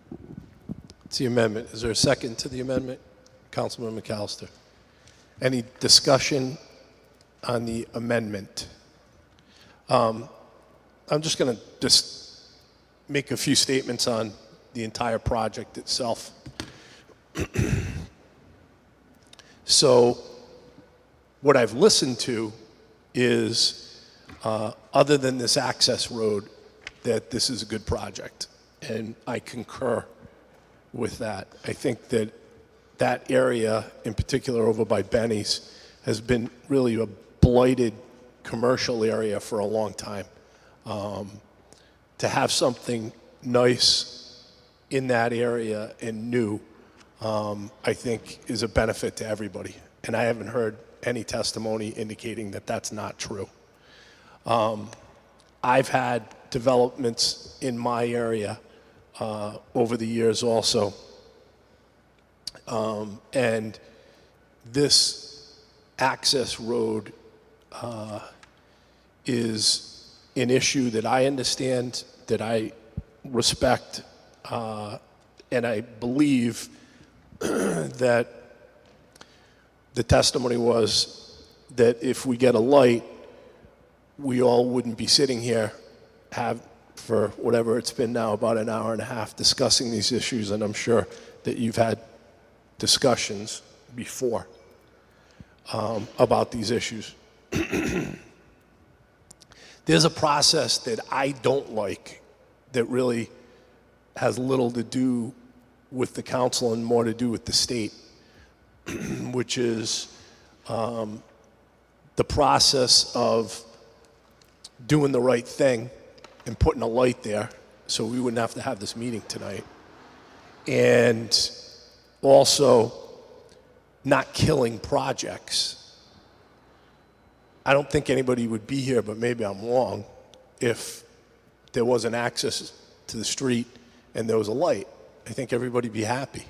It's the amendment. Is there a second to the amendment? Councilman McAllister. Any discussion on the amendment? I'm just going to make a few statements on the entire project itself. So what I've listened to is, other than this access road, that this is a good project. And I concur with that. I think that that area, in particular over by Benny's, has been really a blighted commercial area for a long time. To have something nice in that area and new, I think is a benefit to everybody. And I haven't heard any testimony indicating that that's not true. I've had developments in my area over the years also. And this access road is an issue that I understand, that I respect, and I believe that the testimony was that if we get a light, we all wouldn't be sitting here for whatever it's been now, about an hour and a half, discussing these issues, and I'm sure that you've had discussions before about these issues. There's a process that I don't like that really has little to do with the council and more to do with the state, which is the process of doing the right thing and putting a light there so we wouldn't have to have this meeting tonight. And also not killing projects. I don't think anybody would be here, but maybe I'm wrong, if there wasn't access to the street and there was a light. I think everybody'd be happy.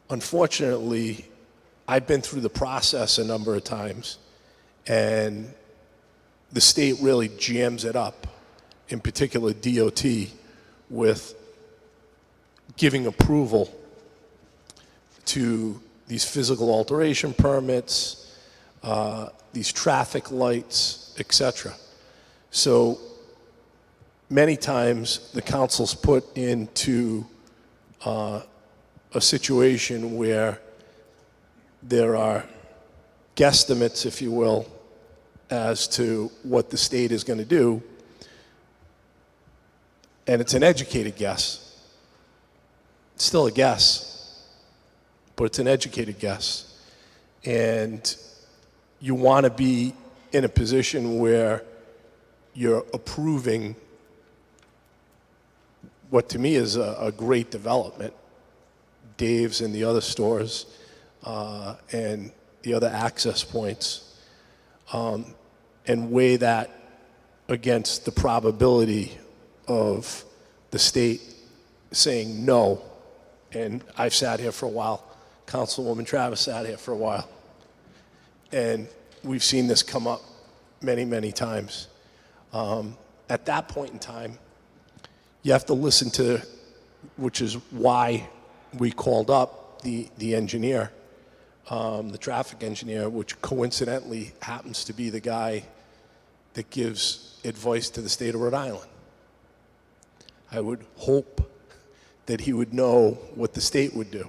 Unfortunately, I've been through the process a number of times, and the state really jams it up, in particular DOT, with giving approval to these physical alteration permits, these traffic lights, etc. So many times the council's put into a situation where there are guesstimates, if you will, as to what the state is going to do, and it's an educated guess. It's still a guess, but it's an educated guess. And you want to be in a position where you're approving what to me is a great development, Dave's and the other stores, and the other access points, and weigh that against the probability of the state saying no. And I've sat here for a while. Councilwoman Travis sat here for a while. And we've seen this come up many, many times. At that point in time, you have to listen to, which is why we called up the engineer, the traffic engineer, which coincidentally happens to be the guy that gives advice to the state of Rhode Island. I would hope that he would know what the state would do.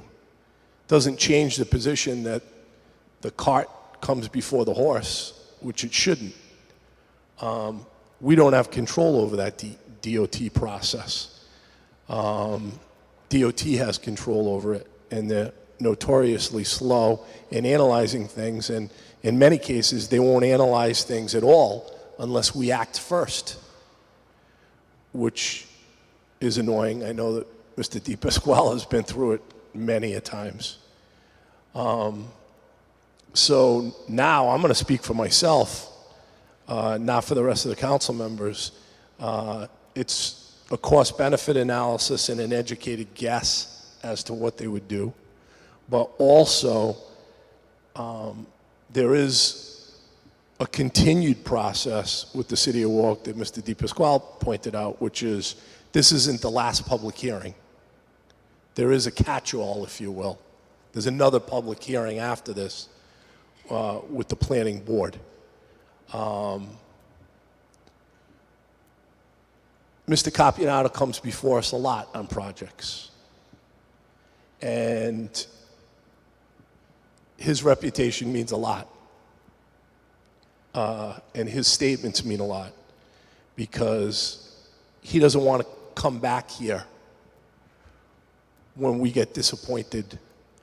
Doesn't change the position that the cart comes before the horse, which it shouldn't. We don't have control over that DOT process. DOT has control over it, and they're notoriously slow in analyzing things, and in many cases they won't analyze things at all unless we act first, which is annoying. I know that Mr. DePasquale has been through it many a times. So now I'm going to speak for myself, not for the rest of the council members. It's a cost-benefit analysis and an educated guess as to what they would do. But also, there is a continued process with the city of Warwick that Mr. DePasquale pointed out, which is this isn't the last public hearing. There is a catch-all, if you will. There's another public hearing after this with the planning board. Mr. Capianato comes before us a lot on projects. And his reputation means a lot. and his statements mean a lot because he doesn't want to come back here when we get disappointed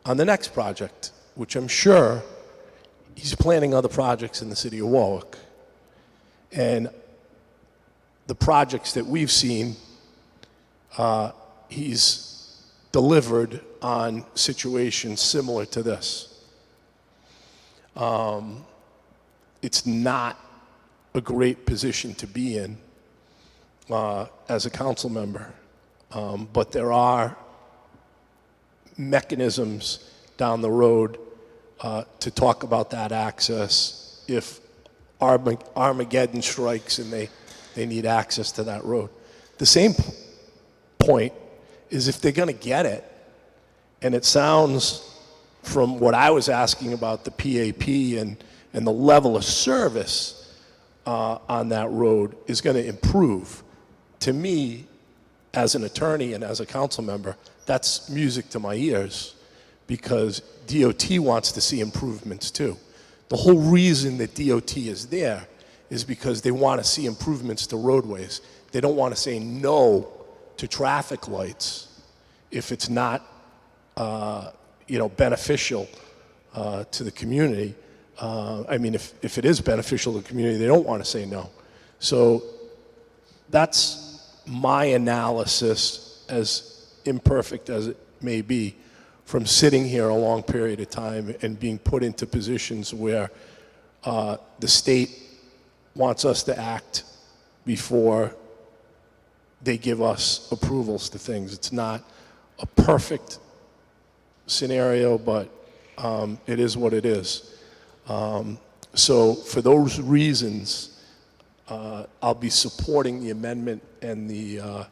on the next project, which I'm sure he's planning other projects in the city of Warwick. And the projects that we've seen, he's delivered on situations similar to this. It's not a great position to be in as a council member, but there are mechanisms down the road to talk about that access if Armageddon strikes and they need access to that road. The same point is if they're going to get it, and it sounds from what I was asking about the PAP and the level of service on that road is going to improve. To me, as an attorney and as a council member, that's music to my ears because DOT wants to see improvements too. The whole reason that DOT is there is because they want to see improvements to roadways. They don't want to say no to traffic lights if it's not beneficial to the community. I mean, if it is beneficial to the community, they don't want to say no. So that's my analysis, as imperfect as it may be, from sitting here a long period of time and being put into positions where the state wants us to act before they give us approvals to things. It's not a perfect scenario, but it is what it is. So for those reasons, I'll be supporting the amendment and the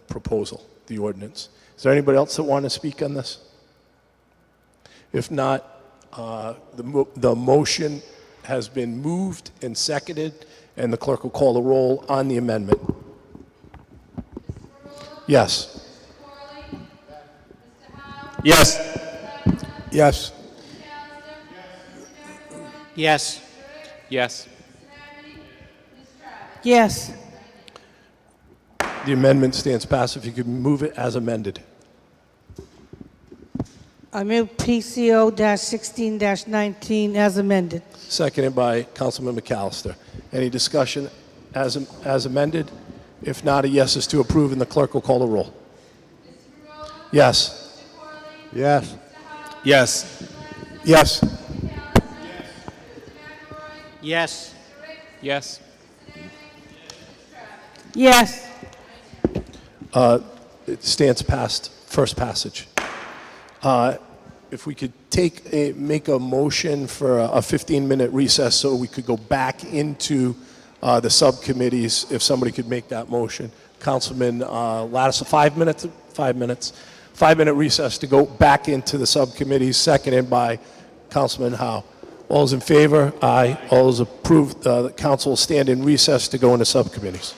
proposal, the ordinance. Is there anybody else that want to speak on this? If not, the motion has been moved and seconded, and the clerk will call the roll on the amendment. Yes. Yes. Yes. Yes. Yes. Yes. The amendment stands passed. If you could move it as amended. I move PCO-16-19 as amended. Seconded by Councilman McAllister. Any discussion as amended? If not, a yes is to approve, and the clerk will call the roll. Yes. Yes. Yes. Yes. Yes. Yes. Yes. It stands passed, first passage. If we could make a motion for a 15-minute recess so we could go back into the subcommittees, if somebody could make that motion. Councilman Lattiser, 5 minutes? 5 minutes. 5-minute recess to go back into the subcommittees, seconded by Councilman Howe. All those in favor? Aye. All those approved, the council will stand in recess to go into subcommittees.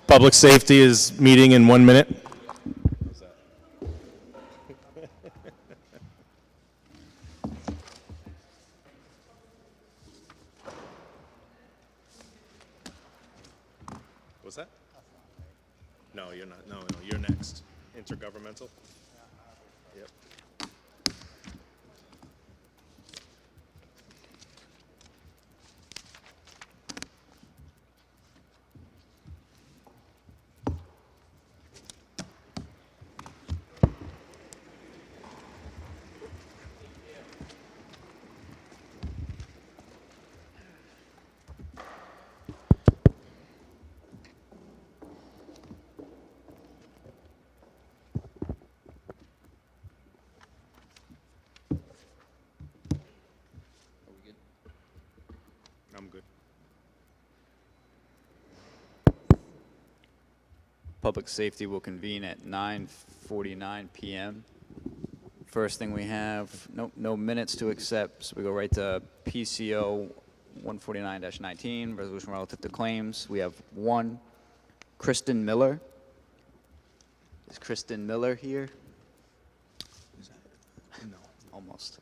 Public safety is meeting in 1 minute. What's that? No, you're not. No, you're next. Intergovernmental? Yep. I'm good. Public safety will convene at 9:49 p.m. First thing we have, no minutes to accept, so we go right to PCO 149-19, resolution relative to claims. We have one, Kristen Miller. Is Kristen Miller here? No. Almost.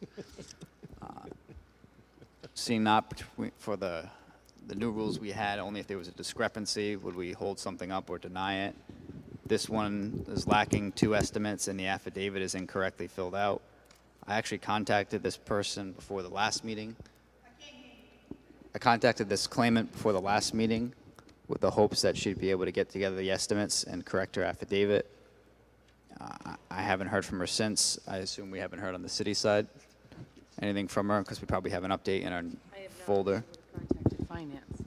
Seeing not for the new rules we had, only if there was a discrepancy would we hold something up or deny it. This one is lacking 2 estimates and the affidavit is incorrectly filled out. I actually contacted this person before the last meeting. I contacted this claimant before the last meeting with the hopes that she'd be able to get together the estimates and correct her affidavit. I haven't heard from her since. I assume we haven't heard on the city side anything from her because we probably have an update in our folder. Contacted finance.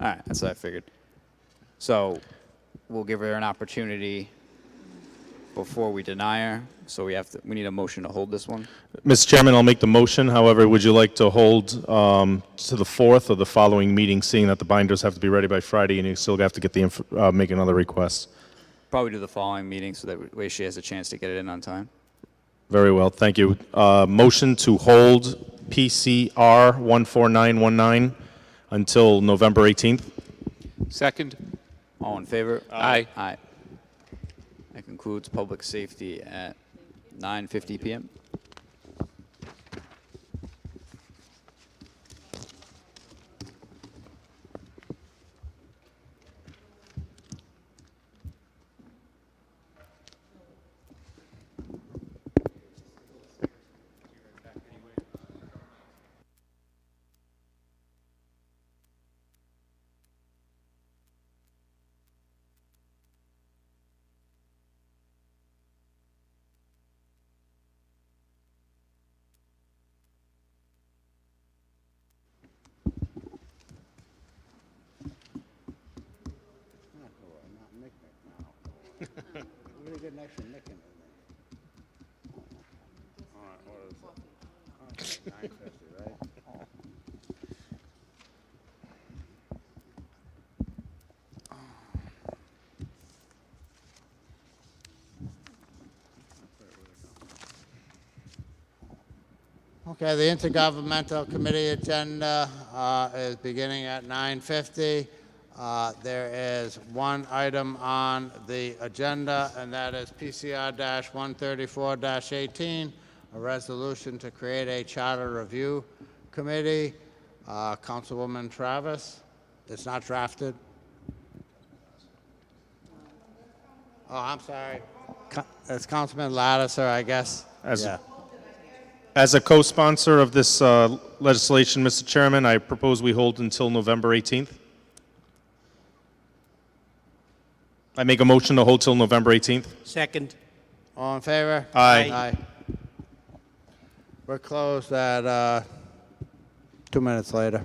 All right, that's what I figured. So we'll give her an opportunity before we deny her. So we need a motion to hold this one. Mr. Chairman, I'll make the motion. However, would you like to hold to the 4th or the following meeting, seeing that the binders have to be ready by Friday and you still have to get make another request? Probably do the following meeting so that way she has a chance to get it in on time. Very well, thank you. Motion to hold PCR 14919 until November 18th. Second. All in favor? Aye. Aye. That concludes public safety at 9:50 p.m. Really good next to Nick in it. All right, what is it? 950, right? Okay, the Intergovernmental Committee agenda is beginning at 9:50. There is one item on the agenda, and that is PCR-134-18, a resolution to create a charter review committee. Councilwoman Travis, it's not drafted. Oh, I'm sorry. It's Councilman Lattiser, I guess. As a co-sponsor of this legislation, Mr. Chairman, I propose we hold until November 18th. I make a motion to hold till November 18th. Second. All in favor? Aye. We're closed at 2 minutes later.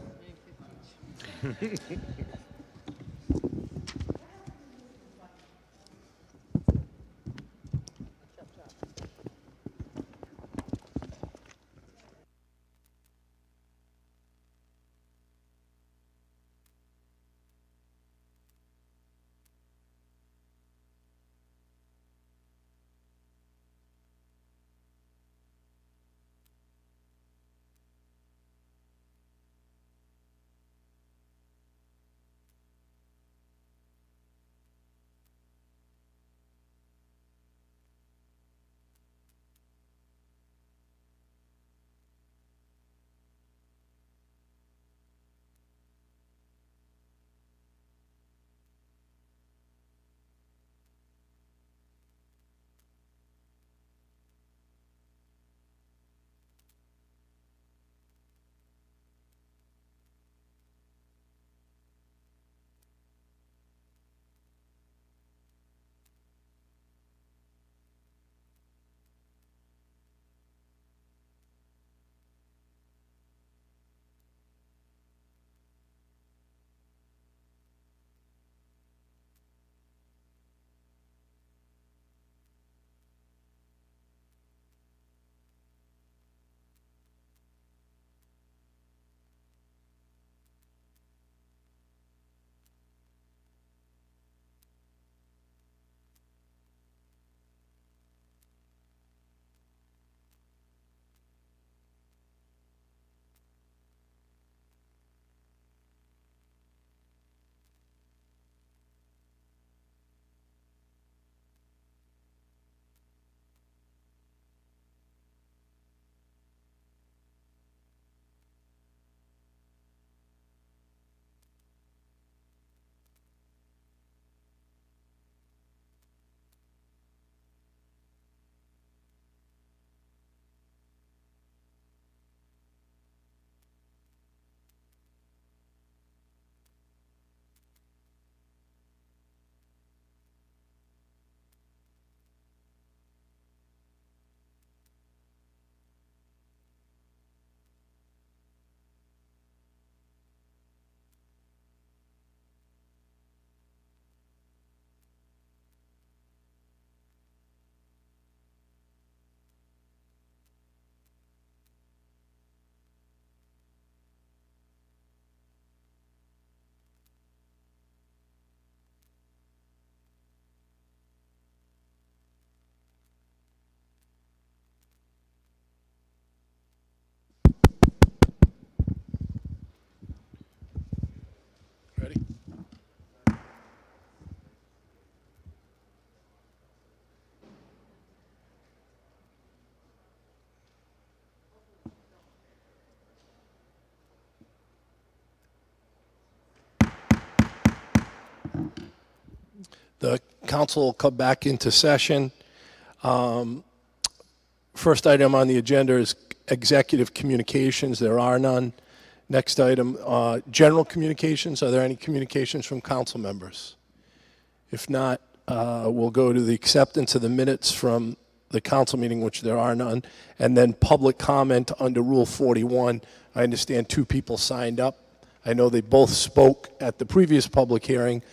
The council will come back into session. First item on the agenda is executive communications. There are none. Next item, general communications. Are there any communications from council members? If not, we'll go to the acceptance of the minutes from the council meeting, which there are none, and then public comment under Rule 41. I understand 2 people signed up. I know they both spoke at the previous public hearing,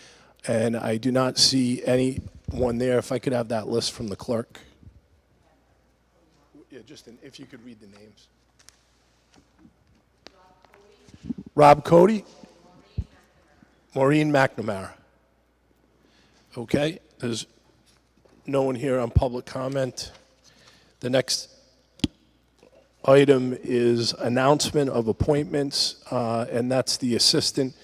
and I do not see anyone there. If I could have that list from the clerk. Yeah, if you could read the names. Rob Cody. Maureen McNamara. Okay, there's no one here on public comment. The next item is announcement of appointments, and that's the Assistant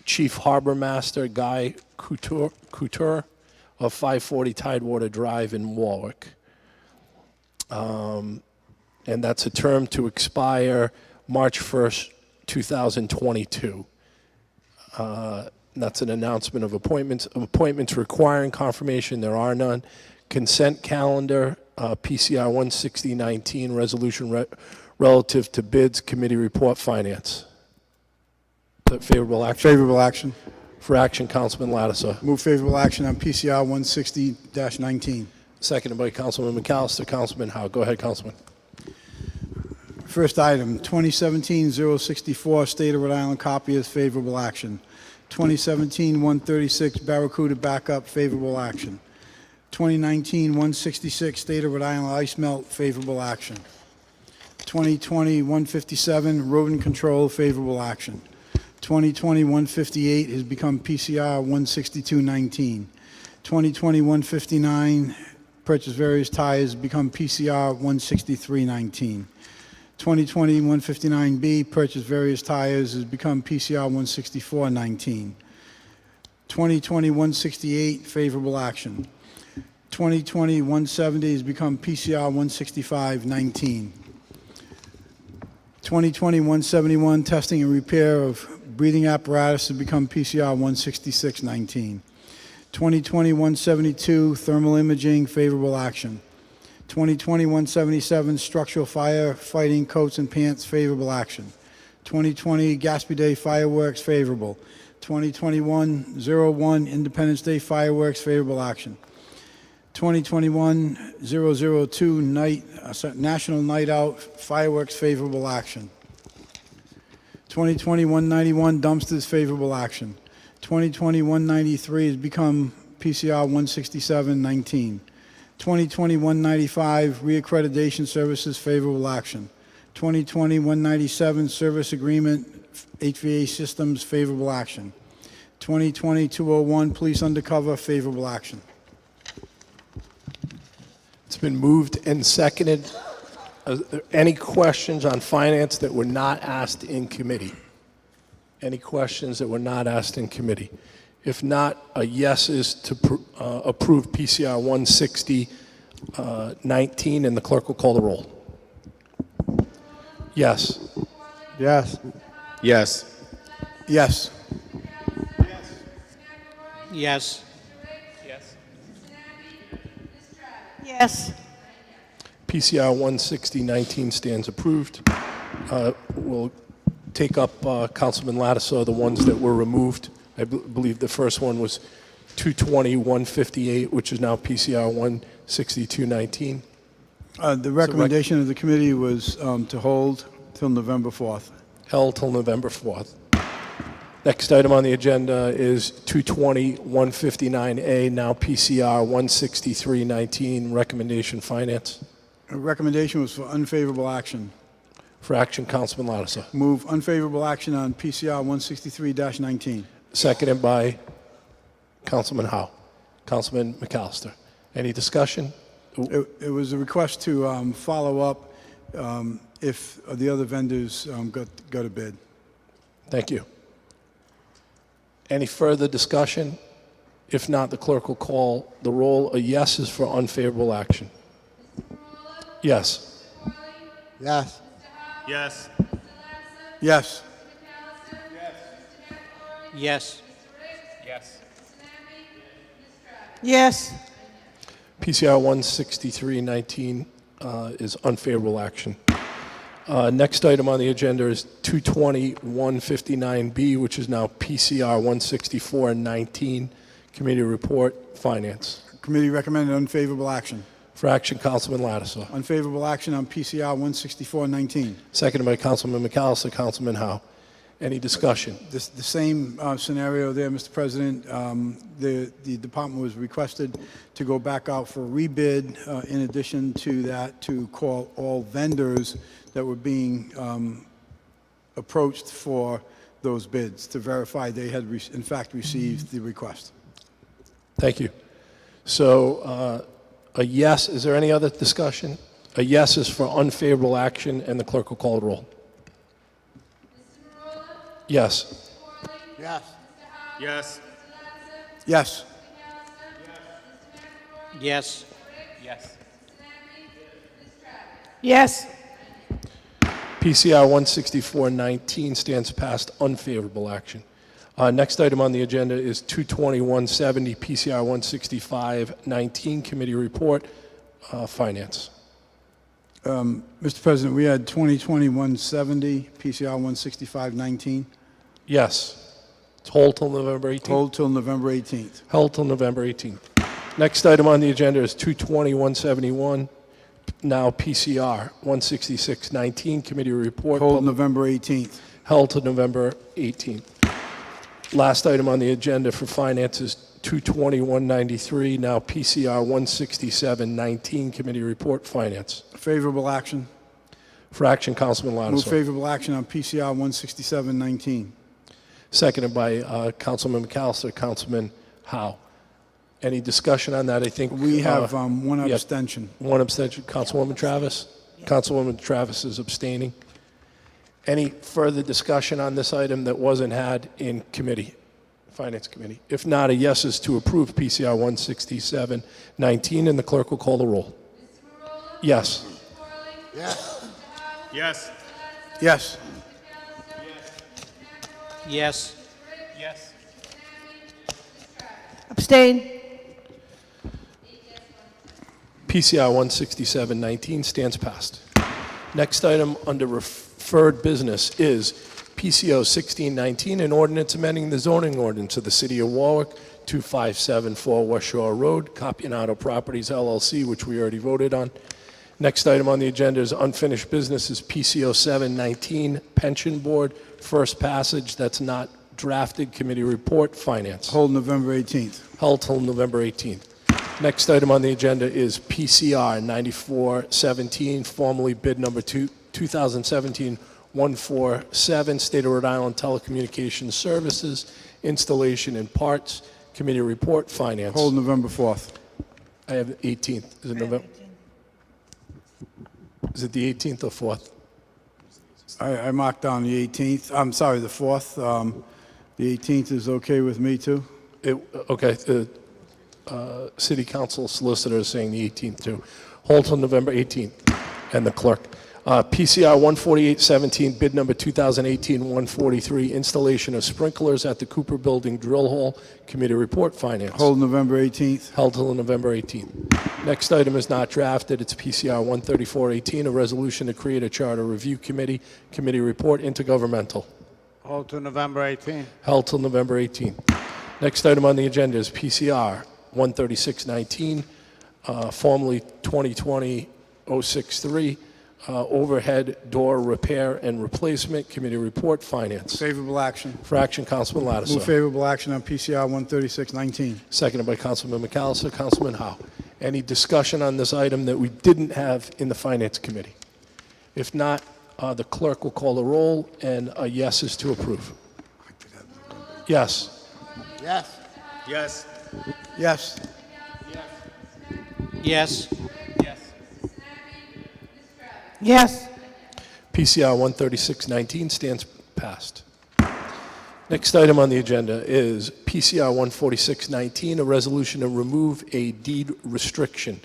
Chief Harbor Master, Guy Couture of 540 Tidewater Drive in Warwick. And that's a term to expire March 1st, 2022. That's an announcement of appointments. Appointments requiring confirmation, there are none. Consent calendar, PCR 16019, resolution relative to bids, committee report, finance. Favorable action? Favorable action. For action, Councilman Lattiser. Move favorable action on PCR 160-19. Seconded by Councilman McAllister. Councilman Howe. Go ahead, Councilman. First item, 2017-064, State of Rhode Island copiers, favorable action. 2017-136, Barracuda backup, favorable action. 2019-166, State of Rhode Island ice melt, favorable action. 2020-157, rodent control, favorable action. 2020-158 has become PCR 162-19. 2020-159, purchase various tires, become PCR 163-19. 2020-159B, purchase various tires, has become PCR 164-19. 2020-168, favorable action. 2020-170 has become PCR 165-19. 2020-171, testing and repair of breathing apparatus has become PCR 166-19. 2020-172, thermal imaging, favorable action. 2020-177, structural fire fighting coats and pants, favorable action. 2020 Gatsby Day fireworks, favorable. 2021-01, Independence Day fireworks, favorable action. 2021-002, National Night Out fireworks, favorable action. 2020-191, dumpsters, favorable action. 2020-193 has become PCR 167-19. 2020-195, reaccreditation services, favorable action. 2020-197, service agreement, HVA systems, favorable action. 2020-201, police undercover, favorable action. It's been moved and seconded. Any questions on finance that were not asked in committee? Any questions that were not asked in committee? If not, a yes is to approve PCR 160-19, and the clerk will call the roll. Yes. Yes. Yes. Yes. Yes. Yes. PCR 160-19 stands approved. We'll take up Councilman Lattiser, the ones that were removed. I believe the first one was 220-158, which is now PCR 162-19. The recommendation of the committee was to hold till November 4th. Held till November 4th. Next item on the agenda is 220-159A, now PCR 163-19, recommendation finance. A recommendation was for unfavorable action. For action, Councilman Lattiser. Move unfavorable action on PCR 163-19. Seconded by Councilman Howe. Councilman McAllister. Any discussion? It was a request to follow up if the other vendors got a bid. Thank you. Any further discussion? If not, the clerk will call the roll. A yes is for unfavorable action. Yes. Yes. Yes. Yes. Yes. Yes. Yes. PCR 16319 is unfavorable action. Next item on the agenda is 220-159B, which is now PCR 16419, Committee Report, Finance. Committee recommended unfavorable action. For action, Councilman Lattiser. Unfavorable action on PCR 16419. Seconded by Councilman McAllister, Councilman Howe. Any discussion? The same scenario there, Mr. President. The department was requested to go back out for rebid. In addition to that, to call all vendors that were being approached for those bids to verify they had, in fact, received the request. Thank you. So a yes, is there any other discussion? A yes is for unfavorable action, and the clerk will call the roll. Yes. Yes. Yes. Yes. Yes. Yes. Yes. PCR 16419 stands past unfavorable action. Next item on the agenda is 220-170, PCR 16519, Committee Report, Finance. Mr. President, we had 2020-170, PCR 16519. Yes. It's hold till November 18th. Hold till November 18th. Held till November 18th. Next item on the agenda is 220-171, now PCR 16619, Committee Report. Hold November 18th. Held to November 18th. Last item on the agenda for finance is 220-193, now PCR 16719, Committee Report, Finance. Favorable action. For action, Councilman Lattiser. Move favorable action on PCR 16719. Seconded by Councilman McAllister, Councilman Howe. Any discussion on that? I think We have one yeah, abstention. One abstention. Councilwoman Travis? Councilwoman Travis is abstaining. Any further discussion on this item that wasn't had in committee, Finance Committee? If not, a yes is to approve PCR 16719, and the clerk will call the roll. Yes. Yes. Yes. Yes. Yes. Yes. Abstain. PCR 16719 stands passed. Next item under referred business is PCO 1619, an ordinance amending the zoning ordinance of the City of Warwick, 2574 West Shore Road, Capianato Properties LLC, which we already voted on. Next item on the agenda is unfinished business is PCO 719, Pension Board, first passage, that's not drafted, Committee Report, Finance. Hold November 18th. Held till November 18th. Next item on the agenda is PCR 9417, formerly bid number 2017-147, State of Rhode Island Telecommunications Services, installation and parts, Committee Report, Finance. Hold November 4th. I have the 18th. Is it November? Is it the 18th or 4th? I marked down the 18th. I'm sorry, the 4th. The 18th is okay with me, too. Okay. City Council Solicitor is saying the 18th too. Hold till November 18th. And the clerk. PCR 14817, bid number 2018-143, installation of sprinklers at the Cooper Building Drill Hall, Committee Report, Finance. Hold November 18th. Held till November 18th. Next item is not drafted. It's PCR 13418, a resolution to create a charter review committee, Committee Report, intergovernmental. Hold to November 18th. Held till November 18th. Next item on the agenda is PCR 13619, formerly 2020-063, overhead door repair and replacement, Committee Report, Finance. Favorable action. For action, Councilman Lattiser. Move favorable action on PCR 13619. Seconded by Councilman McAllister, Councilman Howe. Any discussion on this item that we didn't have in the Finance Committee? If not, the clerk will call the roll, and a yes is to approve. Yes. Yes. Yes. Yes. Yes. Yes. PCR 13619 stands passed. Next item on the agenda is PCR 14619, a resolution to remove a deed restriction.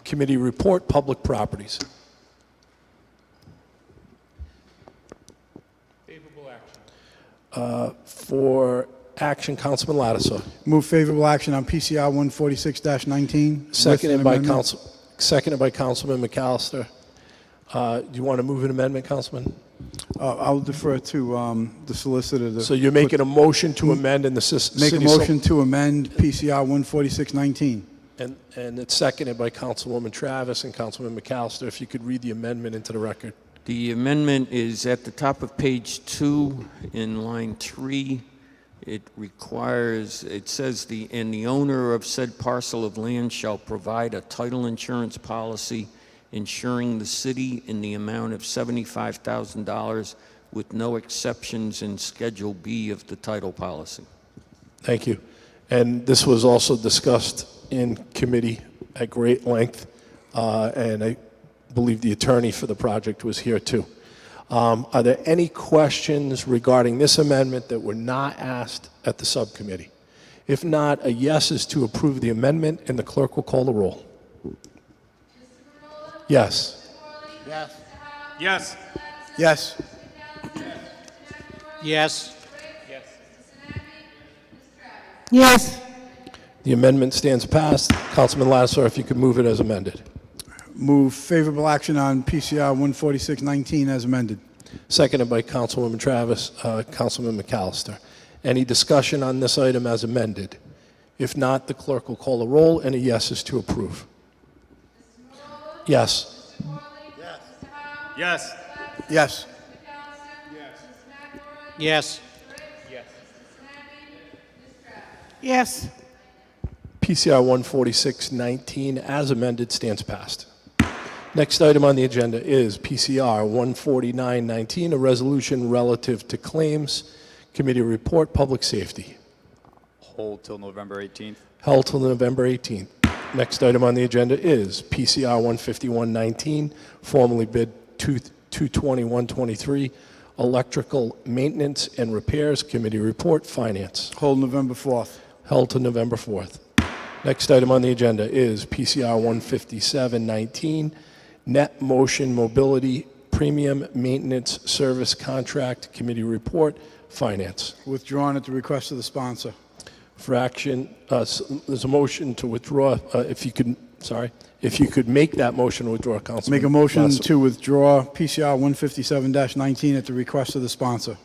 Committee Report, Public Properties. Favorable action. For action, Councilman Lattiser. Move favorable action on PCR 146-19. Seconded by Councilman McAllister. Do you want to move an amendment, Councilman? I'll defer to the solicitor. So you're making a motion to amend in the Make city... a motion to amend PCR 146-19. And it's seconded by Councilwoman Travis and Councilman McAllister. If you could read the amendment into the record. The amendment is at the top of page 2 in line 3. It requires, it says, and the owner of said parcel of land shall provide a title insurance policy insuring the city in the amount of $75,000 with no exceptions in Schedule B of the title policy. Thank you. And this was also discussed in committee at great length, and I believe the attorney for the project was here too. Are there any questions regarding this amendment that were not asked at the subcommittee? If not, a yes is to approve the amendment, and the clerk will call the roll. Yes. Yes. Yes. Yes. Yes. Yes. The amendment stands passed. Councilman Lattiser, if you could move it as amended. Move favorable action on PCR 146-19 as amended. Seconded by Councilwoman Travis, Councilman McAllister. Any discussion on this item as amended? If not, the clerk will call the roll, and a yes is to approve. Yes. Yes. Yes. Yes. Yes. PCR 146-19 as amended stands passed. Next item on the agenda is PCR 149-19, a resolution relative to claims. Committee report, public safety. Hold till November 18th. Held till November 18th. Next item on the agenda is PCR 151-19, formerly bid 221-23, electrical maintenance and repairs. Committee report, finance. Hold November 4th. Held to November 4th. Next item on the agenda is PCR 157-19, net motion mobility premium maintenance service contract. Committee report, finance. Withdrawn at the request of the sponsor. For action, there's a motion to withdraw. If you could make that motion to withdraw, Councilman. Make a motion Lattiser. to withdraw PCR 157-19 at the request of the sponsor.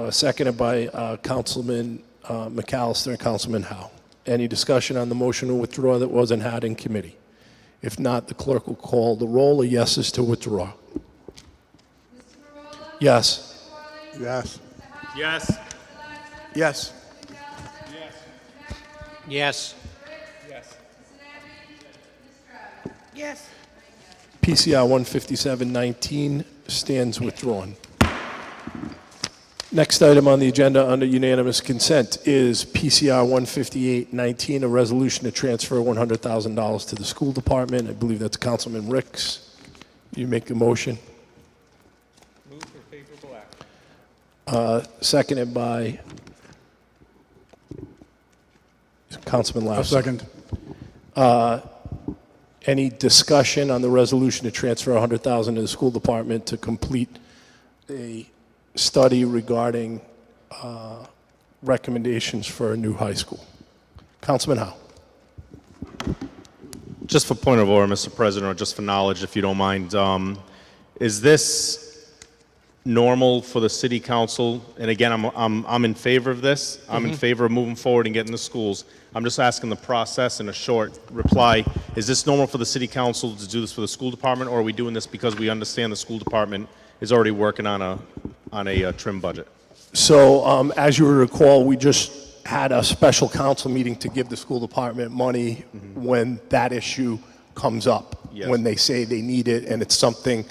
Seconded by Councilman McAllister and Councilman Howe. Any discussion on the motion to withdraw that wasn't had in committee? If not, the clerk will call the roll. A yes is to withdraw. Yes. Yes. Yes. Yes. Yes. Yes. PCR 157-19 stands withdrawn. Next item on the agenda under unanimous consent is PCR 158-19, a resolution to transfer $100,000 to the school department. I believe that's Councilman Ricks. You make the motion. Move for favorable action. Seconded by Councilman A Lattiser. second. Any discussion on the resolution to transfer $100,000 to the school department to complete a study regarding recommendations for a new high school? Councilman Howe. Just for point of order, Mr. President, or just for knowledge, if you don't mind, is this normal for the city council? And again, I'm in favor of this. I'm in favor of moving forward and getting the schools. I'm just asking the process in a short reply. Is this normal for the city council to do this for the school department, or are we doing this because we understand the school department is already working on a trim budget? So as you recall, we just had a special council meeting to give the school department money when that issue comes up, Yes. when they say they need it, and it's something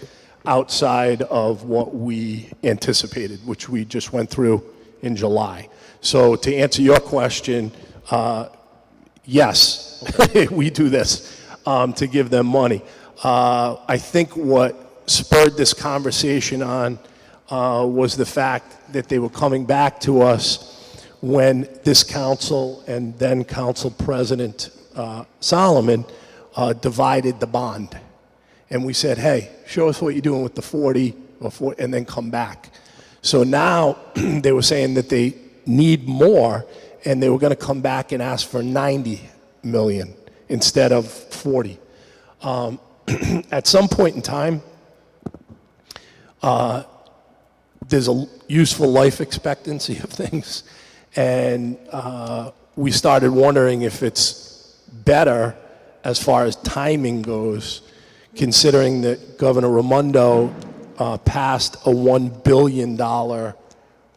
outside of what we anticipated, which we just went through in July. So to answer your question, yes, we do this to give them money. I think what spurred this conversation on was the fact that they were coming back to us when this council and then council president Solomon divided the bond. And we said, hey, show us what you're doing with the 40, and then come back. So now they were saying that they need more, and they were going to come back and ask for 90 million instead of 40. At some point in time, there's a useful life expectancy of things, and we started wondering if it's better as far as timing goes, considering that Governor Raimondo passed a $1 billion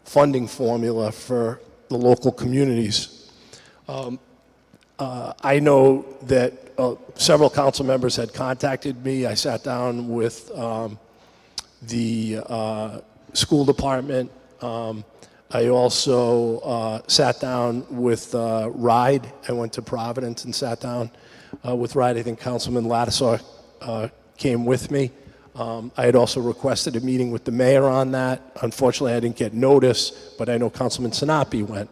funding formula for the local communities. I know that several council members had contacted me. I sat down with the school department. I also sat down with RIDE. I went to Providence and sat down with RIDE. I think Councilman Lattisaw came with me. I had also requested a meeting with the mayor on that. Unfortunately, I didn't get notice, but I know Councilman Sinapi went.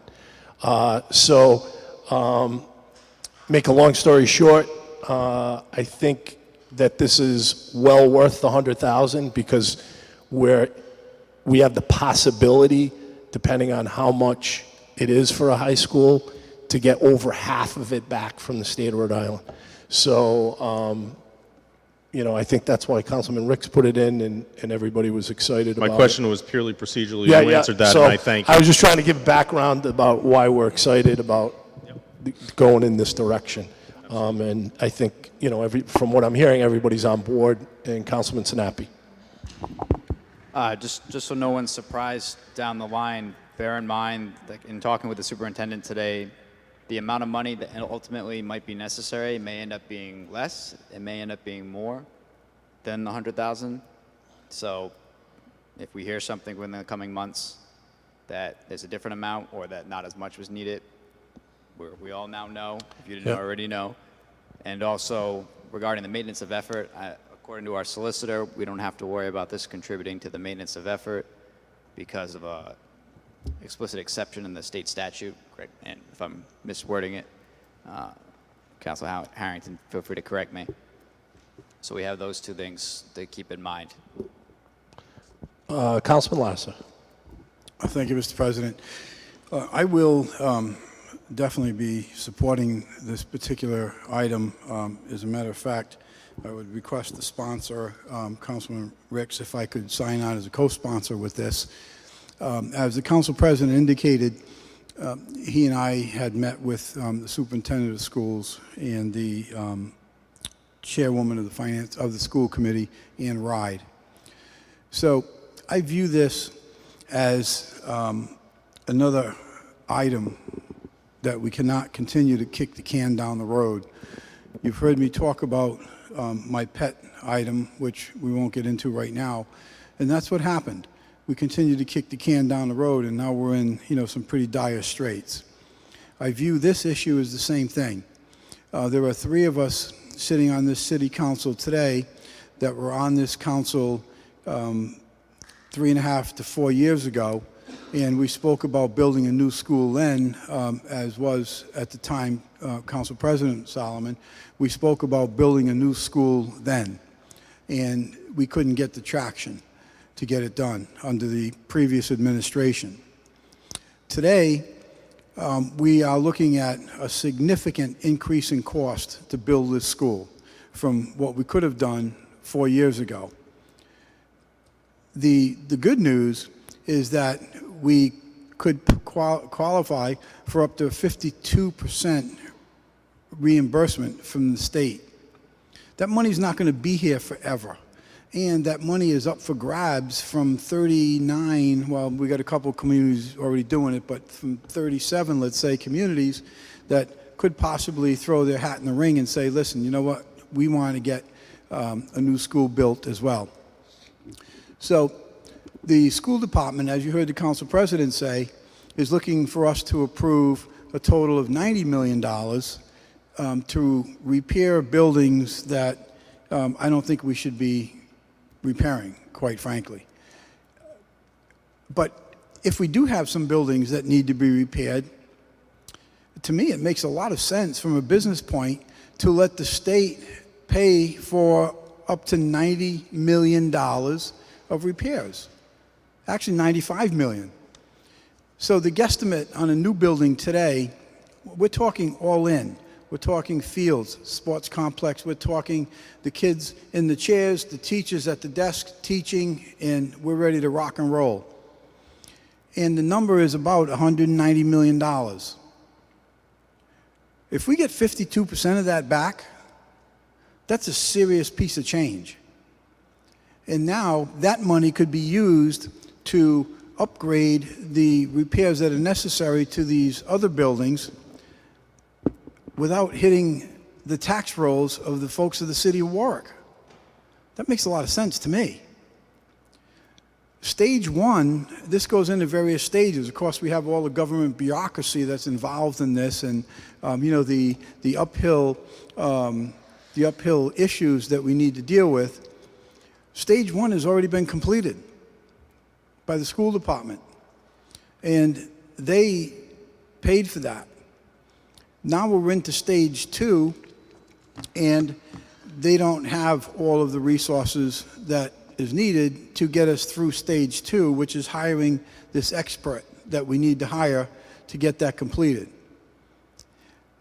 Make a long story short, I think that this is well worth the 100,000 because we have the possibility, depending on how much it is for a high school, to get over half of it back from the state of Rhode Island. So, I think that's why Councilman Ricks put it in, and everybody was excited about it. My question was purely procedurally. You answered that, So and I thank you. I was just trying to give background about why we're excited about going in this direction. And I think, from what I'm hearing, everybody's on board, and Councilman Sinapi. Just so no one's surprised down the line, bear in mind, like in talking with the superintendent today, the amount of money that ultimately might be necessary may end up being less. It may end up being more than the 100,000. So if we hear something within the coming months that there's a different amount or that not as much was needed, we all now know, if you didn't already know. And also regarding the maintenance of effort, according to our solicitor, we don't have to worry about this contributing to the maintenance of effort because of a explicit exception in the state statute. Correct. And if I'm miswording it, Councilor Harrington, feel free to correct me. So we have those two things to keep in mind. Councilman Lattisaw. Thank you, Mr. President. I will definitely be supporting this particular item. As a matter of fact, I would request the sponsor, Councilman Ricks, if I could sign on as a co-sponsor with this. As the council president indicated, he and I had met with the superintendent of schools and the chairwoman of the school committee and RIDE. So I view this as another item that we cannot continue to kick the can down the road. You've heard me talk about my pet item, which we won't get into right now, and that's what happened. We continue to kick the can down the road, and now we're in some pretty dire straits. I view this issue as the same thing. There are three of us sitting on this city council today that were on this council 3.5 to 4 years ago, and we spoke about building a new school then, as was at the time Council President Solomon. We spoke about building a new school then, and we couldn't get the traction to get it done under the previous administration. Today, we are looking at a significant increase in cost to build this school from what we could have done 4 years ago. The good news is that we could qualify for up to 52% reimbursement from the state. That money's not going to be here forever. And that money is up for grabs from 39, well, we got a couple of communities already doing it, but from 37, let's say, communities that could possibly throw their hat in the ring and say, listen, you know what, we want to get a new school built as well. So the school department, as you heard the council president say, is looking for us to approve a total of $90 million to repair buildings that I don't think we should be repairing, quite frankly. But if we do have some buildings that need to be repaired, to me it makes a lot of sense from a business point to let the state pay for up to $90 million of repairs. Actually, $95 million. So the guesstimate on a new building today, we're talking all in. We're talking fields, sports complex. We're talking the kids in the chairs, the teachers at the desk teaching, and we're ready to rock and roll. And the number is about $190 million. If we get 52% of that back, that's a serious piece of change. And now that money could be used to upgrade the repairs that are necessary to these other buildings without hitting the tax rolls of the folks of the city of Warwick. That makes a lot of sense to me. Stage one, this goes into various stages. Of course, we have all the government bureaucracy that's involved in this, and the uphill issues that we need to deal with. Stage one has already been completed by the school department, and they paid for that. Now we're into stage two, and they don't have all of the resources that is needed to get us through stage two, which is hiring this expert that we need to hire to get that completed.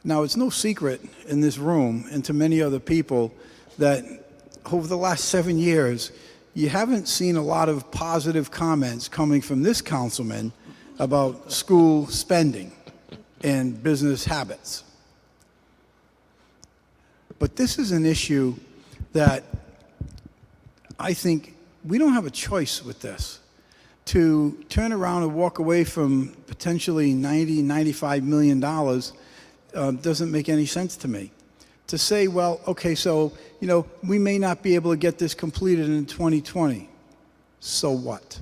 Now, it's no secret in this room and to many other people that over the last 7 years, you haven't seen a lot of positive comments coming from this councilman about school spending and business habits. But this is an issue that I think we don't have a choice with this. To turn around and walk away from potentially $95 million doesn't make any sense to me. To say, well, okay, so, we may not be able to get this completed in 2020. So what?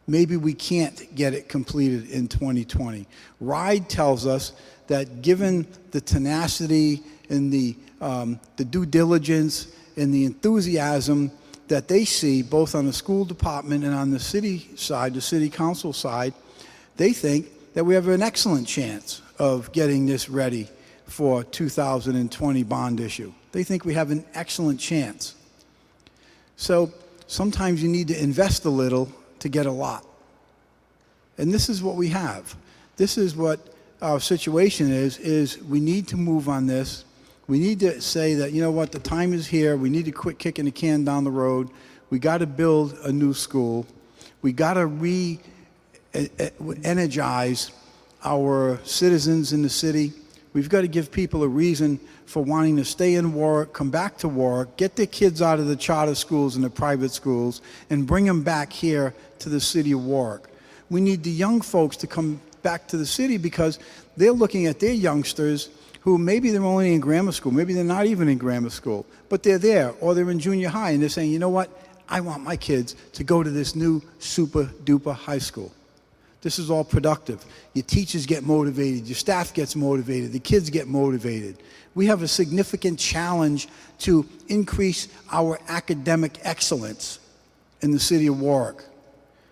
Maybe we can't get it completed in 2020. RIDE tells us that given the tenacity and the due diligence and the enthusiasm that they see both on the school department and on the city side, the city council side, they think that we have an excellent chance of getting this ready for 2020 bond issue. They think we have an excellent chance. So sometimes you need to invest a little to get a lot. And this is what we have. This is what our situation is we need to move on this. We need to say that, you know what, the time is here. We need to quit kicking the can down the road. We got to build a new school. We got to re-energize our citizens in the city. We've got to give people a reason for wanting to stay in Warwick, come back to Warwick, get their kids out of the charter schools and the private schools, and bring them back here to the city of Warwick. We need the young folks to come back to the city because they're looking at their youngsters who maybe they're only in grammar school, maybe they're not even in grammar school, but they're there, or they're in junior high, and they're saying, you know what, I want my kids to go to this new super-duper high school. This is all productive. Your teachers get motivated, your staff gets motivated, the kids get motivated. We have a significant challenge to increase our academic excellence in the city of Warwick.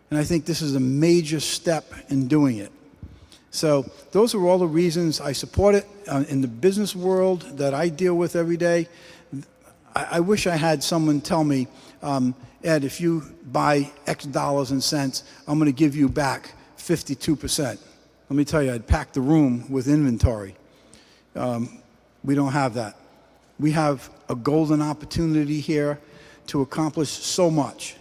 And I think this is a major step in doing it. So those are all the reasons I support it. In the business world that I deal with every day, I wish I had someone tell me, Ed, if you buy X dollars and cents, I'm going to give you back 52%. Let me tell you, I'd pack the room with inventory. We don't have that. We have a golden opportunity here to accomplish so much.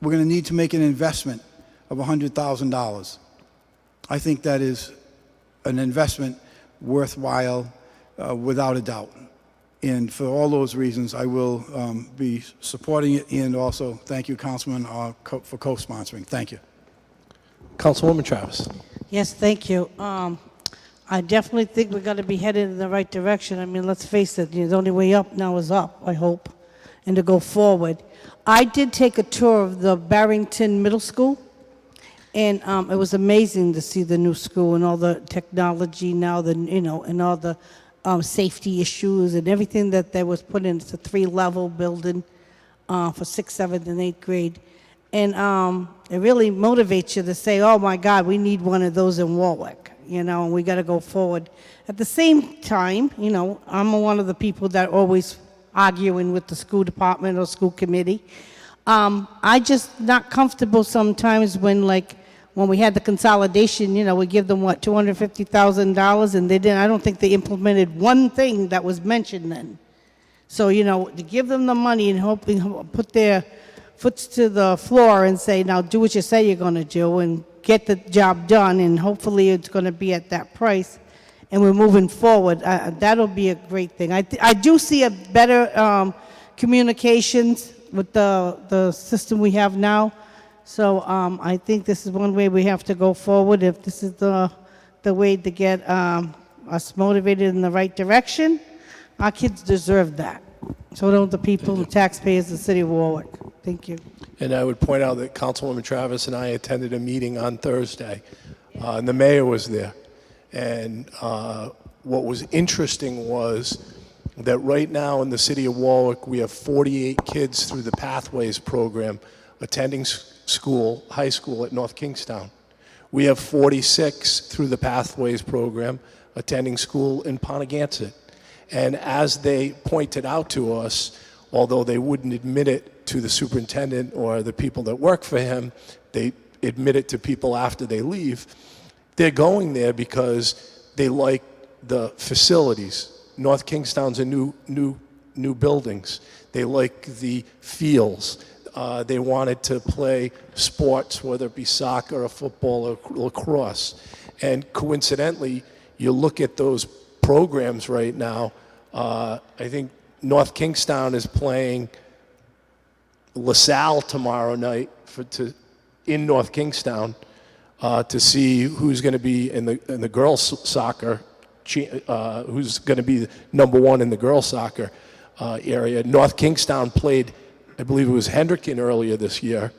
We're going to need to make an investment of $100,000. I think that is an investment worthwhile, without a doubt. And for all those reasons, I will be supporting it, and also thank you, Councilman, for co-sponsoring. Thank you. Councilwoman Travis. Yes, thank you. I definitely think we're going to be headed in the right direction. I mean, let's face it, the only way up now is up, I hope, and to go forward. I did take a tour of the Barrington Middle School, and it was amazing to see the new school and all the technology now, and all the safety issues and everything that was put in. It's a 3-level building for 6th, 7th, and 8th grade. And it really motivates you to say, oh my God, we need one of those in Warwick, and we got to go forward. At the same time, I'm one of the people that always arguing with the school department or school committee. I just not comfortable sometimes when, like, when we had the consolidation, we give them, what, $250,000, and they didn't, I don't think they implemented one thing that was mentioned then. So, to give them the money and put their foots to the floor and say, now do what you say you're going to do and get the job done, and hopefully it's going to be at that price, and we're moving forward. That'll be a great thing. I do see a better communications with the system we have now. So I think this is one way we have to go forward. If this is the way to get us motivated in the right direction, our kids deserve that. So don't the people, the taxpayers of the city of Warwick. Thank you. And I would point out that Councilwoman Travis and I attended a meeting on Thursday, and the mayor was there. And what was interesting was that right now in the city of Warwick, we have 48 kids through the Pathways program attending school, high school at North Kingstown. We have 46 through the Pathways program attending school in Ponegantsit. And as they pointed out to us, although they wouldn't admit it to the superintendent or the people that work for him, they admit it to people after they leave. They're going there because they like the facilities. North Kingstown's a new buildings. They like the fields. They wanted to play sports, whether it be soccer or football or lacrosse. And coincidentally, you look at those programs right now, I think North Kingstown is playing LaSalle tomorrow night in North Kingstown to see who's going to be in the girls' soccer, who's going to be number one in the girls' soccer area. North Kingstown played, I believe it was Hendricken earlier this year,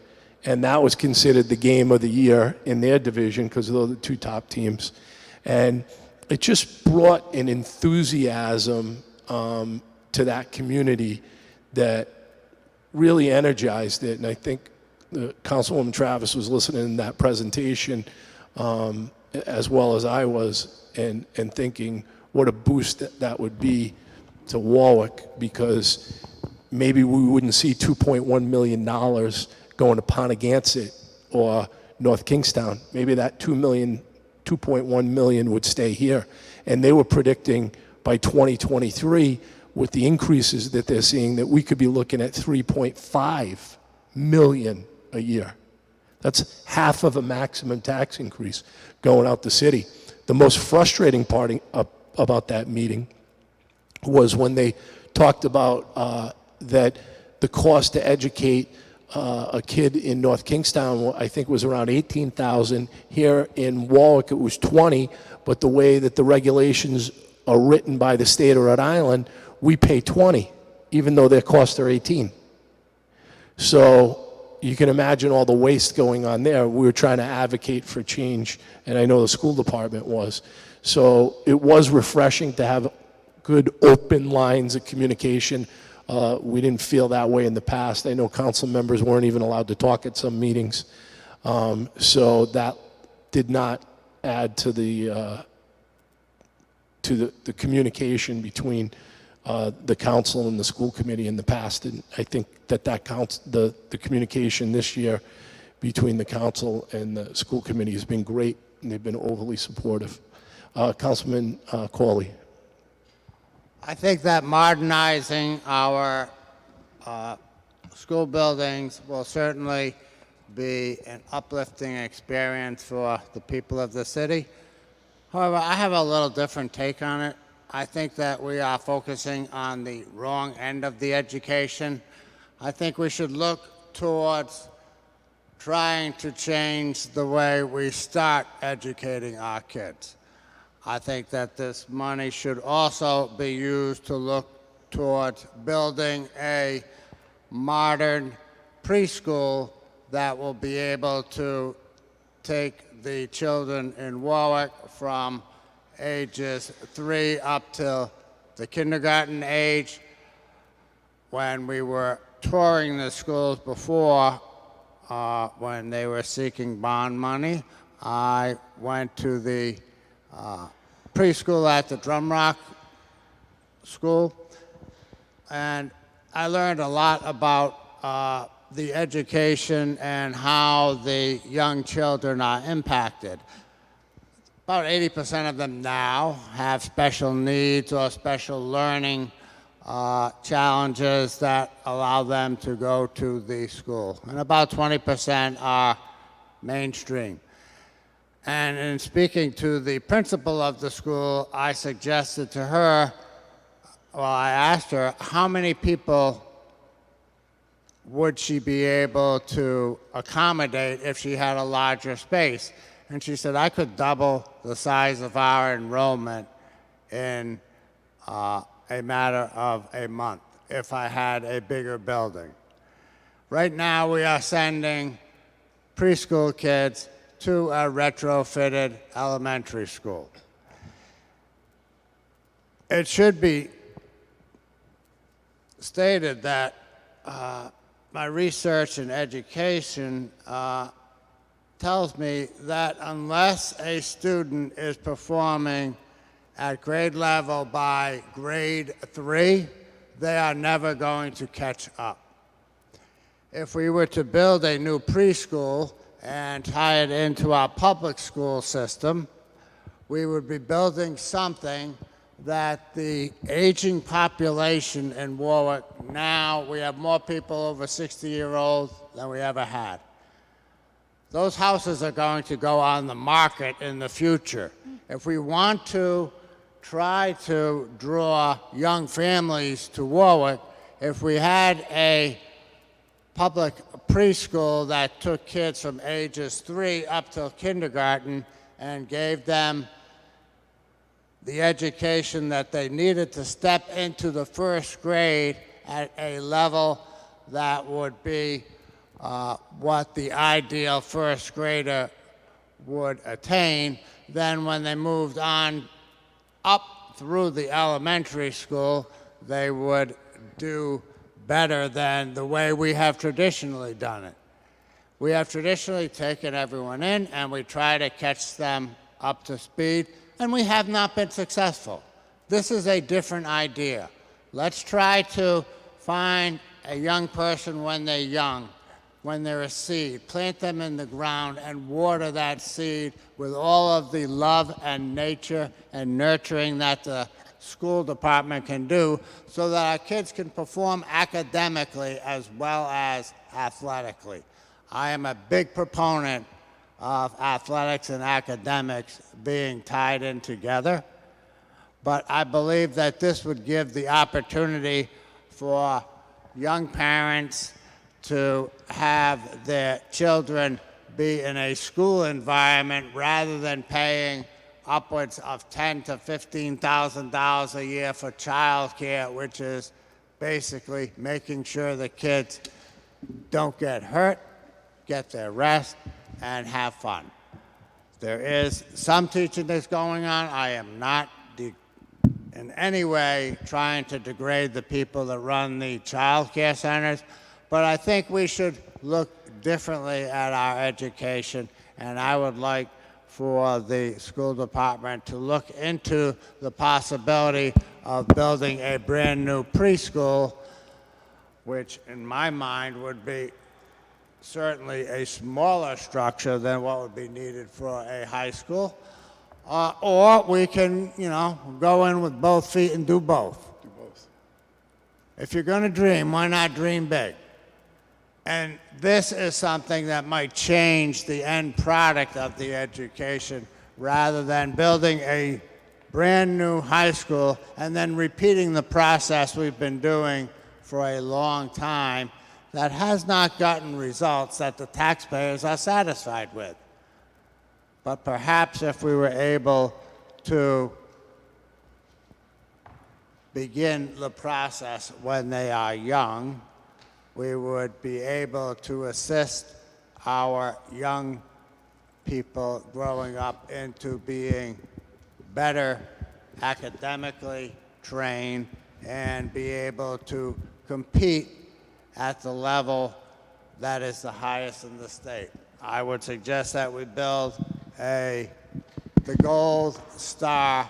and that was considered the game of the year in their division because those are the two top teams. And it just brought an enthusiasm to that community that really energized it. And I think Councilwoman Travis was listening to that presentation as well as I was, and thinking what a boost that would be to Warwick, because maybe we wouldn't see $2.1 million going to Ponegantsit or North Kingstown. Maybe that $2.1 million would stay here. And they were predicting by 2023, with the increases that they're seeing, that we could be looking at $3.5 million a year. That's half of a maximum tax increase going out the city. The most frustrating part about that meeting was when they talked about that the cost to educate a kid in North Kingstown, I think, was around $18,000. Here in Warwick, it was $20,000, but the way that the regulations are written by the state of Rhode Island, we pay $20,000, even though their costs are $18,000. So you can imagine all the waste going on there. We were trying to advocate for change, and I know the school department was. So it was refreshing to have good open lines of communication. We didn't feel that way in the past. I know council members weren't even allowed to talk at some meetings. So that did not add to the communication between the council and the school committee in the past. And I think that counts. The communication this year between the council and the school committee has been great, and they've been overly supportive. Councilman Corley. I think that modernizing our school buildings will certainly be an uplifting experience for the people of the city. However, I have a little different take on it. I think that we are focusing on the wrong end of the education. I think we should look towards trying to change the way we start educating our kids. I think that this money should also be used to look towards building a modern preschool that will be able to take the children in Warwick from ages 3 up till the kindergarten age. When we were touring the schools before, when they were seeking bond money, I went to the preschool at the Drumrock School, and I learned a lot about the education and how the young children are impacted. About 80% of them now have special needs or special learning challenges that allow them to go to the school. And about 20% are mainstream. And in speaking to the principal of the school, I suggested to her, well, I asked her, how many people would she be able to accommodate if she had a larger space? And she said, I could double the size of our enrollment in a matter of a month if I had a bigger building. Right now, we are sending preschool kids to a retrofitted elementary school. It should be stated that my research in education tells me that unless a student is performing at grade level by grade 3, they are never going to catch up. If we were to build a new preschool and tie it into our public school system, we would be building something that the aging population in Warwick, now we have more people over 60-year-olds than we ever had. Those houses are going to go on the market in the future. If we want to try to draw young families to Warwick, if we had a public preschool that took kids from ages 3 up till kindergarten and gave them the education that they needed to step into the first grade at a level that would be what the ideal first grader would attain, then when they moved on up through the elementary school, they would do better than the way we have traditionally done it. We have traditionally taken everyone in and we try to catch them up to speed, and we have not been successful. This is a different idea. Let's try to find a young person when they're young, when they're a seed, plant them in the ground and water that seed with all of the love and nature and nurturing that the school department can do so that our kids can perform academically as well as athletically. I am a big proponent of athletics and academics being tied in together, but I believe that this would give the opportunity for young parents to have their children be in a school environment rather than paying upwards of $10,000 to $15,000 a year for childcare, which is basically making sure the kids don't get hurt, get their rest, and have fun. There is some teaching that's going on. I am not in any way trying to degrade the people that run the child care centers, but I think we should look differently at our education, and I would like for the school department to look into the possibility of building a brand new preschool, which in my mind would be certainly a smaller structure than what would be needed for a high school. Or we can, go in with both feet and do both. Do both. If you're going to dream, why not dream big? And this is something that might change the end product of the education rather than building a brand new high school and then repeating the process we've been doing for a long time that has not gotten results that the taxpayers are satisfied with. But perhaps if we were able to begin the process when they are young, we would be able to assist our young people growing up into being better academically trained and be able to compete at the level that is the highest in the state. I would suggest that we build the Gold Star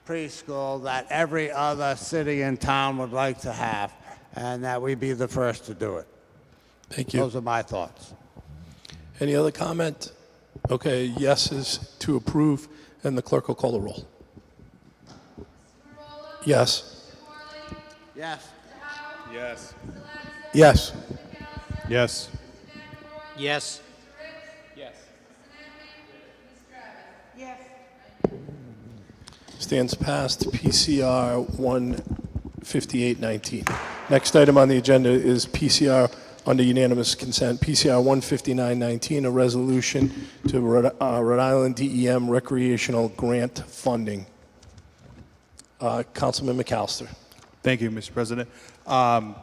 preschool that every other city and town would like to have, and that we be the first to do it. Thank you. Those are my thoughts. Any other comment? Okay, yes is to approve, and the clerk will call the roll. Yes. Yes. Yes. Yes. Yes. Yes. Stands passed. PCR 15819. Next item on the agenda is PCR under unanimous consent. PCR 15919, a resolution to Rhode Island DEM recreational grant funding. Councilman McAllister. Thank you, Mr. President.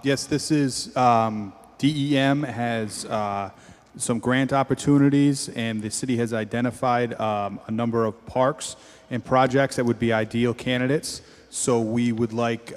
Yes, this is DEM has some grant opportunities, and the city has identified a number of parks and projects that would be ideal candidates. So we would like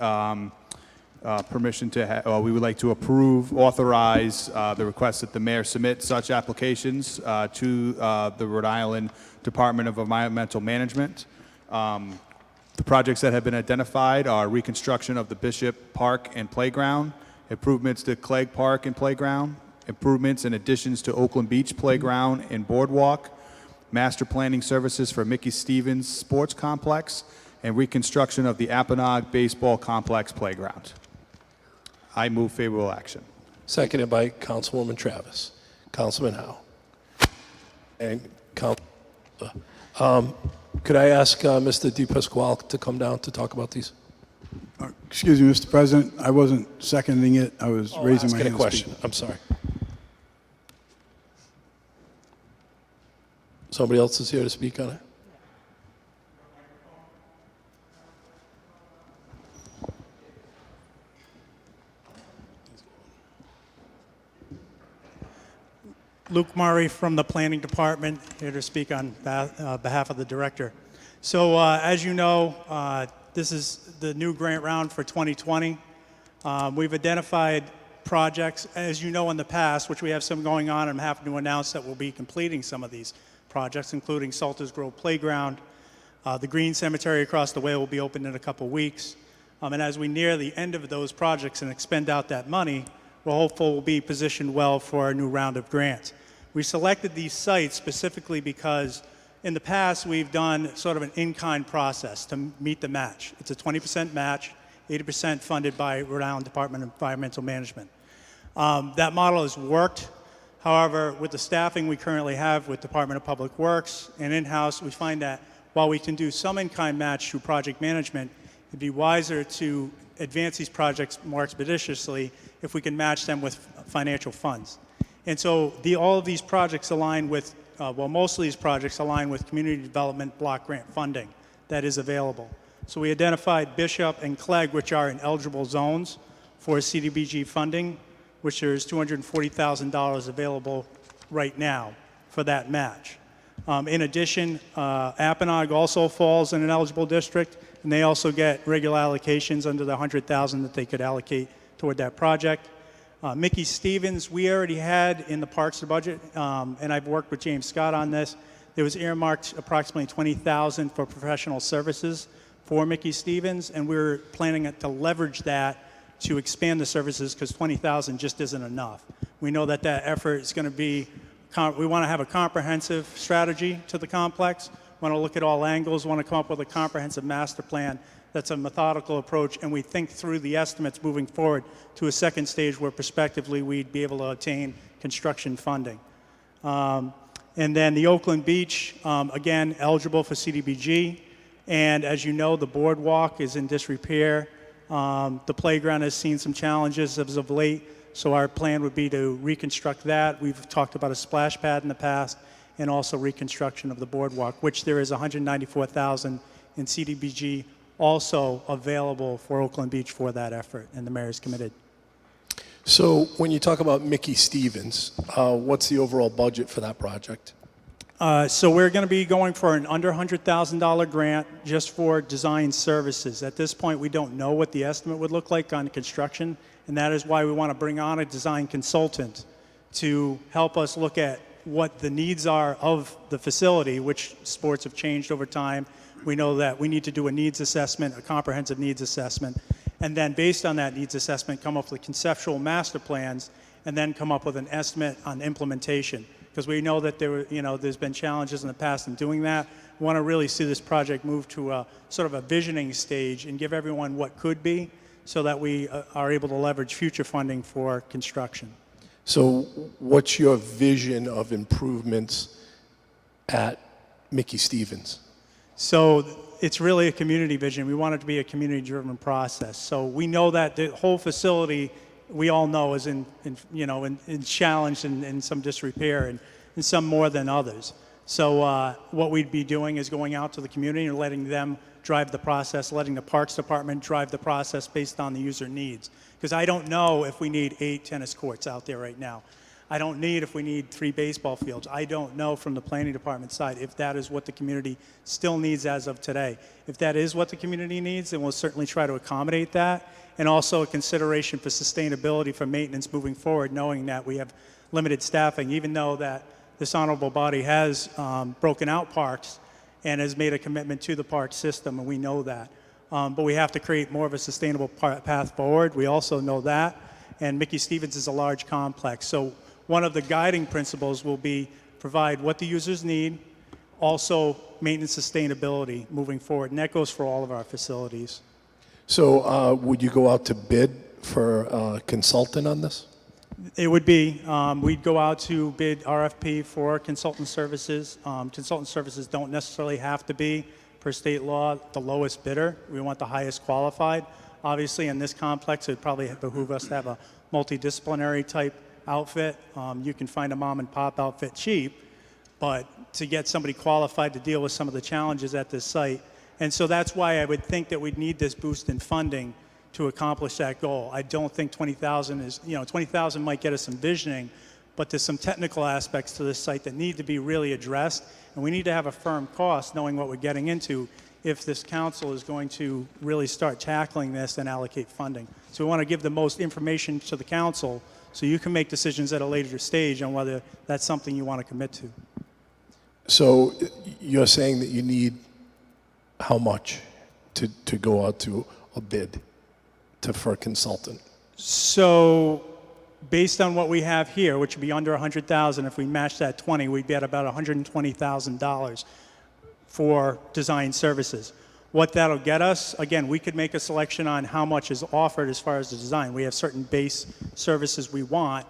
permission to, we would like to authorize the request that the mayor submit such applications to the Rhode Island Department of Environmental Management. The projects that have been identified are reconstruction of the Bishop Park and Playground, improvements to Clegg Park and Playground, improvements and additions to Oakland Beach Playground and Boardwalk, master planning services for Mickey Stevens Sports Complex, and reconstruction of the Apponaug Baseball Complex Playground. I move favorable action. Seconded by Councilwoman Travis. Councilman Howe. And could I ask Mr. DePasquale to come down to talk about these? Excuse me, Mr. President, I wasn't seconding it. I was raising my hand. Asking a question. I'm sorry. Somebody else is here to speak on it? Luke Murray from the Planning Department, here to speak on behalf of the director. So as you know, this is the new grant round for 2020. We've identified projects, as you know in the past, which we have some going on, and I'm happy to announce that we'll be completing some of these projects, including Salters Grove Playground. The Green Cemetery across the way will be open in a couple weeks. And as we near the end of those projects and expend out that money, we're hopeful we'll be positioned well for our new round of grants. We selected these sites specifically because in the past we've done sort of an in-kind process to meet the match. It's a 20% match, 80% funded by Rhode Island Department of Environmental Management. That model has worked. However, with the staffing we currently have with Department of Public Works and in-house, we find that while we can do some in-kind match through project management, it'd be wiser to advance these projects more expeditiously if we can match them with financial funds. And so all of these projects align with, most of these projects align with community development block grant funding that is available. So we identified Bishop and Clegg, which are in eligible zones for CDBG funding, which there is $240,000 available right now for that match. In addition, Apponaug also falls in an eligible district, and they also get regular allocations under the $100,000 that they could allocate toward that project. Mickey Stevens, we already had in the parks budget, and I've worked with James Scott on this. There was earmarked approximately $20,000 for professional services for Mickey Stevens, and we're planning to leverage that to expand the services because $20,000 just isn't enough. We know that effort is going to be, we want to have a comprehensive strategy to the complex, want to look at all angles, want to come up with a comprehensive master plan that's a methodical approach, and we think through the estimates moving forward to a second stage where prospectively we'd be able to obtain construction funding. And then the Oakland Beach, again, eligible for CDBG. And as you know, the boardwalk is in disrepair. The playground has seen some challenges as of late, so our plan would be to reconstruct that. We've talked about a splash pad in the past, and also reconstruction of the boardwalk, which there is $194,000 in CDBG also available for Oakland Beach for that effort, and the mayor is committed. So when you talk about Mickey Stevens, what's the overall budget for that project? So we're going to be going for an under $100,000 grant just for design services. At this point, we don't know what the estimate would look like on construction, and that is why we want to bring on a design consultant to help us look at what the needs are of the facility, which sports have changed over time. We know that we need to do a needs assessment, a comprehensive needs assessment, and then based on that needs assessment, come up with conceptual master plans and then come up with an estimate on implementation. Because we know that there's been challenges in the past in doing that. We want to really see this project move to a sort of a visioning stage and give everyone what could be, so that we are able to leverage future funding for construction. So what's your vision of improvements at Mickey Stevens? So it's really a community vision. We want it to be a community-driven process. So we know that the whole facility, we all know, is in challenged and in some disrepair, and some more than others. So what we'd be doing is going out to the community and letting them drive the process, letting the Parks Department drive the process based on the user needs. Because I don't know if we need 8 tennis courts out there right now. I don't need if we need 3 baseball fields. I don't know from the planning department side if that is what the community still needs as of today. If that is what the community needs, then we'll certainly try to accommodate that. And also a consideration for sustainability for maintenance moving forward, knowing that we have limited staffing, even though that this honorable body has broken out parks and has made a commitment to the park system, and we know that. But we have to create more of a sustainable path forward. We also know that. And Mickey Stevens is a large complex. So one of the guiding principles will be provide what the users need, also maintenance sustainability moving forward. And that goes for all of our facilities. So would you go out to bid for a consultant on this? It would be, we'd go out to bid RFP for consultant services. Consultant services don't necessarily have to be, per state law, the lowest bidder. We want the highest qualified. Obviously, in this complex, it would probably behoove us to have a multidisciplinary type outfit. You can find a mom and pop outfit cheap, but to get somebody qualified to deal with some of the challenges at this site. And so that's why I would think that we'd need this boost in funding to accomplish that goal. I don't think 20,000 is, 20,000 might get us some visioning, but there's some technical aspects to this site that need to be really addressed, and we need to have a firm cost, knowing what we're getting into, if this council is going to really start tackling this and allocate funding. So we want to give the most information to the council so you can make decisions at a later stage on whether that's something you want to commit to. So you're saying that you need how much to go out to a bid for a consultant? So based on what we have here, which would be under 100,000, if we match that 20, we'd be at about $120,000 for design services. What that'll get us, again, we could make a selection on how much is offered as far as the design. We have certain base services we want,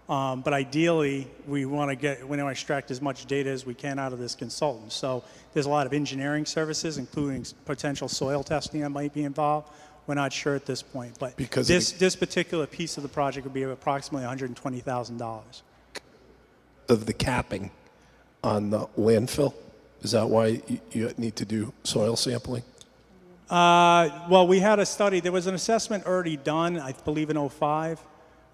but ideally we want to extract as much data as we can out of this consultant. So there's a lot of engineering services, including potential soil testing that might be involved. We're not sure at this point, but because this particular piece of the project would be approximately $120,000. Of the capping on the landfill? Is that why you need to do soil sampling? Well, we had a study. There was an assessment already done, I believe in '05,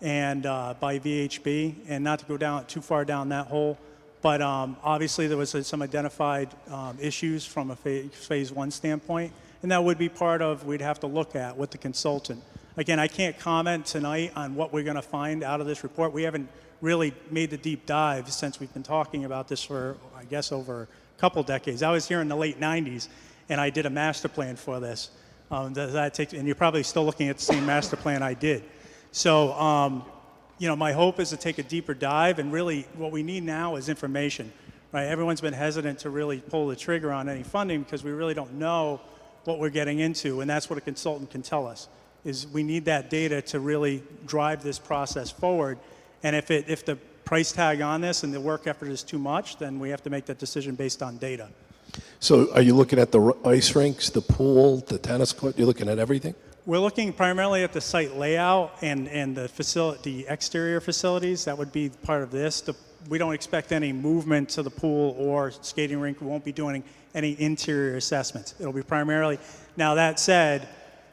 and by VHB, and not to go down too far down that hole, but obviously there was some identified issues from a phase 1 standpoint. And that would be part of, we'd have to look at with the consultant. Again, I can't comment tonight on what we're going to find out of this report. We haven't really made the deep dive since we've been talking about this for, I guess, over a couple decades. I was here in the late 90s, and I did a master plan for this. And you're probably still looking at the same master plan I did. So, my hope is to take a deeper dive, and really what we need now is information. Right? Everyone's been hesitant to really pull the trigger on any funding because we really don't know what we're getting into, and that's what a consultant can tell us, is we need that data to really drive this process forward. And if the price tag on this and the work effort is too much, then we have to make that decision based on data. So are you looking at the ice rinks, the pool, the tennis court? You're looking at everything? We're looking primarily at the site layout and the exterior facilities. That would be part of this. We don't expect any movement to the pool or skating rink. We won't be doing any interior assessments. It'll be primarily, now that said,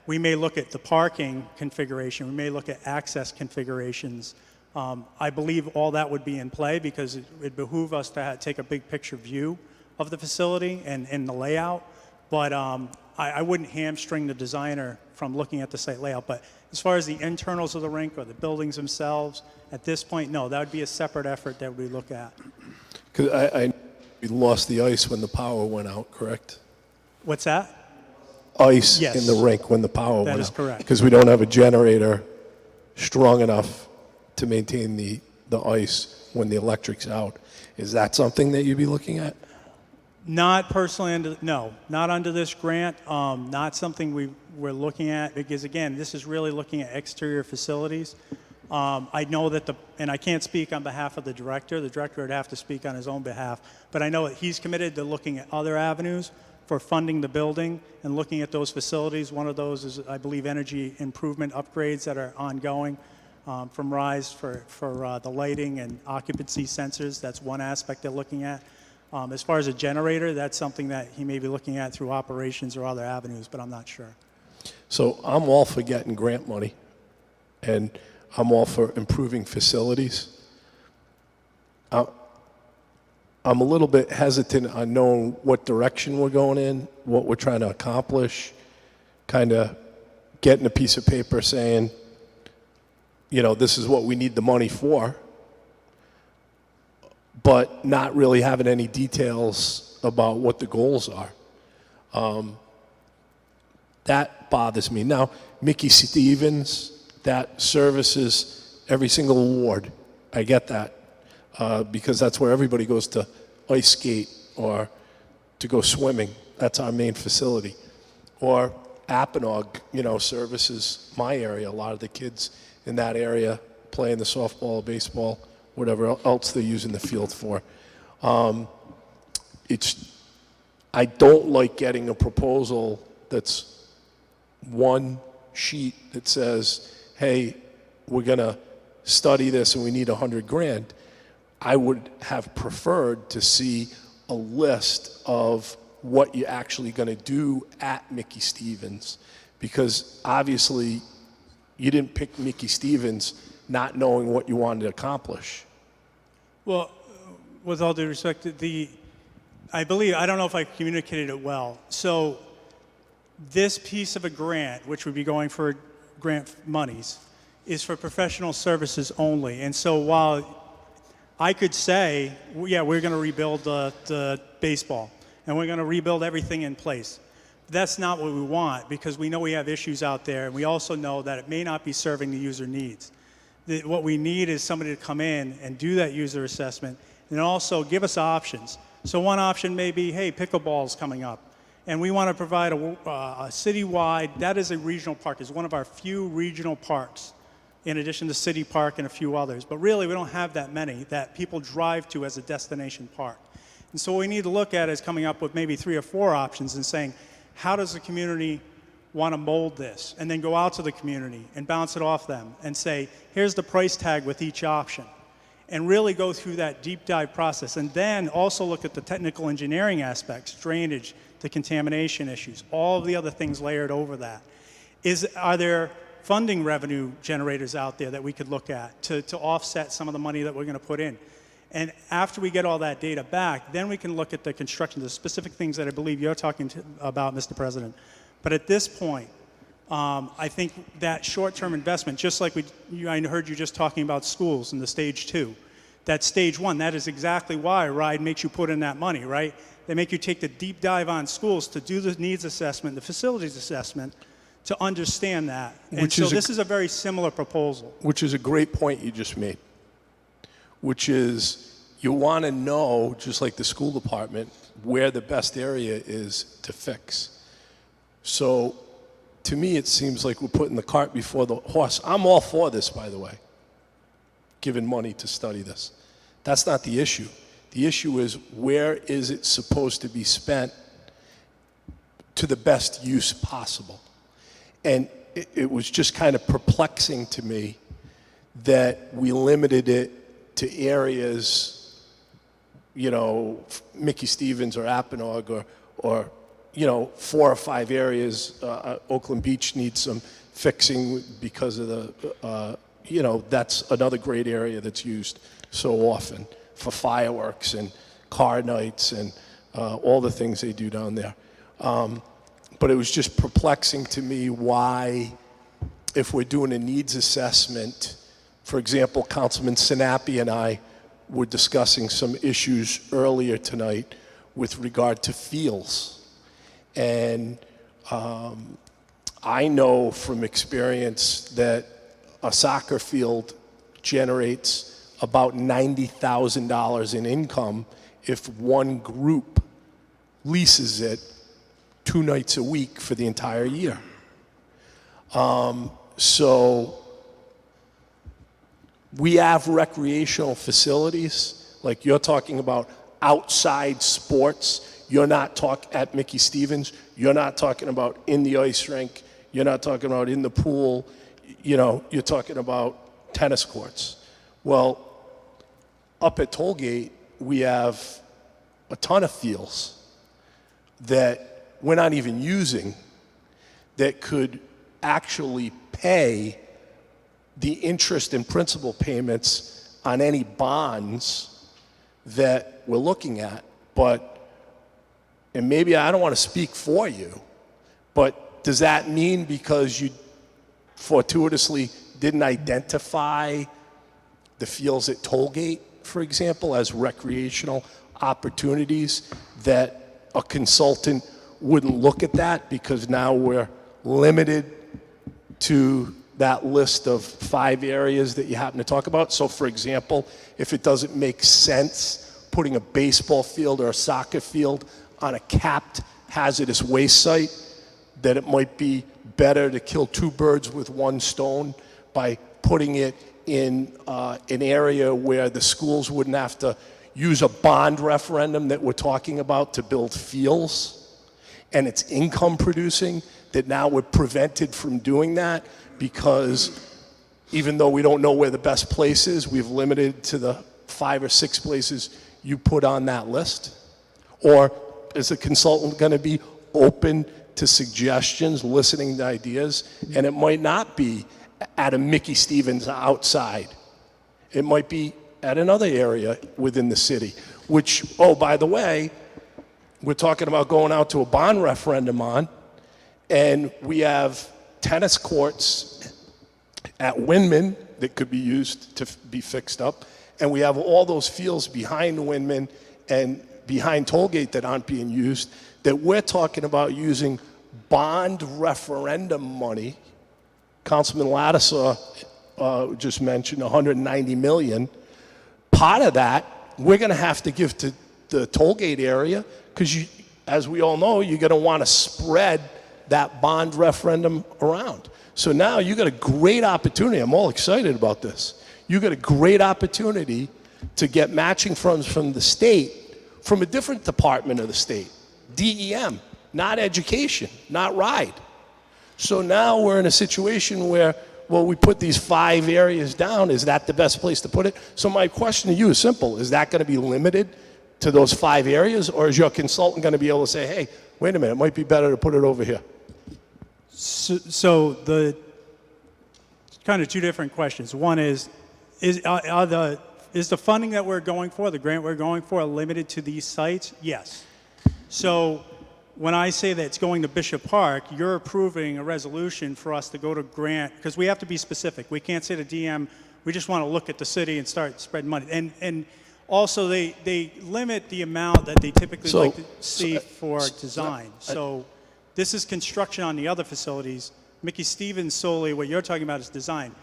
we may look at the parking configuration. We may look at access configurations. I believe all that would be in play because it behoove us to take a big picture view of the facility and the layout. But I wouldn't hamstring the designer from looking at the site layout. But as far as the internals of the rink or the buildings themselves, at this point, no, that would be a separate effort that we look at. Because we lost the ice when the power went out, correct? What's that? Ice Yes. in the rink when the power went out. That is correct. Because we don't have a generator strong enough to maintain the ice when the electric's out. Is that something that you'd be looking at? Not personally, no, not under this grant. Not something we're looking at, because again, this is really looking at exterior facilities. I know that and I can't speak on behalf of the director. The director would have to speak on his own behalf. But I know that he's committed to looking at other avenues for funding the building and looking at those facilities. One of those is, I believe, energy improvement upgrades that are ongoing from RISE for the lighting and occupancy sensors. That's one aspect they're looking at. As far as a generator, that's something that he may be looking at through operations or other avenues, but I'm not sure. So I'm all for getting grant money, and I'm all for improving facilities. I'm a little bit hesitant on knowing what direction we're going in, what we're trying to accomplish, kind of getting a piece of paper saying, you know, this is what we need the money for, but not really having any details about what the goals are. That bothers me. Now, Mickey Stevens, that services every single ward. I get that, because that's where everybody goes to ice skate or to go swimming. That's our main facility. Or Apponaug, you know, services my area. A lot of the kids in that area playing the softball, baseball, whatever else they're using the field for. I don't like getting a proposal that's one sheet that says, hey, we're going to study this and we need $100,000. I would have preferred to see a list of what you're actually going to do at Mickey Stevens, because obviously you didn't pick Mickey Stevens not knowing what you wanted to accomplish. Well, with all due respect, I don't know if I communicated it well. So this piece of a grant, which would be going for grant monies, is for professional services only. And so while I could say, yeah, we're going to rebuild the baseball, and we're going to rebuild everything in place. That's not what we want, because we know we have issues out there, and we also know that it may not be serving the user needs. What we need is somebody to come in and do that user assessment and also give us options. So one option may be, hey, pickleball's coming up, and we want to provide a citywide, that is a regional park, is one of our few regional parks, in addition to City Park and a few others. But really, we don't have that many that people drive to as a destination park. And so what we need to look at is coming up with maybe 3 or 4 options and saying, how does the community want to mold this? And then go out to the community and bounce it off them and say, here's the price tag with each option. And really go through that deep dive process. And then also look at the technical engineering aspects, drainage, the contamination issues, all of the other things layered over that. Are there funding revenue generators out there that we could look at to offset some of the money that we're going to put in? And after we get all that data back, then we can look at the construction, the specific things that I believe you're talking about, Mr. President. But at this point, I think that short-term investment, just like I heard you just talking about schools in the stage 2, that stage 1, that is exactly why RIDE makes you put in that money, right? They make you take the deep dive on schools to do the needs assessment, the facilities assessment, to understand that. And so this is a very similar proposal. Which is a great point you just made, which is you want to know, just like the school department, where the best area is to fix. So to me, it seems like we're putting the cart before the horse. I'm all for this, by the way, giving money to study this. That's not the issue. The issue is, where is it supposed to be spent to the best use possible? And it was just kind of perplexing to me that we limited it to areas, you know, Mickey Stevens or Apponaug, or you know, 4 or 5 areas. Oakland Beach needs some fixing because of the, you know, that's another great area that's used so often for fireworks and car nights and all the things they do down there. But it was just perplexing to me why, if we're doing a needs assessment, for example, Councilman Sinapi and I were discussing some issues earlier tonight with regard to fields. And I know from experience that a soccer field generates about $90,000 in income if one group leases it 2 nights a week for the entire year. So we have recreational facilities, like you're talking about outside sports. You're not talking at Mickey Stevens. You're not talking about in the ice rink. You're not talking about in the pool. You know, you're talking about tennis courts. Well, up at Tollgate, we have a ton of fields that we're not even using that could actually pay the interest and principal payments on any bonds that we're looking at. But, and maybe I don't want to speak for you, but does that mean because you fortuitously didn't identify the fields at Tollgate, for example, as recreational opportunities, that a consultant wouldn't look at that because now we're limited to that list of 5 areas that you happen to talk about? So for example, if it doesn't make sense putting a baseball field or a soccer field on a capped hazardous waste site, that it might be better to kill 2 birds with 1 stone by putting it in an area where the schools wouldn't have to use a bond referendum that we're talking about to build fields, and it's income producing, that now we're prevented from doing that because even though we don't know where the best place is, we've limited to the 5 or 6 places you put on that list? Or is the consultant going to be open to suggestions, listening to ideas, and it might not be at a Mickey Stevens outside. It might be at another area within the city, which, oh, by the way, we're talking about going out to a bond referendum on, and we have tennis courts at Windman that could be used to be fixed up, and we have all those fields behind Windman and behind Tollgate that aren't being used, that we're talking about using bond referendum money. Councilman Lattisaw just mentioned $190 million. Part of that we're going to have to give to the Tollgate area because, as we all know, you're going to want to spread that bond referendum around. So now you got a great opportunity. I'm all excited about this. You got a great opportunity to get matching funds from the state, from a different department of the state, DEM, not education, not RIDE. So now we're in a situation where, well, we put these 5 areas down. Is that the best place to put it? So my question to you is simple. Is that going to be limited to those 5 areas, or is your consultant going to be able to say, hey, wait a minute, it might be better to put it over here? So the kind of 2 different questions. One is the funding that we're going for, the grant we're going for, limited to these sites? Yes. So when I say that it's going to Bishop Park, you're approving a resolution for us to go to grant, because we have to be specific. We can't say to DM, we just want to look at the city and start spreading money. And also, they limit the amount that they typically like to see for design. So this is construction on the other facilities. Mickey Stevens solely, what you're talking about is design.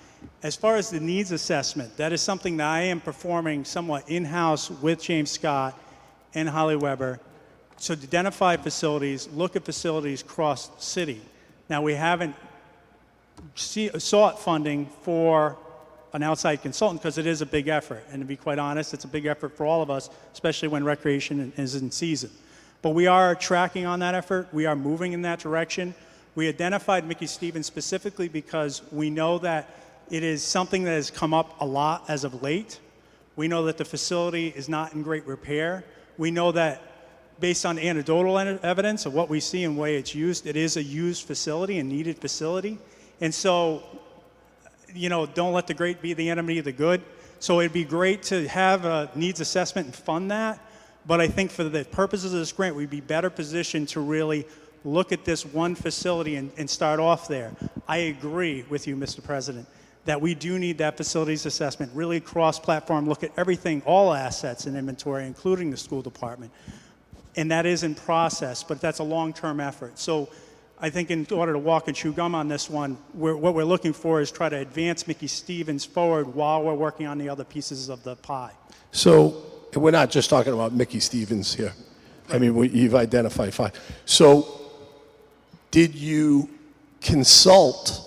As far as the needs assessment, that is something that I am performing somewhat in-house with James Scott and Holly Weber. So to identify facilities, look at facilities across the city. Now, we haven't sought funding for an outside consultant because it is a big effort. And to be quite honest, it's a big effort for all of us, especially when recreation is in season. But we are tracking on that effort. We are moving in that direction. We identified Mickey Stevens specifically because we know that it is something that has come up a lot as of late. We know that the facility is not in great repair. We know that based on anecdotal evidence of what we see and the way it's used, it is a used facility and needed facility. And so, you know, don't let the great be the enemy of the good. So it'd be great to have a needs assessment and fund that. But I think for the purposes of this grant, we'd be better positioned to really look at this one facility and start off there. I agree with you, Mr. President, that we do need that facilities assessment, really cross-platform, look at everything, all assets and inventory, including the school department. And that is in process, but that's a long-term effort. So I think in order to walk and chew gum on this one, what we're looking for is try to advance Mickey Stevens forward while we're working on the other pieces of the pie. So we're not just talking about Mickey Stevens here. I mean, you've identified 5. So did you consult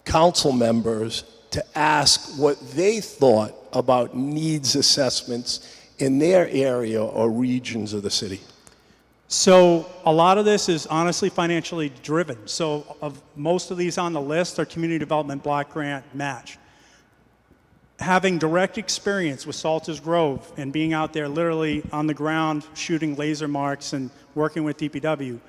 council members to ask what they thought about needs assessments in their area or regions of the city? So a lot of this is honestly financially driven. So of most of these on the list are community development block grant match. Having direct experience with Salters Grove and being out there literally on the ground shooting laser marks and working with DPW,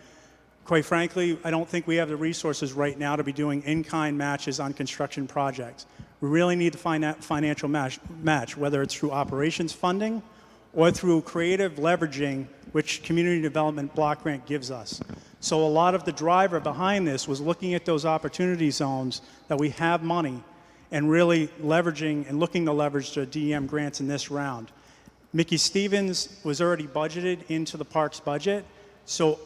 quite frankly, I don't think we have the resources right now to be doing in-kind matches on construction projects. We really need to find that financial match, whether it's through operations funding or through creative leveraging, which community development block grant gives us. So a lot of the driver behind this was looking at those opportunity zones that we have money and really leveraging and looking to leverage the DEM grants in this round. Mickey Stevens was already budgeted into the parks budget, so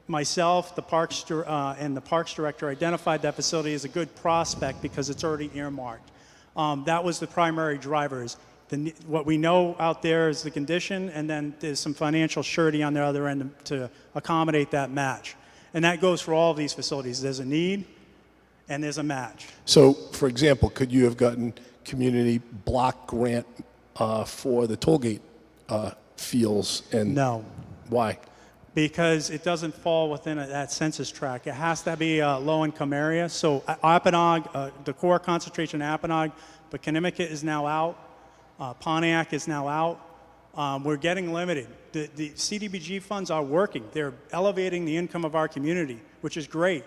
myself, the parks and the parks director identified that facility as a good prospect because it's already earmarked. That was the primary drivers. What we know out there is the condition, and then there's some financial surety on the other end to accommodate that match. And that goes for all of these facilities. There's a need, and there's a match. So, for example, could you have gotten community block grant for the tollgate fields? And no. Why? Because it doesn't fall within that census tract. It has to be a low-income area. So Apponaug, the core concentration Apponaug, but Conimicut is now out. Pontiac is now out. We're getting limited. The CDBG funds are working. They're elevating the income of our community, which is great.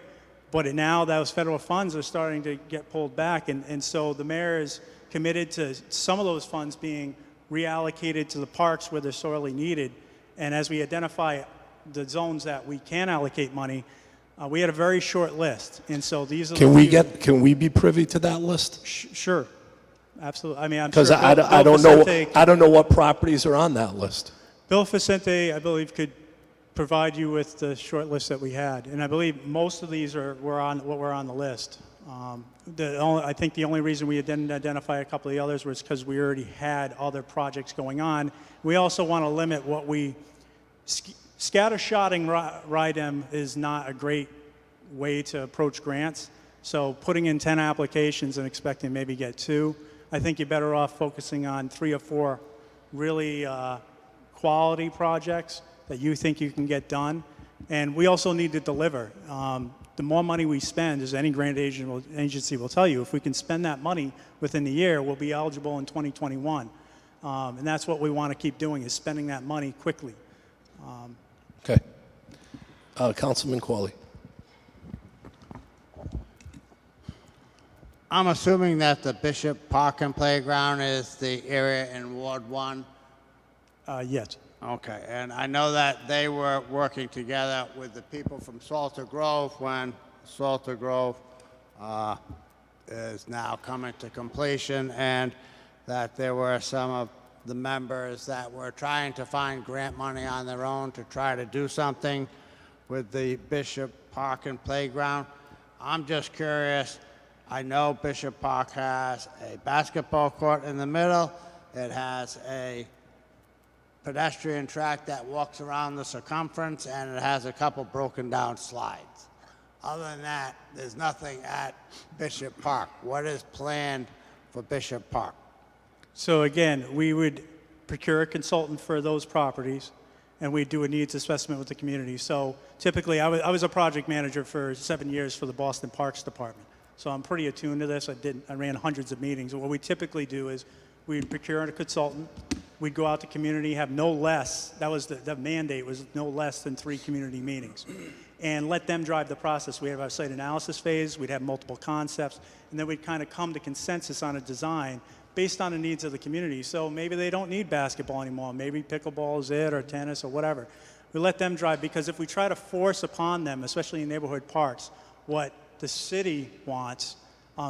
But now those federal funds are starting to get pulled back. And so the mayor is committed to some of those funds being reallocated to the parks where they're sorely needed. And as we identify the zones that we can allocate money, we had a very short list. And so these are Can we be privy to that list? Sure. Absolutely. I mean, I'm Because sure I don't know what properties are on that list. Bill Facente, I believe, could provide you with the short list that we had, and I believe most of these were on the list. I think the only reason we didn't identify a couple of the others was because we already had other projects going on. We also want to limit what we scattershotting RIDEM is not a great way to approach grants. So putting in 10 applications and expecting maybe get 2. I think you're better off focusing on 3 or 4 really quality projects that you think you can get done. And we also need to deliver. The more money we spend, as any grant agency will tell you, if we can spend that money within the year, we'll be eligible in 2021. And that's what we want to keep doing, is spending that money quickly. Okay. Councilman Qualley. I'm assuming that the Bishop Park and Playground is the area in Ward 1? Yes. Okay, and I know that they were working together with the people from Salter Grove when Salter Grove is now coming to completion, and that there were some of the members that were trying to find grant money on their own to try to do something with the Bishop Park and Playground. I'm just curious. I know Bishop Park has a basketball court in the middle. It has a pedestrian track that walks around the circumference, and it has a couple broken down slides. Other than that, there's nothing at Bishop Park. What is planned for Bishop Park? So again, we would procure a consultant for those properties, and we'd do a needs assessment with the community. So typically, I was a project manager for 7 years for the Boston Parks Department. So I'm pretty attuned to this. I ran hundreds of meetings. What we typically do is we'd procure a consultant. We'd go out to community, have no less, that was the mandate, was no less than 3 community meetings. And let them drive the process. We have our site analysis phase, we'd have multiple concepts, and then we'd kind of come to consensus on a design based on the needs of the community. So maybe they don't need basketball anymore. Maybe pickleball is it, or tennis, or whatever. We let them drive, because if we try to force upon them, especially in neighborhood parks, what the city wants,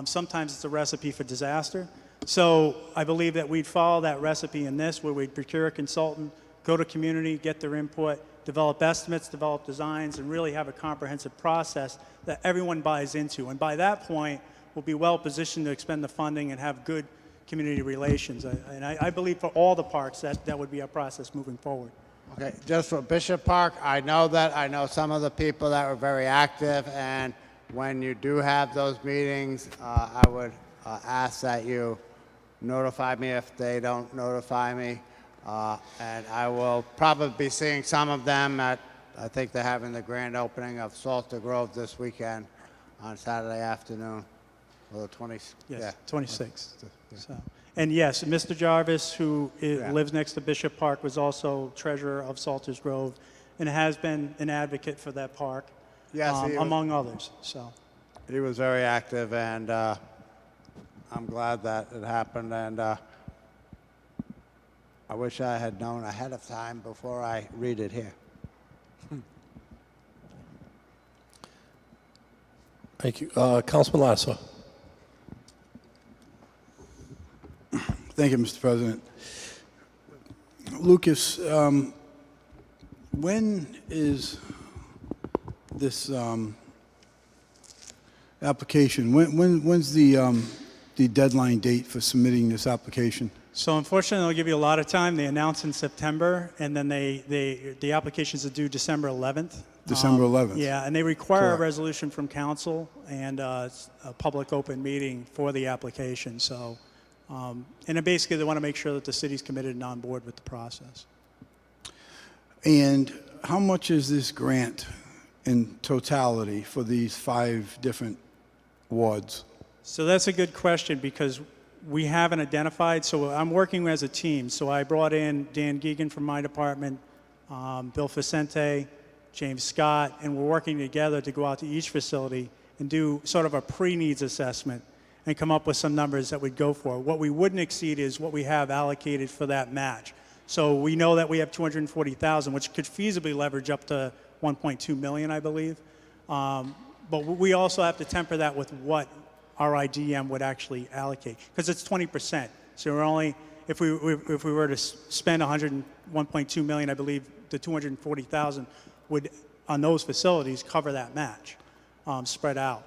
sometimes it's a recipe for disaster. So I believe that we'd follow that recipe in this, where we'd procure a consultant, go to community, get their input, develop estimates, develop designs, and really have a comprehensive process that everyone buys into. And by that point, we'll be well positioned to expend the funding and have good community relations. I believe for all the parks that would be our process moving forward. Okay, just for Bishop Park, I know some of the people that were very active, and when you do have those meetings, I would ask that you notify me if they don't notify me. And I will probably be seeing some of them at, I think they're having the grand opening of Salter Grove this weekend on Saturday afternoon. Well, the 20th. Yes, Yeah. 26th. So, and yes, Mr. Jarvis, who lives next to Bishop Park, was also treasurer of Salters Grove and has been an advocate for that park, Yes, he was- among others. So, He was very active, and I'm glad that it happened. And I wish I had known ahead of time before I read it here. Thank you. Councilman Lattiser. Thank you, Mr. President. Lucas, when is this application, when's the deadline date for submitting this application? so unfortunately, they'll give you a lot of time. They announce in September, and then the applications are due December 11th. December 11th? Yeah, and they require Correct. a resolution from council and a public open meeting for the application. So, and then basically, they want to make sure that the city's committed and on board with the process. And how much is this grant in totality for these 5 different wards? So that's a good question because we haven't identified. So I'm working as a team. So I brought in Dan Geegan from my department, Bill Facente, James Scott, and we're working together to go out to each facility and do sort of a pre-needs assessment and come up with some numbers that we'd go for. What we wouldn't exceed is what we have allocated for that match. So we know that we have 240,000, which could feasibly leverage up to 1.2 million, I believe. But we also have to temper that with what our IDM would actually allocate, because it's 20%. So we're only, if we were to spend 1.2 million, I believe the 240,000 would, on those facilities, cover that match, spread out.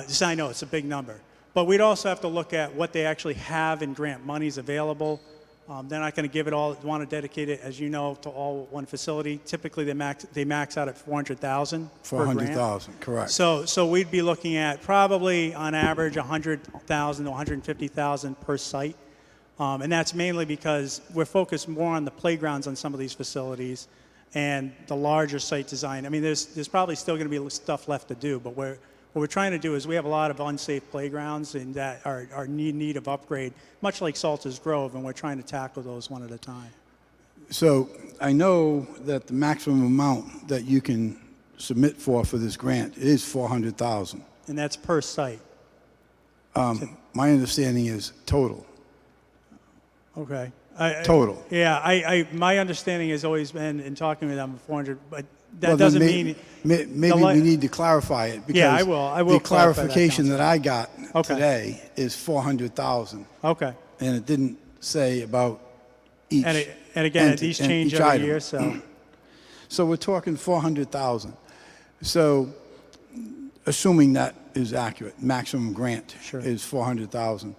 So I know it's a big number. But we'd also have to look at what they actually have in grant monies available. They're not going to give it all, want to dedicate it, as you know, to all one facility. Typically, they max out at 400,000 per grant. 400,000, correct. So we'd be looking at probably, on average, 100,000 to 150,000 per site. And that's mainly because we're focused more on the playgrounds on some of these facilities and the larger site design. I mean, there's probably still going to be stuff left to do, but what we're trying to do is we have a lot of unsafe playgrounds and that are in need of upgrade, much like Salters Grove, and we're trying to tackle those one at a time. So I know that the maximum amount that you can submit for this grant is 400,000. And that's per site. My understanding is total. Okay. Total. Yeah, my understanding has always been, in talking with them, 400, but that Well, then doesn't mean... Maybe we need to clarify it, because Yeah, I will the clarify that, clarification that I got Okay. today is 400,000. Okay. And it didn't say about each. And again, these change each every item. year, so... So we're talking 400,000. So assuming that is accurate, maximum grant is 400,000.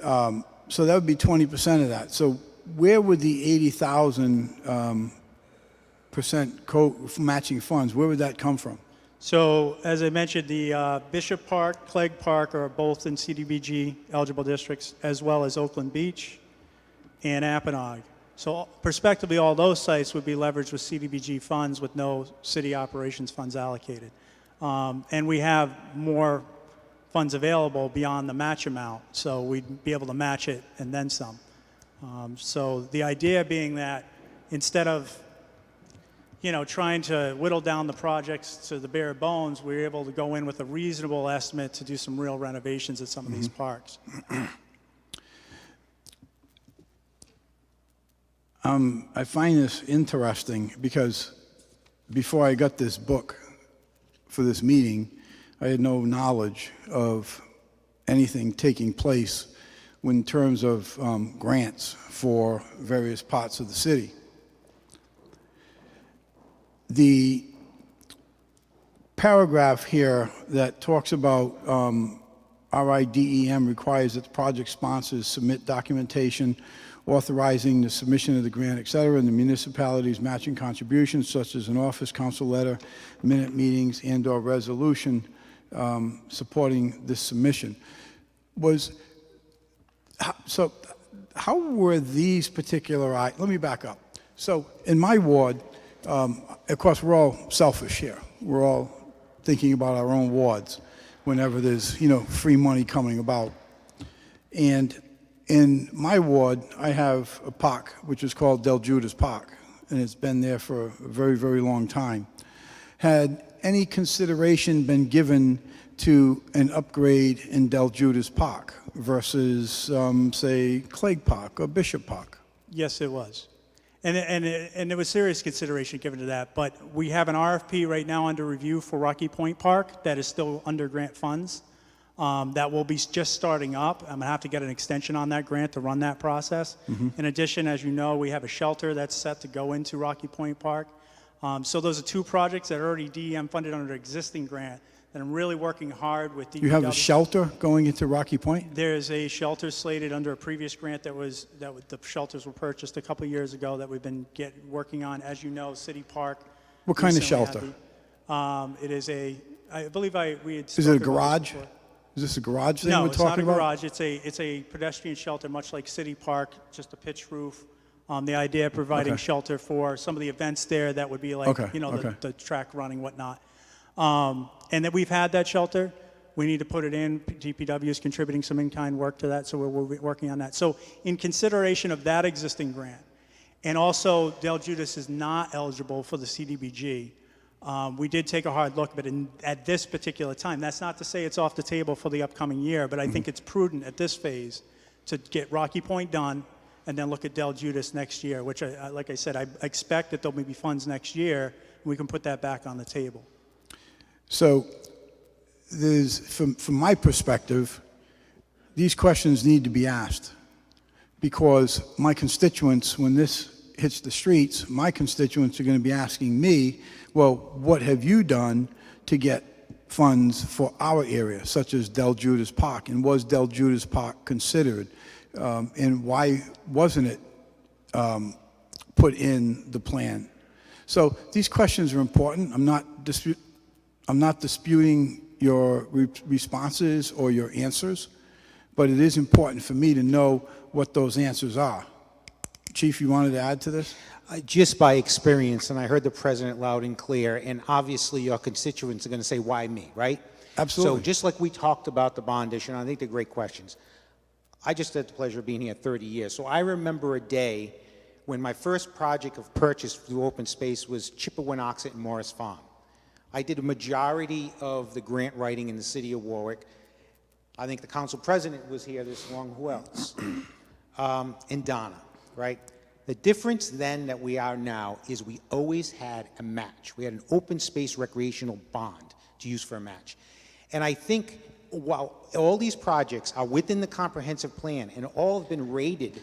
So that would be 20% of that. So where would the 80,000 percent matching funds, where would that come from? So, as I mentioned, the Bishop Park, Clegg Park are both in CDBG eligible districts, as well as Oakland Beach and Apponaug. So, prospectively, all those sites would be leveraged with CDBG funds with no city operations funds allocated. And we have more funds available beyond the match amount, so we'd be able to match it and then some. So, the idea being that instead of trying to whittle down the projects to the bare bones, we were able to go in with a reasonable estimate to do some real renovations at some of these parks. I find this interesting because before I got this book for this meeting, I had no knowledge of anything taking place in terms of grants for various parts of the city. the paragraph here that talks about RIDEM requires that the project sponsors submit documentation authorizing the submission of the grant, et cetera, and the municipality's matching contributions, such as an office council letter, minute meetings, and/or resolution supporting this submission. So how were these particular, let me back up. So in my ward, of course, we're all selfish here. We're all thinking about our own wards whenever there's, free money coming about. And in my ward, I have a park, which is called Del Judas Park, and it's been there for a very, very long time. Had any consideration been given to an upgrade in Del Judas Park versus, say, Clegg Park or Bishop Park? Yes, it was. And there was serious consideration given to that. But we have an RFP right now under review for Rocky Point Park that is still under grant funds. That will be just starting up. I'm going to have to get an extension on that grant to run that process. In addition, as you know, we have a shelter that's set to go into Rocky Point Park. So those are two projects that are already DEM funded under existing grant that I'm really working hard with DPW. You have a shelter going into Rocky Point? There's a shelter slated under a previous grant the shelters were purchased a couple of years ago that we've been working on. As you know, City Park. What kind of recently had shelter? It is I believe we had. Is it a garage? Is this a garage thing No, we're it's not talking a about? garage. It's a pedestrian shelter, much like City Park, just a pitch roof. The idea of providing Okay. shelter for some of the events there that would be like, the track running, whatnot. And that we've had that shelter. We need to put it in. DPW is contributing some in-kind work to that, so we're working on that. So in consideration of that existing grant, and also Del Judas is not eligible for the CDBG, we did take a hard look, but at this particular time, that's not to say it's off the table for the upcoming year, but I think it's prudent at this phase to get Rocky Point done and then look at Del Judas next year, which, like I said, I expect that there'll be funds next year, and we can put that back on the table. So from my perspective, these questions need to be asked because my constituents, when this hits the streets, my constituents are going to be asking me, well, what have you done to get funds for our area, such as Del Judas Park? And was Del Judas Park considered? And why wasn't it put in the plan? So these questions are important. I'm not disputing your responses or your answers, but it is important for me to know what those answers are. Chief, you wanted to add to this? Just by experience, and I heard the president loud and clear, and obviously your constituents are going to say, why me, right? Absolutely. So just like we talked about the bond issue, and I think they're great questions. I just had the pleasure of being here 30 years. So I remember a day when my first project of purchase through open space was Chippewa-Noxet and Morris Farm. I did a majority of the grant writing in the city of Warwick. I think the council president was here this long. Who else? And Donna, right? The difference then that we are now is we always had a match. We had an open space recreational bond to use for a match. And I think while all these projects are within the comprehensive plan and all have been rated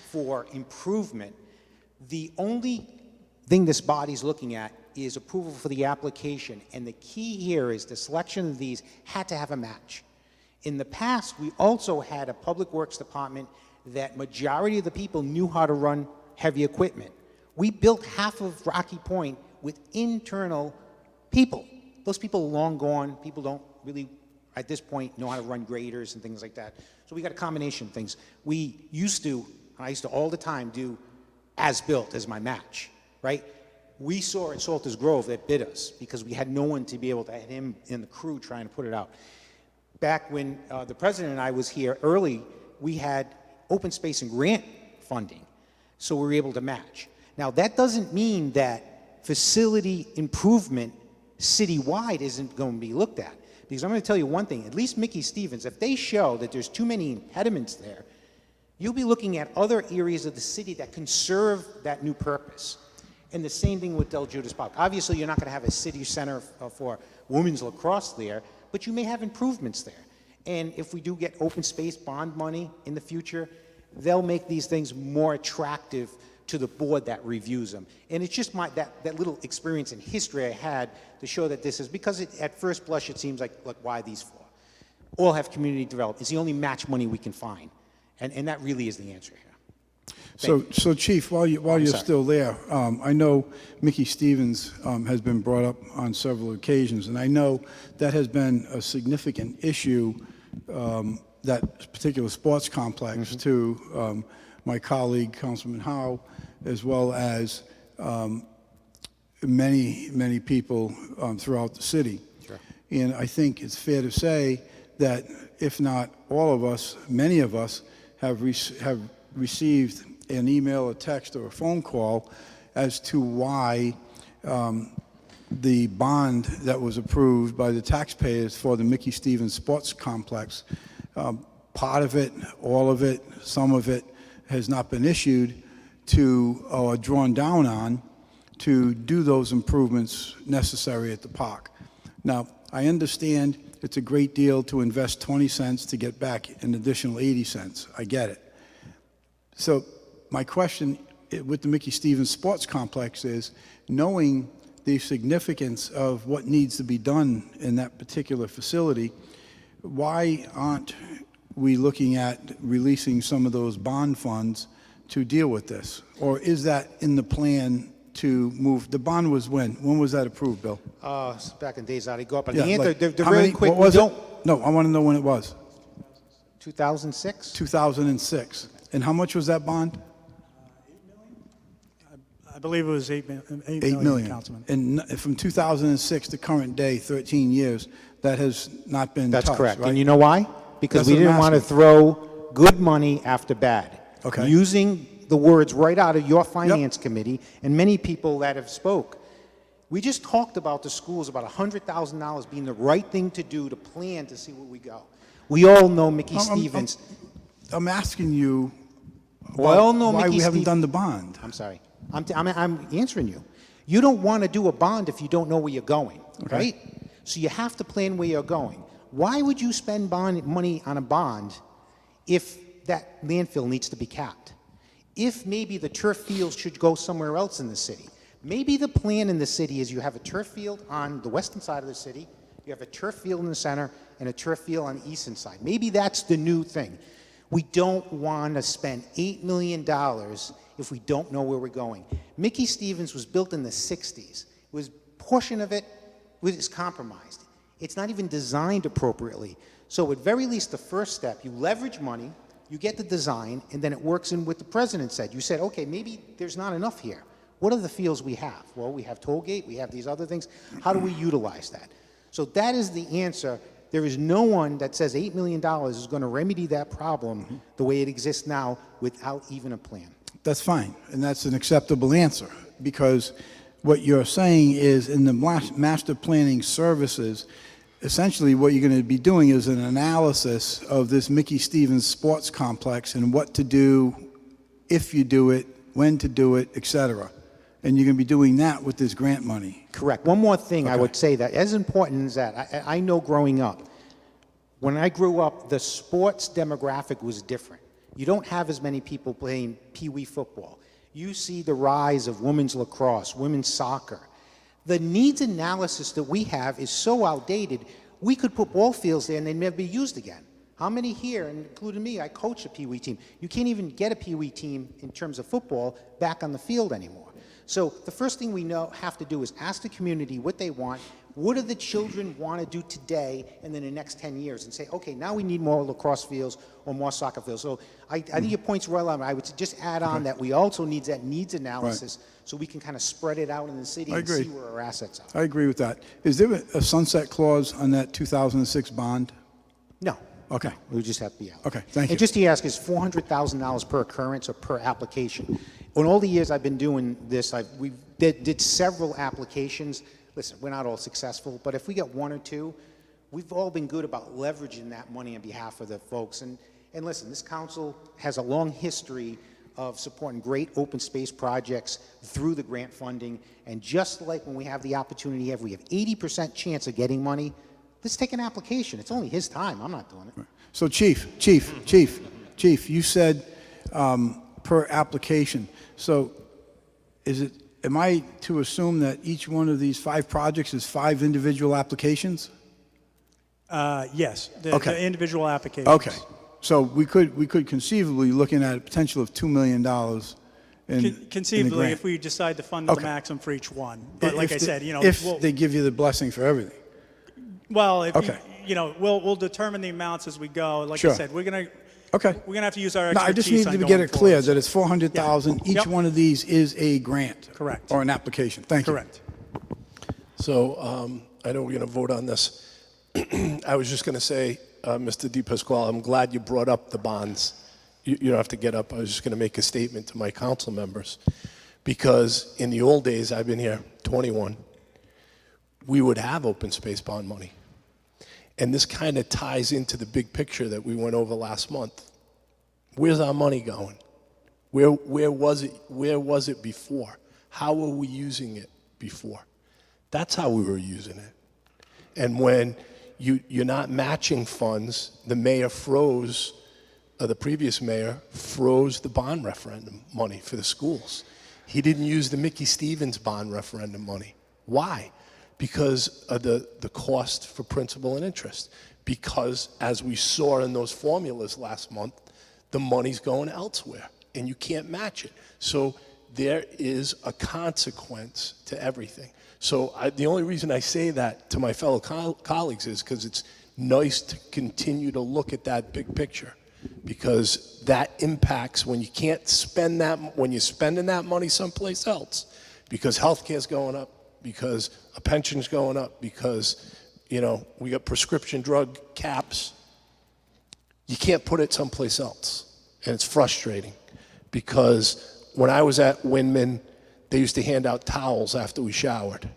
for improvement, the only thing this body's looking at is approval for the application. And the key here is the selection of these had to have a match. In the past, we also had a public works department that majority of the people knew how to run heavy equipment. We built half of Rocky Point with internal people. Those people are long gone. People don't really, at this point, know how to run graders and things like that. So we got a combination of things. We used to, I used to all the time do as-built as my match, right? We saw at Salters Grove that bid us because we had no one to be able to have him in the crew trying to put it out. Back when the president and I was here early, we had open space and grant funding, so we were able to match. Now, that doesn't mean that facility improvement citywide isn't going to be looked at. Because I'm going to tell you one thing, at least Mickey Stevens, if they show that there's too many impediments there, you'll be looking at other areas of the city that can serve that new purpose. And the same thing with Del Judas Park. Obviously, you're not going to have a city center for women's lacrosse there, but you may have improvements there. And if we do get open space bond money in the future, they'll make these things more attractive to the board that reviews them. And it's just that little experience and history I had to show that this is, because at first blush it seems like why these four? All have community development. It's the only match money we can find. And that really is the answer here. So Chief, while you're sorry. still there, I know Mickey Stevens has been brought up on several occasions, and I know that has been a significant issue, that particular sports complex, to my colleague, Councilman Howe, as well as many people throughout the city. Sure. And I think it's fair to say that if not all of us, many of us have received an email, a text, or a phone call as to why the bond that was approved by the taxpayers for the Mickey Stevens Sports Complex, part of it, all of it, some of it has not been issued to, or drawn down on, to do those improvements necessary at the park. Now, I understand it's a great deal to invest 20 cents to get back an additional 80 cents. I get it. So my question with the Mickey Stevens Sports Complex is, knowing the significance of what needs to be done in that particular facility, why aren't we looking at releasing some of those bond funds to deal with this? Or is that in the plan to move? The bond was when? When was that approved, Bill? It's back in days out of go up. But Yeah, the answer, like, they're how very many- quick. what was We it? don't. No, I want to know when it was. 2006? 2006. And how much was that bond? I believe it was 8 8 million, million. Councilman. And from 2006 to current day, 13 years, that has not been That's touched, correct. right? And you know why? Because That's we what I'm didn't want to asking. throw good money after bad. Okay. Using the words right out of your finance committee and many people that have spoke. We just talked about the schools, about $100,000 being the right thing to do to plan to see where we go. We all know Mickey Stevens. I'm asking you We all know why Mickey we haven't Stevens. done the bond. I'm sorry. I'm answering you. You don't want to do a bond if you don't know where you're going, Okay. right? So you have to plan where you're going. Why would you spend money on a bond if that landfill needs to be capped? If maybe the turf fields should go somewhere else in the city. Maybe the plan in the city is you have a turf field on the western side of the city, you have a turf field in the center, and a turf field on the eastern side. Maybe that's the new thing. We don't want to spend $8 million if we don't know where we're going. Mickey Stevens was built in the 60s. Portion of it was compromised. It's not even designed appropriately. So at very least, the first step, you leverage money, you get the design, and then it works in what the president said. You said, okay, maybe there's not enough here. What are the fields we have? Well, we have Tollgate, we have these other things. How do we utilize that? So that is the answer. There is no one that says $8 million is going to remedy that problem the way it exists now without even a plan. That's fine, and that's an acceptable answer, because what you're saying is in the master planning services, essentially what you're going to be doing is an analysis of this Mickey Stevens Sports Complex and what to do, if you do it, when to do it, et cetera. And you're going to be doing that with this grant money. Correct. One more thing I Okay. would say that as important as that, I know growing up, when I grew up, the sports demographic was different. You don't have as many people playing pee-wee football. You see the rise of women's lacrosse, women's soccer. The needs analysis that we have is so outdated, we could put ball fields there and they'd never be used again. How many here, including me, I coach a pee-wee team. You can't even get a pee-wee team in terms of football back on the field anymore. So the first thing we have to do is ask the community what they want. What do the children want to do today and then the next 10 years? And say, okay, now we need more lacrosse fields or more soccer fields. So I think your point's well on. I would just add on that we also need that needs analysis so we can kind of spread it out in the city I and agree. see where our assets are. I agree with that. Is there a sunset clause on that 2006 bond? No. Okay. We just have to be out. Okay, thank you. And just to ask, is $400,000 per occurrence or per application? In all the years I've been doing this, we did several applications. Listen, we're not all successful, but if we get one or two, we've all been good about leveraging that money on behalf of the folks. And listen, this council has a long history of supporting great open space projects through the grant funding. And just like when we have the opportunity, we have 80% chance of getting money. Let's take an application. It's only his time. I'm not doing it. So Chief, you said per application. So am I to assume that each one of these 5 projects is 5 individual applications? Yes, the individual applications. Okay. So we could conceivably looking at a potential of $2 million in Conceivably, grant. if we decide to fund the maximum for each one. But like I said, if they give you the blessing for everything. Well, if we'll determine the amounts as we go. Like I said, we're gonna have to use our expertise. No, I just need to get it clear that it's $400,000. Each one of these is a grant. Correct. Or an application. Thank you. Correct. So I know we're going to vote on this. I was just going to say, Mr. DePasquale, I'm glad you brought up the bonds. You don't have to get up. I was just going to make a statement to my council members. Because in the old days, I've been here 21, we would have open space bond money. And this kind of ties into the big picture that we went over last month. Where's our money going? Where was it before? How were we using it before? That's how we were using it. And when you're not matching funds, the mayor froze, the previous mayor froze the bond referendum money for the schools. He didn't use the Mickey Stevens bond referendum money. Why? Because of the cost for principal and interest. Because as we saw in those formulas last month, the money's going elsewhere and you can't match it. So there is a consequence to everything. So the only reason I say that to my fellow colleagues is because it's nice to continue to look at that big picture, because that impacts when you can't spend that, when you're spending that money someplace else, because healthcare's going up, because a pension's going up, because we got prescription drug caps. You can't put it someplace else, and it's frustrating, because when I was at Windman, they used to hand out towels after we showered.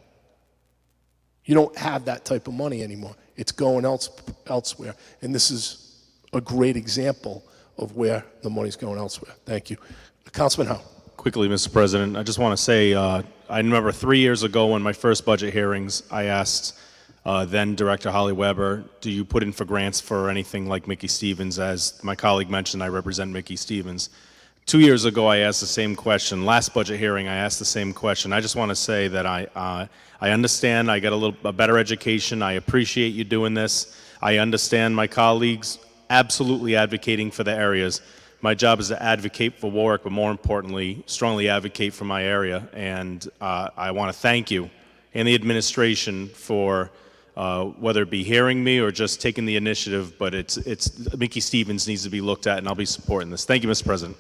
You don't have that type of money anymore. It's going elsewhere. And this is a great example of where the money's going elsewhere. Thank you. Councilman Howe. Quickly, Mr. President, I just want to say, I remember 3 years ago in my first budget hearings, I asked then Director Holly Weber, do you put in for grants for anything like Mickey Stevens? As my colleague mentioned, I represent Mickey Stevens. 2 years ago, I asked the same question. Last budget hearing, I asked the same question. I just want to say that I understand. I got a better education. I appreciate you doing this. I understand my colleagues absolutely advocating for the areas. My job is to advocate for Warwick, but more importantly, strongly advocate for my area. And I want to thank you and the administration for whether it be hearing me or just taking the initiative. But it's Mickey Stevens needs to be looked at, and I'll be supporting this. Thank you, Mr. President.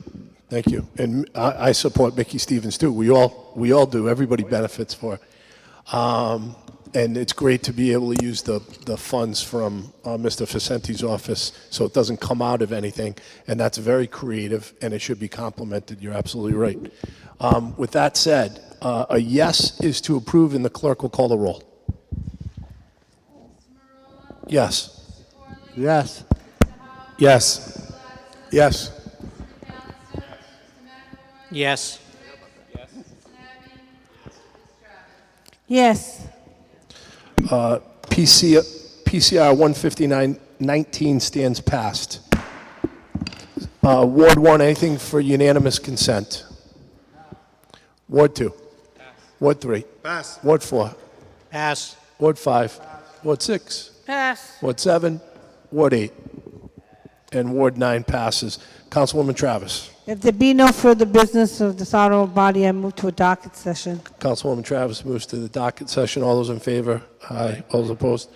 Thank you. And I support Mickey Stevens too. We all do. Everybody benefits for it. And it's great to be able to use the funds from Mr. Facenti's office so it doesn't come out of anything. And that's very creative, and it should be complimented. You're absolutely right. With that said, a yes is to approve, and the clerk will call the roll. Yes. Yes. Yes. Yes. Yes. Yes. PCR 15919 stands passed. Ward 1, anything for unanimous consent? Ward 2? Pass. Ward 3? Pass. Ward 4? Pass. Ward 5? Ward 6? Pass. Ward 7? Ward 8? And Ward 9 passes. Councilwoman Travis. If there be no further business of this honorable body, I move to a docket session. Councilwoman Travis moves to the docket session. All those in favor? Aye. All those opposed?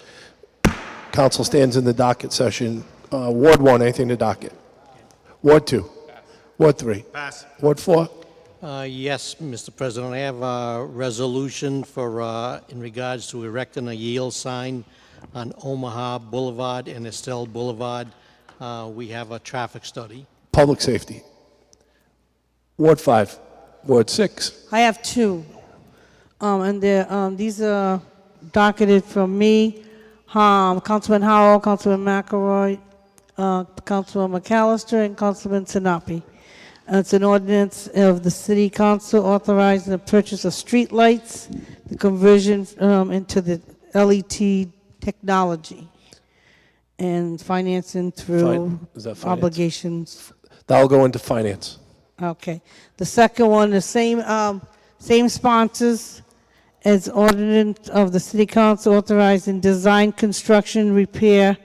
Council stands in the docket session. Ward 1, anything to docket? Ward 2? Pass. Ward 3? Pass. Ward 4? Yes, Mr. President. I have a resolution for in regards to erecting a yield sign on Omaha Boulevard and Estelle Boulevard. We have a traffic study. Public safety. Ward 5. Ward 6. I have two. And these are docketed from me, Councilman Howell, Councilman McElroy, Councilman McAllister, and Councilman Sinapi. It's an ordinance of the City Council authorizing the purchase of street lights, the conversion into the LED technology, and financing through Is that finance? obligations. That'll go into finance. Okay. The second one, the same sponsors as ordinance of the City Council authorizing design, construction, repair,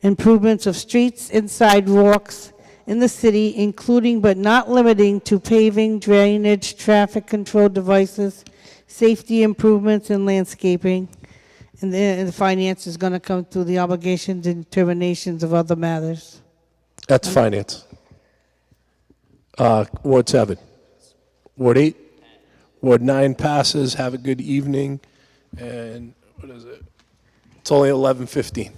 improvements of streets and sidewalks in the city, including but not limiting to paving, drainage, traffic control devices, safety improvements, and landscaping. And the finance is going to come through the obligations and determinations of other matters. That's finance. Ward 7. Ward 8. Ward 9 passes. Have a good evening. And what is it? It's only 11:15.